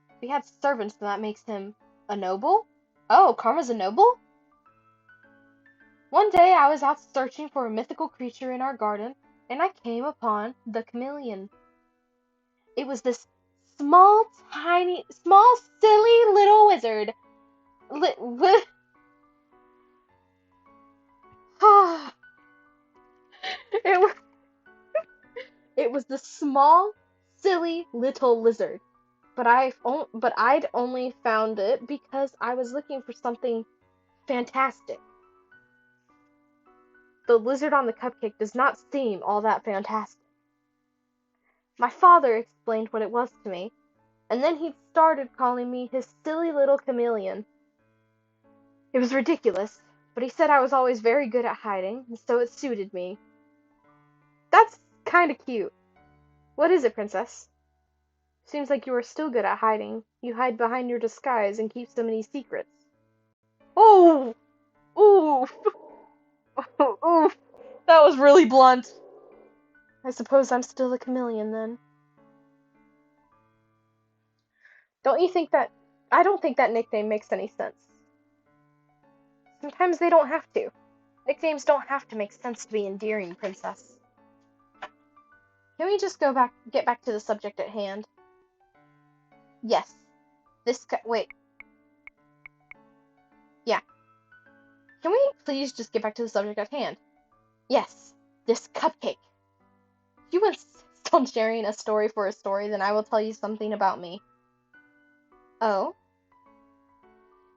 If he had servants, then that makes him a noble? Oh, Karma's a noble? One day I was out searching for a mythical creature in our garden, and I came upon the chameleon. It was this small, silly little wizard. It was, it was the small, silly little lizard. But I'd only found it because I was looking for something fantastic. The lizard on the cupcake does not seem all that fantastic. My father explained what it was to me, and then he started calling me his silly little chameleon. It was ridiculous, but he said I was always very good at hiding, and so it suited me. That's kinda cute. What is it, Princess? Seems like you are still good at hiding. You hide behind your disguise and keep so many secrets. Oh! Ooh! Ooh! That was really blunt. I suppose I'm still a chameleon then. Don't you think that... I don't think that nickname makes any sense. Sometimes they don't have to. Nicknames don't have to make sense to be endearing, Princess. Can we just get back to the subject at hand? Yes. Wait. Yeah. Can we please just get back to the subject at hand? Yes. This cupcake. If you insist on sharing a story for a story, then I will tell you something about me. Oh?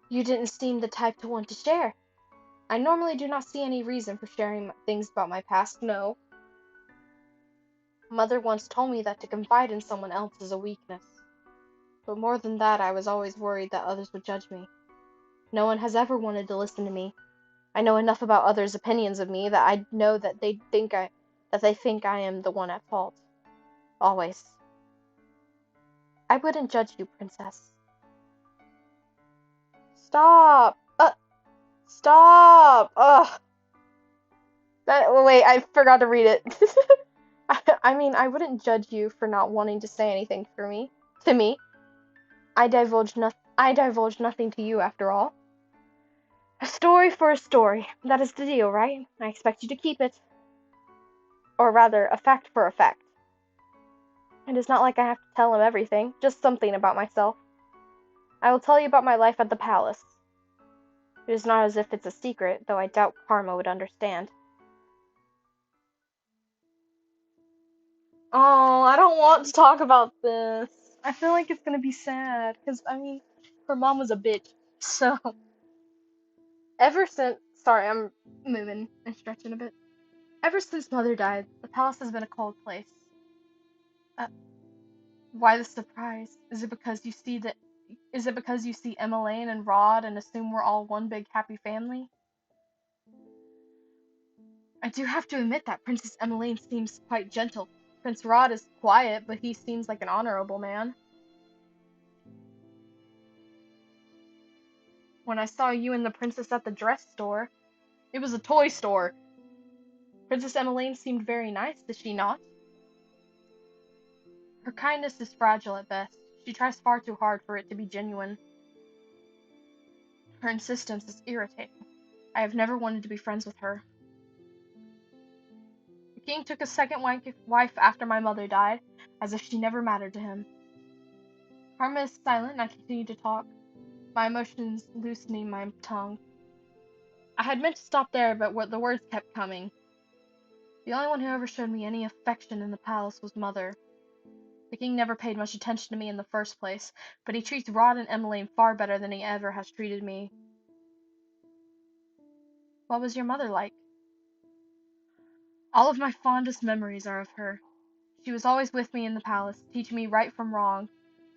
You didn't seem the type to want to share. I normally do not see any reason for sharing things about my past, no. Mother once told me that to confide in someone else is a weakness. But more than that, I was always worried that others would judge me. No one has ever wanted to listen to me. I know enough about others' opinions of me that I know that they think I am the one at fault. Always. I wouldn't judge you, Princess. Stop! Stop! Ugh! Wait, I forgot to read it. I mean, I wouldn't judge you for not wanting to say anything to me. I divulge nothing to you after all. A story for a story. That is the deal, right? I expect you to keep it. Or rather, a fact for a fact. It is not like I have to tell him everything, just something about myself. I will tell you about my life at the palace. It is not as if it's a secret, though I doubt Karma would understand. Oh, I don't want to talk about this. I feel like it's gonna be sad, because, I mean, her mom was a bitch, so... Sorry, I'm moving and stretching a bit. Ever since Mother died, the palace has been a cold place. Uh, why the surprise? Is it because you see Emmeline and Rod and assume we're all one big happy family? I do have to admit that Princess Emmeline seems quite gentle. Prince Rod is quiet, but he seems like an honorable man. When I saw you and the princess at the dress store, it was a toy store. Princess Emmeline seemed very nice, did she not? Her kindness is fragile at best. She tries far too hard for it to be genuine. Her insistence is irritating. I have never wanted to be friends with her. The king took a second wife after my mother died, as if she never mattered to him. Karma is silent and I continue to talk, my emotions loosening my tongue. I had meant to stop there, but the words kept coming. The only one who ever showed me any affection in the palace was Mother. The king never paid much attention to me in the first place, but he treats Rod and Emmeline far better than he ever has treated me. What was your mother like? All of my fondest memories are of her. She was always with me in the palace, teaching me right from wrong.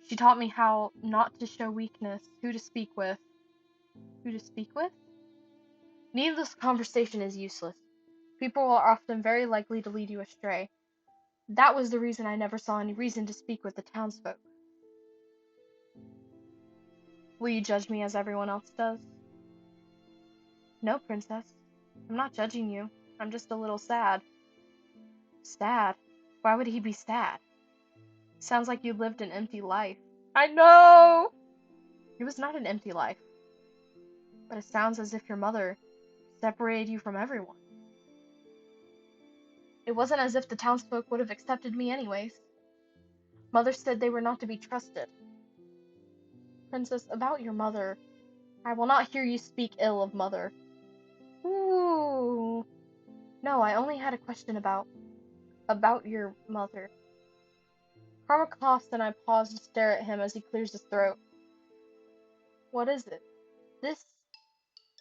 She taught me how not to show weakness, who to speak with. Who to speak with? Needless conversation is useless. People are often very likely to lead you astray. That was the reason I never saw any reason to speak with the townsfolk. Will you judge me as everyone else does? No, Princess. I'm not judging you. I'm just a little sad. Sad? Why would he be sad? Sounds like you lived an empty life. I know! It was not an empty life. But it sounds as if your mother separated you from everyone. It wasn't as if the townsfolk would have accepted me anyways. Mother said they were not to be trusted. Princess, about your mother, I will not hear you speak ill of Mother. Ooh. No, I only had a question about your mother. Karma coughs and I pause to stare at him as he clears his throat. What is it? This.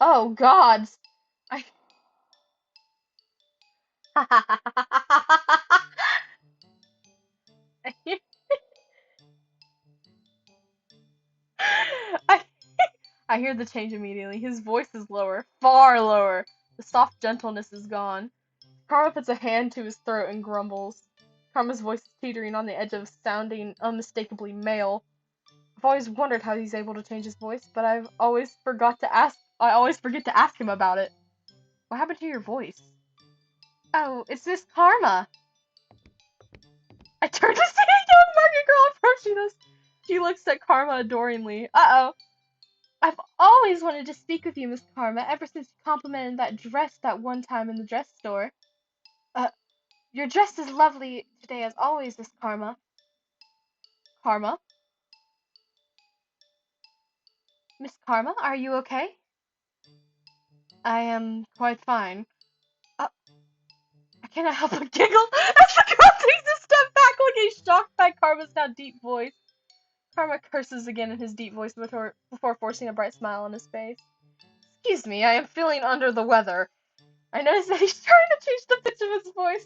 Oh, gods! I. I hear, I, I hear the change immediately. His voice is lower, far lower. The soft gentleness is gone. Karma puts a hand to his throat and grumbles. Karma's voice is teetering on the edge of sounding unmistakably male. I've always wondered how he's able to change his voice, but I always forget to ask him about it. What happened to your voice? Oh, it's Miss Karma. I turn to see a young market girl approaching us. She looks at Karma adoringly. Uh-oh. I've always wanted to speak with you, Miss Karma, ever since you complimented that dress that one time in the dress store. Uh, your dress is lovely today as always, Miss Karma. Karma? Miss Karma, are you okay? I am quite fine. Uh, I cannot help but giggle as the girl takes a step back, looking shocked by Karma's now deep voice. Karma curses again in his deep voice before forcing a bright smile on his face. Excuse me, I am feeling under the weather. I notice that he's trying to change the pitch of his voice,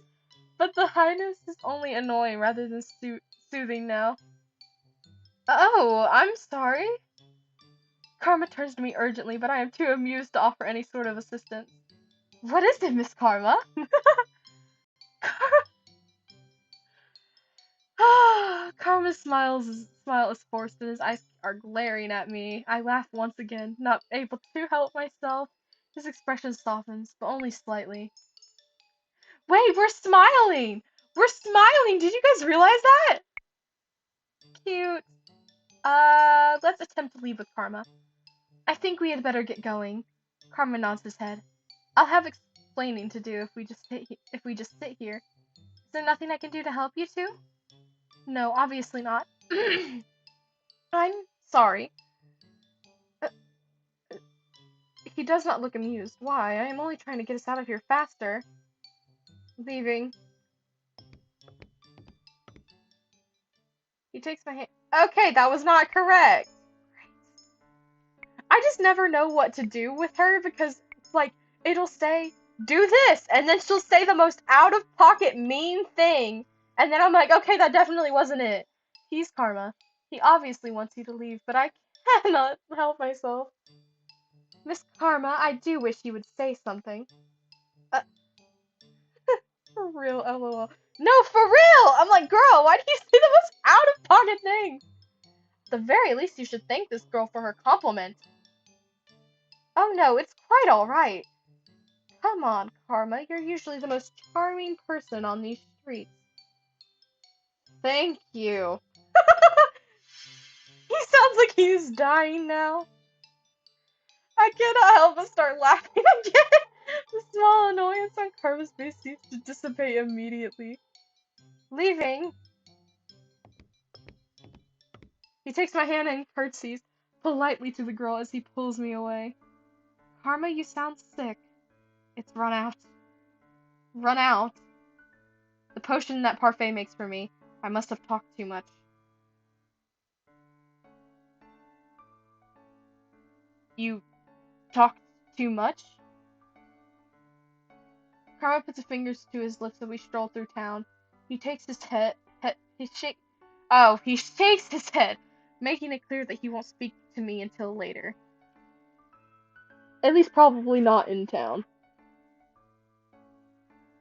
but the highness is only annoying rather than soothing now. Oh, I'm sorry. Karma turns to me urgently, but I am too amused to offer any sort of assistance. What is it, Miss Karma? Karma's smile is forced and his eyes are glaring at me. I laugh once again, not able to help myself. His expression softens, but only slightly. Wait, we're smiling! We're smiling! Did you guys realize that? Cute. Let's attempt to leave with Karma. I think we had better get going. Karma nods his head. I'll have explaining to do if we just sit here. Is there nothing I can do to help you two? No, obviously not. I'm sorry. Uh, he does not look amused. Why? I am only trying to get us out of here faster. Leaving. He takes my hand. Okay, that was not correct. I just never know what to do with her because, like, it'll say, do this, and then she'll say the most out of pocket mean thing, and then I'm like, okay, that definitely wasn't it. He's Karma. He obviously wants you to leave, but I cannot help myself. Miss Karma, I do wish you would say something. Uh, for real, lol. No, for real! I'm like, girl, why do you say the most out of pocket thing? At the very least, you should thank this girl for her compliment. Oh no, it's quite alright. Come on, Karma, you're usually the most charming person on these streets. Thank you. He sounds like he's dying now. I cannot help but start laughing again. The small annoyance on Karma's face seems to dissipate immediately. Leaving. He takes my hand and curtsies politely to the girl as he pulls me away. Karma, you sound sick. It's run out. Run out? The potion that Parfait makes for me. I must have talked too much. You talked too much? Karma puts his fingers to his lips as we stroll through town. He takes his he shakes his head, making it clear that he won't speak to me until later. At least probably not in town.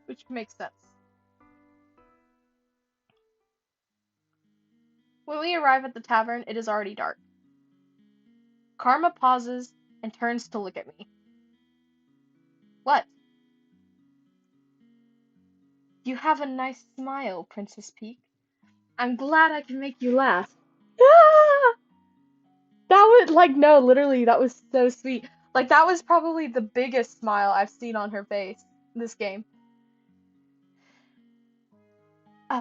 Which makes sense. When we arrive at the tavern, it is already dark. Karma pauses and turns to look at me. What? You have a nice smile, Princess Peak. I'm glad I can make you laugh. That was like no, literally, that was so sweet. Like that was probably the biggest smile I've seen on her face this game. Uh,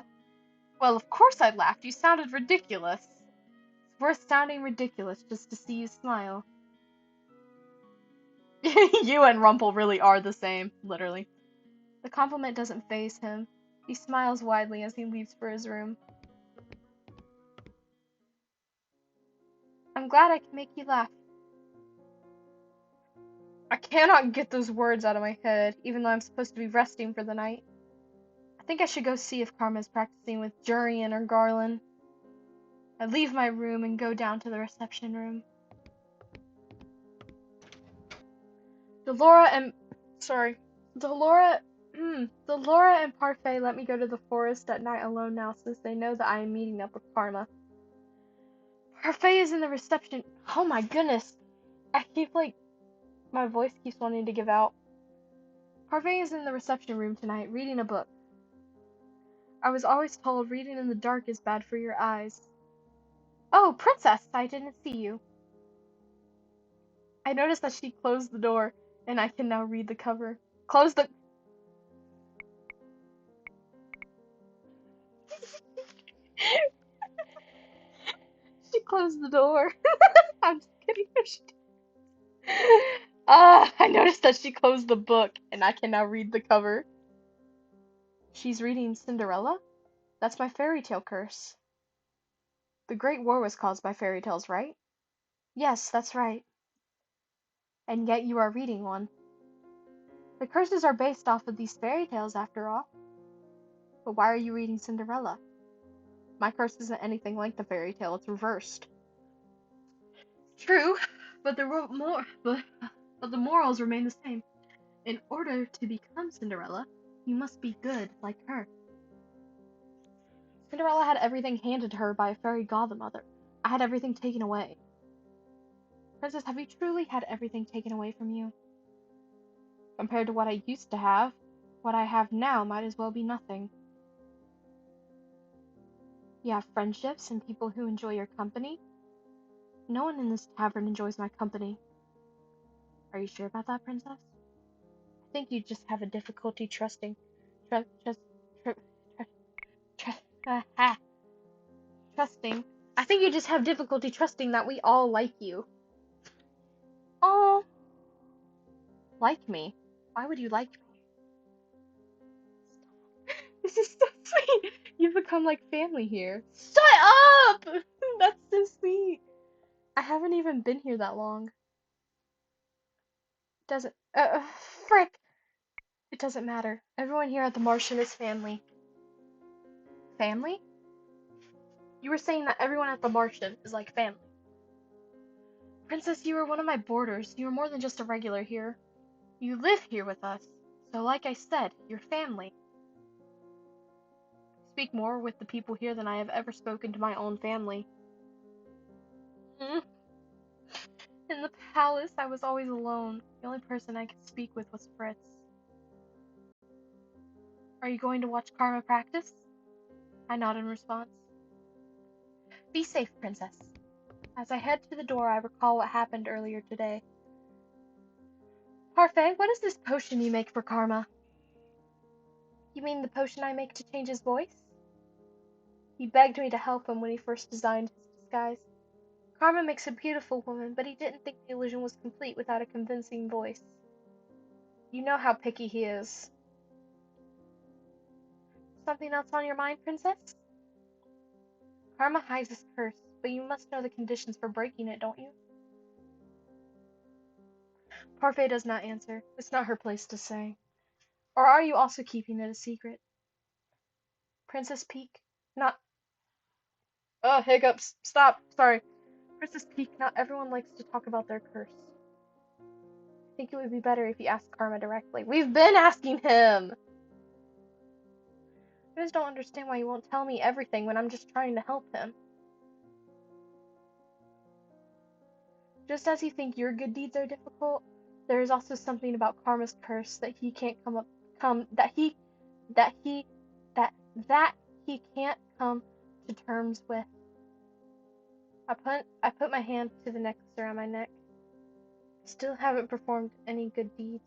well, of course I laughed. You sounded ridiculous. It's worth sounding ridiculous just to see you smile. You and Rumple really are the same, literally. The compliment doesn't faze him. He smiles widely as he leaves for his room. I'm glad I can make you laugh. I cannot get those words out of my head, even though I'm supposed to be resting for the night. I think I should go see if Karma's practicing with Jurian or Garland. I leave my room and go down to the reception room. Delora and Parfait let me go to the forest at night alone now since they know that I am meeting up with Karma. Parfait is in the reception. Oh my goodness. My voice keeps wanting to give out. Parfait is in the reception room tonight, reading a book. I was always told reading in the dark is bad for your eyes. Oh, Princess, I didn't see you. I noticed that she closed the door, and I can now read the cover. She closed the door. I'm just kidding. I noticed that she closed the book, and I can now read the cover. She's reading Cinderella? That's my fairy tale curse. The Great War was caused by fairy tales, right? Yes, that's right. And yet you are reading one. The curses are based off of these fairy tales, after all. But why are you reading Cinderella? My curse isn't anything like the fairy tale, it's reversed. True, but the morals remain the same. In order to become Cinderella, you must be good like her. Cinderella had everything handed to her by a fairy godmother. I had everything taken away. Princess, have you truly had everything taken away from you? Compared to what I used to have, what I have now might as well be nothing. You have friendships and people who enjoy your company. No one in this tavern enjoys my company. Are you sure about that, Princess? I think you just have a difficulty trusting. Trusting. I think you just have difficulty trusting that we all like you. Oh, like me? Why would you like me? This is so sweet. You've become like family here. Shut up! That's so sweet. I haven't even been here that long. Doesn't. Frick! It doesn't matter. Everyone here at the Martian is family. Family? You were saying that everyone at the Martian is like family. Princess, you are one of my boarders. You are more than just a regular here. You live here with us. So like I said, you're family. I speak more with the people here than I have ever spoken to my own family. Mm. In the palace, I was always alone. The only person I could speak with was Fritz. Are you going to watch Karma practice? I nod in response. Be safe, Princess. As I head to the door, I recall what happened earlier today. Parfait, what is this potion you make for Karma? You mean the potion I make to change his voice? He begged me to help him when he first designed his disguise. Karma makes a beautiful woman, but he didn't think the illusion was complete without a convincing voice. You know how picky he is. Something else on your mind, Princess? Karma hides his curse, but you must know the conditions for breaking it, don't you? Parfait does not answer. It's not her place to say. Or are you also keeping it a secret? Princess Peak? Not. Oh, hiccups. Stop. Sorry. Princess Peak, not everyone likes to talk about their curse. I think it would be better if you asked Karma directly. We've been asking him! I just don't understand why you won't tell me everything when I'm just trying to help him. Just as you think your good deeds are difficult, there is also something about Karma's curse that he can't can't come to terms with. I put my hand to the necklace around my neck. I still haven't performed any good deeds.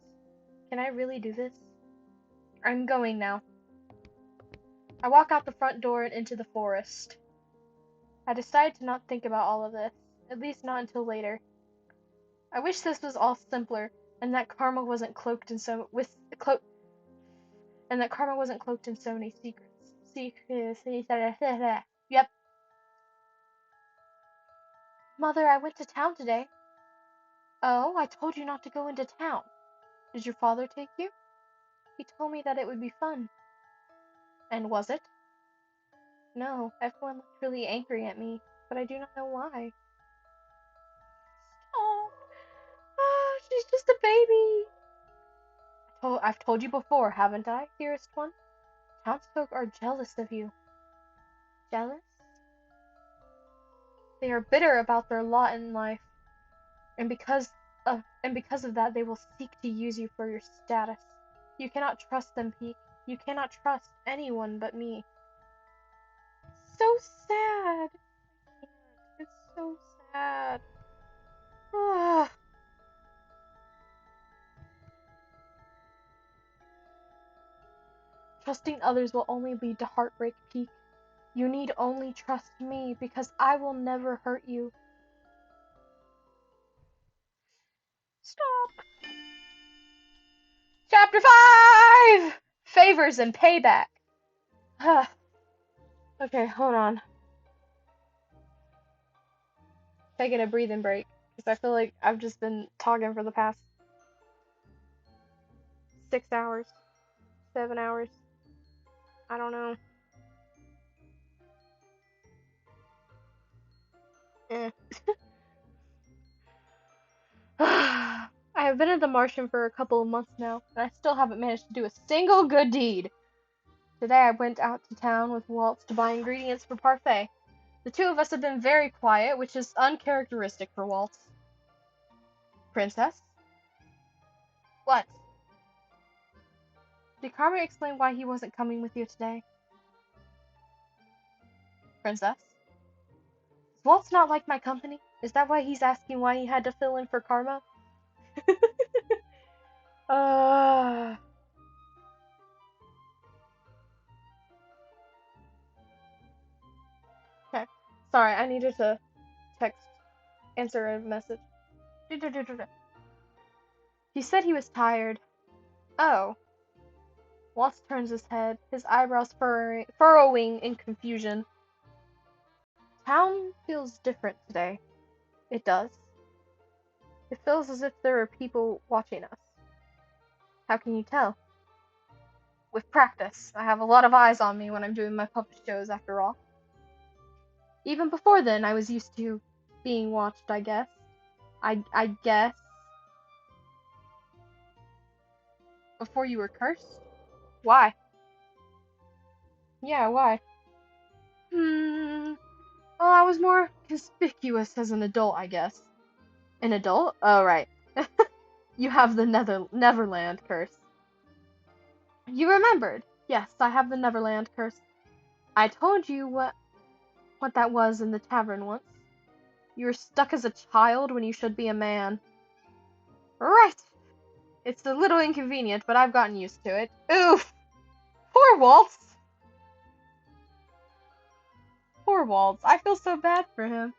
Can I really do this? I'm going now. I walk out the front door and into the forest. I decide to not think about all of this, at least not until later. I wish this was all simpler, and that Karma wasn't cloaked in so with cloak. and that karma wasn't cloaked in so many secrets. Yep. Mother, I went to town today. Oh, I told you not to go into town. Did your father take you? He told me that it would be fun. And was it? No, everyone looked really angry at me, but I do not know why. Oh, she's just a baby. I've told you before, haven't I, dearest one? Townsfolk are jealous of you. Jealous? They are bitter about their lot in life, and because of that, they will seek to use you for your status. You cannot trust them, Peak. You cannot trust anyone but me. So sad. It's so sad. Ah. Trusting others will only lead to heartbreak, Peak. You need only trust me, because I will never hurt you. Stop. Chapter 5! Favors and Payback. Okay, hold on. Taking a breathing break, because I feel like I've just been talking for the past 6 hours, 7 hours. I don't know. Eh. I have been at the Martian for a couple of months now, and I still haven't managed to do a single good deed. Today I went out to town with Waltz to buy ingredients for parfait. The two of us have been very quiet, which is uncharacteristic for Waltz. Princess? What? Did Karma explain why he wasn't coming with you today? Princess? Does Waltz not like my company? Is that why he's asking why he had to fill in for Karma? uh... Okay. Sorry, I needed to answer a message. He said he was tired. Oh. Waltz turns his head, his eyebrows furrowing in confusion. Town feels different today. It does. It feels as if there are people watching us. How can you tell? With practice. I have a lot of eyes on me when I'm doing my puppet shows, after all. Even before then, I was used to being watched, I guess. I guess. Before you were cursed? Why? Yeah, why? Well, I was more conspicuous as an adult, I guess. An adult? Oh, right. You have the Neverland curse. You remembered. Yes, I have the Neverland curse. I told you what that was in the tavern once. You were stuck as a child when you should be a man. Right. It's a little inconvenient, but I've gotten used to it. Oof! Poor Waltz! Poor Waltz. I feel so bad for him.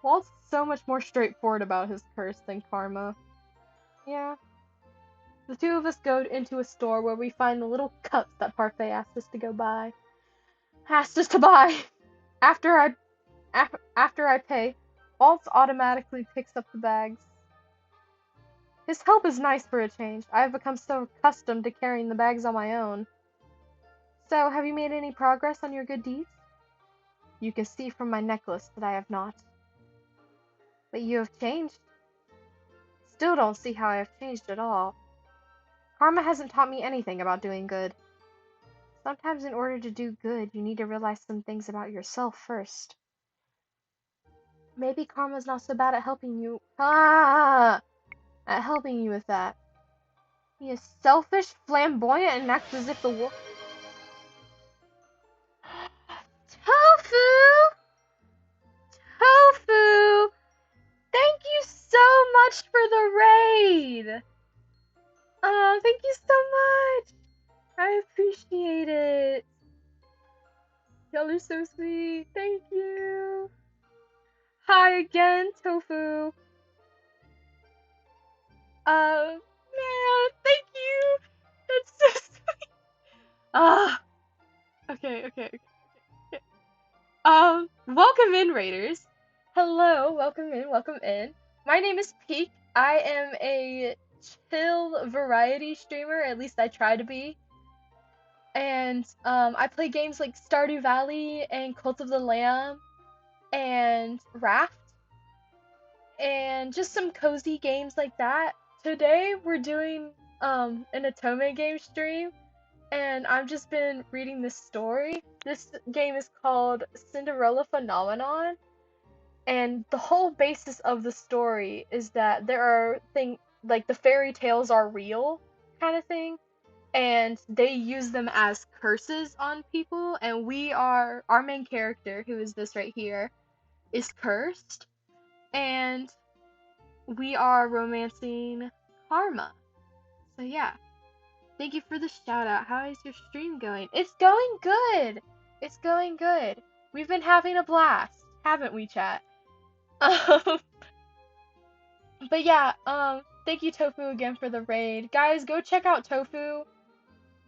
Waltz is so much more straightforward about his curse than Karma. Yeah. The two of us go into a store where we find the little cups that Parfait asked us to go buy. Asked us to buy! After I pay, Waltz automatically picks up the bags. His help is nice for a change. I have become so accustomed to carrying the bags on my own. So, have you made any progress on your good deeds? You can see from my necklace that I have not. But you have changed. Still don't see how I have changed at all. Karma hasn't taught me anything about doing good. Sometimes in order to do good, you need to realize some things about yourself first. Maybe Karma's not so bad at helping you. At helping you with that. He is selfish, flamboyant, and acts as if the world. Tofu! Tofu! Thank you so much for the raid! Oh, thank you so much! I appreciate it. Y'all are so sweet. Thank you. Hi again, Tofu. Man, thank you. That's so sweet. Ah, okay. Welcome in, Raiders. Hello, welcome in. My name is Peak. I am a chill variety streamer, at least I try to be. And I play games like Stardew Valley and Cult of the Lamb and Raft and just some cozy games like that. Today we're doing an Otome game stream and I've just been reading this story. This game is called Cinderella Phenomenon, and the whole basis of the story is that there are things like the fairy tales are real kind of thing, and they use them as curses on people, and our main character, who is this right here, is cursed, and we are romancing Karma. So yeah. Thank you for the shout out. How is your stream going? It's going good. It's going good. We've been having a blast, haven't we, chat? Um, but yeah, thank you Tofu again for the raid. Guys, go check out Tofu.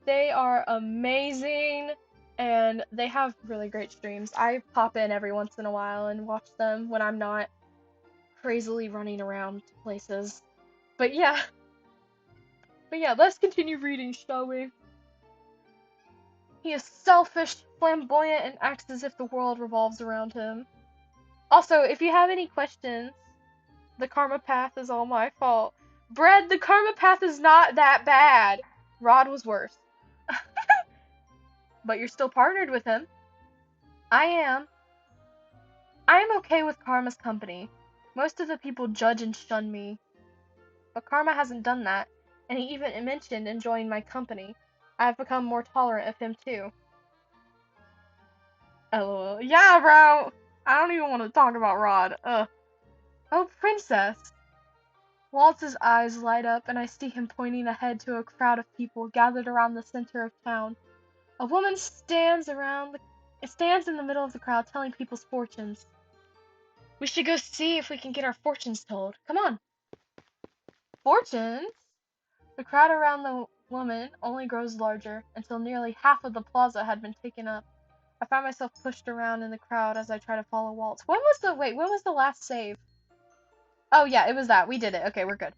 They are amazing and they have really great streams. I pop in every once in a while and watch them when I'm not crazily running around places. But yeah. But yeah, let's continue reading, shall we? He is selfish, flamboyant, and acts as if the world revolves around him. Also, if you have any questions, the karma path is all my fault. Bread, the karma path is not that bad. Rod was worse. But you're still partnered with him. I am. I am okay with Karma's company. Most of the people judge and shun me. But Karma hasn't done that, and he even mentioned enjoying my company. I have become more tolerant of him too. LOL. Yeah, bro! I don't even want to talk about Rod. Ugh. Oh, princess! Waltz's eyes light up, and I see him pointing ahead to a crowd of people gathered around the center of town. A woman stands in the middle of the crowd telling people's fortunes. We should go see if we can get our fortunes told. Come on. Fortunes? The crowd around the woman only grows larger, until nearly half of the plaza had been taken up. I found myself pushed around in the crowd as I try to follow Waltz. When was the last save? Oh yeah, it was that. We did it. Okay, we're good.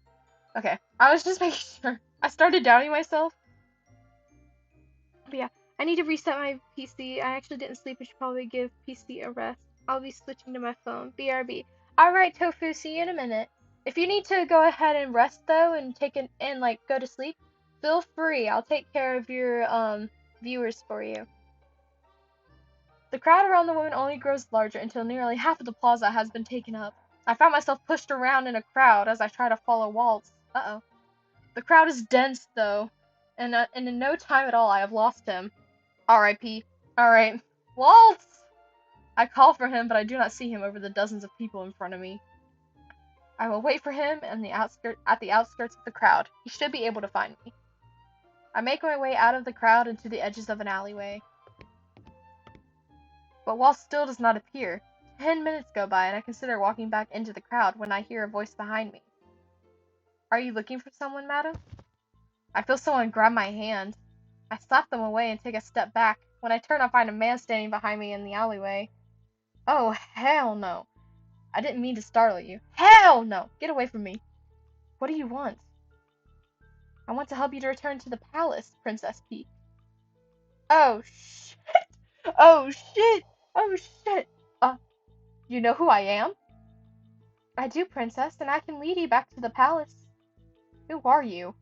Okay. I was just making sure. I started doubting myself. But yeah, I need to reset my PC. I actually didn't sleep. I should probably give PC a rest. I'll be switching to my phone. BRB. Alright, Tofu, see you in a minute. If you need to go ahead and rest though and like go to sleep, feel free. I'll take care of your viewers for you. The crowd around the woman only grows larger until nearly half of the plaza has been taken up. I found myself pushed around in a crowd as I try to follow Waltz. Uh-oh. The crowd is dense, though, and in no time at all I have lost him. R.I.P. Alright. Waltz! I call for him, but I do not see him over the dozens of people in front of me. I will wait for him at the outskirts of the crowd. He should be able to find me. I make my way out of the crowd into the edges of an alleyway. But Waltz still does not appear. 10 minutes go by, and I consider walking back into the crowd when I hear a voice behind me. Are you looking for someone, madam? I feel someone grab my hand. I slap them away and take a step back. When I turn, I find a man standing behind me in the alleyway. Oh, hell no. I didn't mean to startle you. Hell no! Get away from me. What do you want? I want to help you to return to the palace, Princess Peach. Oh, shit! Oh, shit! Oh, shit! You know who I am? I do, Princess, and I can lead you back to the palace. Who are you?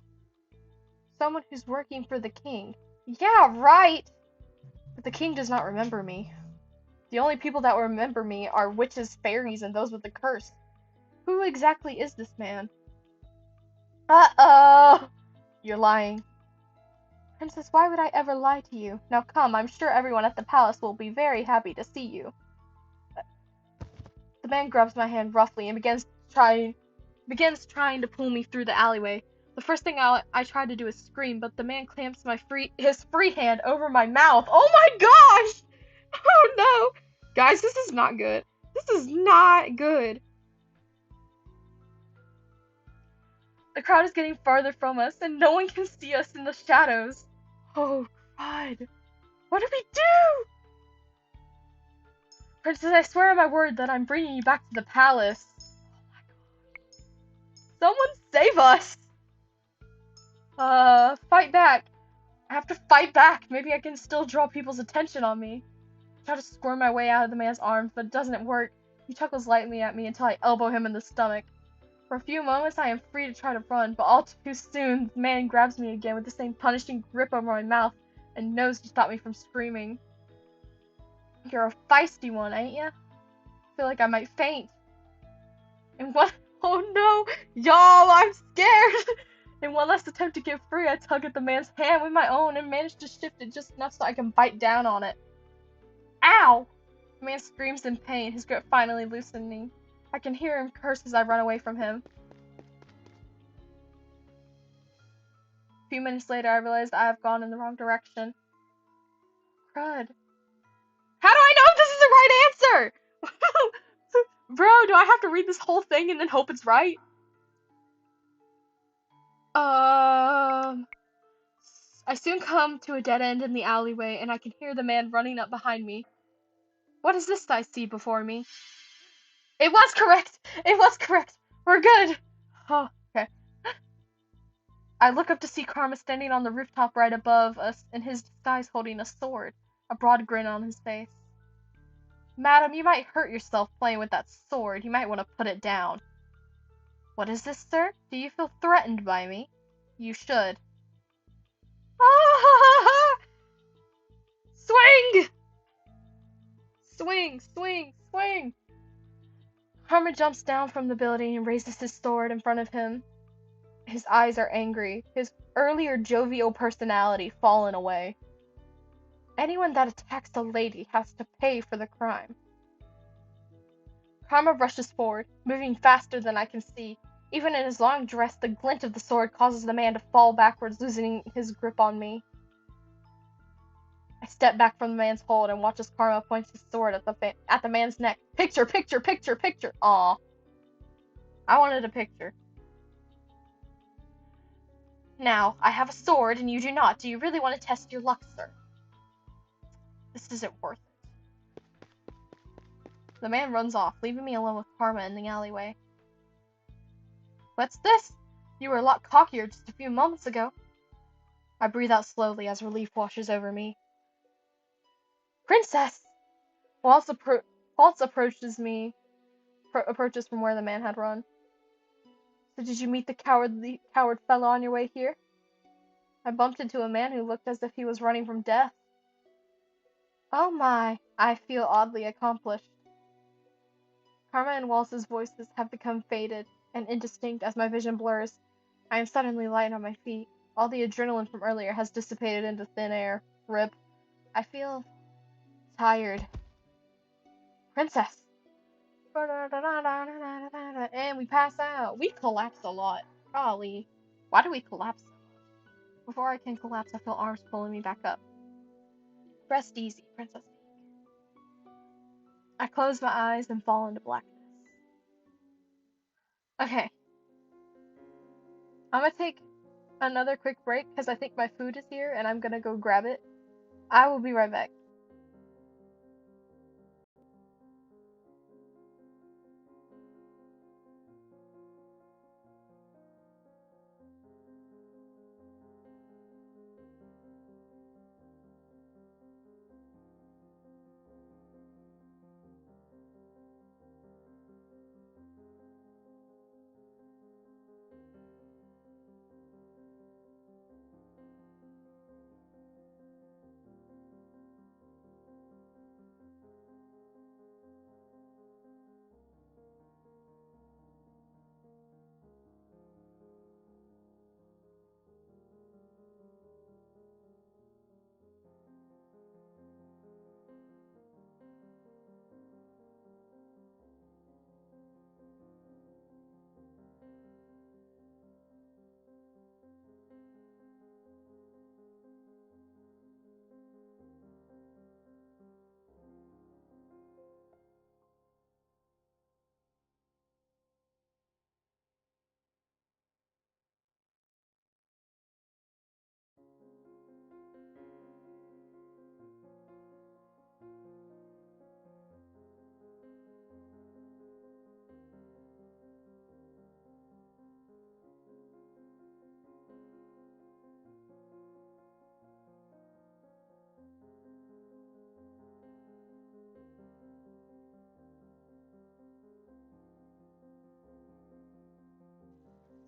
Someone who's working for the king. Yeah, right! But the king does not remember me. The only people that remember me are witches, fairies, and those with the curse. Who exactly is this man? Uh-oh! You're lying. Princess, why would I ever lie to you? Now come, I'm sure everyone at the palace will be very happy to see you. The man grabs my hand roughly and begins trying to pull me through the alleyway. The first thing I try to do is scream, but the man clamps his free hand over my mouth. Oh my gosh! Oh no! Guys, this is not good. This is not good. The crowd is getting farther from us, and no one can see us in the shadows. Oh, God! What did we do? Princess, I swear on my word that I'm bringing you back to the palace. Someone save us! Fight back. I have to fight back. Maybe I can still draw people's attention on me. I try to squirm my way out of the man's arms, but it doesn't work. He chuckles lightly at me until I elbow him in the stomach. For a few moments, I am free to try to run, but all too soon, the man grabs me again with the same punishing grip over my mouth and knows to stop me from screaming. You're a feisty one, ain't ya? I feel like I might faint. And what? Oh no! Y'all, I'm scared! In one last attempt to get free, I tug at the man's hand with my own and manage to shift it just enough so I can bite down on it. Ow! The man screams in pain, his grip finally loosening. I can hear him curse as I run away from him. A few minutes later, I realize I have gone in the wrong direction. Crud. How do I know if this is the right answer? Bro, do I have to read this whole thing and then hope it's right? I soon come to a dead end in the alleyway, and I can hear the man running up behind me. What is this I see before me? It was correct! It was correct! We're good! Oh, okay. I look up to see Karma standing on the rooftop right above us, in his disguise holding a sword, a broad grin on his face. Madam, you might hurt yourself playing with that sword. You might want to put it down. What is this, sir? Do you feel threatened by me? You should. Ah! Swing! Swing, swing, swing! Karma jumps down from the building and raises his sword in front of him. His eyes are angry, his earlier jovial personality fallen away. Anyone that attacks a lady has to pay for the crime. Karma rushes forward, moving faster than I can see. Even in his long dress, the glint of the sword causes the man to fall backwards, loosening his grip on me. I step back from the man's hold and watch as Karma points his sword at the man's neck. Picture, picture, picture, picture! Aw. I wanted a picture. Now, I have a sword and you do not. Do you really want to test your luck, sir? This isn't worth it. The man runs off, leaving me alone with Karma in the alleyway. What's this? You were a lot cockier just a few moments ago. I breathe out slowly as relief washes over me. Princess! Waltz approaches from where the man had run. So did you meet the coward fellow on your way here? I bumped into a man who looked as if he was running from death. Oh my, I feel oddly accomplished. Karma and Waltz's voices have become faded and indistinct as my vision blurs. I am suddenly light on my feet. All the adrenaline from earlier has dissipated into thin air. Rip. I feel tired. Princess! And we pass out. We collapse a lot. Golly. Why do we collapse so much? Before I can collapse, I feel arms pulling me back up. Rest easy, Princess. I close my eyes and fall into blackness. Okay. I'm gonna take another quick break because I think my food is here and I'm gonna go grab it. I will be right back.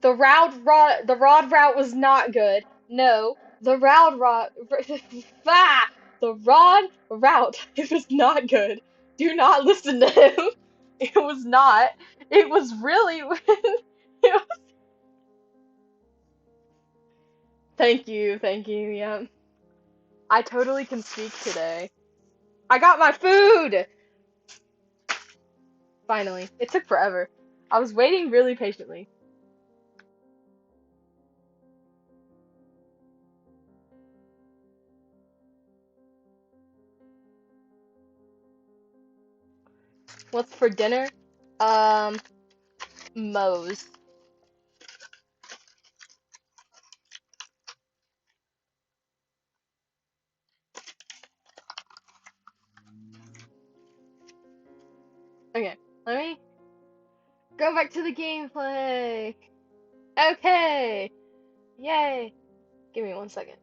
The rod route was not good. No, the rod route, the rod route it was not good. Do not listen to him. It was not. It was really. It was, thank you. Yeah, I totally can speak today. I got my food. Finally, it took forever. I was waiting really patiently. What's for dinner? Um, Moe's. Okay, let me go back to the gameplay. Okay, yay. Give me 1 second.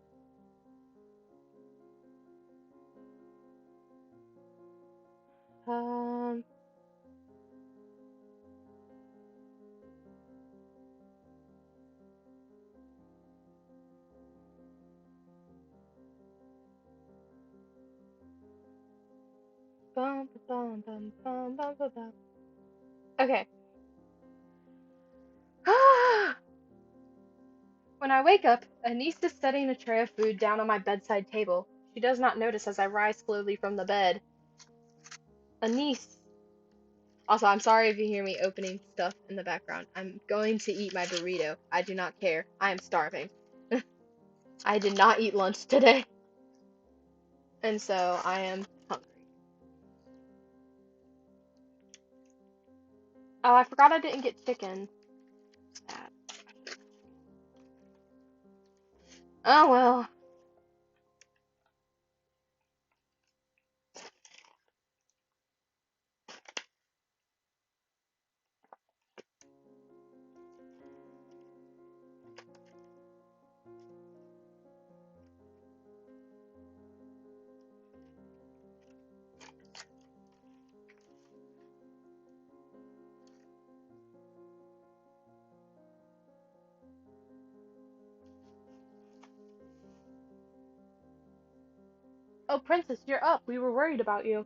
Um, bum, bum, bum, bum, bum, bum, bum. Okay. When I wake up, a niece is setting a tray of food down on my bedside table. She does not notice as I rise slowly from the bed. A niece. Also, I'm sorry if you hear me opening stuff in the background. I'm going to eat my burrito. I do not care. I am starving. I did not eat lunch today, and so I am hungry. Oh, I forgot I didn't get chicken. Sad. Oh well. Oh, Princess, you're up. We were worried about you.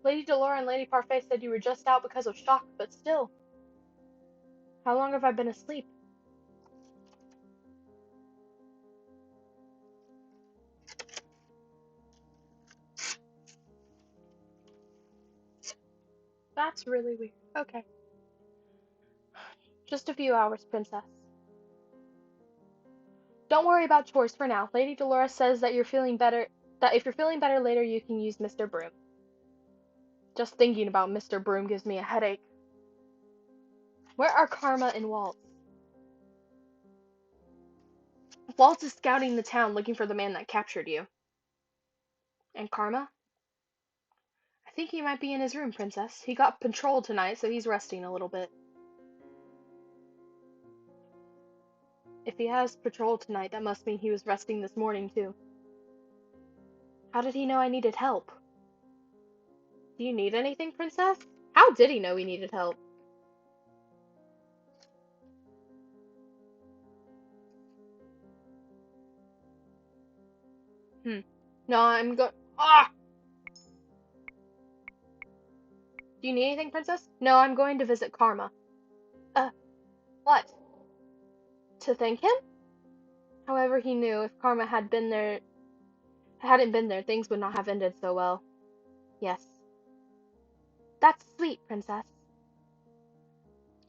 Lady Delora and Lady Parfait said you were just out because of shock, but still. How long have I been asleep? That's really weird. Okay. Just a few hours, Princess. Don't worry about chores for now. Lady Delora says that if you're feeling better later, you can use Mr. Broom. Just thinking about Mr. Broom gives me a headache. Where are Karma and Waltz? Waltz is scouting the town looking for the man that captured you. And Karma? I think he might be in his room, Princess. He got patrolled tonight, so he's resting a little bit. If he has patrol tonight, that must mean he was resting this morning, too. How did he know I needed help? Do you need anything, Princess? How did he know we needed help? No, I'm go- Ah! Do you need anything, Princess? No, I'm going to visit Karma. Uh, what? To thank him? However, he knew if Karma hadn't been there, things would not have ended so well. Yes. That's sweet, Princess.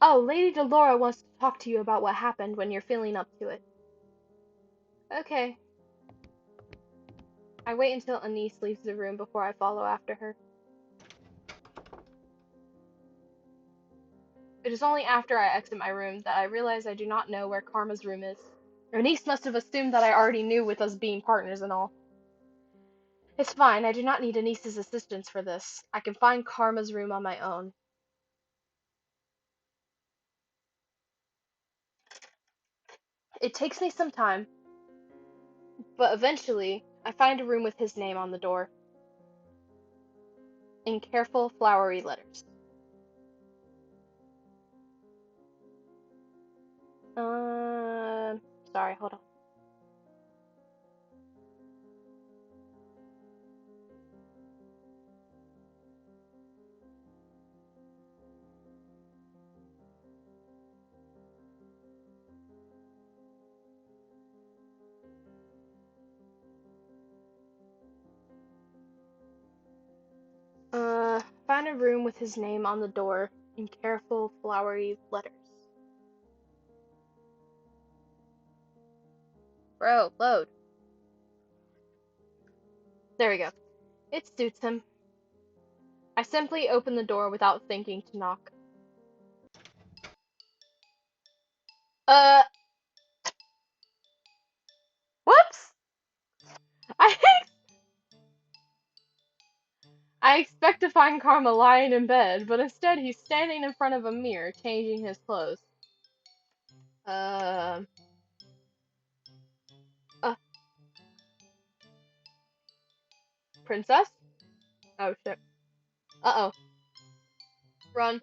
Oh, Lady Delora wants to talk to you about what happened when you're feeling up to it. Okay. I wait until Anise leaves the room before I follow after her. It is only after I exit my room that I realize I do not know where Karma's room is. Anise must have assumed that I already knew with us being partners and all. It's fine, I do not need Anise's assistance for this. I can find Karma's room on my own. It takes me some time, but eventually I find a room with his name on the door. in careful, flowery letters. Sorry, hold on. Find a room with his name on the door in careful, flowery letters. Bro, load. There we go. It suits him. I simply open the door without thinking to knock. Uh, whoops! I I expect to find Karma lying in bed, but instead he's standing in front of a mirror, changing his clothes. Uh, uh, Princess? Oh shit. Uh-oh. Run.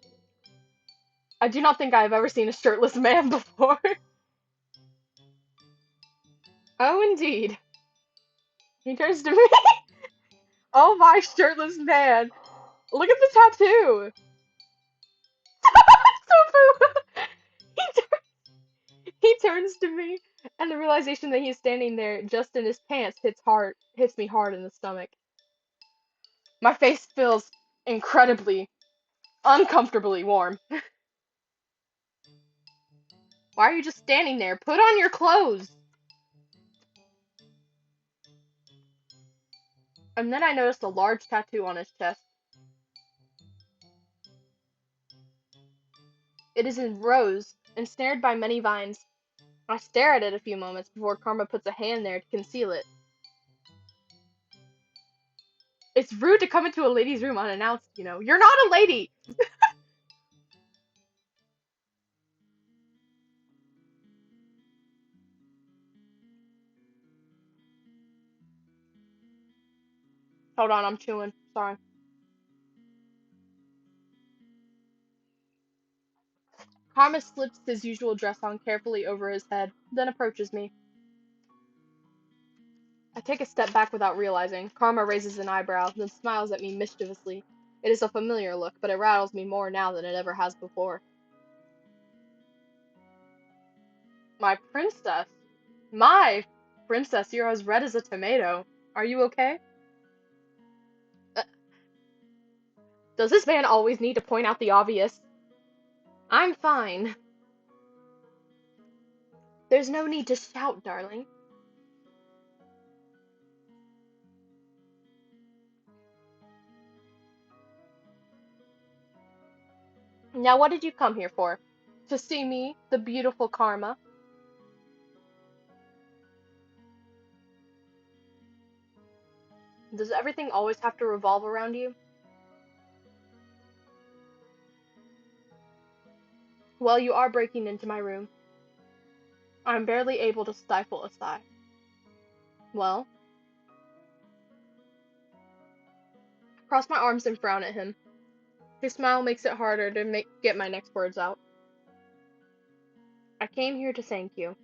I do not think I have ever seen a shirtless man before. Oh, indeed. He turns to me. Oh my shirtless man. Look at the tattoo. So he, he turns to me, and the realization that he's standing there just in his pants hits me hard in the stomach. My face feels incredibly, uncomfortably warm. Why are you just standing there? Put on your clothes! And then I noticed a large tattoo on his chest. It is in rose, ensnared by many vines. I stare at it a few moments before Karma puts a hand there to conceal it. It's rude to come into a lady's room unannounced, you know. You're not a lady! Hold on, I'm chewing. Sorry. Karma slips his usual dress on carefully over his head, then approaches me. I take a step back without realizing. Karma raises an eyebrow, then smiles at me mischievously. It is a familiar look, but it rattles me more now than it ever has before. My princess? My princess, you're as red as a tomato. Are you okay? Uh, does this man always need to point out the obvious? I'm fine. There's no need to shout, darling. Now what did you come here for? To see me, the beautiful Karma? Does everything always have to revolve around you? Well, you are breaking into my room. I'm barely able to stifle a sigh. Well, cross my arms and frown at him. His smile makes it harder to get my next words out. I came here to thank you.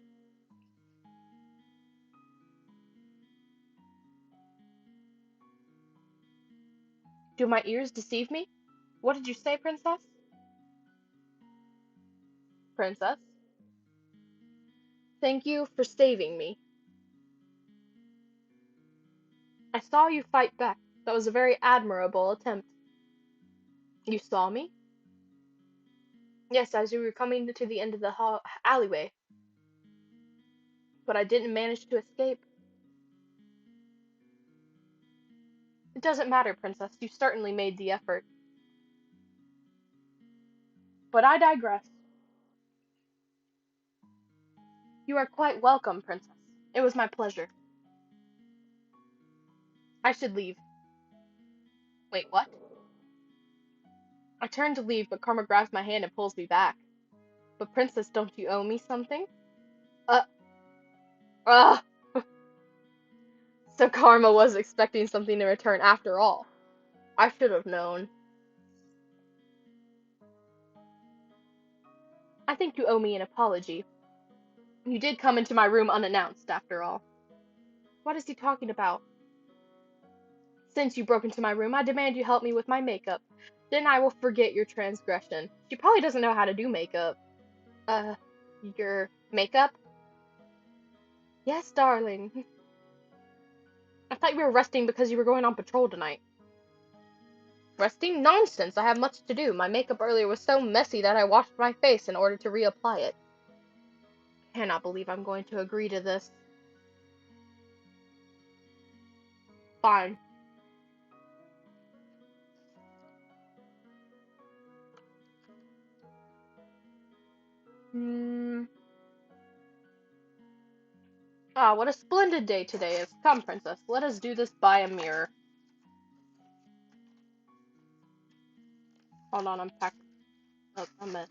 Do my ears deceive me? What did you say, princess? Princess? Thank you for saving me. I saw you fight back. That was a very admirable attempt. You saw me? Yes, as you were coming to the end of the alleyway. But I didn't manage to escape. It doesn't matter, princess. You certainly made the effort. But I digress. You are quite welcome, princess. It was my pleasure. I should leave. Wait, what? I turn to leave, but Karma grabs my hand and pulls me back. But princess, don't you owe me something? Uh, uh. So Karma was expecting something in return after all. I should have known. I think you owe me an apology. You did come into my room unannounced, after all. What is he talking about? Since you broke into my room, I demand you help me with my makeup. Then I will forget your transgression. She probably doesn't know how to do makeup. Uh, your makeup? Yes, darling. I thought you were resting because you were going on patrol tonight. Resting? Nonsense, I have much to do. My makeup earlier was so messy that I washed my face in order to reapply it. Cannot believe I'm going to agree to this. Fine. Hmm. Ah, what a splendid day today is. Come, princess, let us do this by a mirror. Hold on, I'm packing up a mess.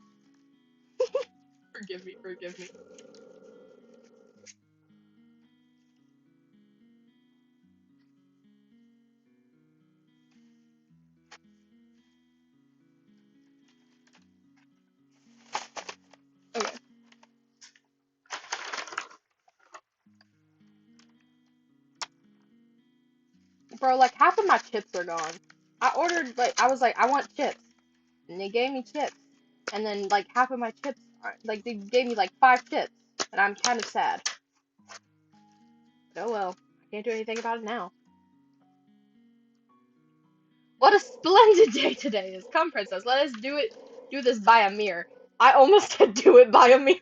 Forgive me, forgive me. Okay. Bro, like, half of my chips are gone. I ordered, like, I was like, I want chips. And they gave me chips. And then, like, half of my chips, like, they gave me, like, 5 chips. And I'm kind of sad. But oh well. I can't do anything about it now. What a splendid day today is. Come, princess, let us do this by a mirror. I almost said do it by a mirror.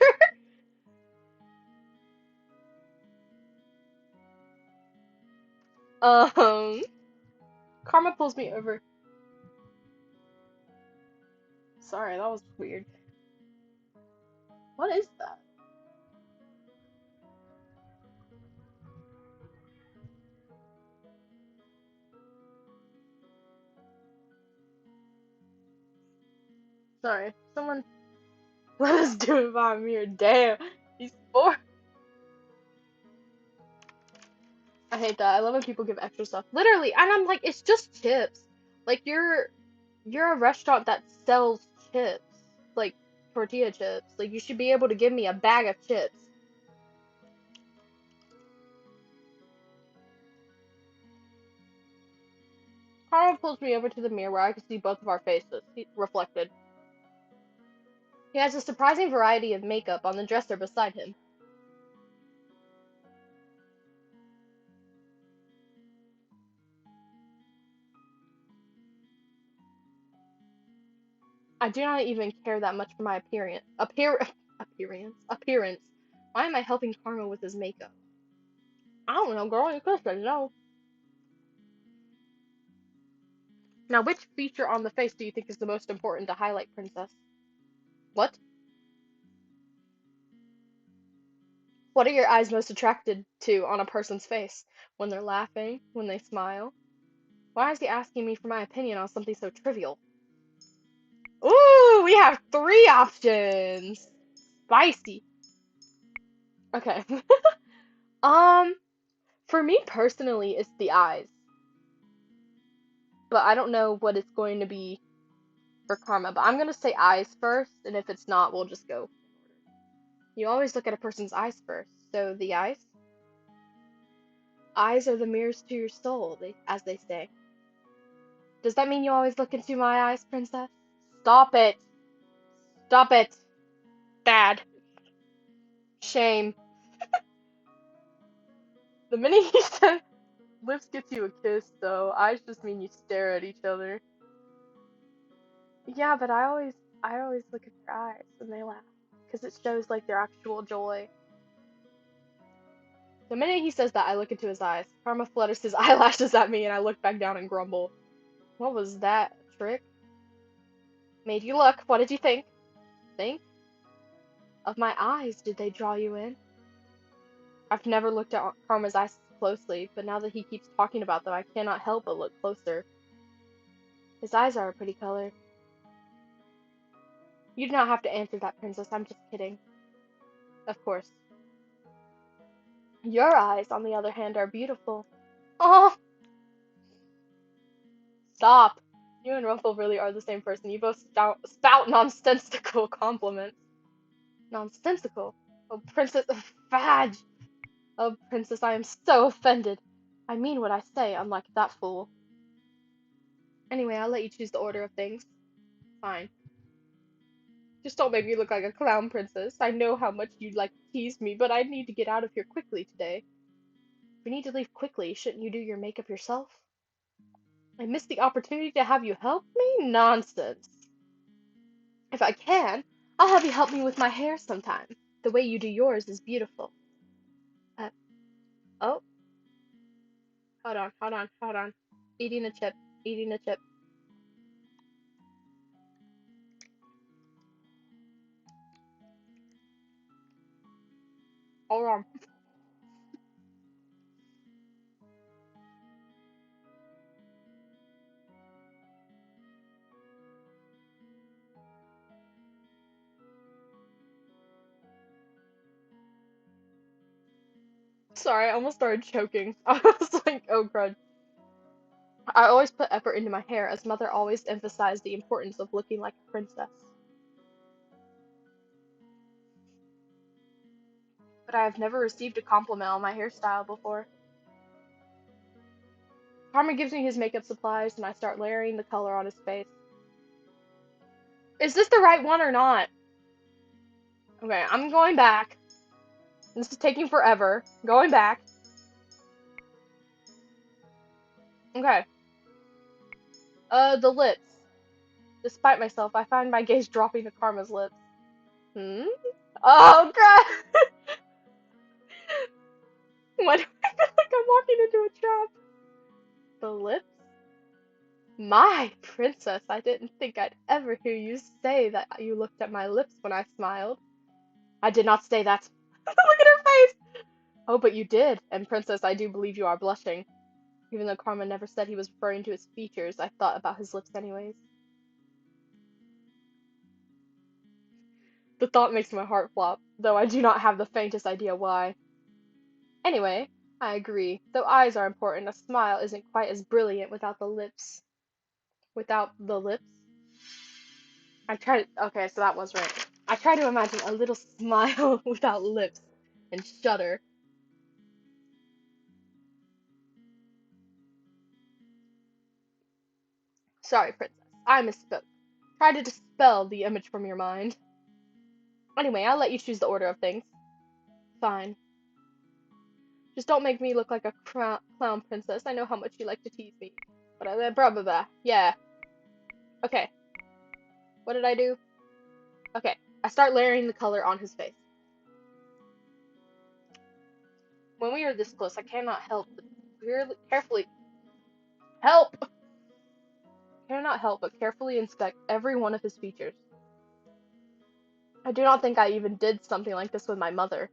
um, Karma pulls me over. Sorry, that was weird. What is that? Sorry, someone let us do it by a mirror. Damn, he's 4. I hate that. I love when people give extra stuff. Literally, and I'm like, it's just chips. Like you're a restaurant that sells chips, like tortilla chips. Like you should be able to give me a bag of chips. Carl pulls me over to the mirror where I can see both of our faces reflected. He has a surprising variety of makeup on the dresser beside him. I do not even care that much for my appearance. Why am I helping Karma with his makeup? I don't know, girl. You could say no. Now, which feature on the face do you think is the most important to highlight, princess? What? What are your eyes most attracted to on a person's face? When they're laughing? When they smile? Why is he asking me for my opinion on something so trivial? Ooh, we have 3 options. Spicy. Okay. Um, for me personally, it's the eyes, but I don't know what it's going to be for Karma. But I'm gonna say eyes first, and if it's not, we'll just go. You always look at a person's eyes first, so the eyes. Eyes are the mirrors to your soul, as they say. Does that mean you always look into my eyes, princess? Stop it. Stop it. Bad. Shame. The minute he said lips gets you a kiss, though, eyes just mean you stare at each other. Yeah, but I always look at their eyes when they laugh, because it shows like their actual joy. The minute he says that, I look into his eyes. Karma flutters his eyelashes at me, and I look back down and grumble. What was that? A trick? Made you look. What did you think? Think? Of my eyes, did they draw you in? I've never looked at Karma's eyes closely, but now that he keeps talking about them, I cannot help but look closer. His eyes are a pretty color. You do not have to answer that, princess. I'm just kidding. Of course. Your eyes, on the other hand, are beautiful. Oh, Stop. You and Ruffle really are the same person. You both spout nonsensical compliments. Nonsensical? Oh, Princess. Fudge! Oh, Princess, I am so offended. I mean what I say, unlike that fool. Anyway, I'll let you choose the order of things. Fine. Just don't make me look like a clown, Princess. I know how much you'd like to tease me, but I need to get out of here quickly today. We need to leave quickly. Shouldn't you do your makeup yourself? I missed the opportunity to have you help me? Nonsense. If I can, I'll have you help me with my hair sometime. The way you do yours is beautiful. Uh, oh, hold on. Eating a chip, eating a chip. Hold on. Sorry, I almost started choking. I was like, oh crud. I always put effort into my hair, as Mother always emphasized the importance of looking like a princess. But I have never received a compliment on my hairstyle before. Carmen gives me his makeup supplies, and I start layering the color on his face. Is this the right one or not? Okay, I'm going back. This is taking forever. Going back. Okay. The lips. Despite myself, I find my gaze dropping to Karma's lips. Hmm? Oh, God! Why do I feel like I'm walking into a trap? The lips? My princess, I didn't think I'd ever hear you say that you looked at my lips when I smiled. I did not say that. Look at her face! Oh, but you did, and princess, I do believe you are blushing. Even though Karma never said he was referring to his features, I thought about his lips anyways. The thought makes my heart flop, though I do not have the faintest idea why. Anyway, I agree. Though eyes are important, a smile isn't quite as brilliant without the lips. Without the lips? Okay, so that was right. I try to imagine a little smile without lips and shudder. Sorry, princess. I misspoke. Try to dispel the image from your mind. Anyway, I'll let you choose the order of things. Fine. Just don't make me look like a clown princess. I know how much you like to tease me. But blah blah blah. Yeah. Okay. What did I do? Okay. I start layering the color on his face. When we are this close, I cannot help but carefully help. Cannot help but carefully inspect every one of his features. I do not think I even did something like this with my mother.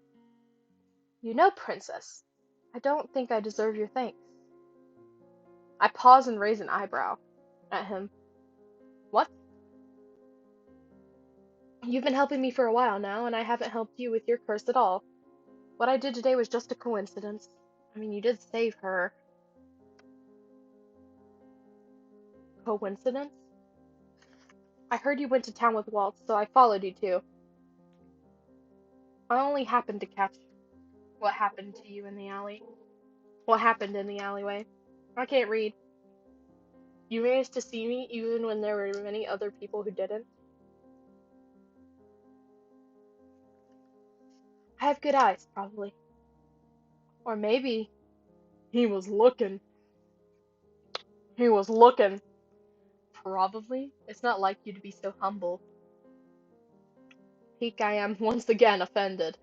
You know, princess, I don't think I deserve your thanks. I pause and raise an eyebrow at him. What? You've been helping me for a while now, and I haven't helped you with your curse at all. What I did today was just a coincidence. I mean, you did save her. Coincidence? I heard you went to town with Walt, so I followed you too. I only happened to catch what happened to you in the alley. What happened in the alleyway. I can't read. You managed to see me even when there were many other people who didn't. I have good eyes, probably. Or maybe he was looking. He was looking. Probably. It's not like you to be so humble. Peak, I am once again offended.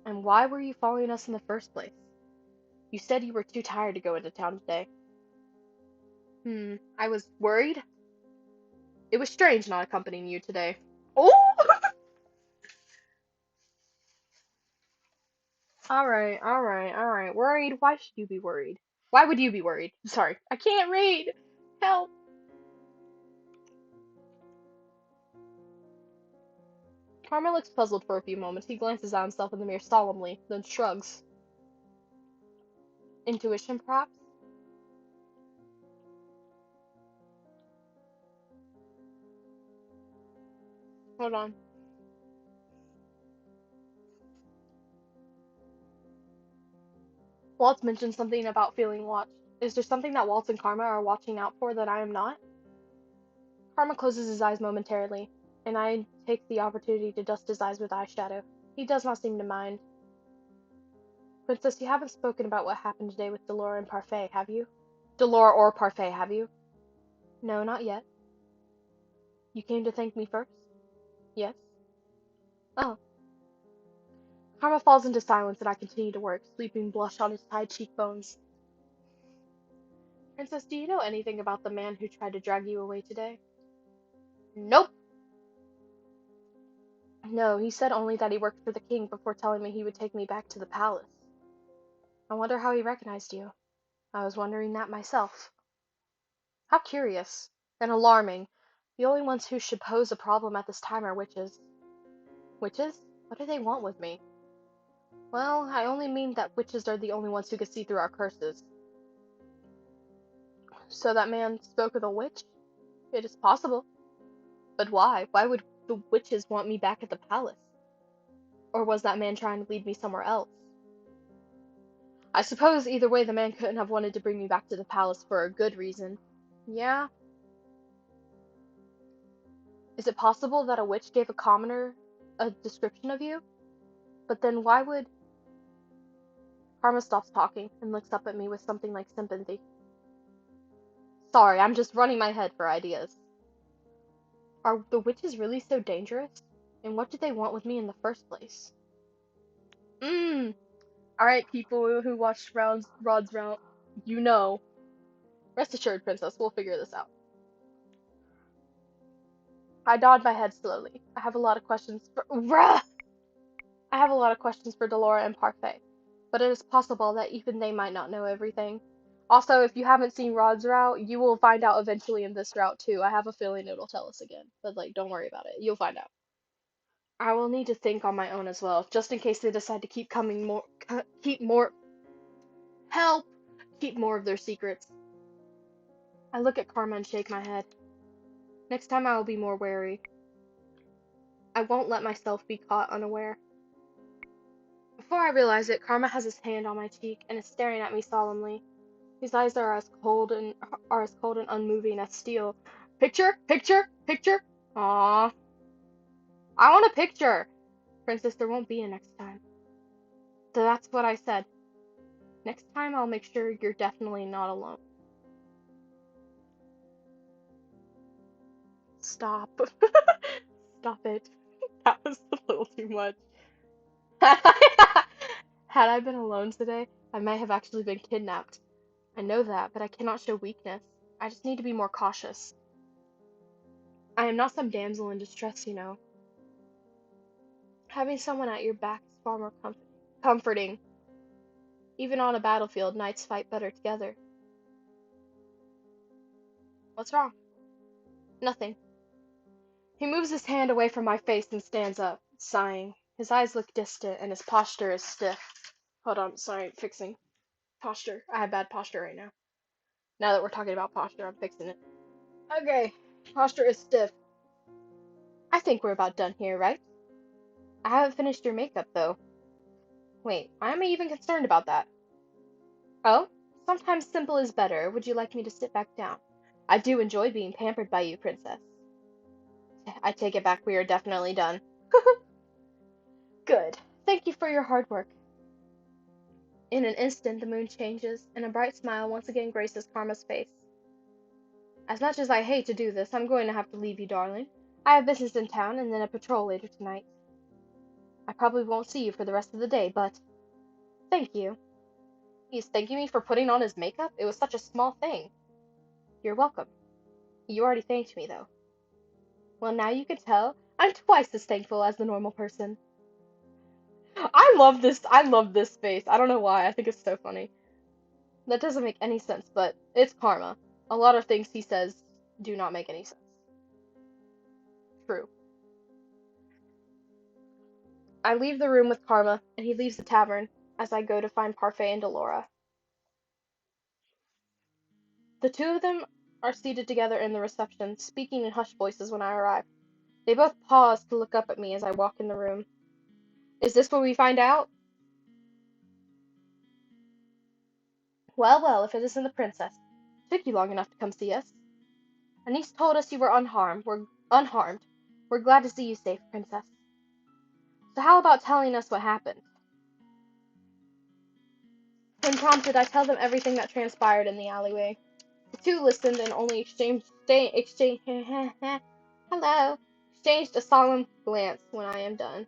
And why were you following us in the first place? You said you were too tired to go into town today. I was worried. It was strange not accompanying you today. Oh! Alright. Worried? Why should you be worried? Why would you be worried? Sorry, I can't read! Help! Karma looks puzzled for a few moments. He glances at himself in the mirror solemnly, then shrugs. Intuition, perhaps? Hold on. Waltz mentioned something about feeling watched. Is there something that Waltz and Karma are watching out for that I am not? Karma closes his eyes momentarily, and I take the opportunity to dust his eyes with eyeshadow. He does not seem to mind. Princess, you haven't spoken about what happened today with Delora and Parfait, have you? Delora or Parfait, have you? No, not yet. You came to thank me first? Yes. Oh. Karma falls into silence and I continue to work, sweeping blush on his high cheekbones. Princess, do you know anything about the man who tried to drag you away today? Nope. No, he said only that he worked for the king before telling me he would take me back to the palace. I wonder how he recognized you. I was wondering that myself. How curious. And alarming. The only ones who should pose a problem at this time are witches. Witches? What do they want with me? Well, I only mean that witches are the only ones who can see through our curses. So that man spoke with a witch? It is possible. But why? Why would the witches want me back at the palace? Or was that man trying to lead me somewhere else? I suppose either way the man couldn't have wanted to bring me back to the palace for a good reason. Yeah? Is it possible that a witch gave a commoner a description of you? But then why would... Karma stops talking and looks up at me with something like sympathy. Sorry, I'm just running my head for ideas. Are the witches really so dangerous? And what did they want with me in the first place? Alright, people who watched Rod's Round, you know. Rest assured, Princess, we'll figure this out. I nod my head slowly. I have a lot of questions for Delora and Parfait, but it is possible that even they might not know everything. Also, if you haven't seen Rod's route, you will find out eventually in this route too. I have a feeling it'll tell us again, but like, don't worry about it. You'll find out. I will need to think on my own as well, just in case they decide to help, keep more of their secrets. I look at Karma and shake my head. Next time I will be more wary. I won't let myself be caught unaware. Before I realize it, Karma has his hand on my cheek and is staring at me solemnly. His eyes are as cold and unmoving as steel. Picture, picture, picture. Aww. I want a picture. Princess, there won't be a next time. That's what I said. Next time I'll make sure you're definitely not alone. Stop. Stop it. That was a little too much. Had I been alone today, I might have actually been kidnapped. I know that, but I cannot show weakness. I just need to be more cautious. I am not some damsel in distress, you know. Having someone at your back is far more comforting. Even on a battlefield, knights fight better together. What's wrong? Nothing. He moves his hand away from my face and stands up, sighing. His eyes look distant and his posture is stiff. Hold on, sorry, fixing posture. I have bad posture right now. Now that we're talking about posture, I'm fixing it. Okay, posture is stiff. I think we're about done here, right? I haven't finished your makeup, though. Wait, why am I even concerned about that? Oh? Sometimes simple is better. Would you like me to sit back down? I do enjoy being pampered by you, Princess. I take it back, we are definitely done. Good. Thank you for your hard work. In an instant, the moon changes, and a bright smile once again graces Karma's face. As much as I hate to do this, I'm going to have to leave you, darling. I have business in town and then a patrol later tonight. I probably won't see you for the rest of the day, but thank you. He's thanking me for putting on his makeup? It was such a small thing. You're welcome. You already thanked me, though. Well, now you can tell I'm twice as thankful as the normal person. I love this. I love this face. I don't know why. I think it's so funny. That doesn't make any sense, but it's Karma. A lot of things he says do not make any sense. True. I leave the room with Karma, and he leaves the tavern as I go to find Parfait and Delora. The two of them are seated together in the reception, speaking in hushed voices when I arrive. They both pause to look up at me as I walk in the room. Is this where we find out? Well, well, if it isn't the princess. Took you long enough to come see us. Anise told us you were unharmed. We're glad to see you safe, princess. So how about telling us what happened? When prompted, I tell them everything that transpired in the alleyway. The two listened and only hello, exchanged a solemn glance when I am done.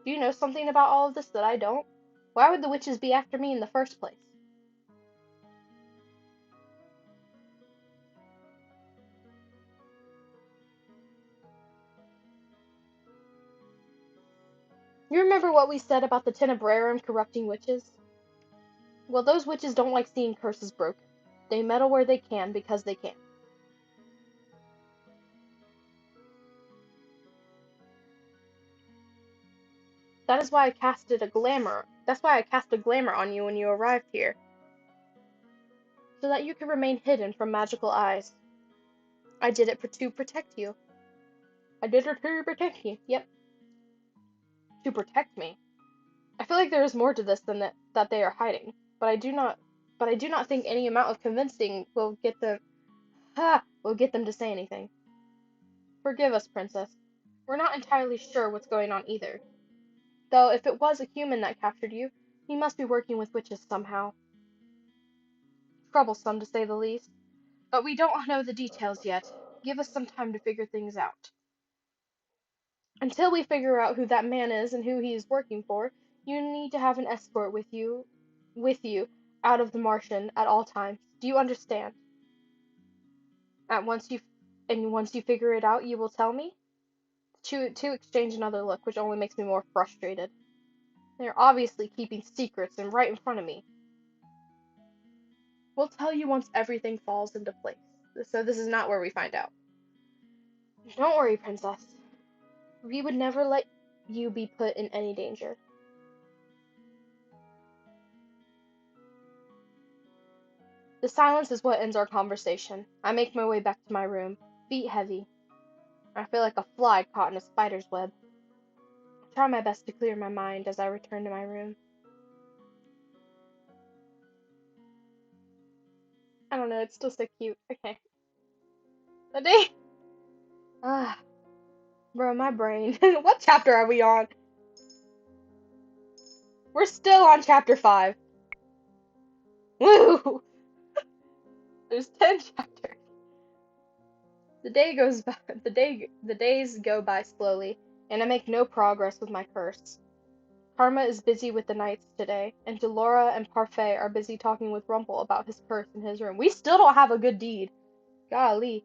Do you know something about all of this that I don't? Why would the witches be after me in the first place? You remember what we said about the Tenebrarum corrupting witches? Well, those witches don't like seeing curses broken. They meddle where they can because they can. That is why I casted a glamour. That's why I cast a glamour on you when you arrived here. So that you can remain hidden from magical eyes. I did it to protect you. I did it to protect you. Yep. To protect me. I feel like there is more to this than that they are hiding. But I do not think any amount of convincing will get them to say anything. Forgive us, princess. We're not entirely sure what's going on either. Though if it was a human that captured you, he must be working with witches somehow. Troublesome, to say the least. But we don't know the details yet. Give us some time to figure things out. Until we figure out who that man is and who he is working for, you need to have an escort with you out of the Martian at all times. Do you understand? At once you once you figure it out, you will tell me? To exchange another look, which only makes me more frustrated. They're obviously keeping secrets and right in front of me. We'll tell you once everything falls into place. So this is not where we find out. Don't worry, princess. We would never let you be put in any danger. The silence is what ends our conversation. I make my way back to my room, feet heavy. I feel like a fly caught in a spider's web. I try my best to clear my mind as I return to my room. I don't know, it's still so cute. Okay. The day. Ah, bro, my brain. What chapter are we on? We're still on chapter 5. Woo! There's 10 chapters. The day goes by, the days go by slowly, and I make no progress with my curse. Karma is busy with the knights today, and Delora and Parfait are busy talking with Rumple about his curse in his room. We still don't have a good deed. Golly.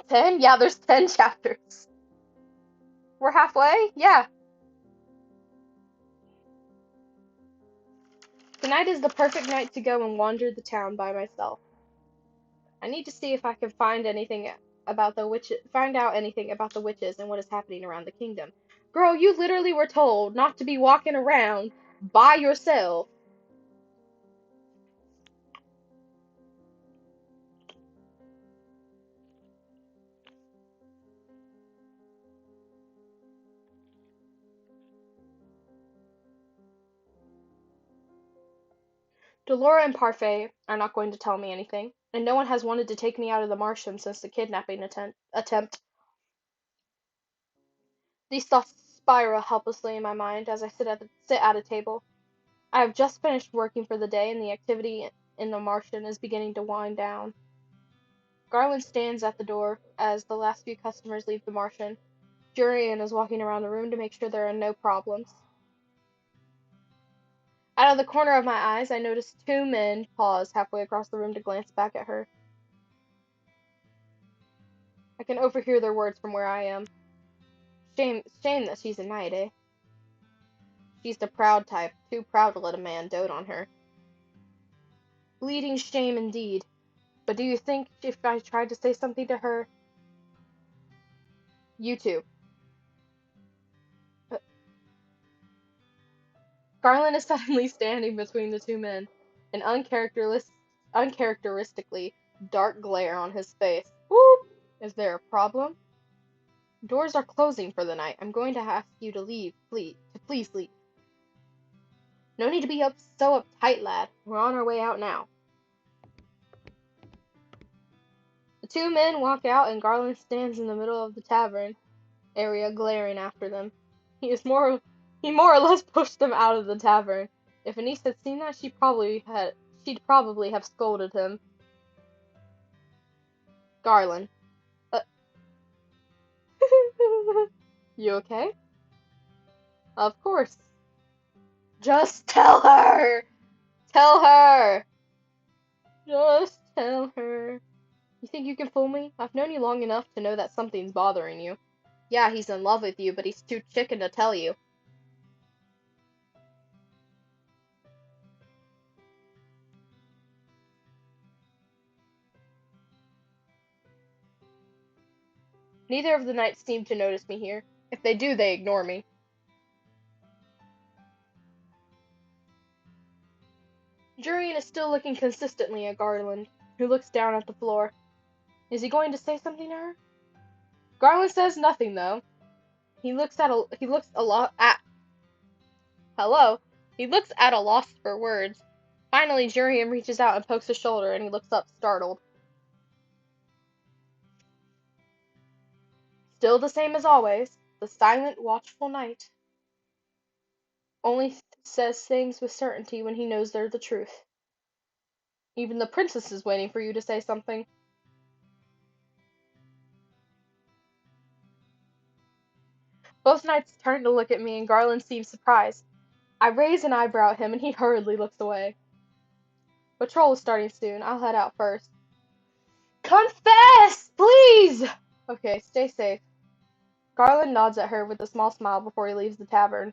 10? Yeah, there's 10 chapters. We're halfway? Yeah. Tonight is the perfect night to go and wander the town by myself. I need to see if I can find anything about the find out anything about the witches and what is happening around the kingdom. Girl, you literally were told not to be walking around by yourself. Delora and Parfait are not going to tell me anything, and no one has wanted to take me out of the Martian since the kidnapping attempt. These thoughts spiral helplessly in my mind as I sit at a table. I have just finished working for the day, and the activity in the Martian is beginning to wind down. Garland stands at the door as the last few customers leave the Martian. Jurian is walking around the room to make sure there are no problems. Out of the corner of my eyes, I notice two men pause halfway across the room to glance back at her. I can overhear their words from where I am. Shame that she's a knight, eh? She's the proud type, too proud to let a man dote on her. Bleeding shame indeed. But do you think if I tried to say something to her? You two. Garland is suddenly standing between the two men, an uncharacteristically dark glare on his face. Whoop! Is there a problem? Doors are closing for the night. I'm going to ask you to leave, please leave. No need to be so uptight, lad. We're on our way out now. The two men walk out and Garland stands in the middle of the tavern area glaring after them. He more or less pushed them out of the tavern. If Anise had seen that, she'd probably have scolded him. Garland. Uh, you okay? Of course. Just tell her! Tell her! Just tell her. You think you can fool me? I've known you long enough to know that something's bothering you. Yeah, he's in love with you, but he's too chicken to tell you. Neither of the knights seem to notice me here. If they do, they ignore me. Jurian is still looking consistently at Garland, who looks down at the floor. Is he going to say something to her? Garland says nothing, though. He looks at a lot at hello. He looks at a loss for words. Finally, Jurian reaches out and pokes his shoulder, and he looks up, startled. Still the same as always, the silent, watchful knight. Only says things with certainty when he knows they're the truth. Even the princess is waiting for you to say something. Both knights turn to look at me, and Garland seems surprised. I raise an eyebrow at him, and he hurriedly looks away. Patrol is starting soon. I'll head out first. Confess! Please! Okay, stay safe. Garland nods at her with a small smile before he leaves the tavern.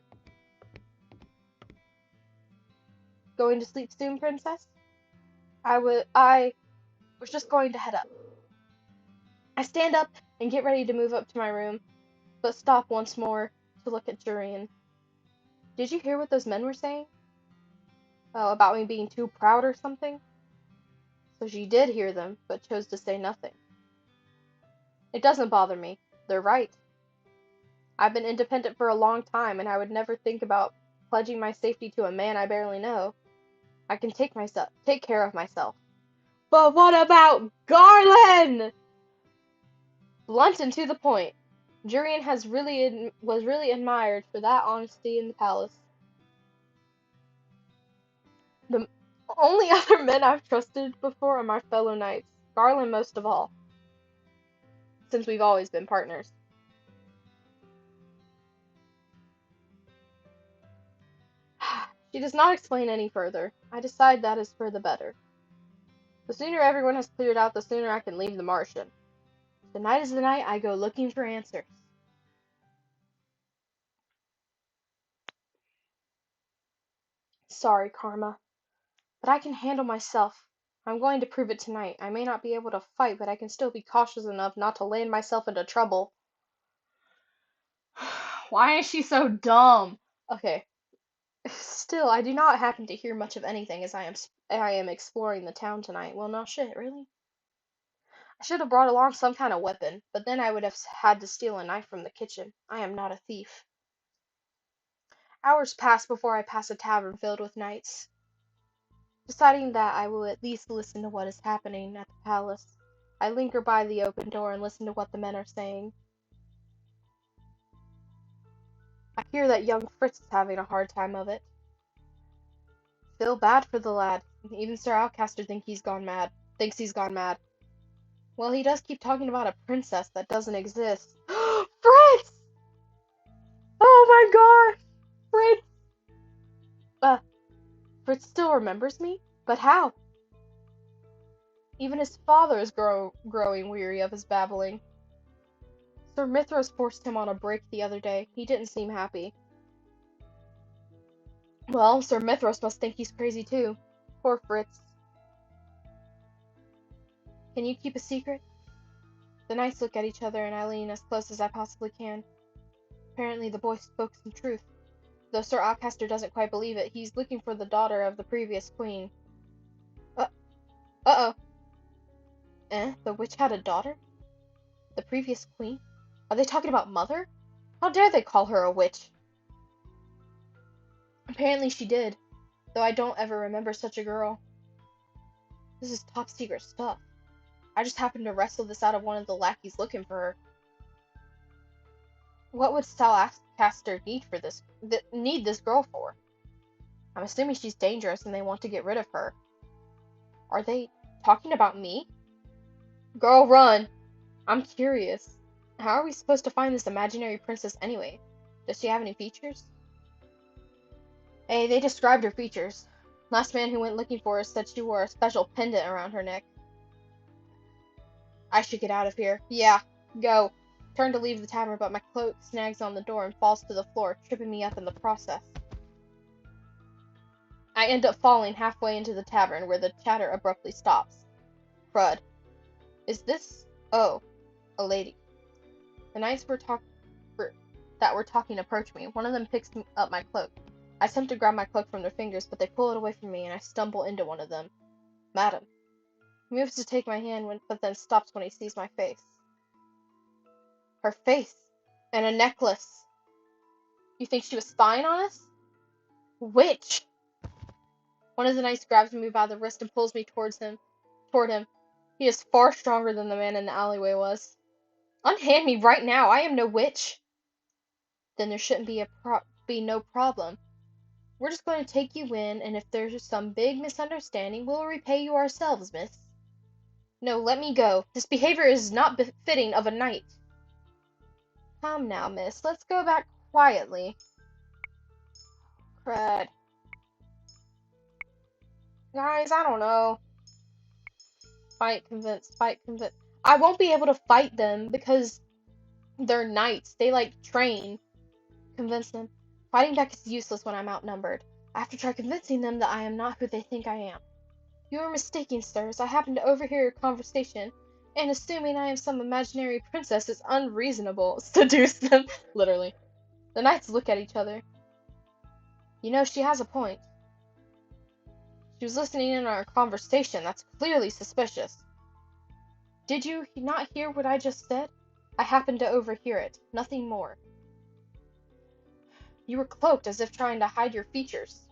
Going to sleep soon, princess? I was just going to head up. I stand up and get ready to move up to my room, but stop once more to look at Jurian. Did you hear what those men were saying? Oh, about me being too proud or something? So she did hear them, but chose to say nothing. It doesn't bother me. They're right. I've been independent for a long time, and I would never think about pledging my safety to a man I barely know. I can take care of myself. But what about Garland? Blunt and to the point. Jurian was really admired for that honesty in the palace. The only other men I've trusted before are my fellow knights, Garland most of all, since we've always been partners. She does not explain any further. I decide that is for the better. The sooner everyone has cleared out, the sooner I can leave the Martian. Tonight is the night I go looking for answers. Sorry, Karma, but I can handle myself. I'm going to prove it tonight. I may not be able to fight, but I can still be cautious enough not to land myself into trouble. Why is she so dumb? Okay. Still, I do not happen to hear much of anything as I am exploring the town tonight. Well, no shit, really? I should have brought along some kind of weapon, but then I would have had to steal a knife from the kitchen. I am not a thief. Hours pass before I pass a tavern filled with knights. Deciding that I will at least listen to what is happening at the palace, I linger by the open door and listen to what the men are saying. I hear that young Fritz is having a hard time of it. Feel bad for the lad. Even Sir Alcaster thinks he's gone mad. Well, he does keep talking about a princess that doesn't exist. Fritz! Oh my god! Fritz! Fritz still remembers me? But how? Even his father is growing weary of his babbling. Sir Mithras forced him on a break the other day. He didn't seem happy. Well, Sir Mithras must think he's crazy too. Poor Fritz. Can you keep a secret? The knights look at each other and I lean as close as I possibly can. Apparently the boy spoke some truth. Though Sir Alcaster doesn't quite believe it, he's looking for the daughter of the previous queen. Uh-oh. The witch had a daughter? The previous queen? Are they talking about Mother? How dare they call her a witch? Apparently she did, though I don't ever remember such a girl. This is top secret stuff. I just happened to wrestle this out of one of the lackeys looking for her. What would Salcaster need this girl for? I'm assuming she's dangerous and they want to get rid of her. Are they talking about me? Girl, run! I'm curious. How are we supposed to find this imaginary princess anyway? Does she have any features? Hey, they described her features. Last man who went looking for her said she wore a special pendant around her neck. I should get out of here. Yeah, go. Turn to leave the tavern, but my cloak snags on the door and falls to the floor, tripping me up in the process. I end up falling halfway into the tavern, where the chatter abruptly stops. Crud. Is this... Oh, a lady. The knights that were talking approach me. One of them picks up my cloak. I attempt to grab my cloak from their fingers, but they pull it away from me, and I stumble into one of them. Madam. He moves to take my hand, but then stops when he sees my face. Her face. And a necklace. You think she was spying on us? Witch! One of the knights grabs me by the wrist and pulls me toward him. He is far stronger than the man in the alleyway was. Unhand me right now. I am no witch. Then there shouldn't be no problem. We're just going to take you in, and if there's some big misunderstanding, we'll repay you ourselves, miss. No, let me go. This behavior is not befitting of a knight. Come now, miss. Let's go back quietly. Crud. Guys, I don't know. Fight, convince, fight, convince. I won't be able to fight them because they're knights. They, like, train. Convince them. Fighting back is useless when I'm outnumbered. I have to try convincing them that I am not who they think I am. You are mistaken, sirs. I happened to overhear your conversation, and assuming I am some imaginary princess is unreasonable. Seduce them. Literally. The knights look at each other. You know, she has a point. She was listening in on our conversation. That's clearly suspicious. Did you not hear what I just said? I happened to overhear it. Nothing more. You were cloaked as if trying to hide your features.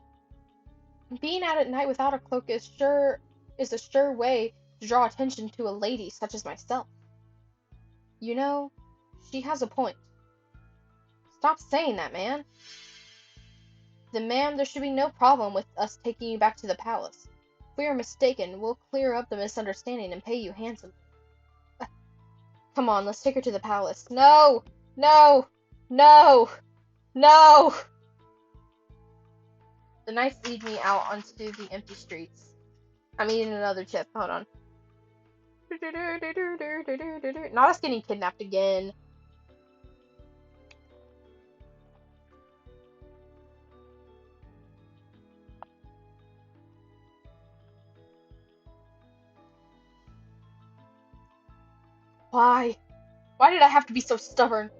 Being out at night without a cloak is a sure way to draw attention to a lady such as myself. You know, she has a point. Stop saying that, man. Then, ma'am, there should be no problem with us taking you back to the palace. If we are mistaken, we'll clear up the misunderstanding and pay you handsomely. Come on, let's take her to the palace. No! No! No! No! The knights lead me out onto the empty streets. I'm eating another chip. Hold on. Not us getting kidnapped again. Why? Why did I have to be so stubborn?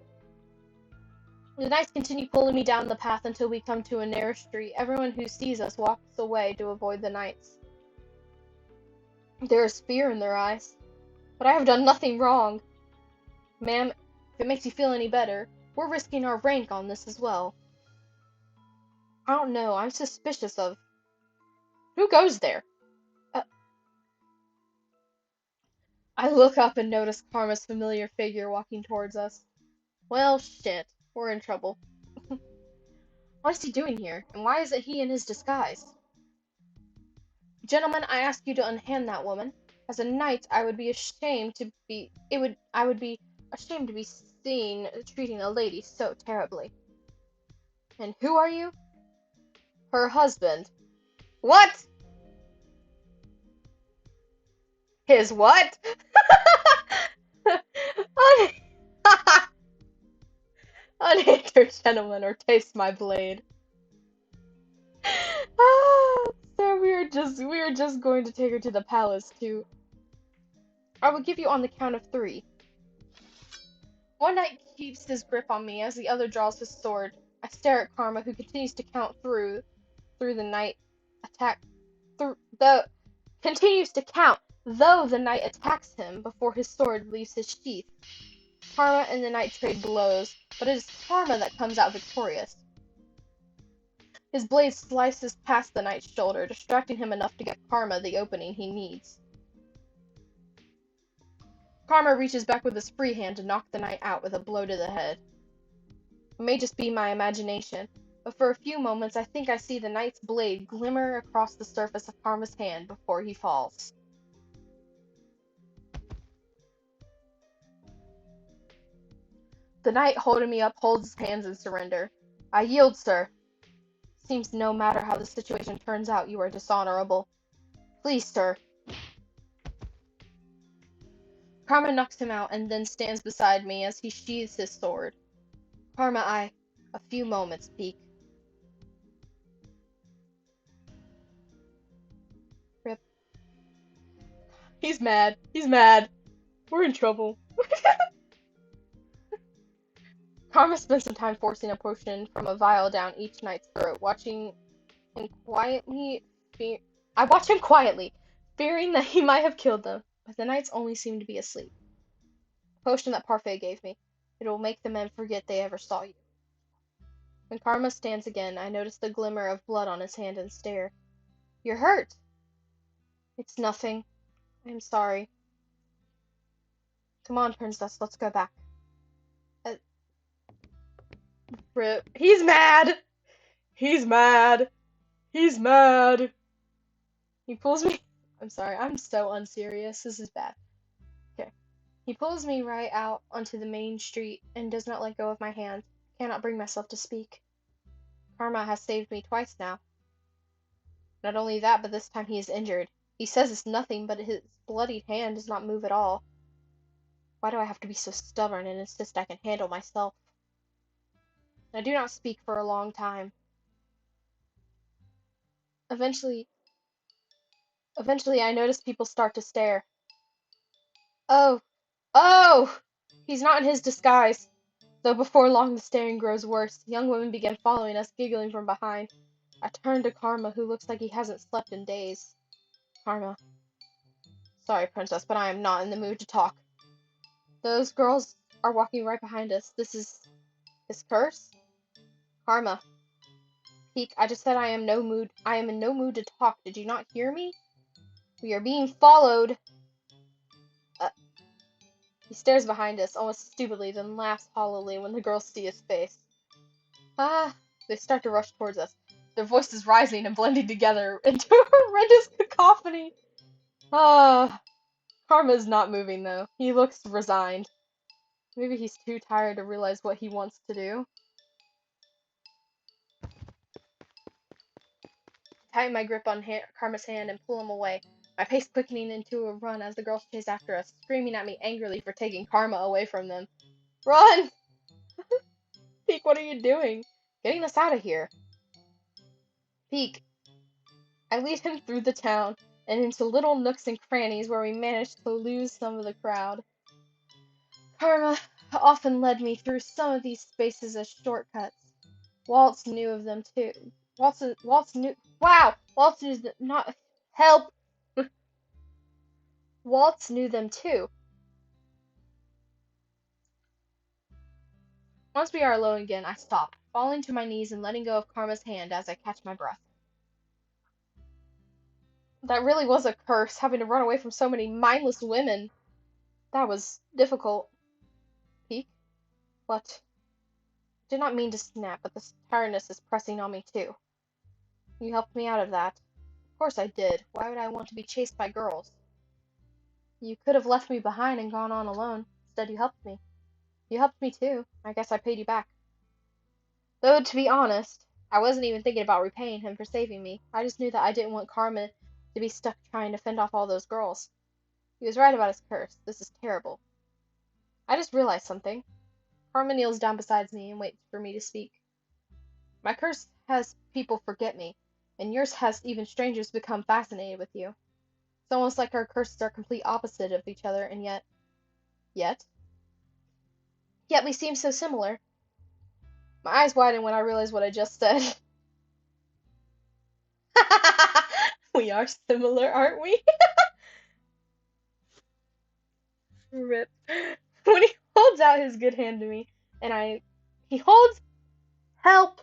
The knights continue pulling me down the path until we come to a narrow street. Everyone who sees us walks away to avoid the knights. There is fear in their eyes. But I have done nothing wrong. Ma'am, if it makes you feel any better, we're risking our rank on this as well. I don't know, I'm suspicious of... Who goes there? I look up and notice Karma's familiar figure walking towards us. Well, shit. We're in trouble. What is he doing here? And why isn't he in his disguise? Gentlemen, I ask you to unhand that woman. As a knight, I would be ashamed to be seen treating a lady so terribly. And who are you? Her husband. What? His what? Unhindered gentleman, or taste my blade. So we are just going to take her to the palace too. I will give you on the count of 3. One knight keeps his grip on me as the other draws his sword. I stare at Karma, who continues to count through the night attack through the continues to count, though the knight attacks him before his sword leaves his sheath. Karma and the knight trade blows, but it is Karma that comes out victorious. His blade slices past the knight's shoulder, distracting him enough to get Karma the opening he needs. Karma reaches back with his free hand to knock the knight out with a blow to the head. It may just be my imagination, but for a few moments I think I see the knight's blade glimmer across the surface of Karma's hand before he falls. The knight holding me up holds his hands in surrender. I yield, sir. Seems no matter how the situation turns out, you are dishonorable. Please, sir. Karma knocks him out and then stands beside me as he sheathes his sword. Karma, a few moments, Peak. Rip. He's mad. He's mad. We're in trouble. Karma spends some time forcing a potion from a vial down each knight's throat, watching him quietly. I watch him quietly, fearing that he might have killed them, but the knights only seem to be asleep. Potion that Parfait gave me. It will make the men forget they ever saw you. When Karma stands again, I notice the glimmer of blood on his hand and stare. You're hurt. It's nothing. I'm sorry. Come on, princess, let's go back. Rip. He's mad! He's mad! He's mad! He pulls me. I'm sorry, I'm so unserious. This is bad. Okay. He pulls me right out onto the main street and does not let go of my hand. I cannot bring myself to speak. Karma has saved me twice now. Not only that, but this time he is injured. He says it's nothing, but his bloodied hand does not move at all. Why do I have to be so stubborn and insist I can handle myself? I do not speak for a long time. Eventually I notice people start to stare. Oh! Oh! He's not in his disguise. Though before long the staring grows worse. Young women begin following us, giggling from behind. I turn to Karma, who looks like he hasn't slept in days. Karma. Sorry, princess, but I am not in the mood to talk. Those girls are walking right behind us. This is his curse? Karma. Peak, I just said I am in no mood to talk. Did you not hear me? We are being followed. He stares behind us, almost stupidly, then laughs hollowly when the girls see his face. Ah, they start to rush towards us, their voices rising and blending together into a horrendous cacophony. Ah, Karma is not moving, though. He looks resigned. Maybe he's too tired to realize what he wants to do. I tighten my grip on Karma's hand and pull him away, my pace quickening into a run as the girls chase after us, screaming at me angrily for taking Karma away from them. Run! Peak, what are you doing? Getting us out of here. Peak. I lead him through the town and into little nooks and crannies where we managed to lose some of the crowd. Karma often led me through some of these spaces as shortcuts. Waltz knew of them too. Waltz knew. Wow! Waltz is not. Help! Waltz knew them too. Once we are alone again, I stop, falling to my knees and letting go of Karma's hand as I catch my breath. That really was a curse, having to run away from so many mindless women. That was difficult. Peak? What? I did not mean to snap, but this tiredness is pressing on me too. You helped me out of that. Of course I did. Why would I want to be chased by girls? You could have left me behind and gone on alone. Instead, you helped me. You helped me too. I guess I paid you back. Though, to be honest, I wasn't even thinking about repaying him for saving me. I just knew that I didn't want Karma to be stuck trying to fend off all those girls. He was right about his curse. This is terrible. I just realized something. Karma kneels down beside me and waits for me to speak. My curse has people forget me, and yours has even strangers become fascinated with you. It's almost like our curses are complete opposite of each other, and yet we seem so similar. My eyes widened when I realized what I just said. We are similar, aren't we? Rip. When he holds out his good hand to me, and he holds, help!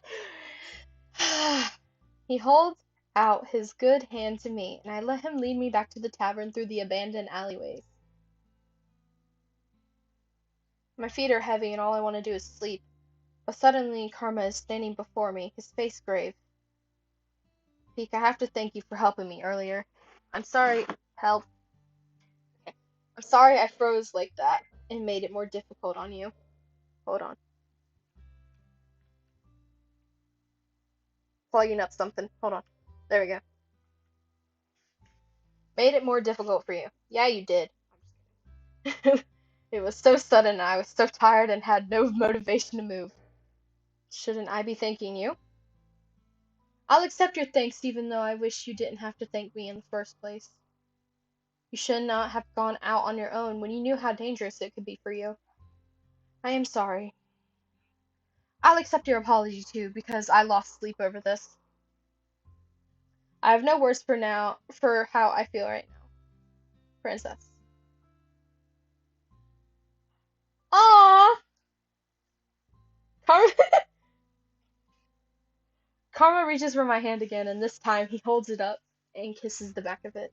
He holds out his good hand to me, and I let him lead me back to the tavern through the abandoned alleyways. My feet are heavy, and all I want to do is sleep. But suddenly, Karma is standing before me, his face grave. Peek, I have to thank you for helping me earlier. I'm sorry, help. I'm sorry I froze like that and made it more difficult on you. Hold on. Plugging up something. Hold on. There we go. Made it more difficult for you. Yeah, you did. It was so sudden, and I was so tired and had no motivation to move. Shouldn't I be thanking you? I'll accept your thanks even though I wish you didn't have to thank me in the first place. You should not have gone out on your own when you knew how dangerous it could be for you. I am sorry. I'll accept your apology too, because I lost sleep over this. I have no words for now for how I feel right now. Princess. Aww! Karma, Karma reaches for my hand again, and this time he holds it up and kisses the back of it.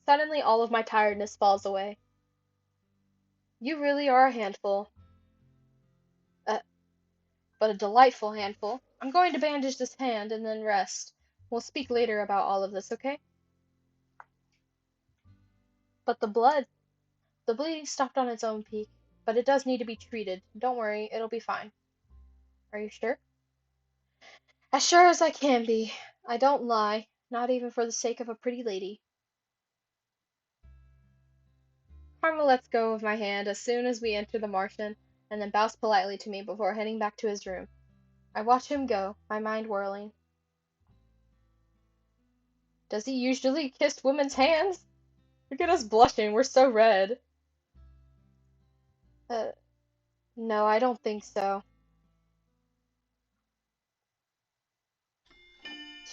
Suddenly, all of my tiredness falls away. You really are a handful. Uh, but a delightful handful. I'm going to bandage this hand and then rest. We'll speak later about all of this, okay? But the bleeding stopped on its own peak, but it does need to be treated. Don't worry, it'll be fine. Are you sure? As sure as I can be. I don't lie, not even for the sake of a pretty lady. Karma lets go of my hand as soon as we enter the Martian, and then bows politely to me before heading back to his room. I watch him go, my mind whirling. Does he usually kiss women's hands? Look at us blushing, we're so red. Uh, no, I don't think so.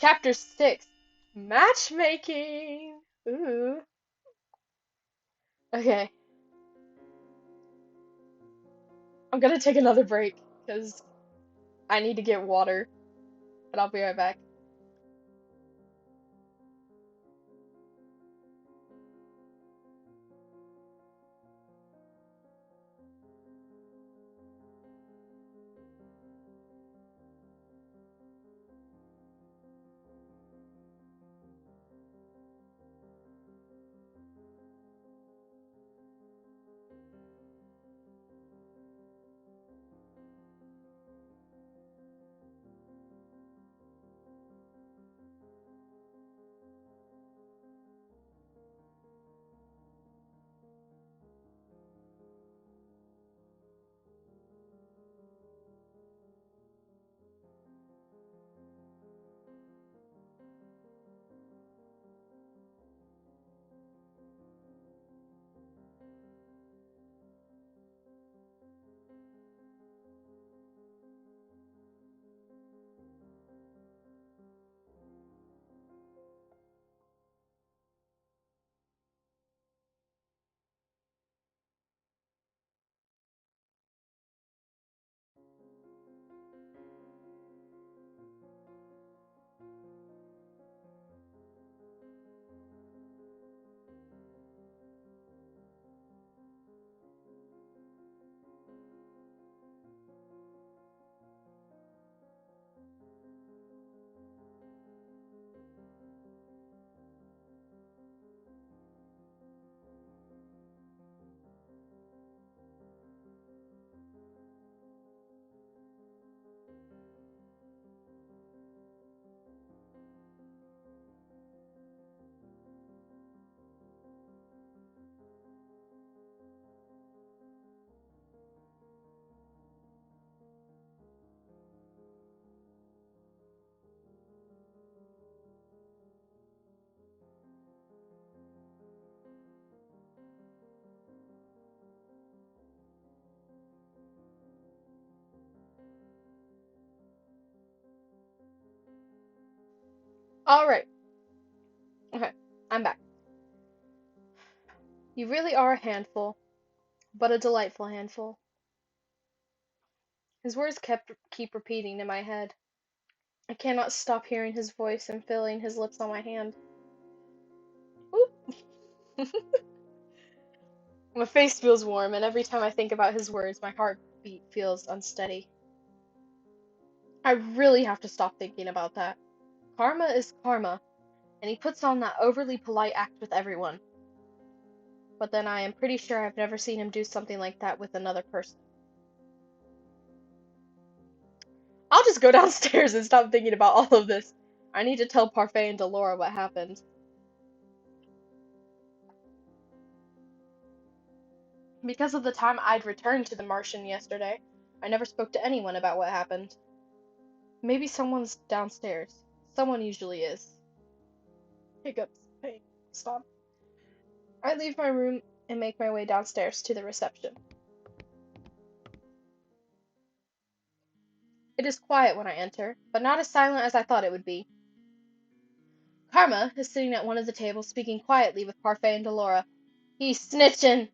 Chapter 6 Matchmaking! Ooh. Okay. I'm gonna take another break, because I need to get water, but I'll be right back. Alright. Okay, I'm back. You really are a handful, but a delightful handful. His words keep repeating in my head. I cannot stop hearing his voice and feeling his lips on my hand. Oop. My face feels warm, and every time I think about his words, my heartbeat feels unsteady. I really have to stop thinking about that. Karma is karma, and he puts on that overly polite act with everyone. But then I am pretty sure I've never seen him do something like that with another person. I'll just go downstairs and stop thinking about all of this. I need to tell Parfait and Delora what happened. Because of the time I'd returned to the Martian yesterday, I never spoke to anyone about what happened. Maybe someone's downstairs. Someone usually is. Hiccups. Hey, stop. I leave my room and make my way downstairs to the reception. It is quiet when I enter, but not as silent as I thought it would be. Karma is sitting at one of the tables speaking quietly with Parfait and Delora. He's snitching!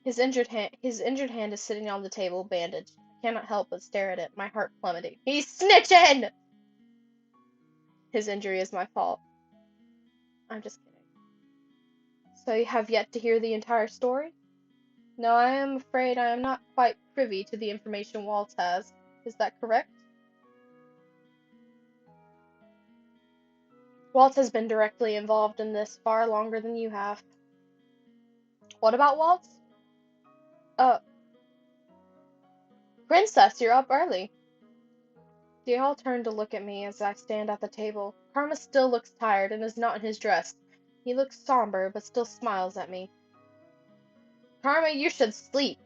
His injured hand is sitting on the table, bandaged. I cannot help but stare at it, my heart plummeting. He's snitching! His injury is my fault. I'm just kidding. So you have yet to hear the entire story? No, I am afraid I am not quite privy to the information Waltz has. Is that correct? Waltz has been directly involved in this far longer than you have. What about Waltz? Uh, Princess, you're up early. They all turn to look at me as I stand at the table. Karma still looks tired and is not in his dress. He looks somber, but still smiles at me. Karma, you should sleep.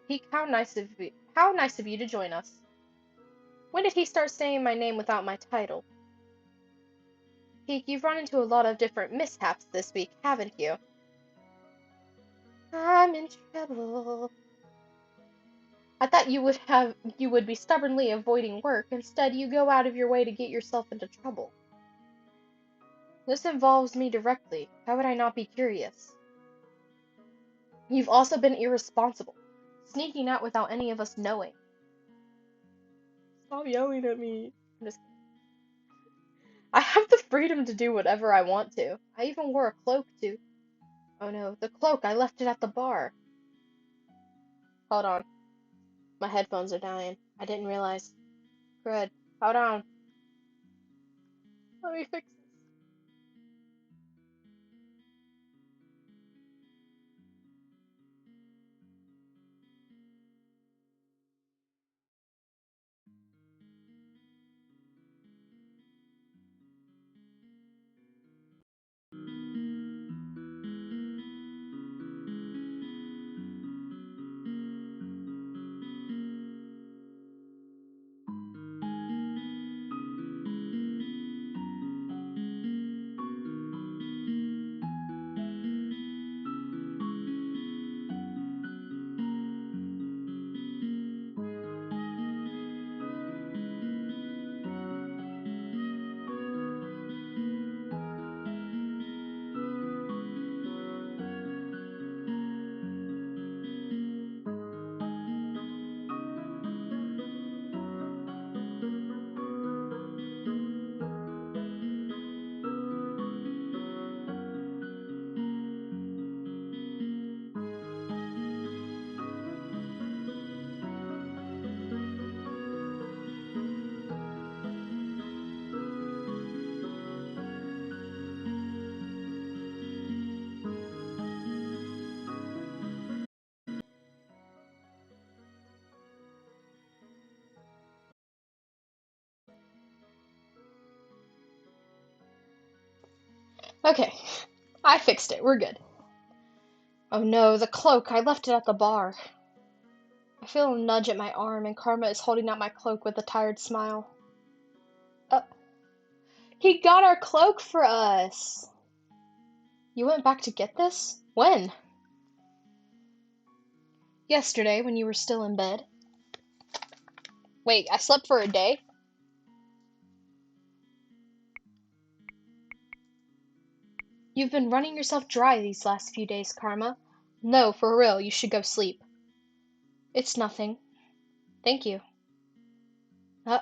Peek, how nice of you to join us. When did he start saying my name without my title? Peek, you've run into a lot of different mishaps this week, haven't you? I'm in trouble. I thought you would be stubbornly avoiding work. Instead, you go out of your way to get yourself into trouble. This involves me directly. How would I not be curious? You've also been irresponsible, sneaking out without any of us knowing. Stop yelling at me. I'm just kidding. I have the freedom to do whatever I want to. I even wore a cloak to... Oh no, the cloak, I left it at the bar. Hold on. My headphones are dying. I didn't realize. Good. Hold on. Let me fix this. Okay. I fixed it. We're good. Oh no, the cloak. I left it at the bar. I feel a nudge at my arm, and Karma is holding out my cloak with a tired smile. Uh, he got our cloak for us! You went back to get this? When? Yesterday, when you were still in bed. Wait, I slept for a day? You've been running yourself dry these last few days, Karma. No, for real, you should go sleep. It's nothing. Thank you. Uh,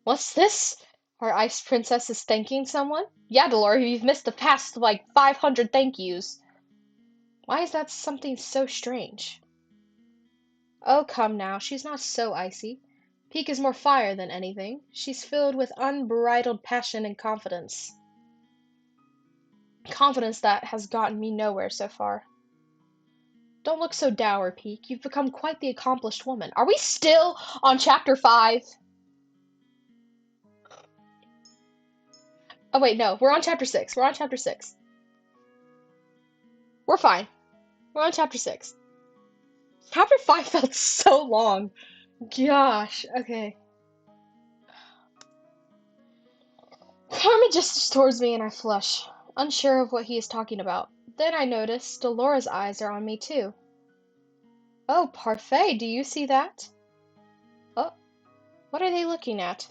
what's this? Our ice princess is thanking someone? Yeah, Delora, you've missed the past, like, 500 thank yous. Why is that something so strange? Oh, come now, she's not so icy. Peak is more fire than anything. She's filled with unbridled passion and confidence. Confidence that has gotten me nowhere so far. Don't look so dour, Peak. You've become quite the accomplished woman. Are we still on chapter 5? Oh, wait, no. We're on chapter 6. We're on chapter 6. We're fine. We're on chapter 6. Chapter 5 felt so long. Gosh, okay. Karma gestures towards me and I flush, unsure of what he is talking about. Then I notice Delora's eyes are on me too. Oh, Parfait, do you see that? Oh, what are they looking at?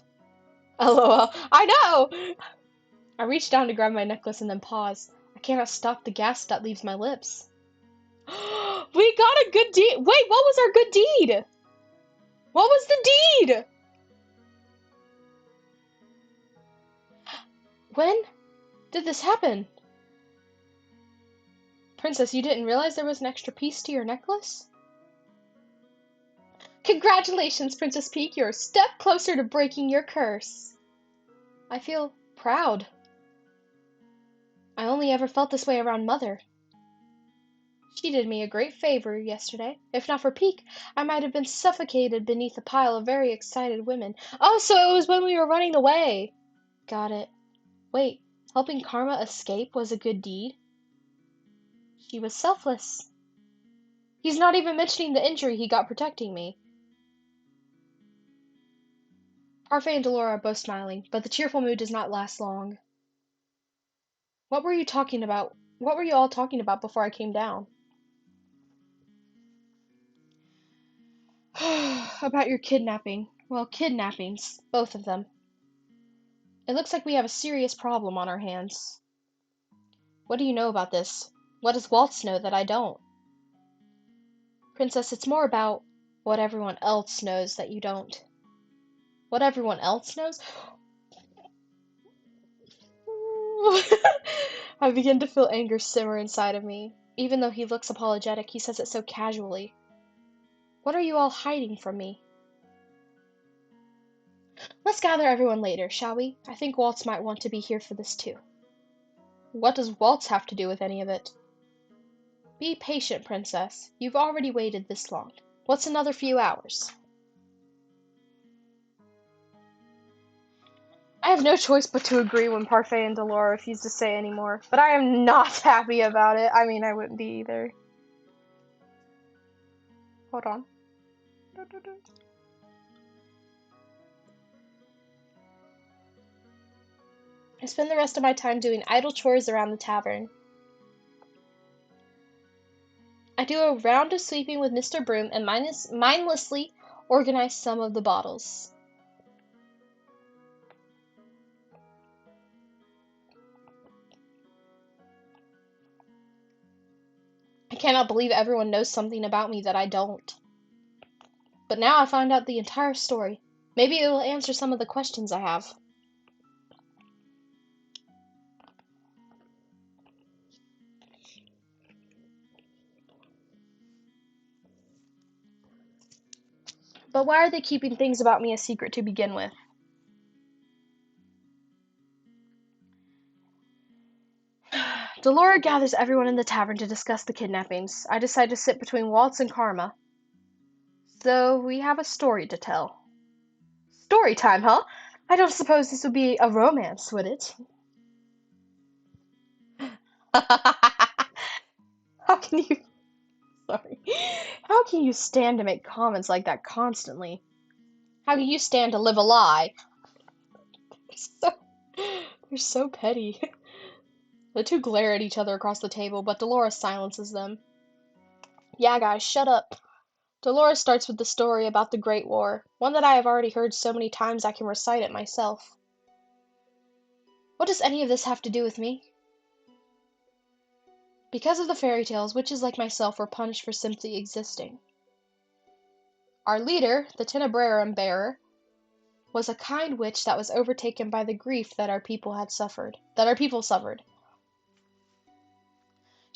LOL, I know! I reach down to grab my necklace and then pause. I cannot stop the gasp that leaves my lips. We got a good deed! Wait, what was our good deed? What was the deed? When did this happen? Princess, you didn't realize there was an extra piece to your necklace? Congratulations, Princess Peak, you're a step closer to breaking your curse. I feel proud. I only ever felt this way around Mother. She did me a great favor yesterday. If not for Peak, I might have been suffocated beneath a pile of very excited women. Oh, so it was when we were running away. Got it. Wait, helping Karma escape was a good deed? She was selfless. He's not even mentioning the injury he got protecting me. Parfait and Delora are both smiling, but the cheerful mood does not last long. What were you talking about? What were you all talking about before I came down? About your kidnapping. Well, kidnappings. Both of them. It looks like we have a serious problem on our hands. What do you know about this? What does Waltz know that I don't? Princess, it's more about what everyone else knows that you don't. What everyone else knows? I begin to feel anger simmer inside of me. Even though he looks apologetic, he says it so casually. What are you all hiding from me? Let's gather everyone later, shall we? I think Waltz might want to be here for this too. What does Waltz have to do with any of it? Be patient, Princess. You've already waited this long. What's another few hours? I have no choice but to agree when Parfait and Delora refuse to say any more, but I am not happy about it. I mean, I wouldn't be either. Hold on. I spend the rest of my time doing idle chores around the tavern. I do a round of sweeping with Mr. Broom and mindlessly organize some of the bottles. I cannot believe everyone knows something about me that I don't. But now I find out the entire story. Maybe it will answer some of the questions I have. But why are they keeping things about me a secret to begin with? Delora gathers everyone in the tavern to discuss the kidnappings. I decide to sit between Waltz and Karma. So we have a story to tell. Story time, huh? I don't suppose this would be a romance, would it? How can you... Sorry. How can you stand to make comments like that constantly? How can you stand to live a lie? So, they're so petty. The two glare at each other across the table, but Dolores silences them. Yeah, guys, shut up. Dolores starts with the story about the Great War, one that I have already heard so many times I can recite it myself. What does any of this have to do with me? Because of the fairy tales, witches like myself were punished for simply existing. Our leader, the Tenebrarum bearer, was a kind witch that was overtaken by the grief that our people suffered.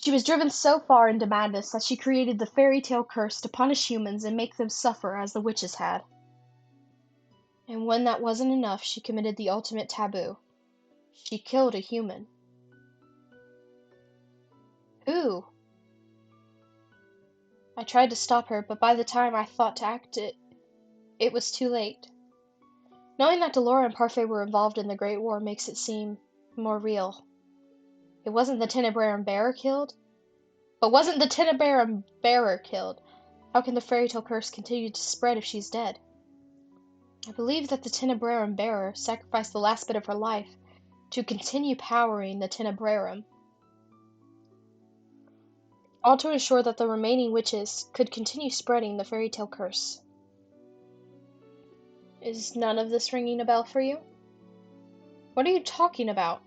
She was driven so far into madness that she created the fairy tale curse to punish humans and make them suffer as the witches had. And when that wasn't enough, she committed the ultimate taboo. She killed a human. Who? I tried to stop her, but by the time I thought to act it was too late. Knowing that Delora and Parfait were involved in the Great War makes it seem more real. It wasn't the Tenebrarum bearer killed? But wasn't the Tenebrarum bearer killed? How can the fairy tale curse continue to spread if she's dead? I believe that the Tenebrarum bearer sacrificed the last bit of her life to continue powering the Tenebrarum, all to ensure that the remaining witches could continue spreading the fairy tale curse. Is none of this ringing a bell for you? What are you talking about?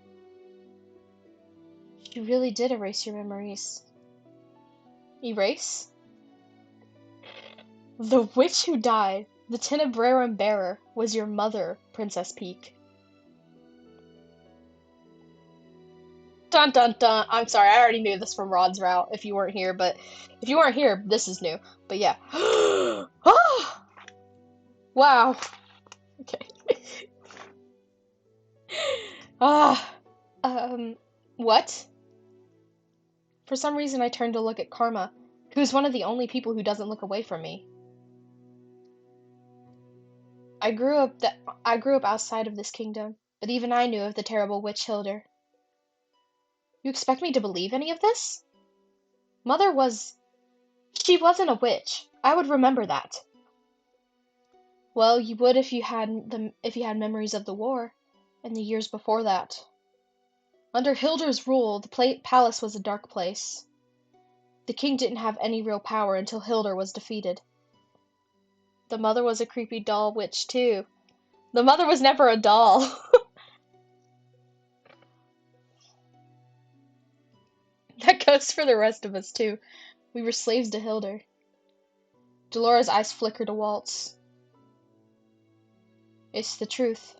She really did erase your memories. Erase? The witch who died, the Tenebrarum bearer, was your mother, Princess Peak. Dun dun dun. I'm sorry, I already knew this from Rod's route if you weren't here, but if you weren't here, this is new. But yeah. Oh! Wow. Okay. What? For some reason I turned to look at Karma, who's one of the only people who doesn't look away from me. I grew up outside of this kingdom, but even I knew of the terrible witch Hildur. You expect me to believe any of this? She wasn't a witch. I would remember that. Well, you would if you had memories of the war, and the years before that. Under Hildur's rule, the palace was a dark place. The king didn't have any real power until Hildur was defeated. The mother was a creepy doll witch, too. The mother was never a doll. That goes for the rest of us, too. We were slaves to Hildur. Delora's eyes flickered to Waltz. It's the truth.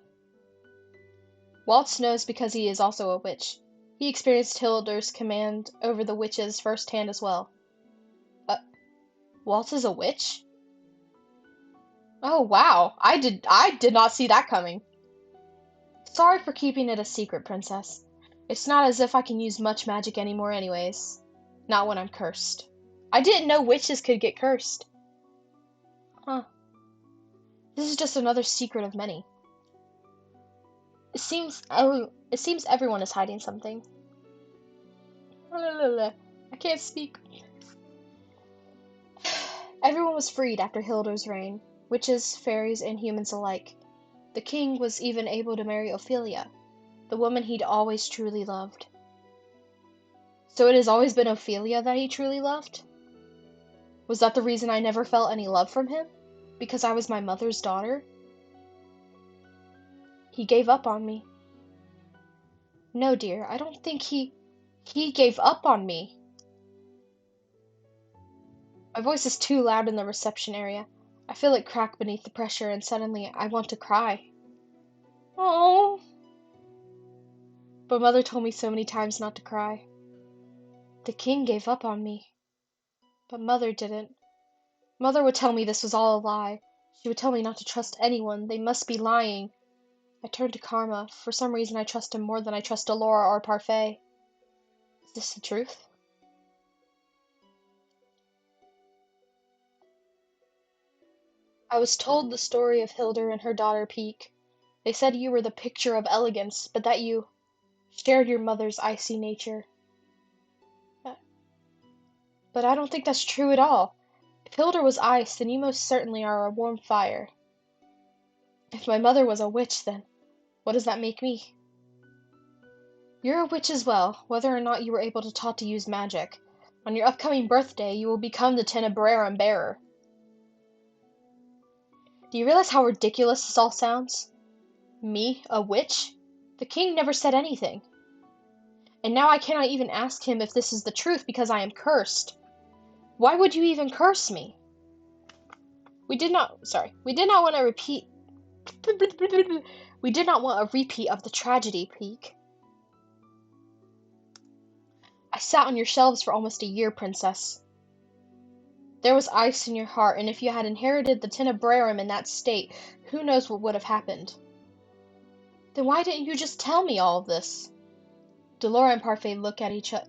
Waltz knows because he is also a witch. He experienced Hildur's command over the witches firsthand as well. Waltz is a witch? Oh, wow. I did not see that coming. Sorry for keeping it a secret, Princess. It's not as if I can use much magic anymore anyways. Not when I'm cursed. I didn't know witches could get cursed. Huh. This is just another secret of many. It seems everyone is hiding something. I can't speak. Everyone was freed after Hildur's reign, witches, fairies, and humans alike. The king was even able to marry Ophelia, the woman he'd always truly loved. So it has always been Ophelia that he truly loved? Was that the reason I never felt any love from him? Because I was my mother's daughter? He gave up on me. No, dear, I don't think he gave up on me. My voice is too loud in the reception area. I feel it crack beneath the pressure, and suddenly I want to cry. Oh. But Mother told me so many times not to cry. The king gave up on me. But Mother didn't. Mother would tell me this was all a lie. She would tell me not to trust anyone. They must be lying. I turned to Karma. For some reason I trust him more than I trust Delora or Parfait. Is this the truth? I was told the story of Hildur and her daughter Peak. They said you were the picture of elegance, but that you shared your mother's icy nature. But I don't think that's true at all. If Hildur was ice, then you most certainly are a warm fire. If my mother was a witch, then what does that make me? You're a witch as well, whether or not you were able to taught to use magic. On your upcoming birthday, you will become the Tenebrarum bearer. Do you realize how ridiculous this all sounds? Me, a witch? The king never said anything. And now I cannot even ask him if this is the truth because I am cursed. Why would you even curse me? We did not want a repeat. We did not want a repeat of the tragedy, Peak. I sat on your shelves for almost a year, Princess. There was ice in your heart, and if you had inherited the Tenebrarum in that state, who knows what would have happened? Then why didn't you just tell me all of this? Delora and Parfait look at each other.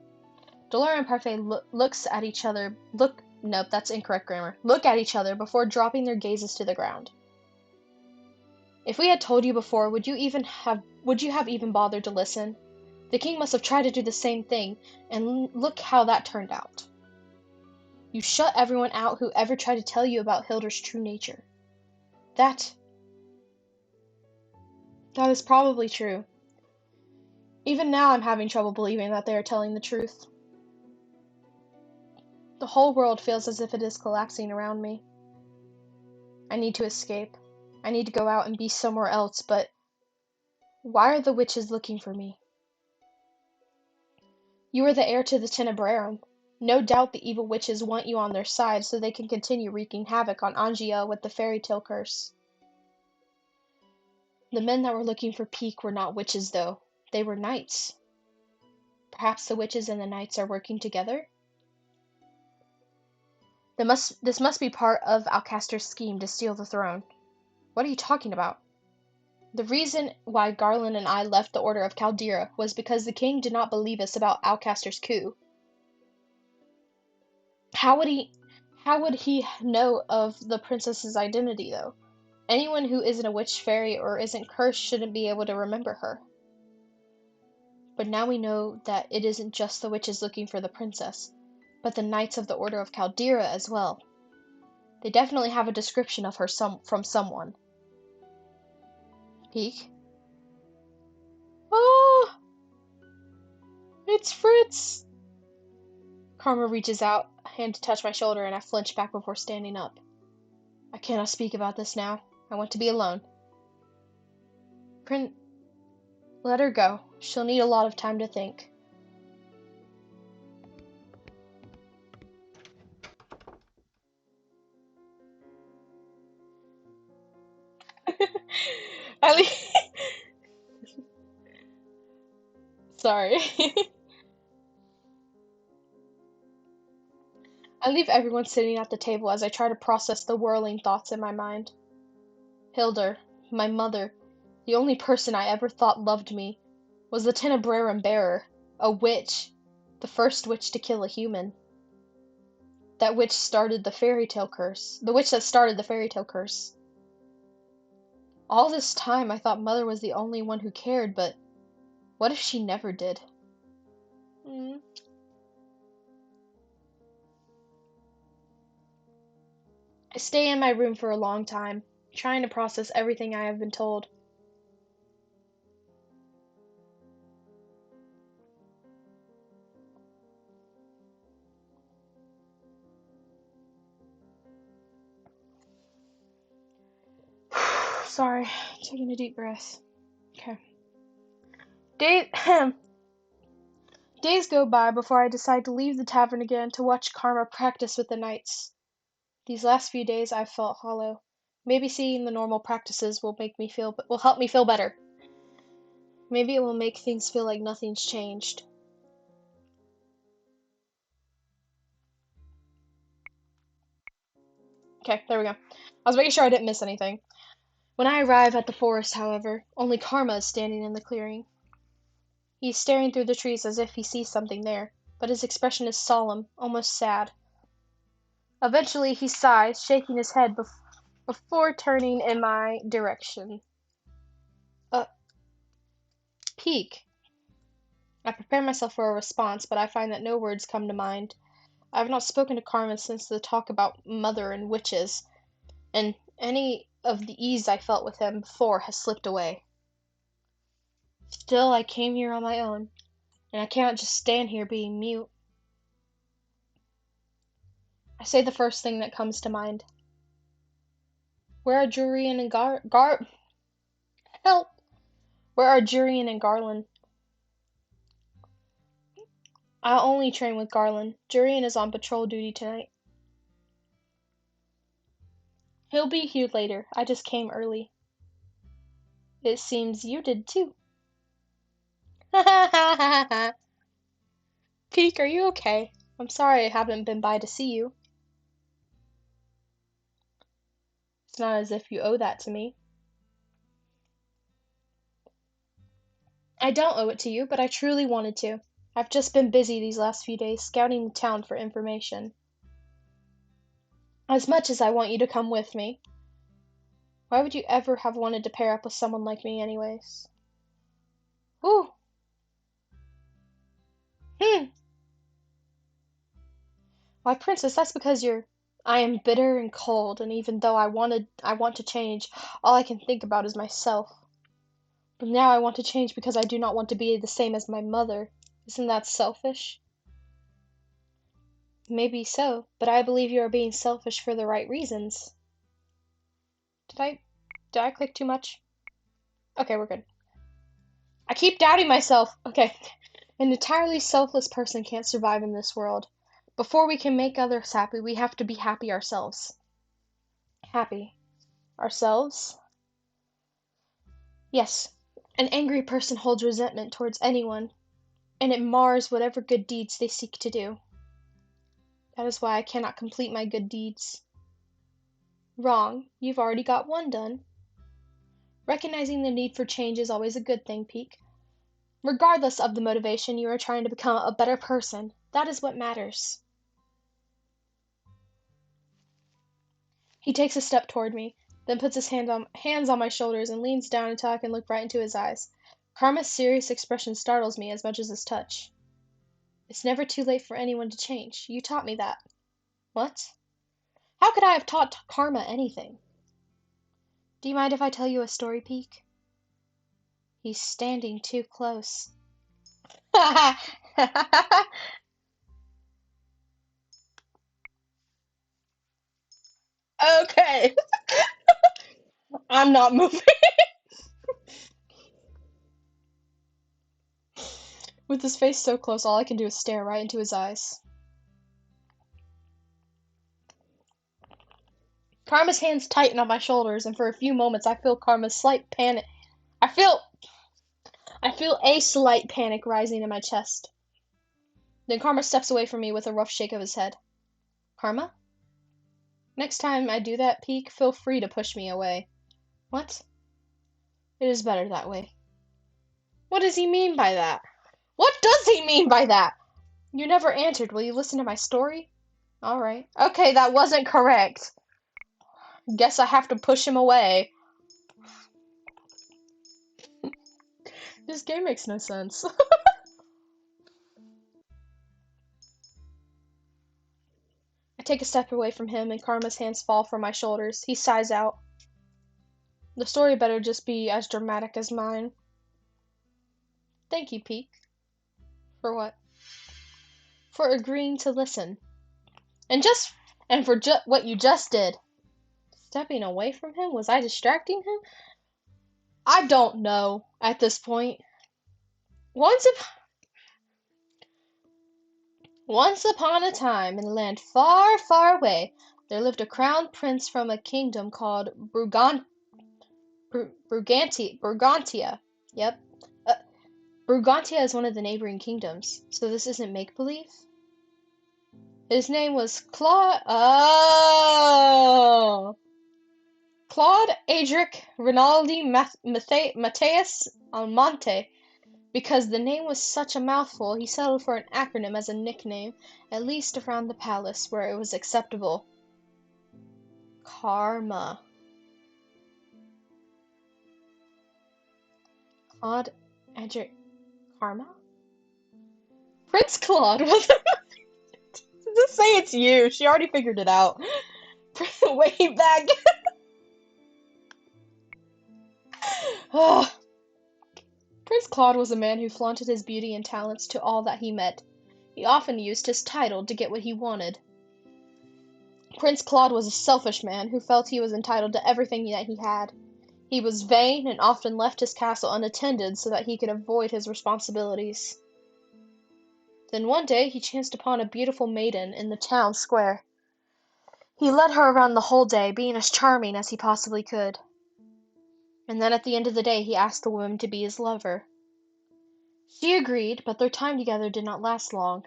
Looks at each other. Nope, that's incorrect grammar. Look at each other before dropping their gazes to the ground. If we had told you before, would you have even bothered to listen? The king must have tried to do the same thing, and look how that turned out. You shut everyone out who ever tried to tell you about Hilder's true nature. That is probably true. Even now I'm having trouble believing that they are telling the truth. The whole world feels as if it is collapsing around me. I need to escape. I need to go out and be somewhere else, but why are the witches looking for me? You are the heir to the Tenebrarum. No doubt the evil witches want you on their side so they can continue wreaking havoc on Angia with the fairy tale curse. The men that were looking for Peak were not witches, though. They were knights. Perhaps the witches and the knights are working together? This must be part of Alcaster's scheme to steal the throne. What are you talking about? The reason why Garland and I left the Order of Caldera was because the king did not believe us about Alcaster's coup. How would he know of the princess's identity, though? Anyone who isn't a witch fairy or isn't cursed shouldn't be able to remember her. But now we know that it isn't just the witches looking for the princess, but the Knights of the Order of Caldera as well. They definitely have a description of her from someone. Peek. Ah! It's Fritz! Karma reaches out, a hand to touch my shoulder, and I flinch back before standing up. I cannot speak about this now. I want to be alone. Let her go. She'll need a lot of time to think. Sorry. I leave everyone sitting at the table as I try to process the whirling thoughts in my mind. Hildur, my mother, the only person I ever thought loved me, was the Tenebrarum bearer, a witch, the first witch to kill a human. That witch started the fairy tale curse. The witch that started the fairy tale curse. All this time I thought Mother was the only one who cared, but what if she never did? I stay in my room for a long time, trying to process everything I have been told. Sorry, taking a deep breath. Okay. Days go by before I decide to leave the tavern again to watch Karma practice with the knights. These last few days I've felt hollow. Maybe seeing the normal practices will help me feel better. Maybe it will make things feel like nothing's changed. Okay, there we go. I was making sure I didn't miss anything. When I arrive at the forest, however, only Karma is standing in the clearing. He's staring through the trees as if he sees something there, but his expression is solemn, almost sad. Eventually he sighs, shaking his head before turning in my direction. Peak. I prepare myself for a response, but I find that no words come to mind. I have not spoken to Carmen since the talk about Mother and witches, and any of the ease I felt with him before has slipped away. Still, I came here on my own, and I cannot just stand here being mute. I say the first thing that comes to mind. Where are Jurian and Help! Where are Jurian and Garland? I'll only train with Garland. Jurian is on patrol duty tonight. He'll be here later. I just came early. It seems you did too. Peek, are you okay? I'm sorry I haven't been by to see you. It's not as if you owe that to me. I don't owe it to you, but I truly wanted to. I've just been busy these last few days scouting the town for information. As much as I want you to come with me. Why would you ever have wanted to pair up with someone like me anyways? Ooh. Why, Princess, that's because I am bitter and cold, and even though I want to change, all I can think about is myself. But now I want to change because I do not want to be the same as my mother. Isn't that selfish? Maybe so, but I believe you are being selfish for the right reasons. Did I click too much? Okay, we're good. I keep doubting myself. Okay. An entirely selfless person can't survive in this world. Before we can make others happy, we have to be happy ourselves. Happy. Ourselves? Yes. An angry person holds resentment towards anyone, and it mars whatever good deeds they seek to do. That is why I cannot complete my good deeds. Wrong. You've already got one done. Recognizing the need for change is always a good thing, Peek. Regardless of the motivation, you are trying to become a better person. That is what matters. He takes a step toward me, then puts his hands on my shoulders and leans down until I can look right into his eyes. Karma's serious expression startles me as much as his touch. It's never too late for anyone to change. You taught me that. What? How could I have taught Karma anything? Do you mind if I tell you a story, Peek? He's standing too close. Okay. I'm not moving. With his face so close, all I can do is stare right into his eyes. Karma's hands tighten on my shoulders, and for a few moments I feel Karma's slight panic. I feel a slight panic rising in my chest. Then Karma steps away from me with a rough shake of his head. Karma? Next time I do that, Peek, feel free to push me away. What? It is better that way. What does he mean by that? What does he mean by that? You never answered. Will you listen to my story? Alright. Okay, that wasn't correct. Guess I have to push him away. This game makes no sense. I take a step away from him and Karma's hands fall from my shoulders. He sighs out. The story better just be as dramatic as mine. Thank you, Peek. For what? For agreeing to listen. And for what you just did. Stepping away from him? Was I distracting him? I don't know at this point. Once upon a time, in a land far, far away, there lived a crown prince from a kingdom called Brugantia. Yep. Brugantia is one of the neighboring kingdoms, so this isn't make-believe? His name was Claude. Oh! Claude Adric Rinaldi Mateus Almonte. Because the name was such a mouthful, he settled for an acronym as a nickname, at least around the palace where it was acceptable. Karma. Claude Adric Karma? Prince Claude was Just say it's you. She already figured it out. Way back. Prince Claude was a man who flaunted his beauty and talents to all that he met. He often used his title to get what he wanted. Prince Claude was a selfish man who felt he was entitled to everything that he had. He was vain and often left his castle unattended so that he could avoid his responsibilities. Then one day he chanced upon a beautiful maiden in the town square. He led her around the whole day, being as charming as he possibly could. And then at the end of the day he asked the woman to be his lover. She agreed, but their time together did not last long.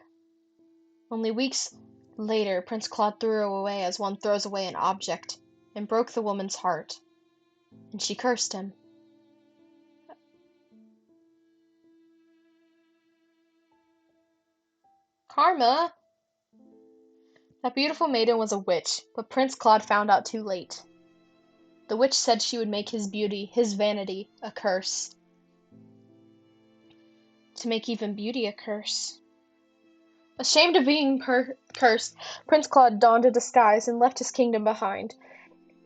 Only weeks later, Prince Claude threw her away as one throws away an object, and broke the woman's heart. And she cursed him. Karma! That beautiful maiden was a witch, but Prince Claude found out too late. The witch said she would make his beauty, his vanity, a curse. To make even beauty a curse. Ashamed of being cursed, Prince Claude donned a disguise and left his kingdom behind.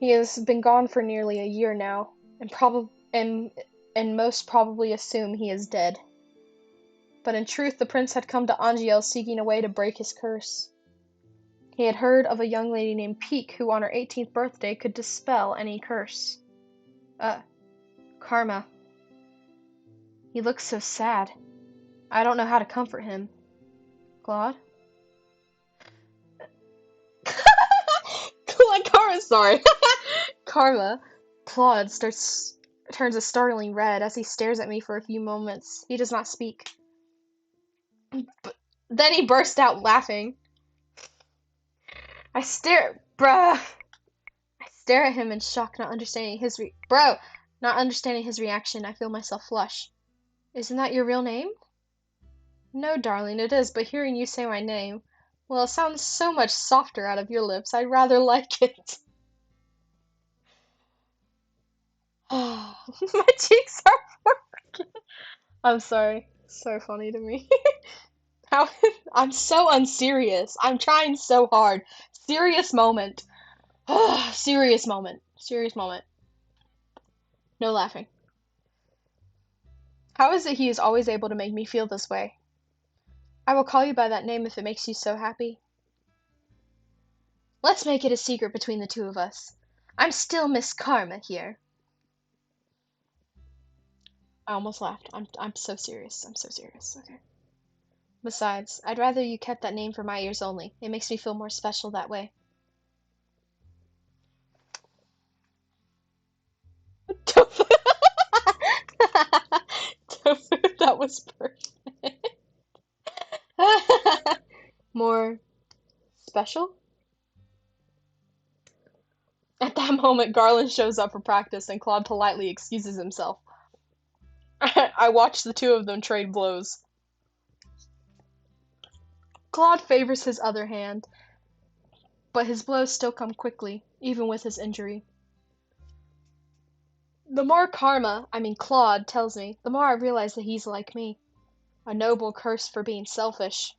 He has been gone for nearly a year now, and most probably assume he is dead. But in truth, the prince had come to Angiel seeking a way to break his curse. He had heard of a young lady named Peak who on her 18th birthday could dispel any curse. Karma. He looks so sad. I don't know how to comfort him. Claude? Sorry. Karma. Claude turns a startling red as he stares at me for a few moments. He does not speak. But then he burst out laughing. I stare at him in shock, not understanding his reaction. I feel myself flush. Isn't that your real name? No, darling, it is, but hearing you say my name, well, it sounds so much softer out of your lips. I'd rather like it. My cheeks are working. I'm sorry. So funny to me. How I'm so unserious. I'm trying so hard. Serious moment. Serious moment. Serious moment. No laughing. How is it he is always able to make me feel this way? I will call you by that name if it makes you so happy. Let's make it a secret between the two of us. I'm still Miss Karma here. I almost laughed. I'm so serious. I'm so serious. Okay. Besides, I'd rather you kept that name for my ears only. It makes me feel more special that way. Tofu. Tofu, that was perfect. More special? At that moment, Garland shows up for practice and Claude politely excuses himself. I watch the two of them trade blows. Claude favors his other hand, but his blows still come quickly, even with his injury. The more Claude tells me, the more I realize that he's like me. A noble curse for being selfish.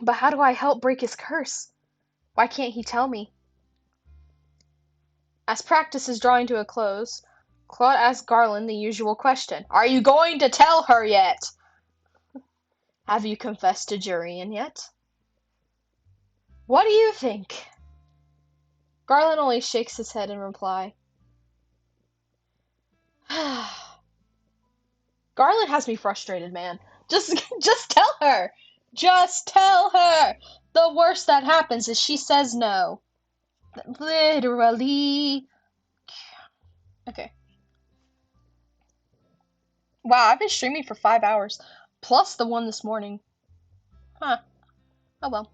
But how do I help break his curse? Why can't he tell me? As practice is drawing to a close, Claude asks Garland the usual question. Are you going to tell her yet? Have you confessed to Jurian yet? What do you think? Garland only shakes his head in reply. Garland has me frustrated, man. Just tell her. Just tell her. The worst that happens is she says no. Literally. Okay. Wow, I've been streaming for 5 hours, plus the one this morning. Huh. Oh well.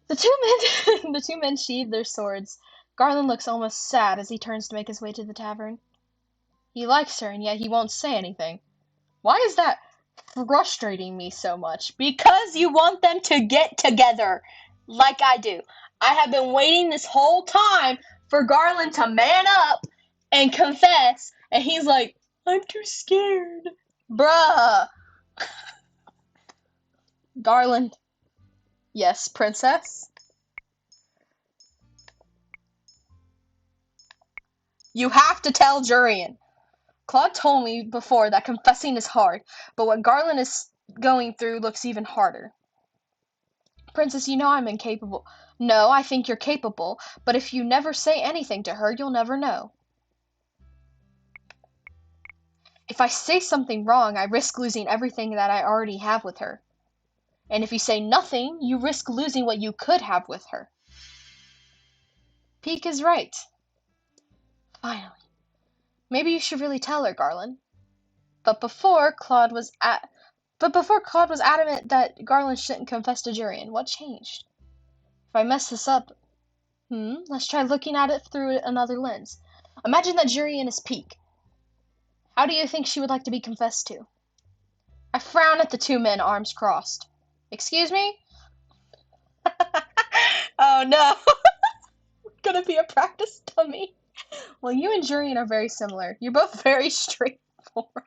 The two men sheathe their swords. Garland looks almost sad as he turns to make his way to the tavern. He likes her, and yet he won't say anything. Why is that frustrating me so much? Because you want them to get together, like I do. I have been waiting this whole time for Garland to man up and confess, and he's like, I'm too scared. Bruh. Garland. Yes, princess? You have to tell Jurian. Claude told me before that confessing is hard, but what Garland is going through looks even harder. Princess, you know I'm incapable. No, I think you're capable, but if you never say anything to her, you'll never know. If I say something wrong, I risk losing everything that I already have with her. And if you say nothing, you risk losing what you could have with her. Peek is right. Finally. Maybe you should really tell her, Garland. But before Claude was adamant that Garland shouldn't confess to Jurian, what changed? If I mess this up, let's try looking at it through another lens. Imagine that Jurian is Peek. How do you think she would like to be confessed to? I frown at the two men, arms crossed. Excuse me? Oh no. Gonna be a practice dummy. Well, you and Jurian are very similar. You're both very straightforward.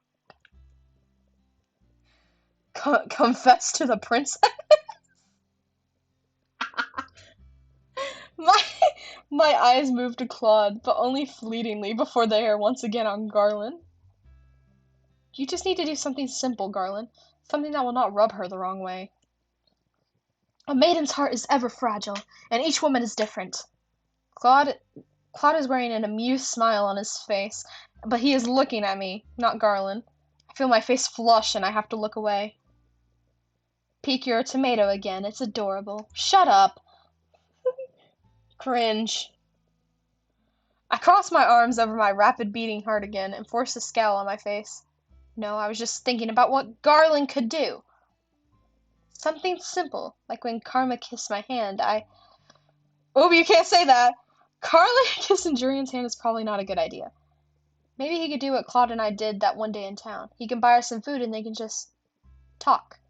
Confess to the princess? My my eyes move to Claude, but only fleetingly before they are once again on Garland. You just need to do something simple, Garland. Something that will not rub her the wrong way. A maiden's heart is ever fragile, and each woman is different. Claude is wearing an amused smile on his face, but he is looking at me, not Garland. I feel my face flush and I have to look away. Peek, you're a tomato again. It's adorable. Shut up. Cringe. I cross my arms over my rapid beating heart again and force a scowl on my face. No, I was just thinking about what Garland could do. Something simple, like when Karma kissed my hand. Oh, but you can't say that! Garland kissing Jurian's hand is probably not a good idea. Maybe he could do what Claude and I did that one day in town. He can buy her some food and they can just talk.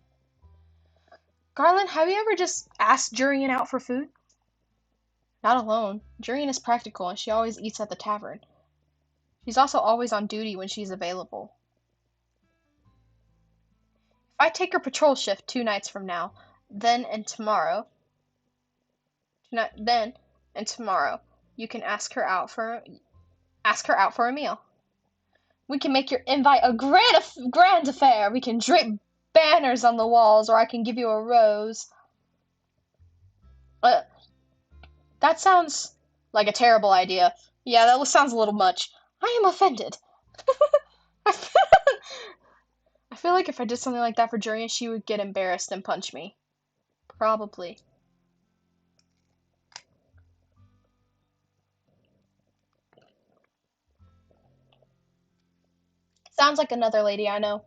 Garland, have you ever just asked Jurian out for food? Not alone. Jurian is practical and she always eats at the tavern. She's also always on duty when she's available. If I take her patrol shift 2 nights from now, then and tomorrow, you can ask her out for a meal. We can make your invite a grand affair. We can drape banners on the walls, or I can give you a rose. That sounds like a terrible idea. Yeah, that sounds a little much. I am offended. I feel like if I did something like that for Jurian, she would get embarrassed and punch me. Probably. Sounds like another lady I know.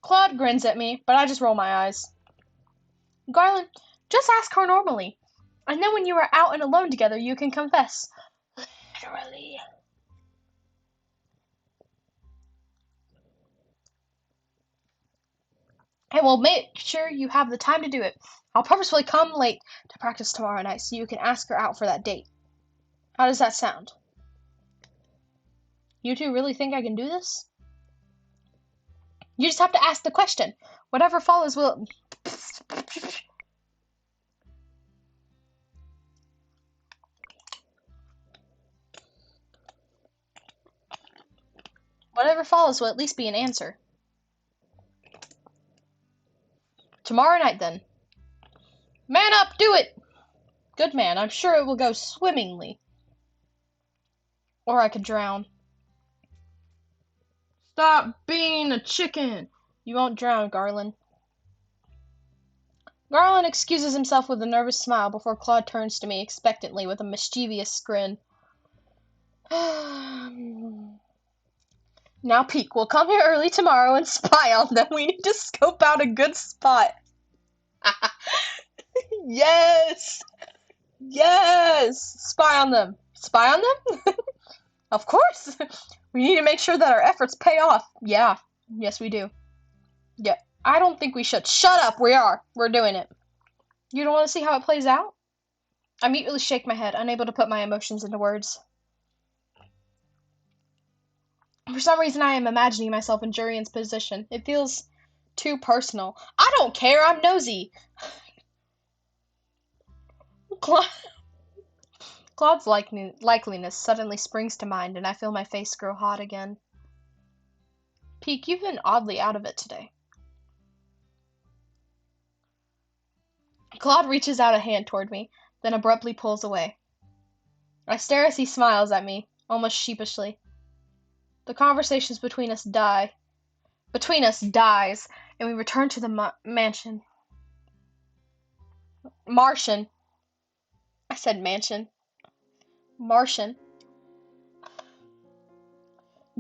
Claude grins at me, but I just roll my eyes. Garland, just ask her normally. And then when you are out and alone together, you can confess. Literally. And we'll make sure you have the time to do it. I'll purposefully come late to practice tomorrow night so you can ask her out for that date. How does that sound? You two really think I can do this? You just have to ask the question. Whatever follows will... Whatever follows will at least be an answer. Tomorrow night, then. Man up, do it! Good man, I'm sure it will go swimmingly. Or I could drown. Stop being a chicken! You won't drown, Garland. Garland excuses himself with a nervous smile before Claude turns to me expectantly with a mischievous grin. Now, Peek, we'll come here early tomorrow and spy on them. We need to scope out a good spot. Yes! Yes! Spy on them. Spy on them? Of course! We need to make sure that our efforts pay off. Yeah. Yes, we do. Yeah. I don't think we should. Shut up! We are. We're doing it. You don't want to see how it plays out? I immediately shake my head, unable to put my emotions into words. For some reason, I am imagining myself in Jurian's position. It feels too personal. I don't care. I'm nosy. Claude's likeliness suddenly springs to mind, and I feel my face grow hot again. Peek, you've been oddly out of it today. Claude reaches out a hand toward me, then abruptly pulls away. I stare as he smiles at me, almost sheepishly. The conversations between us dies, and we return to the mansion. Martian. I said mansion. Martian.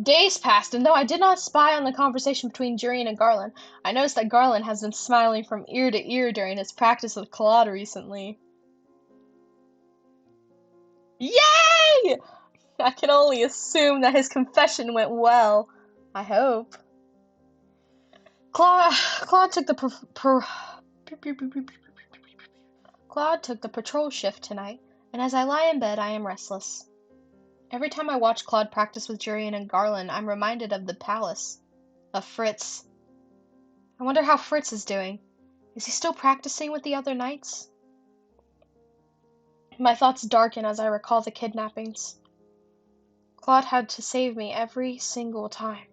Days passed, and though I did not spy on the conversation between Jurian and Garland, I noticed that Garland has been smiling from ear to ear during his practice with Claude recently. Yay! I can only assume that his confession went well. I hope. Claude took the Claude took the patrol shift tonight, and as I lie in bed, I am restless. Every time I watch Claude practice with Jurian and Garland, I'm reminded of the palace, of Fritz. I wonder how Fritz is doing. Is he still practicing with the other knights? My thoughts darken as I recall the kidnappings. Claude had to save me every single time.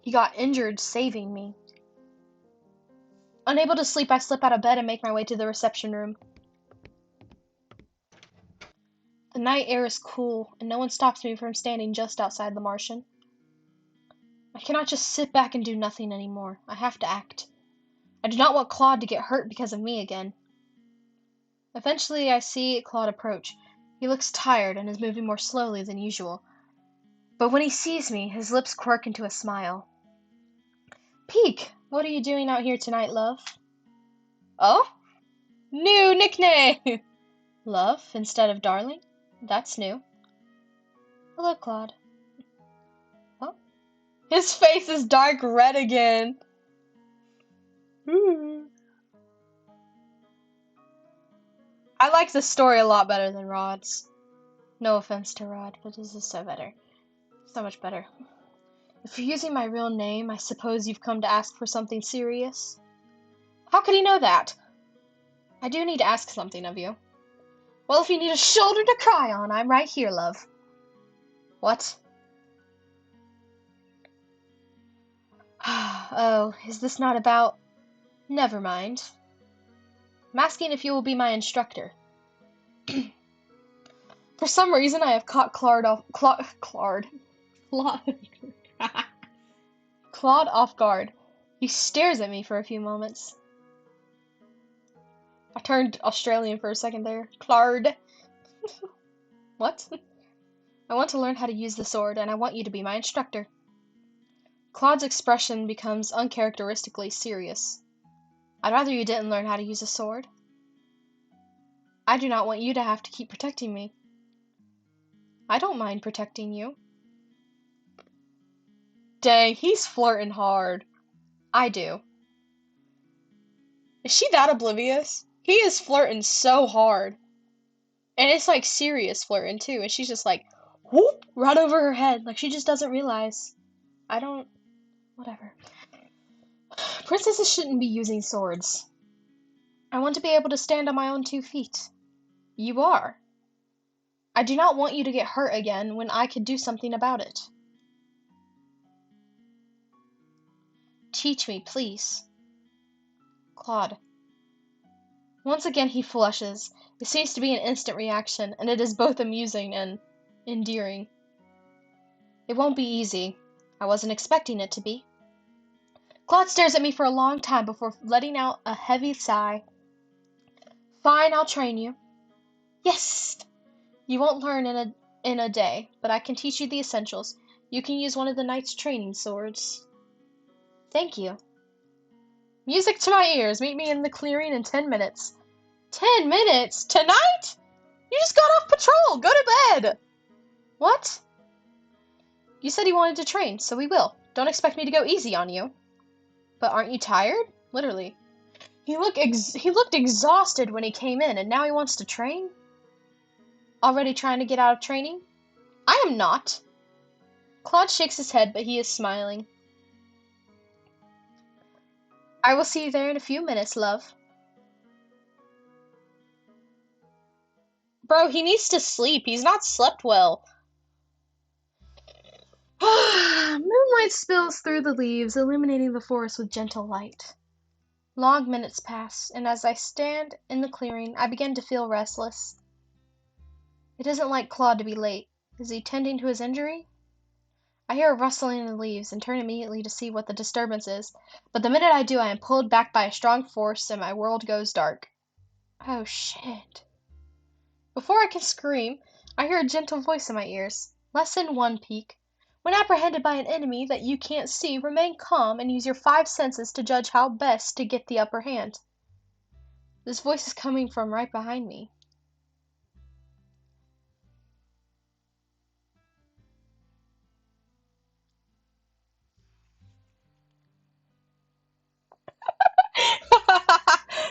He got injured saving me. Unable to sleep, I slip out of bed and make my way to the reception room. The night air is cool, and no one stops me from standing just outside the Martian. I cannot just sit back and do nothing anymore. I have to act. I do not want Claude to get hurt because of me again. Eventually, I see Claude approach. He looks tired and is moving more slowly than usual. But when he sees me, his lips quirk into a smile. Peek, what are you doing out here tonight, love? Oh? New nickname! Love instead of darling? That's new. Hello, Claude. Oh? His face is dark red again. Ooh. I like this story a lot better than Rod's. No offense to Rod, but this is so better. So much better. If you're using my real name, I suppose you've come to ask for something serious? How could he know that? I do need to ask something of you. Well, if you need a shoulder to cry on, I'm right here, love. What? Oh, is this not about... Never mind. I'm asking if you will be my instructor. For some reason, I have caught Claude off guard. He stares at me for a few moments. I turned Australian for a second there. Claude. What? I want to learn how to use the sword, and I want you to be my instructor. Claude's expression becomes uncharacteristically serious. I'd rather you didn't learn how to use a sword. I do not want you to have to keep protecting me. I don't mind protecting you. Dang, he's flirting hard. I do. Is she that oblivious? He is flirting so hard. And it's like serious flirting too, and she's just like, whoop, right over her head, like she just doesn't realize. Whatever. Princesses shouldn't be using swords. I want to be able to stand on my own 2 feet. You are. I do not want you to get hurt again when I could do something about it. Teach me, please. Claude. Once again he flushes. It seems to be an instant reaction, and it is both amusing and endearing. It won't be easy. I wasn't expecting it to be. Claude stares at me for a long time before letting out a heavy sigh. Fine, I'll train you. Yes! You won't learn in a day, but I can teach you the essentials. You can use one of the knight's training swords. Thank you. Music to my ears. Meet me in the clearing in 10 minutes. 10 minutes? Tonight? You just got off patrol. Go to bed. What? You said you wanted to train, so we will. Don't expect me to go easy on you. But aren't you tired? Literally. He looked exhausted when he came in, and now he wants to train? Already trying to get out of training? I am not. Claude shakes his head, but he is smiling. I will see you there in a few minutes, love. Bro, he needs to sleep. He's not slept well. Moonlight spills through the leaves, illuminating the forest with gentle light. Long minutes pass, and as I stand in the clearing, I begin to feel restless. It isn't like Claude to be late. Is he tending to his injury? I hear a rustling in the leaves and turn immediately to see what the disturbance is, but the minute I do, I am pulled back by a strong force and my world goes dark. Oh shit. Before I can scream, I hear a gentle voice in my ears. Lesson 1, Peak. When apprehended by an enemy that you can't see, remain calm and use your 5 senses to judge how best to get the upper hand. This voice is coming from right behind me.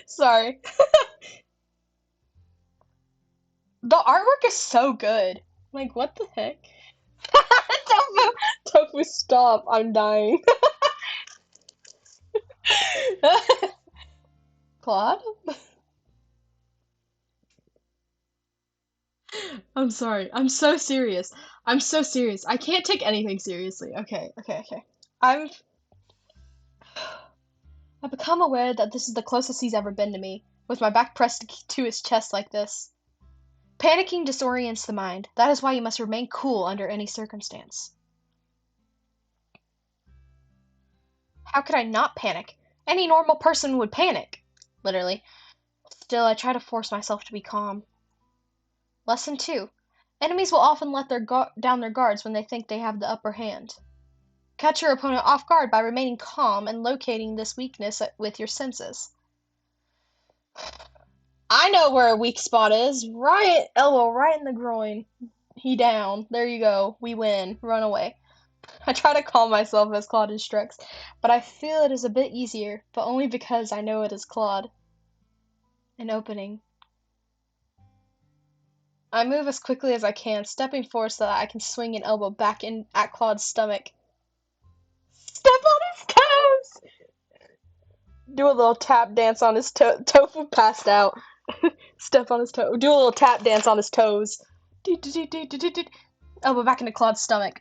Sorry. The artwork is so good. Like, what the heck? Tofu, Tofu, stop. I'm dying. Claude? I'm sorry. I'm so serious. I'm so serious. I can't take anything seriously. Okay, okay, okay. I've I've become aware that this is the closest he's ever been to me, with my back pressed to his chest like this. Panicking disorients the mind. That is why you must remain cool under any circumstance. How could I not panic? Any normal person would panic. Literally. Still, I try to force myself to be calm. Lesson 2. Enemies will often let down their guards when they think they have the upper hand. Catch your opponent off guard by remaining calm and locating this weakness with your senses. I know where a weak spot is. Right elbow, right in the groin. He down. There you go. We win. Run away. I try to calm myself as Claude instructs, but I feel it is a bit easier, but only because I know it is Claude. An opening. I move as quickly as I can, stepping forward so that I can swing an elbow back in at Claude's stomach. Step on his toes! Do a little tap dance on his toe. Tofu passed out. Step on his toe. Do a little tap dance on his toes. Elbow back into Claude's stomach.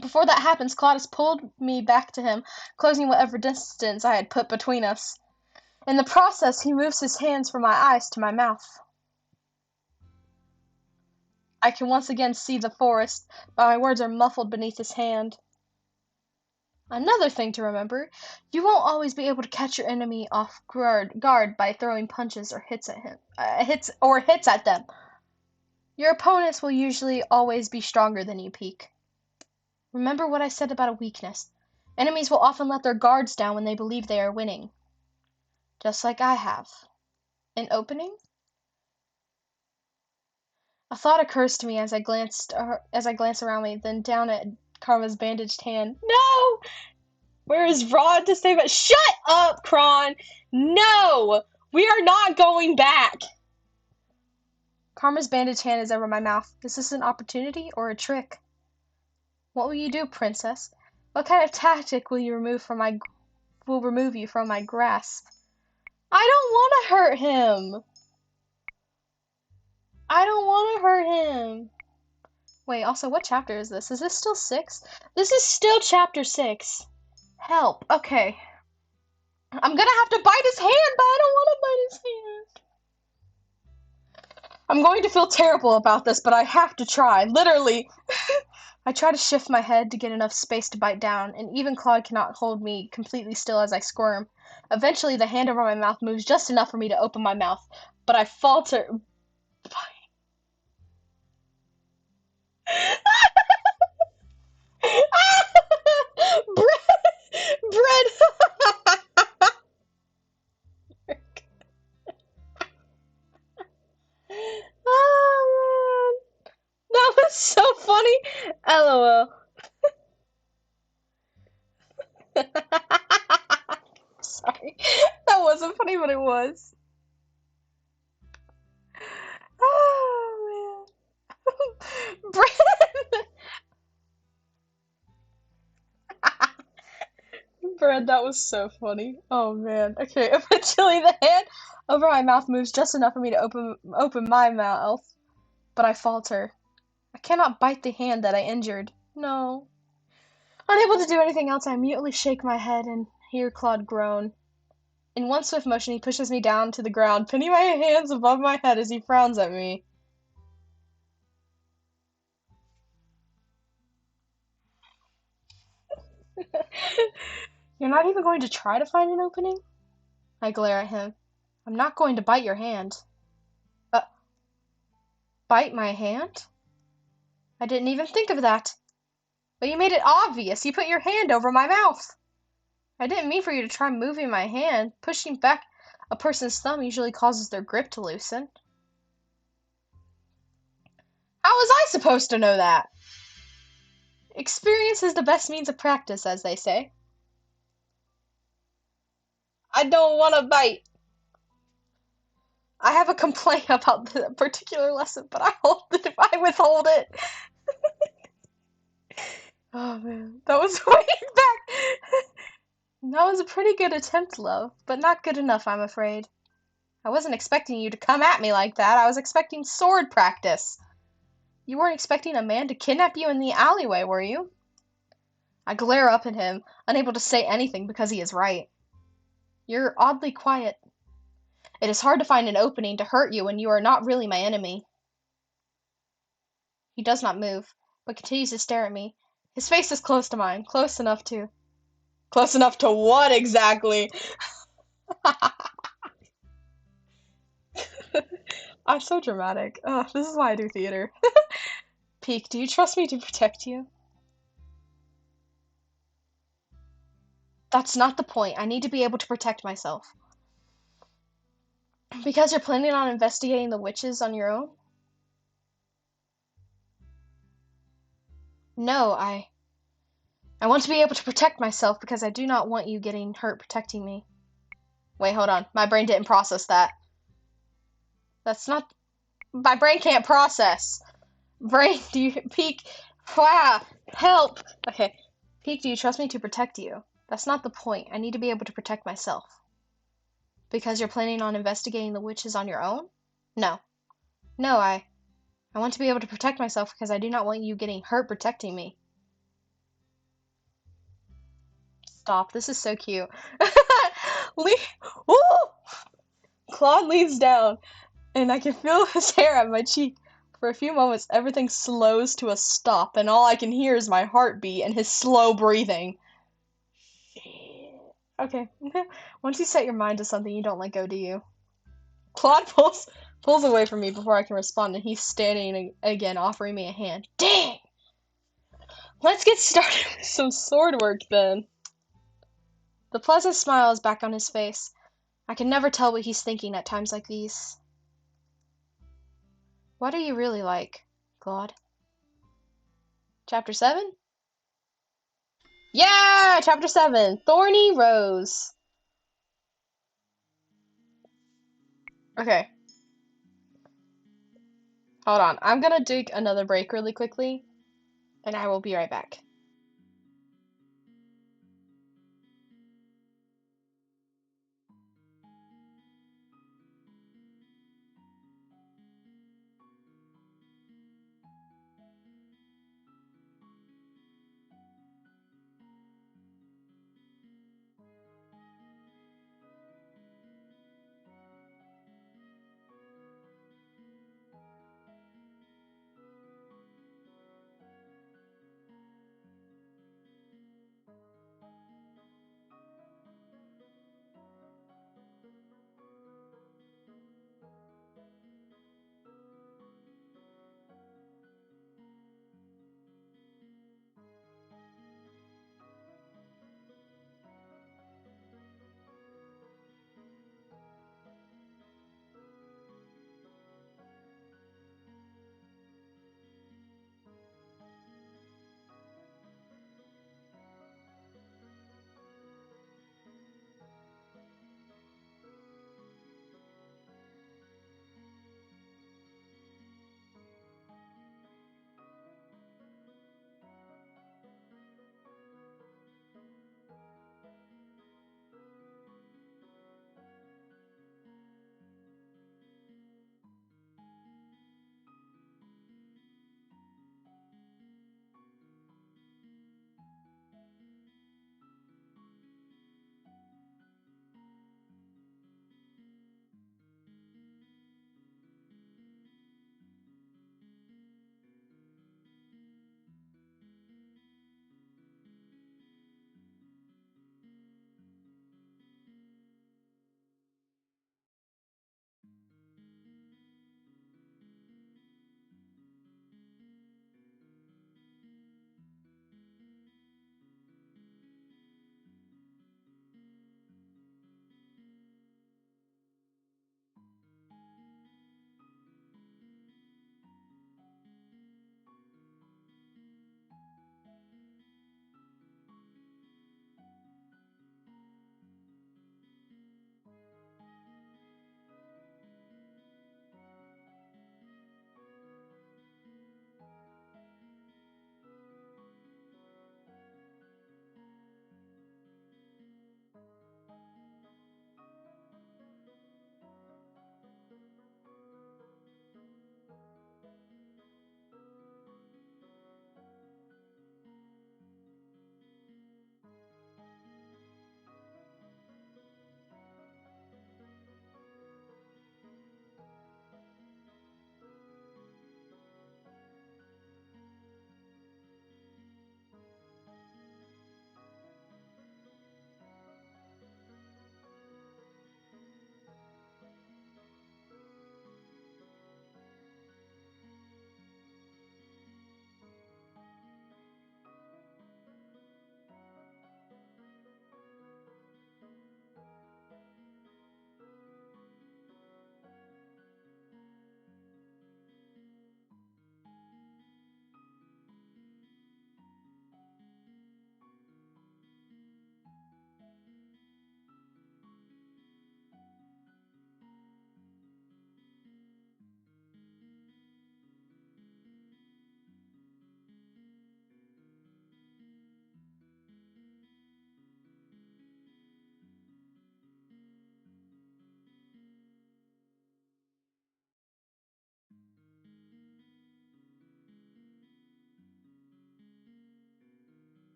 Before that happens, Claude has pulled me back to him, closing whatever distance I had put between us. In the process, he moves his hands from my eyes to my mouth. I can once again see the forest, but my words are muffled beneath his hand. Another thing to remember, you won't always be able to catch your enemy off guard by throwing punches or hits at him, hits at them. Your opponents will usually always be stronger than you, Peak. Remember what I said about a weakness. Enemies will often let their guards down when they believe they are winning. Just like I have. An opening? A thought occurs to me as I glance around me, then down at Karma's bandaged hand. No! Where is Rod to save us? Shut up, Kron! No! We are not going back! Karma's bandaged hand is over my mouth. Is this an opportunity or a trick? What will you do, princess? What kind of tactic will remove you from my grasp? I don't want to hurt him! I don't want to hurt him! Wait, also, what chapter is this? Is this still 6? This is still chapter 6. Help. Okay. I'm gonna have to bite his hand, but I don't want to bite his hand. I'm going to feel terrible about this, but I have to try. Literally. I try to shift my head to get enough space to bite down, and even Claude cannot hold me completely still as I squirm. Eventually, the hand over my mouth moves just enough for me to open my mouth, but I falter. Bread! Oh, man. That was so funny. LOL. Sorry. That wasn't funny, but it was. Oh, man. Bread! Bread, that was so funny. Oh, man. Okay, eventually the hand over my mouth moves just enough for me to open my mouth, but I falter. I cannot bite the hand that I injured. No. Unable to do anything else, I mutely shake my head and hear Claude groan. In one swift motion, he pushes me down to the ground, pinning my hands above my head as he frowns at me. You're not even going to try to find an opening? I glare at him. I'm not going to bite your hand. Uh, bite my hand? I didn't even think of that. But you made it obvious. You put your hand over my mouth. I didn't mean for you to try moving my hand. Pushing back a person's thumb usually causes their grip to loosen. How was I supposed to know that? Experience is the best means of practice, as they say. I don't want to bite. I have a complaint about the particular lesson, but I withhold it. Oh man, that was way back. That was a pretty good attempt, love, but not good enough, I'm afraid. I wasn't expecting you to come at me like that. I was expecting sword practice. You weren't expecting a man to kidnap you in the alleyway, were you? I glare up at him, unable to say anything because he is right. You're oddly quiet. It is hard to find an opening to hurt you when you are not really my enemy. He does not move, but continues to stare at me. His face is close to mine, close enough to... Close enough to what exactly? I'm so dramatic. Ugh, this is why I do theater. Peek, do you trust me to protect you? That's not the point. I need to be able to protect myself. Because you're planning on investigating the witches on your own? No, I want to be able to protect myself because I do not want you getting hurt protecting me. Wait, hold on. My brain didn't process that. That's not... My brain can't process. Brain, do you... Peek... Wow, help! Okay. Peek, do you trust me to protect you? That's not the point. I need to be able to protect myself. Because you're planning on investigating the witches on your own? No. No, I want to be able to protect myself because I do not want you getting hurt protecting me. Stop. This is so cute. Woo! Claude leans down, and I can feel his hair at my cheek. For a few moments, everything slows to a stop, and all I can hear is my heartbeat and his slow breathing. Okay. Once you set your mind to something, you don't let go, do you? Claude pulls away from me before I can respond, and he's standing again, offering me a hand. Dang! Let's get started with some sword work, then. The pleasant smile is back on his face. I can never tell what he's thinking at times like these. What are you really like, Claude? Chapter 7? Yeah! Chapter 7! Thorny Rose. Okay. Hold on. I'm gonna take another break really quickly, and I will be right back.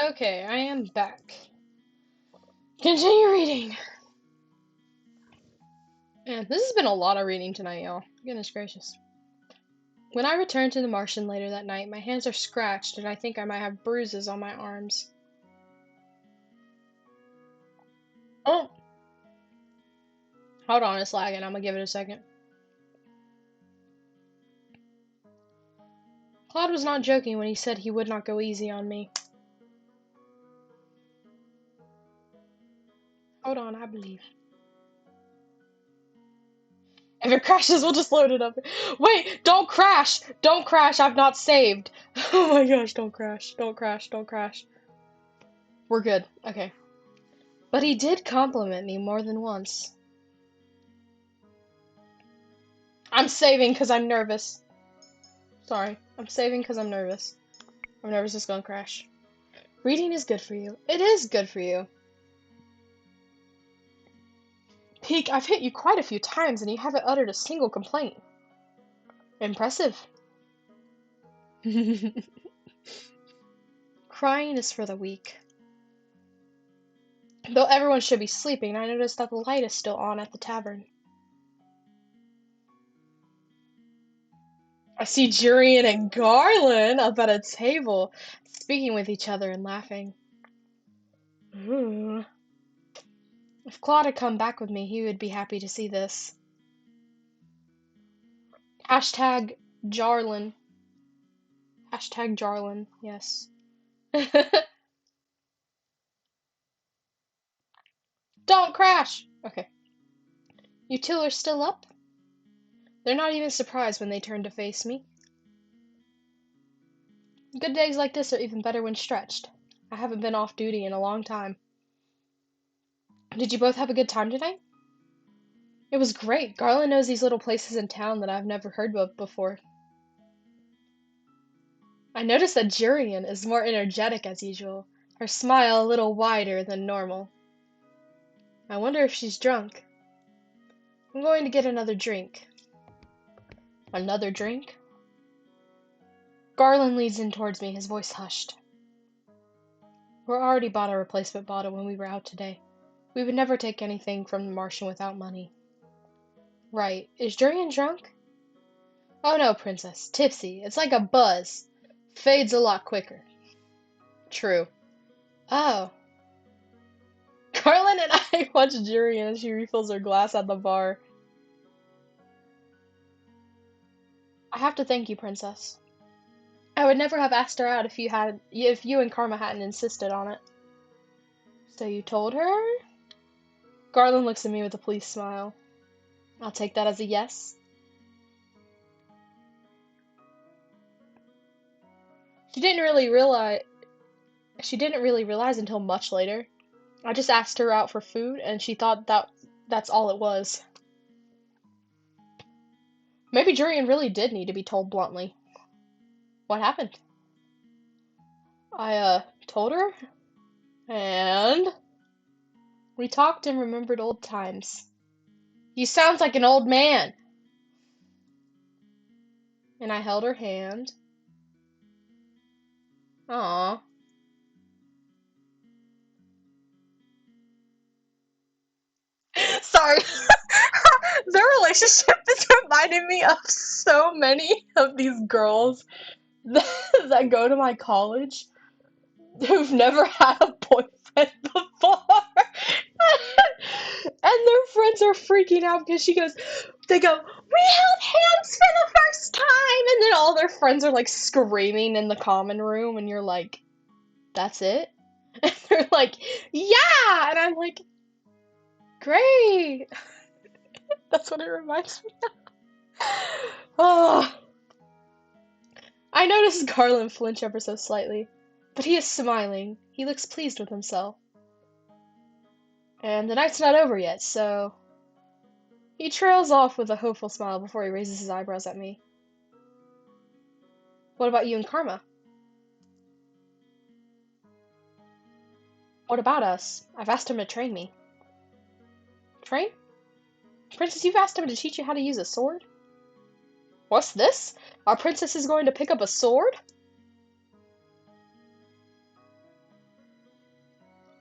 Okay, I am back. Continue reading. Man, this has been a lot of reading tonight, y'all. Goodness gracious. When I return to the Martian later that night, my hands are scratched and I think I might have bruises on my arms. Oh! Hold on, it's lagging. I'm gonna give it a second. Claude was not joking when he said he would not go easy on me. Hold on, I believe. If it crashes, we'll just load it up. Wait, don't crash! Don't crash, I've not saved. Oh my gosh, don't crash. Don't crash, don't crash. We're good, okay. But he did compliment me more than once. I'm saving because I'm nervous. Sorry, I'm saving because I'm nervous. I'm nervous it's gonna crash. Reading is good for you. It is good for you. Peak, I've hit you quite a few times and you haven't uttered a single complaint. Impressive. Crying is for the weak. Though everyone should be sleeping, I noticed that the light is still on at the tavern. I see Jurian and Garland up at a table, speaking with each other and laughing. Ooh. If Claude had come back with me, he would be happy to see this. Hashtag Jarlin. Hashtag Jarlin, yes. Don't crash! Okay. You two are still up? They're not even surprised when they turn to face me. Good days like this are even better when stretched. I haven't been off duty in a long time. Did you both have a good time tonight? It was great. Garland knows these little places in town that I've never heard of before. I noticed that Jurian is more energetic as usual, her smile a little wider than normal. I wonder if she's drunk. I'm going to get another drink. Another drink? Garland leads in towards me, his voice hushed. We already bought a replacement bottle when we were out today. We would never take anything from the Martian without money. Right. Is Jurian drunk? Oh no, Princess. Tipsy. It's like a buzz. Fades a lot quicker. True. Oh. Garland and I watch Jurian as she refills her glass at the bar. I have to thank you, Princess. I would never have asked her out if you and Karma hadn't insisted on it. So you told her? Garland looks at me with a pleased smile. I'll take that as a yes. She didn't really realize until much later. I just asked her out for food and she thought that's all it was. Maybe Jurian really did need to be told bluntly. What happened? I told her and we talked and remembered old times. You sound like an old man. And I held her hand. Aww. Sorry. Their relationship is reminding me of so many of these girls that go to my college who've never had a boyfriend before. And their friends are freaking out because they go, we held hands for the first time! And then all their friends are like screaming in the common room, and you're like, that's it? And they're like, yeah! And I'm like, great! That's what it reminds me of. Oh. I noticed Garland flinch ever so slightly, but he is smiling. He looks pleased with himself. And the night's not over yet, so... He trails off with a hopeful smile before he raises his eyebrows at me. What about you and Karma? What about us? I've asked him to train me. Train? Princess, you've asked him to teach you how to use a sword? What's this? Our princess is going to pick up a sword?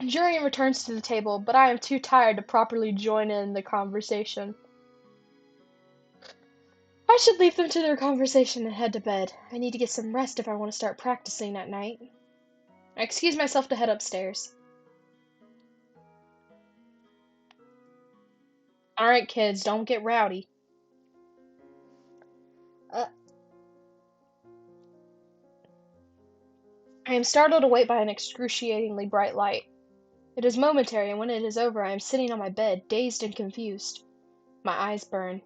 Jurian returns to the table, but I am too tired to properly join in the conversation. I should leave them to their conversation and head to bed. I need to get some rest if I want to start practicing at night. I excuse myself to head upstairs. Alright, kids, don't get rowdy. I am startled awake by an excruciatingly bright light. It is momentary, and when it is over, I am sitting on my bed, dazed and confused. My eyes burn.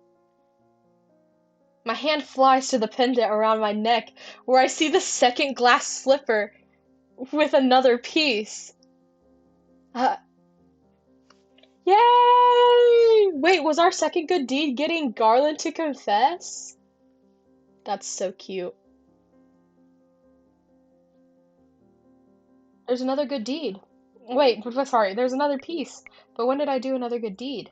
My hand flies to the pendant around my neck, where I see the second glass slipper with another piece. Yay! Wait, was our second good deed getting Garland to confess? That's so cute. There's another good deed. Wait, sorry, there's another piece. But when did I do another good deed?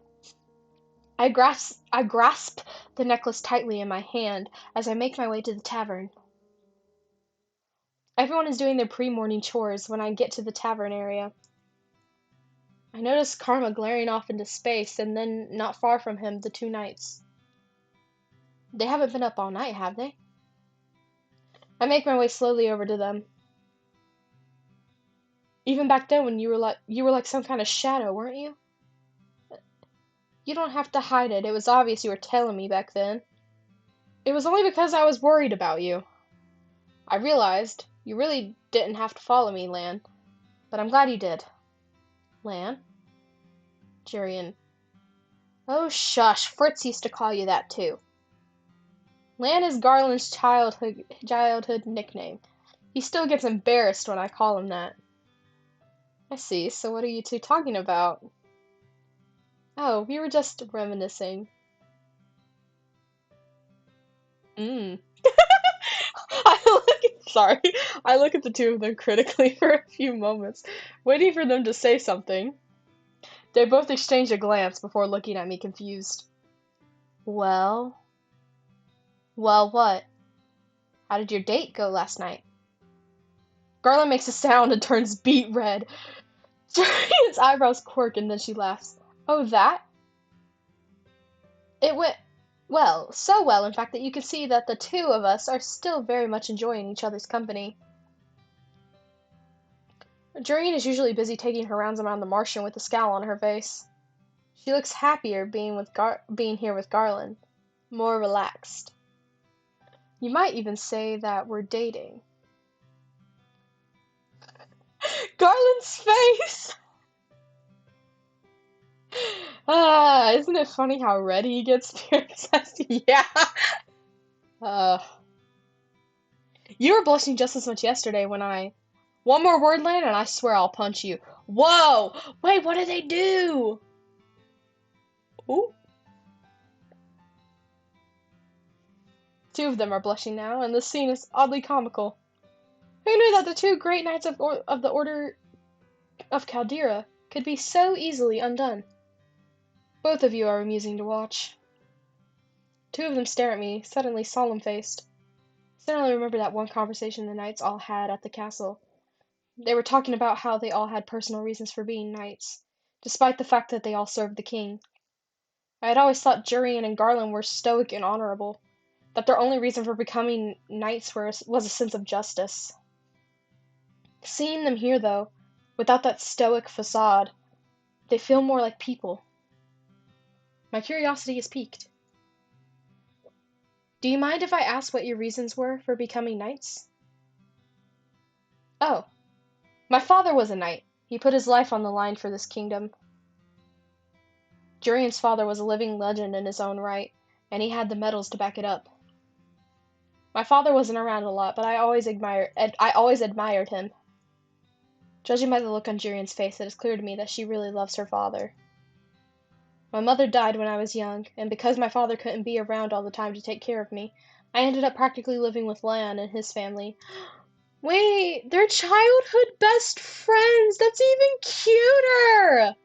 I grasp the necklace tightly in my hand as I make my way to the tavern. Everyone is doing their pre-morning chores when I get to the tavern area. I notice Karma glaring off into space, and then, not far from him, the two knights. They haven't been up all night, have they? I make my way slowly over to them. Even back then when you were like some kind of shadow, weren't you? You don't have to hide it. It was obvious you were telling me back then. It was only because I was worried about you. I realized you really didn't have to follow me, Lan. But I'm glad you did. Lan? Jurian. Oh, shush. Fritz used to call you that, too. Lan is Garland's childhood nickname. He still gets embarrassed when I call him that. I see. So what are you two talking about? Oh, we were just reminiscing. Mm. Sorry. I look at the two of them critically for a few moments, waiting for them to say something. They both exchange a glance before looking at me confused. Well? Well, what? How did your date go last night? Garland makes a sound and turns beet red. Jurian's eyebrows quirk and then she laughs. Oh, that? It went well, so well, in fact, that you can see that the two of us are still very much enjoying each other's company. Jurian is usually busy taking her rounds around the Martian with a scowl on her face. She looks happier being here with Garland, more relaxed. You might even say that we're dating. Garland's face! Ah, isn't it funny how red he gets? Yeah. You were blushing just as much yesterday when I... One more word, Lan, and I swear I'll punch you. Whoa! Wait, what did they do? Ooh. Two of them are blushing now, and the scene is oddly comical. Who knew that the two great knights of the Order of Caldera could be so easily undone? Both of you are amusing to watch. Two of them stare at me, suddenly solemn-faced. Suddenly remember that one conversation the knights all had at the castle. They were talking about how they all had personal reasons for being knights, despite the fact that they all served the king. I had always thought Jurian and Garland were stoic and honorable, that their only reason for becoming knights was a sense of justice. Seeing them here, though, without that stoic facade, they feel more like people. My curiosity is piqued. Do you mind if I ask what your reasons were for becoming knights? Oh, my father was a knight. He put his life on the line for this kingdom. Jurian's father was a living legend in his own right, and he had the medals to back it up. My father wasn't around a lot, but I always admired him. Judging by the look on Jurian's face, it is clear to me that she really loves her father. My mother died when I was young, and because my father couldn't be around all the time to take care of me, I ended up practically living with Lan and his family. Wait, they're childhood best friends! That's even cuter!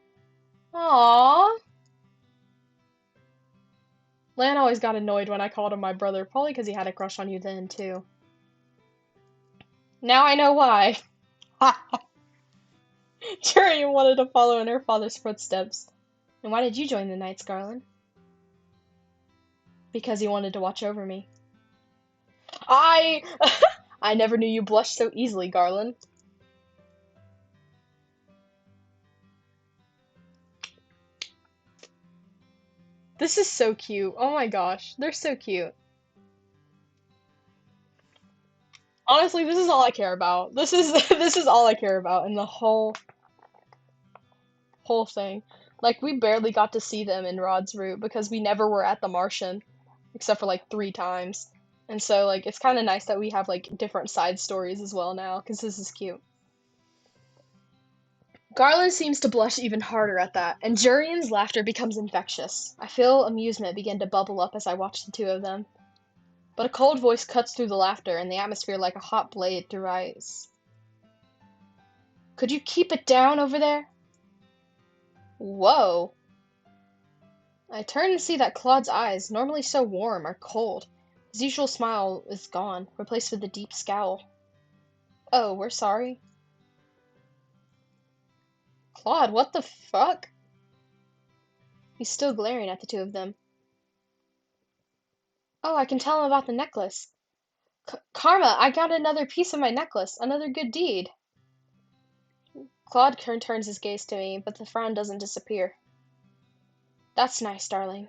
Aww. Lan always got annoyed when I called him my brother, probably because he had a crush on you then, too. Now I know why. Tyrion wanted to follow in her father's footsteps. And why did you join the Knights, Garland? Because he wanted to watch over me. I I never knew you blushed so easily, Garland. This is so cute. Oh my gosh, they're so cute. Honestly, this is all I care about. This is this is all I care about in the whole thing. Like we barely got to see them in Rod's route because we never were at the Martian, except for like 3 times. And so like it's kind of nice that we have like different side stories as well now because this is cute. Garland seems to blush even harder at that, and Jurian's laughter becomes infectious. I feel amusement begin to bubble up as I watch the two of them. But a cold voice cuts through the laughter and the atmosphere like a hot blade through ice. Could you keep it down over there? Whoa. I turn and see that Claude's eyes, normally so warm, are cold. His usual smile is gone, replaced with a deep scowl. Oh, we're sorry. Claude, what the fuck? He's still glaring at the two of them. Oh, I can tell him about the necklace. Karma, I got another piece of my necklace, another good deed. Claude turns his gaze to me, but the frown doesn't disappear. That's nice, darling.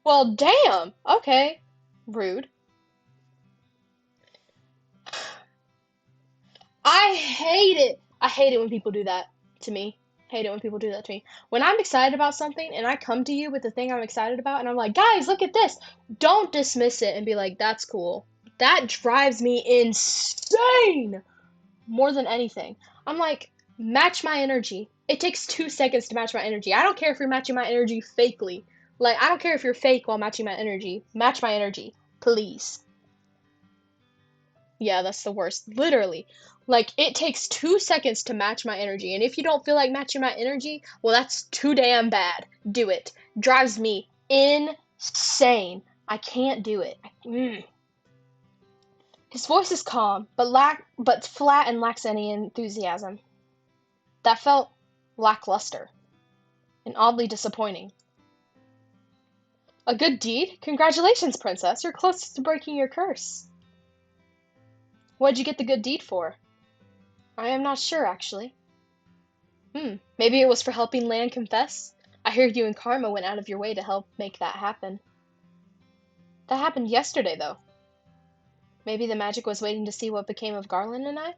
Well, damn! Okay. Rude. I hate it! I hate it when people do that to me. Hate it when people do that to me. When I'm excited about something and I come to you with the thing I'm excited about and I'm like, guys, look at this! Don't dismiss it and be like, that's cool. That drives me insane! More than anything. I'm like, match my energy. It takes 2 seconds to match my energy. I don't care if you're matching my energy fakely. Like, I don't care if you're fake while matching my energy. Match my energy. Please. Yeah, that's the worst. Literally. Like, it takes 2 seconds to match my energy. And if you don't feel like matching my energy, well, that's too damn bad. Do it. Drives me insane. I can't do it. His voice is calm, but flat and lacks any enthusiasm. That felt lackluster and oddly disappointing. A good deed? Congratulations, princess. You're close to breaking your curse. What'd you get the good deed for? I am not sure, actually. Maybe it was for helping Lan confess? I hear you and Karma went out of your way to help make that happen. That happened yesterday, though. Maybe the magic was waiting to see what became of Garland and I?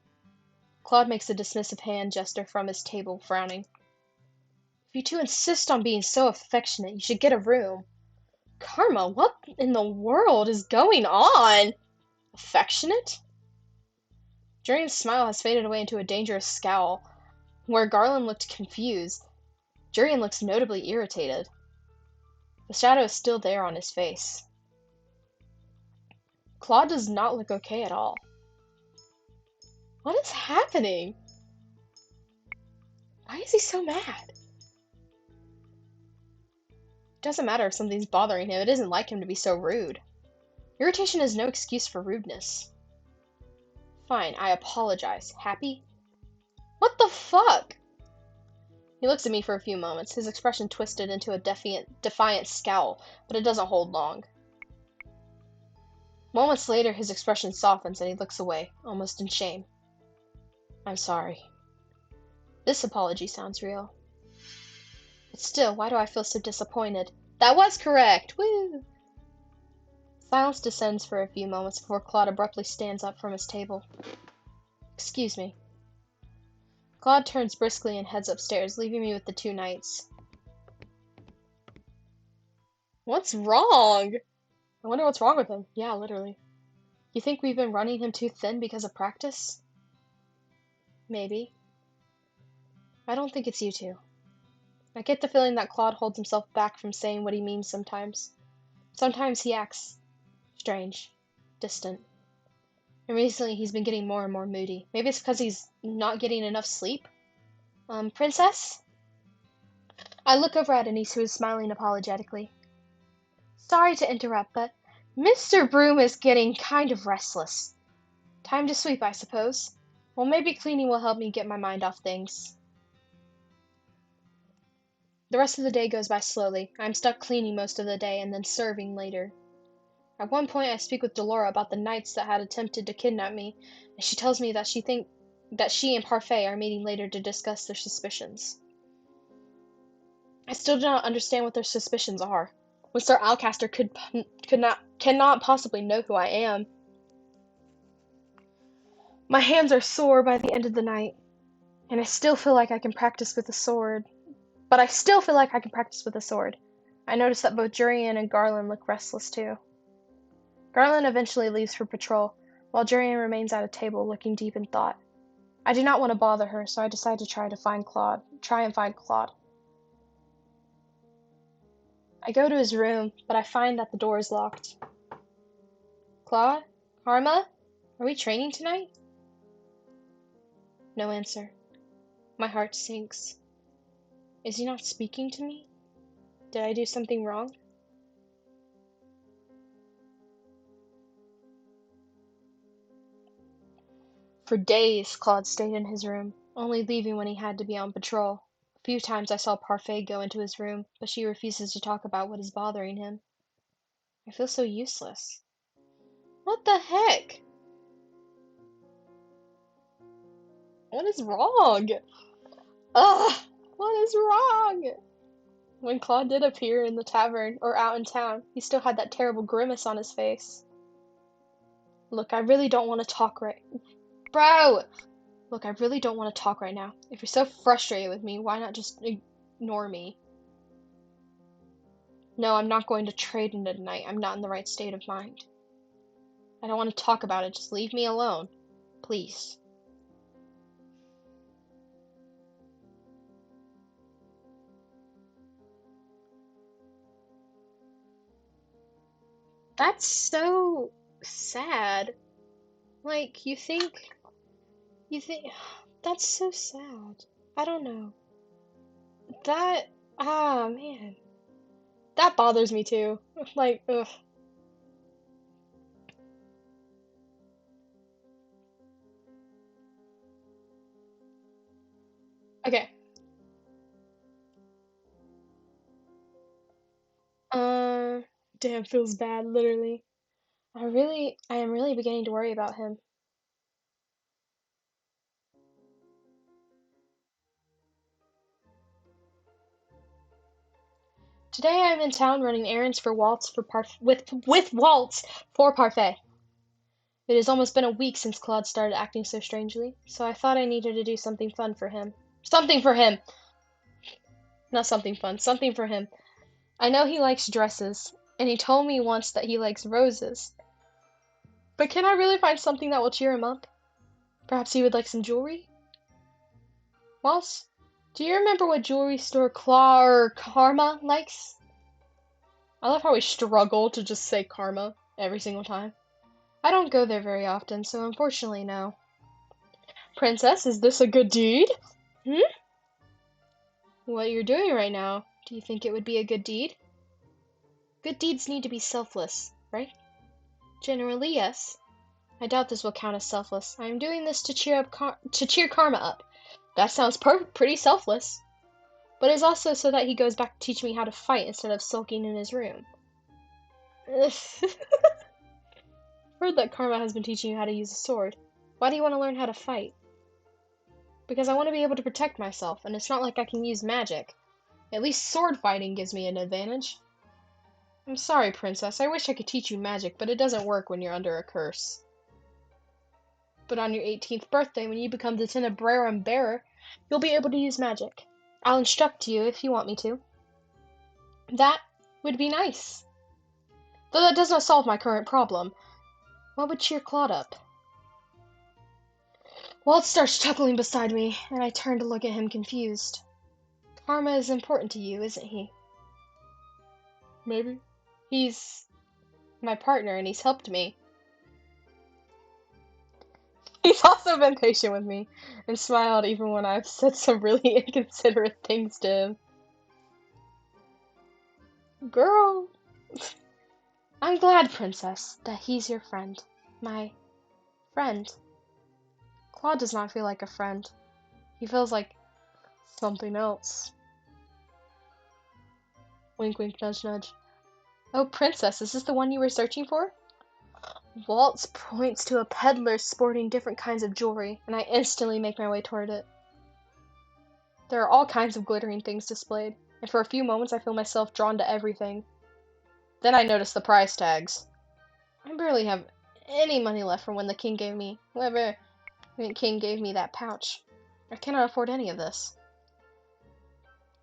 Claude makes a dismissive hand gesture from his table, frowning. If you two insist on being so affectionate, you should get a room. Karma, what in the world is going on? Affectionate? Jurian's smile has faded away into a dangerous scowl. Where Garland looked confused, Jurian looks notably irritated. The shadow is still there on his face. Claude does not look okay at all. What is happening? Why is he so mad? It doesn't matter if something's bothering him, it isn't like him to be so rude. Irritation is no excuse for rudeness. Fine, I apologize. Happy? What the fuck? He looks at me for a few moments, his expression twisted into a defiant scowl, but it doesn't hold long. Moments later, his expression softens and he looks away, almost in shame. I'm sorry. This apology sounds real. But still, why do I feel so disappointed? That was correct! Woo! Silence descends for a few moments before Claude abruptly stands up from his table. Excuse me. Claude turns briskly and heads upstairs, leaving me with the two knights. What's wrong? I wonder what's wrong with him. Yeah, literally. You think we've been running him too thin because of practice? Maybe. I don't think it's you two. I get the feeling that Claude holds himself back from saying what he means sometimes. Sometimes he acts strange, distant. And recently he's been getting more and more moody. Maybe it's because he's not getting enough sleep? Princess? I look over at Anise, who is smiling apologetically. Sorry to interrupt, but Mr. Broom is getting kind of restless. Time to sweep, I suppose. Well, maybe cleaning will help me get my mind off things. The rest of the day goes by slowly. I'm stuck cleaning most of the day and then serving later. At one point, I speak with Delora about the knights that had attempted to kidnap me, and she tells me that she and Parfait are meeting later to discuss their suspicions. I still do not understand what their suspicions are. Mr. Alcaster cannot possibly know who I am. My hands are sore by the end of the night, and I still feel like I can practice with a sword. But I still feel like I can practice with a sword. I notice that both Jurian and Garland look restless too. Garland eventually leaves for patrol, while Jurian remains at a table looking deep in thought. I do not want to bother her, so I decide to try and find Claude. I go to his room, but I find that the door is locked. Claude? Karma? Are we training tonight? No answer. My heart sinks. Is he not speaking to me? Did I do something wrong? For days, Claude stayed in his room, only leaving when he had to be on patrol. A few times I saw Parfait go into his room, but she refuses to talk about what is bothering him. I feel so useless. What the heck? What is wrong? Ugh! What is wrong? When Claude did appear in the tavern or out in town, he still had that terrible grimace on his face. Look, I really don't want to talk right... Bro! Look, I really don't want to talk right now. If you're so frustrated with me, why not just ignore me? No, I'm not going to trade into tonight. I'm not in the right state of mind. I don't want to talk about it. Just leave me alone. Please. That's so sad. Like, you think, that's so sad. I don't know. That, man. That bothers me too. Like, ugh. Okay. Uh, Damn, feels bad, literally. I am really beginning to worry about him. Today I'm in town running errands for Waltz for with Waltz for Parfait. It has almost been a week since Claude started acting so strangely, so I thought I needed to do something fun for him. Something for him! Not something fun, something for him. I know he likes dresses, and he told me once that he likes roses. But can I really find something that will cheer him up? Perhaps he would like some jewelry? Waltz, do you remember what jewelry store Karma likes? I love how we struggle to just say Karma every single time. I don't go there very often, so unfortunately, no. Princess, is this a good deed? Hmm? What you're doing right now, do you think it would be a good deed? Good deeds need to be selfless, right? Generally, yes. I doubt this will count as selfless. I am doing this to cheer Karma up. That sounds pretty selfless. But it's also so that he goes back to teach me how to fight instead of sulking in his room. Heard that Karma has been teaching you how to use a sword. Why do you want to learn how to fight? Because I want to be able to protect myself, and it's not like I can use magic. At least sword fighting gives me an advantage. I'm sorry, Princess. I wish I could teach you magic, but it doesn't work when you're under a curse. But on your 18th birthday, when you become the Tenebrarum bearer, you'll be able to use magic. I'll instruct you if you want me to. That would be nice. Though that does not solve my current problem. What would cheer Claude up? Walt starts chuckling beside me, and I turn to look at him confused. Karma is important to you, isn't he? Maybe. He's my partner, and he's helped me. He's also been patient with me, and smiled even when I've said some really inconsiderate things to him. Girl! I'm glad, Princess, that he's your friend. My friend. Claude does not feel like a friend. He feels like something else. Wink, wink, nudge, nudge. Oh, Princess, is this the one you were searching for? Waltz points to a peddler sporting different kinds of jewelry, and I instantly make my way toward it. There are all kinds of glittering things displayed, and for a few moments I feel myself drawn to everything. Then I notice the price tags. I barely have any money left from when the king gave me that pouch. I cannot afford any of this.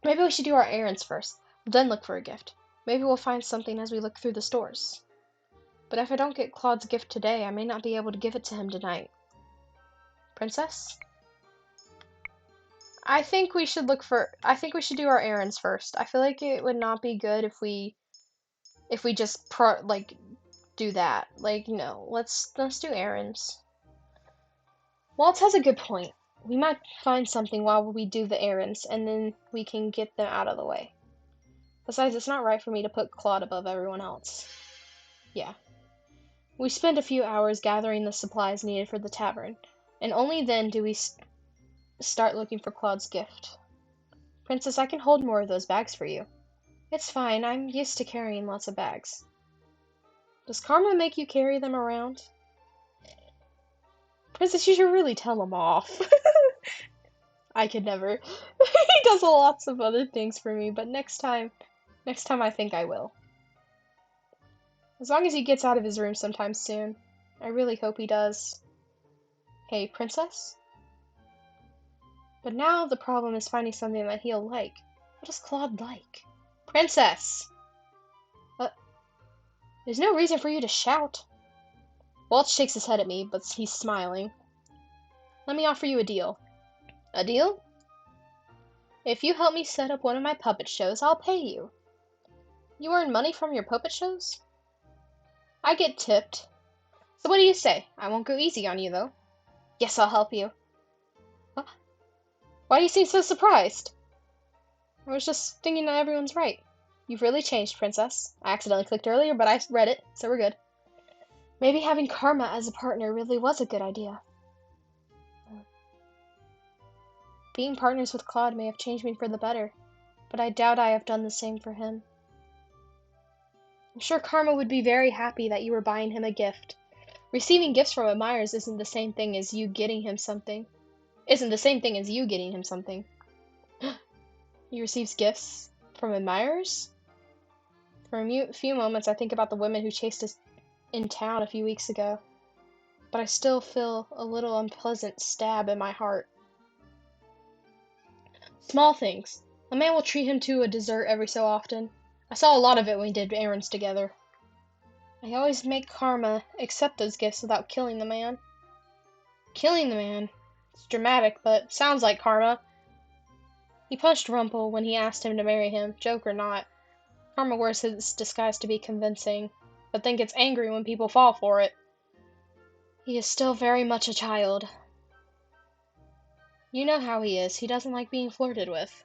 Maybe we should do our errands first, then look for a gift. Maybe we'll find something as we look through the stores. But if I don't get Claude's gift today, I may not be able to give it to him tonight. Princess? I think we should do our errands first. I feel like it would not be good if we just do that. Like, no, let's do errands. Waltz has a good point. We might find something while we do the errands, and then we can get them out of the way. Besides, it's not right for me to put Claude above everyone else. Yeah. We spend a few hours gathering the supplies needed for the tavern, and only then do we start looking for Claude's gift. Princess, I can hold more of those bags for you. It's fine, I'm used to carrying lots of bags. Does Karma make you carry them around? Princess, you should really tell him off. I could never. He does lots of other things for me, but next time I think I will. As long as he gets out of his room sometime soon. I really hope he does. Hey, Princess? But now the problem is finding something that he'll like. What does Claude like? Princess! There's no reason for you to shout. Walt shakes his head at me, but he's smiling. Let me offer you a deal. A deal? If you help me set up one of my puppet shows, I'll pay you. You earn money from your puppet shows? I get tipped. So what do you say? I won't go easy on you, though. Yes, I'll help you. Huh? Why do you seem so surprised? I was just thinking that everyone's right. You've really changed, Princess. I accidentally clicked earlier, but I read it, so we're good. Maybe having Karma as a partner really was a good idea. Being partners with Claude may have changed me for the better, but I doubt I have done the same for him. I'm sure Karma would be very happy that you were buying him a gift. Receiving gifts from admirers isn't the same thing as you getting him something. He receives gifts from admirers? For a few moments, I think about the women who chased us in town a few weeks ago, but I still feel a little unpleasant stab in my heart. Small things. A man will treat him to a dessert every so often. I saw a lot of it when we did errands together. I always make Karma accept those gifts without killing the man. Killing the man? It's dramatic, but sounds like Karma. He punched Rumple when he asked him to marry him, joke or not. Karma wears his disguise to be convincing, but then gets angry when people fall for it. He is still very much a child. You know how he is. He doesn't like being flirted with.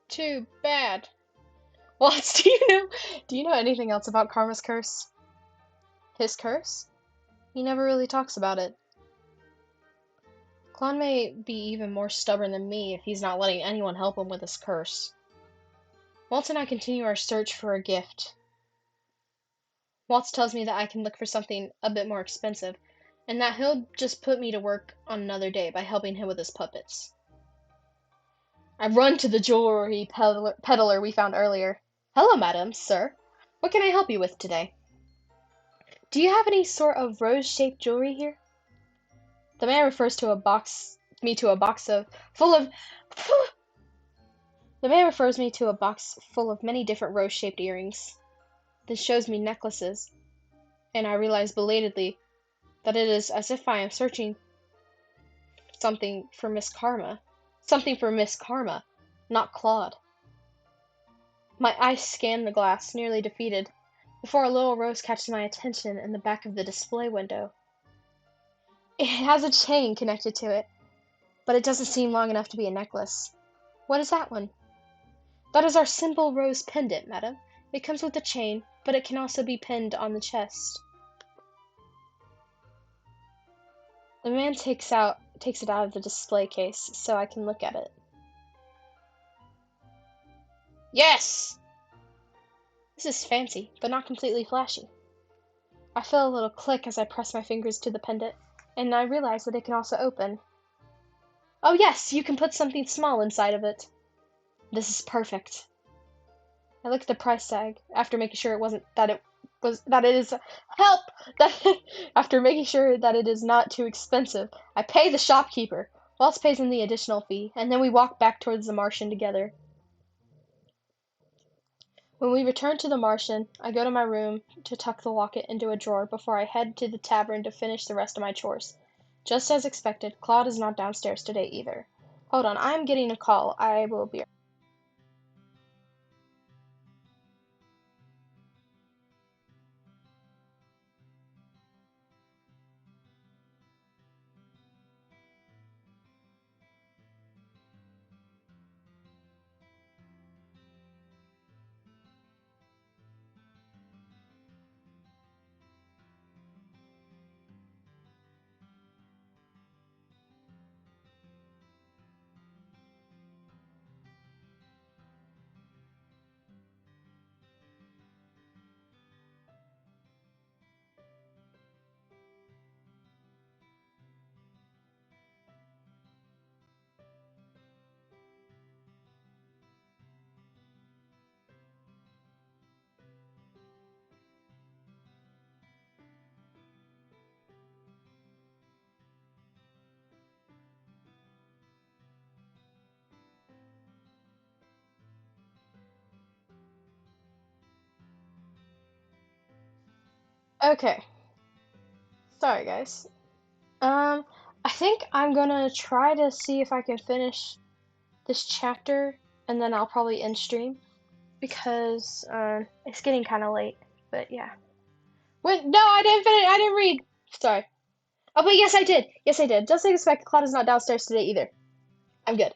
Too bad. What? Do you know anything else about Karma's curse? His curse? He never really talks about it. Claude may be even more stubborn than me if he's not letting anyone help him with his curse. Waltz and I continue our search for a gift. Waltz tells me that I can look for something a bit more expensive, and that he'll just put me to work on another day by helping him with his puppets. I run to the jewelry peddler we found earlier. Hello, madam, sir. What can I help you with today? Do you have any sort of rose-shaped jewelry here? The man refers to The man refers me to a box full of many different rose-shaped earrings, then shows me necklaces, and I realize belatedly that it is as if I am searching something for Miss Karma, not Claude. My eyes scan the glass, nearly defeated, before a little rose catches my attention in the back of the display window. It has a chain connected to it, but it doesn't seem long enough to be a necklace. What is that one? That is our simple rose pendant, madam. It comes with a chain, but it can also be pinned on the chest. The man takes it out of the display case so I can look at it. Yes! This is fancy, but not completely flashy. I feel a little click as I press my fingers to the pendant, and I realize that it can also open. Oh yes, you can put something small inside of it. This is perfect. I look at the price tag after making sure after making sure that it is not too expensive. I pay the shopkeeper. Waltz pays him the additional fee, and then we walk back towards the Martian together. When we return to the Martian, I go to my room to tuck the locket into a drawer before I head to the tavern to finish the rest of my chores. Just as expected, Claude is not downstairs today either. Hold on, I am getting a call. I will be. Okay. Sorry, guys. I think I'm gonna try to see if I can finish this chapter, and then I'll probably end stream because it's getting kind of late. But yeah. Wait, no, I didn't finish. I didn't read. Sorry. Oh, but yes, I did. Yes, I did. Just like expected, Claude is not downstairs today either. I'm good.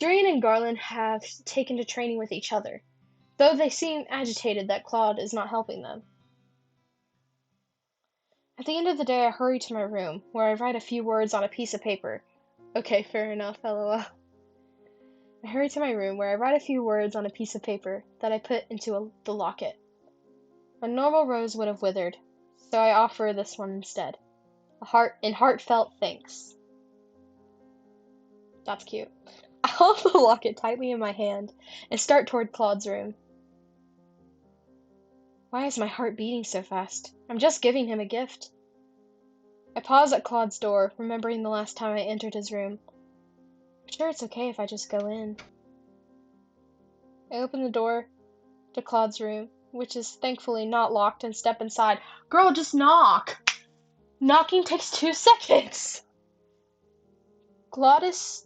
Durian and Garland have taken to training with each other, though they seem agitated that Claude is not helping them. At the end of the day, I hurry to my room, where I write a few words on a piece of paper. Okay, fair enough, lol. I hurry to my room, where I write a few words on a piece of paper that I put into the locket. A normal rose would have withered, so I offer this one instead. A heart in heartfelt thanks. That's cute. I hold the locket tightly in my hand and start toward Claude's room. Why is my heart beating so fast? I'm just giving him a gift. I pause at Claude's door, remembering the last time I entered his room. I'm sure it's okay if I just go in. I open the door to Claude's room, which is thankfully not locked, and step inside. Girl, just knock! Knocking takes 2 seconds! Claude is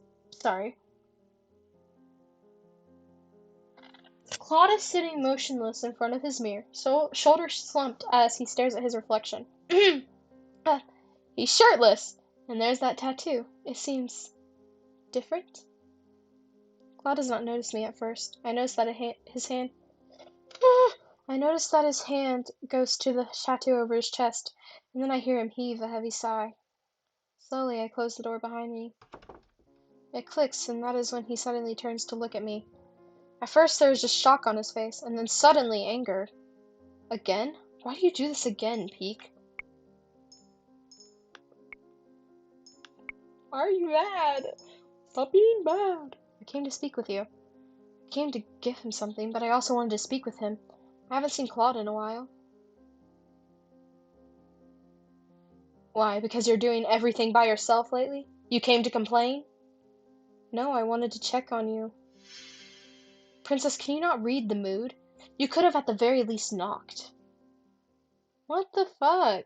sitting motionless in front of his mirror, shoulders slumped as he stares at his reflection. He's shirtless, and there's that tattoo. It seems different. Claude does not notice me at first. I notice that his hand goes to the tattoo over his chest, and then I hear him heave a heavy sigh. Slowly, I close the door behind me. It clicks, and that is when he suddenly turns to look at me. At first, there was just shock on his face, and then suddenly anger. Again? Why do you do this again, Peek? Why are you mad? Stop being mad. I came to speak with you. I came to give him something, but I also wanted to speak with him. I haven't seen Claude in a while. Why, because you're doing everything by yourself lately? You came to complain? No, I wanted to check on you. Princess, can you not read the mood? You could have at the very least knocked. What the fuck?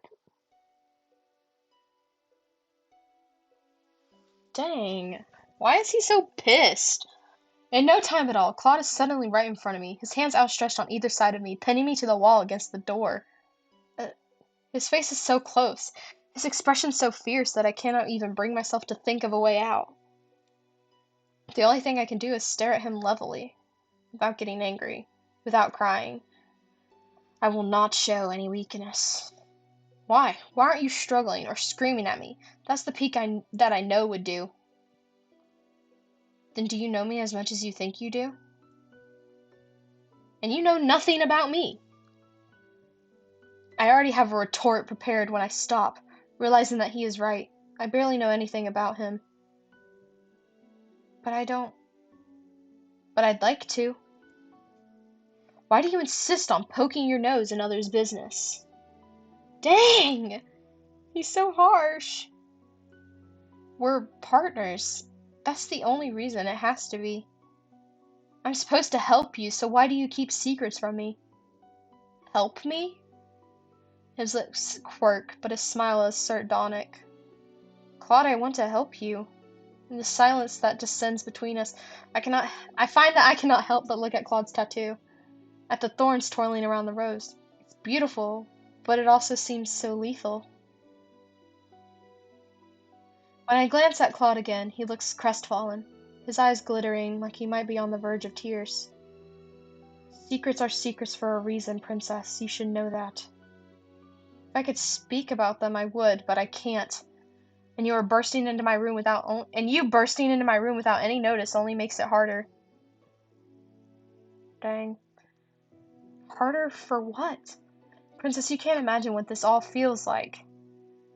Dang. Why is he so pissed? In no time at all, Claude is suddenly right in front of me, his hands outstretched on either side of me, pinning me to the wall against the door. His face is so close, his expression so fierce that I cannot even bring myself to think of a way out. The only thing I can do is stare at him levelly, without getting angry, without crying, I will not show any weakness. Why? Why aren't you struggling or screaming at me? That's the Peek that I know would do. Then do you know me as much as you think you do? And you know nothing about me. I already have a retort prepared when I stop, realizing that he is right. I barely know anything about him. But I'd like to. Why do you insist on poking your nose in others' business? Dang! He's so harsh. We're partners. That's the only reason it has to be. I'm supposed to help you, so why do you keep secrets from me? Help me? His lips quirk, but his smile is sardonic. Claude, I want to help you. In the silence that descends between us, I find that I cannot help but look at Claude's tattoo, at the thorns twirling around the rose. It's beautiful, but it also seems so lethal. When I glance at Claude again, he looks crestfallen, his eyes glittering like he might be on the verge of tears. Secrets are secrets for a reason, Princess. You should know that. If I could speak about them, I would, but I can't. And you bursting into my room without any notice only makes it harder. Dang. Harder for what? Princess, you can't imagine what this all feels like.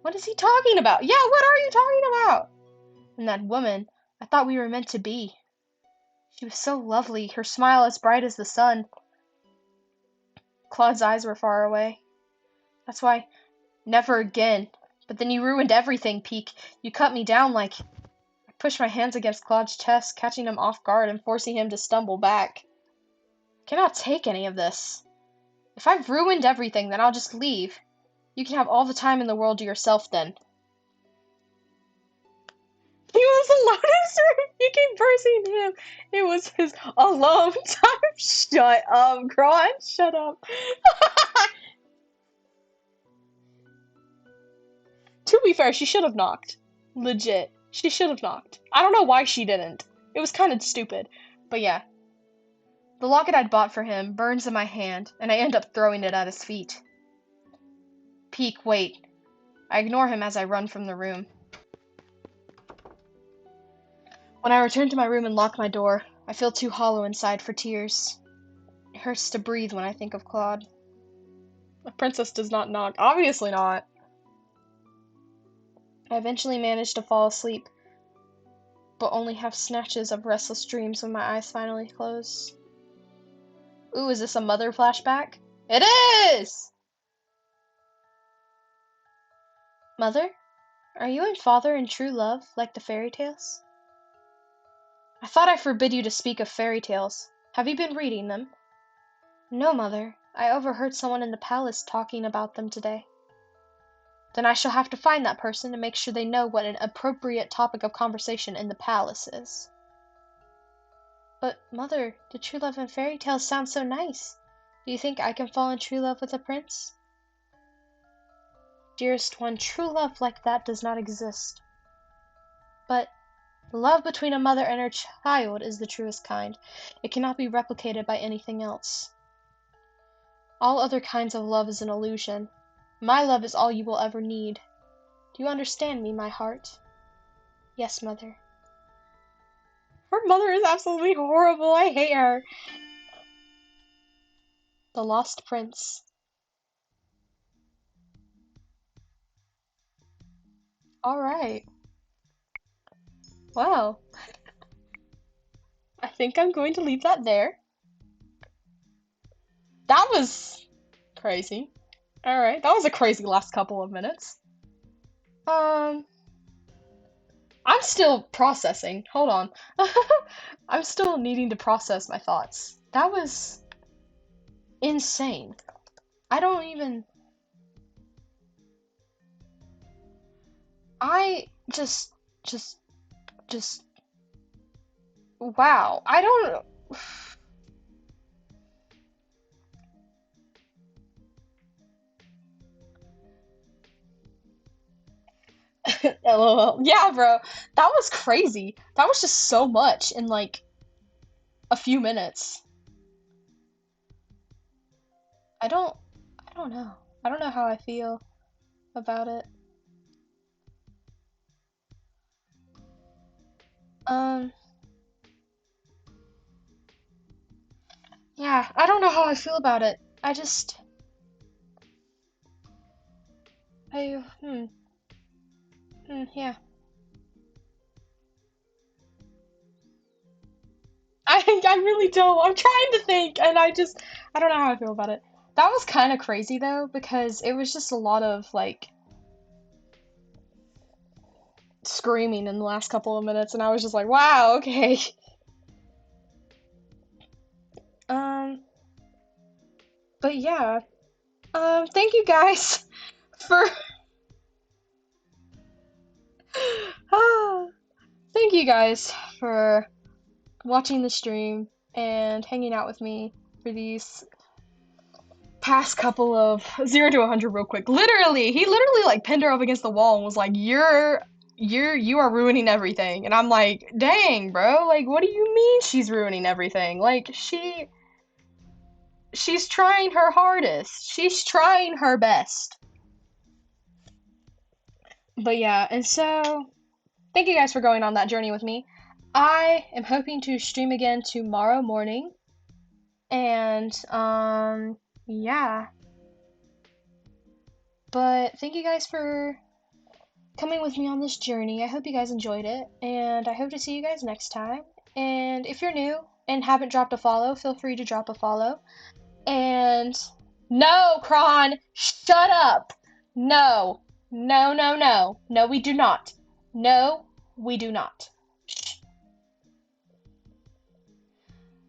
What is he talking about? Yeah, what are you talking about? And that woman, I thought we were meant to be. She was so lovely, her smile as bright as the sun. Claude's eyes were far away. That's why, never again. But then you ruined everything, Peek. You cut me down like... I pushed my hands against Claude's chest, catching him off guard and forcing him to stumble back. I cannot take any of this. If I've ruined everything, then I'll just leave. You can have all the time in the world to yourself then. He was alone in his room. You keep bursting him. It was his alone time. Shut up, Gron. Shut up. To be fair, she should have knocked. Legit. She should have knocked. I don't know why she didn't. It was kind of stupid. But yeah. The locket I'd bought for him burns in my hand, and I end up throwing it at his feet. Peek, wait. I ignore him as I run from the room. When I return to my room and lock my door, I feel too hollow inside for tears. It hurts to breathe when I think of Claude. A princess does not knock. Obviously not. I eventually manage to fall asleep, but only have snatches of restless dreams when my eyes finally close. Ooh, is this a mother flashback? It is! Mother, are you and father in true love, like the fairy tales? I thought I forbid you to speak of fairy tales. Have you been reading them? No, mother. I overheard someone in the palace talking about them today. Then I shall have to find that person and make sure they know what an appropriate topic of conversation in the palace is. But, mother, the true love in fairy tales sounds so nice. Do you think I can fall in true love with a prince? Dearest one, true love like that does not exist. But the love between a mother and her child is the truest kind. It cannot be replicated by anything else. All other kinds of love is an illusion. My love is all you will ever need. Do you understand me, my heart? Yes, mother. Her mother is absolutely horrible. I hate her. The Lost Prince. Alright. Wow. I think I'm going to leave that there. That was crazy. Alright, that was a crazy last couple of minutes. I'm still processing. Hold on. I'm still needing to process my thoughts. That was insane. I don't even... I just... Wow. I don't... LOL. Yeah, bro. That was crazy. That was just so much in, like, a few minutes. I don't... I don't know. I don't know how I feel about it. Um, yeah, I don't know how I feel about it. I, yeah. I really don't. I'm trying to think, and I don't know how I feel about it. That was kind of crazy though, because it was just a lot of like screaming in the last couple of minutes, and I was just like, wow, okay. Um, but yeah. Thank you guys for thank you guys for watching the stream and hanging out with me for these past couple of 0 to 100 real quick. Literally, he literally like pinned her up against the wall and was like, you are ruining everything." And I'm like, "Dang, bro. Like what do you mean she's ruining everything? Like she's trying her hardest. She's trying her best." But yeah, and so thank you guys for going on that journey with me. I am hoping to stream again tomorrow morning. And yeah. But thank you guys for coming with me on this journey. I hope you guys enjoyed it, and I hope to see you guys next time. And if you're new and haven't dropped a follow, feel free to drop a follow. And no, Kron, shut up. No, no, no, no. No, we do not. No, we do not.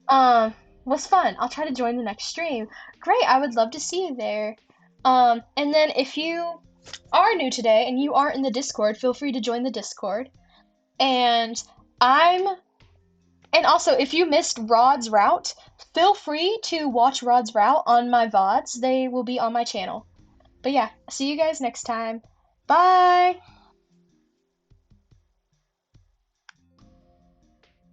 Um, was fun. I'll try to join the next stream. Great, I would love to see you there. And then if you are new today and you aren't in the Discord, feel free to join the Discord. And I'm and also if you missed Rod's route, feel free to watch Rod's route on my VODs. They will be on my channel. But yeah, see you guys next time. Bye!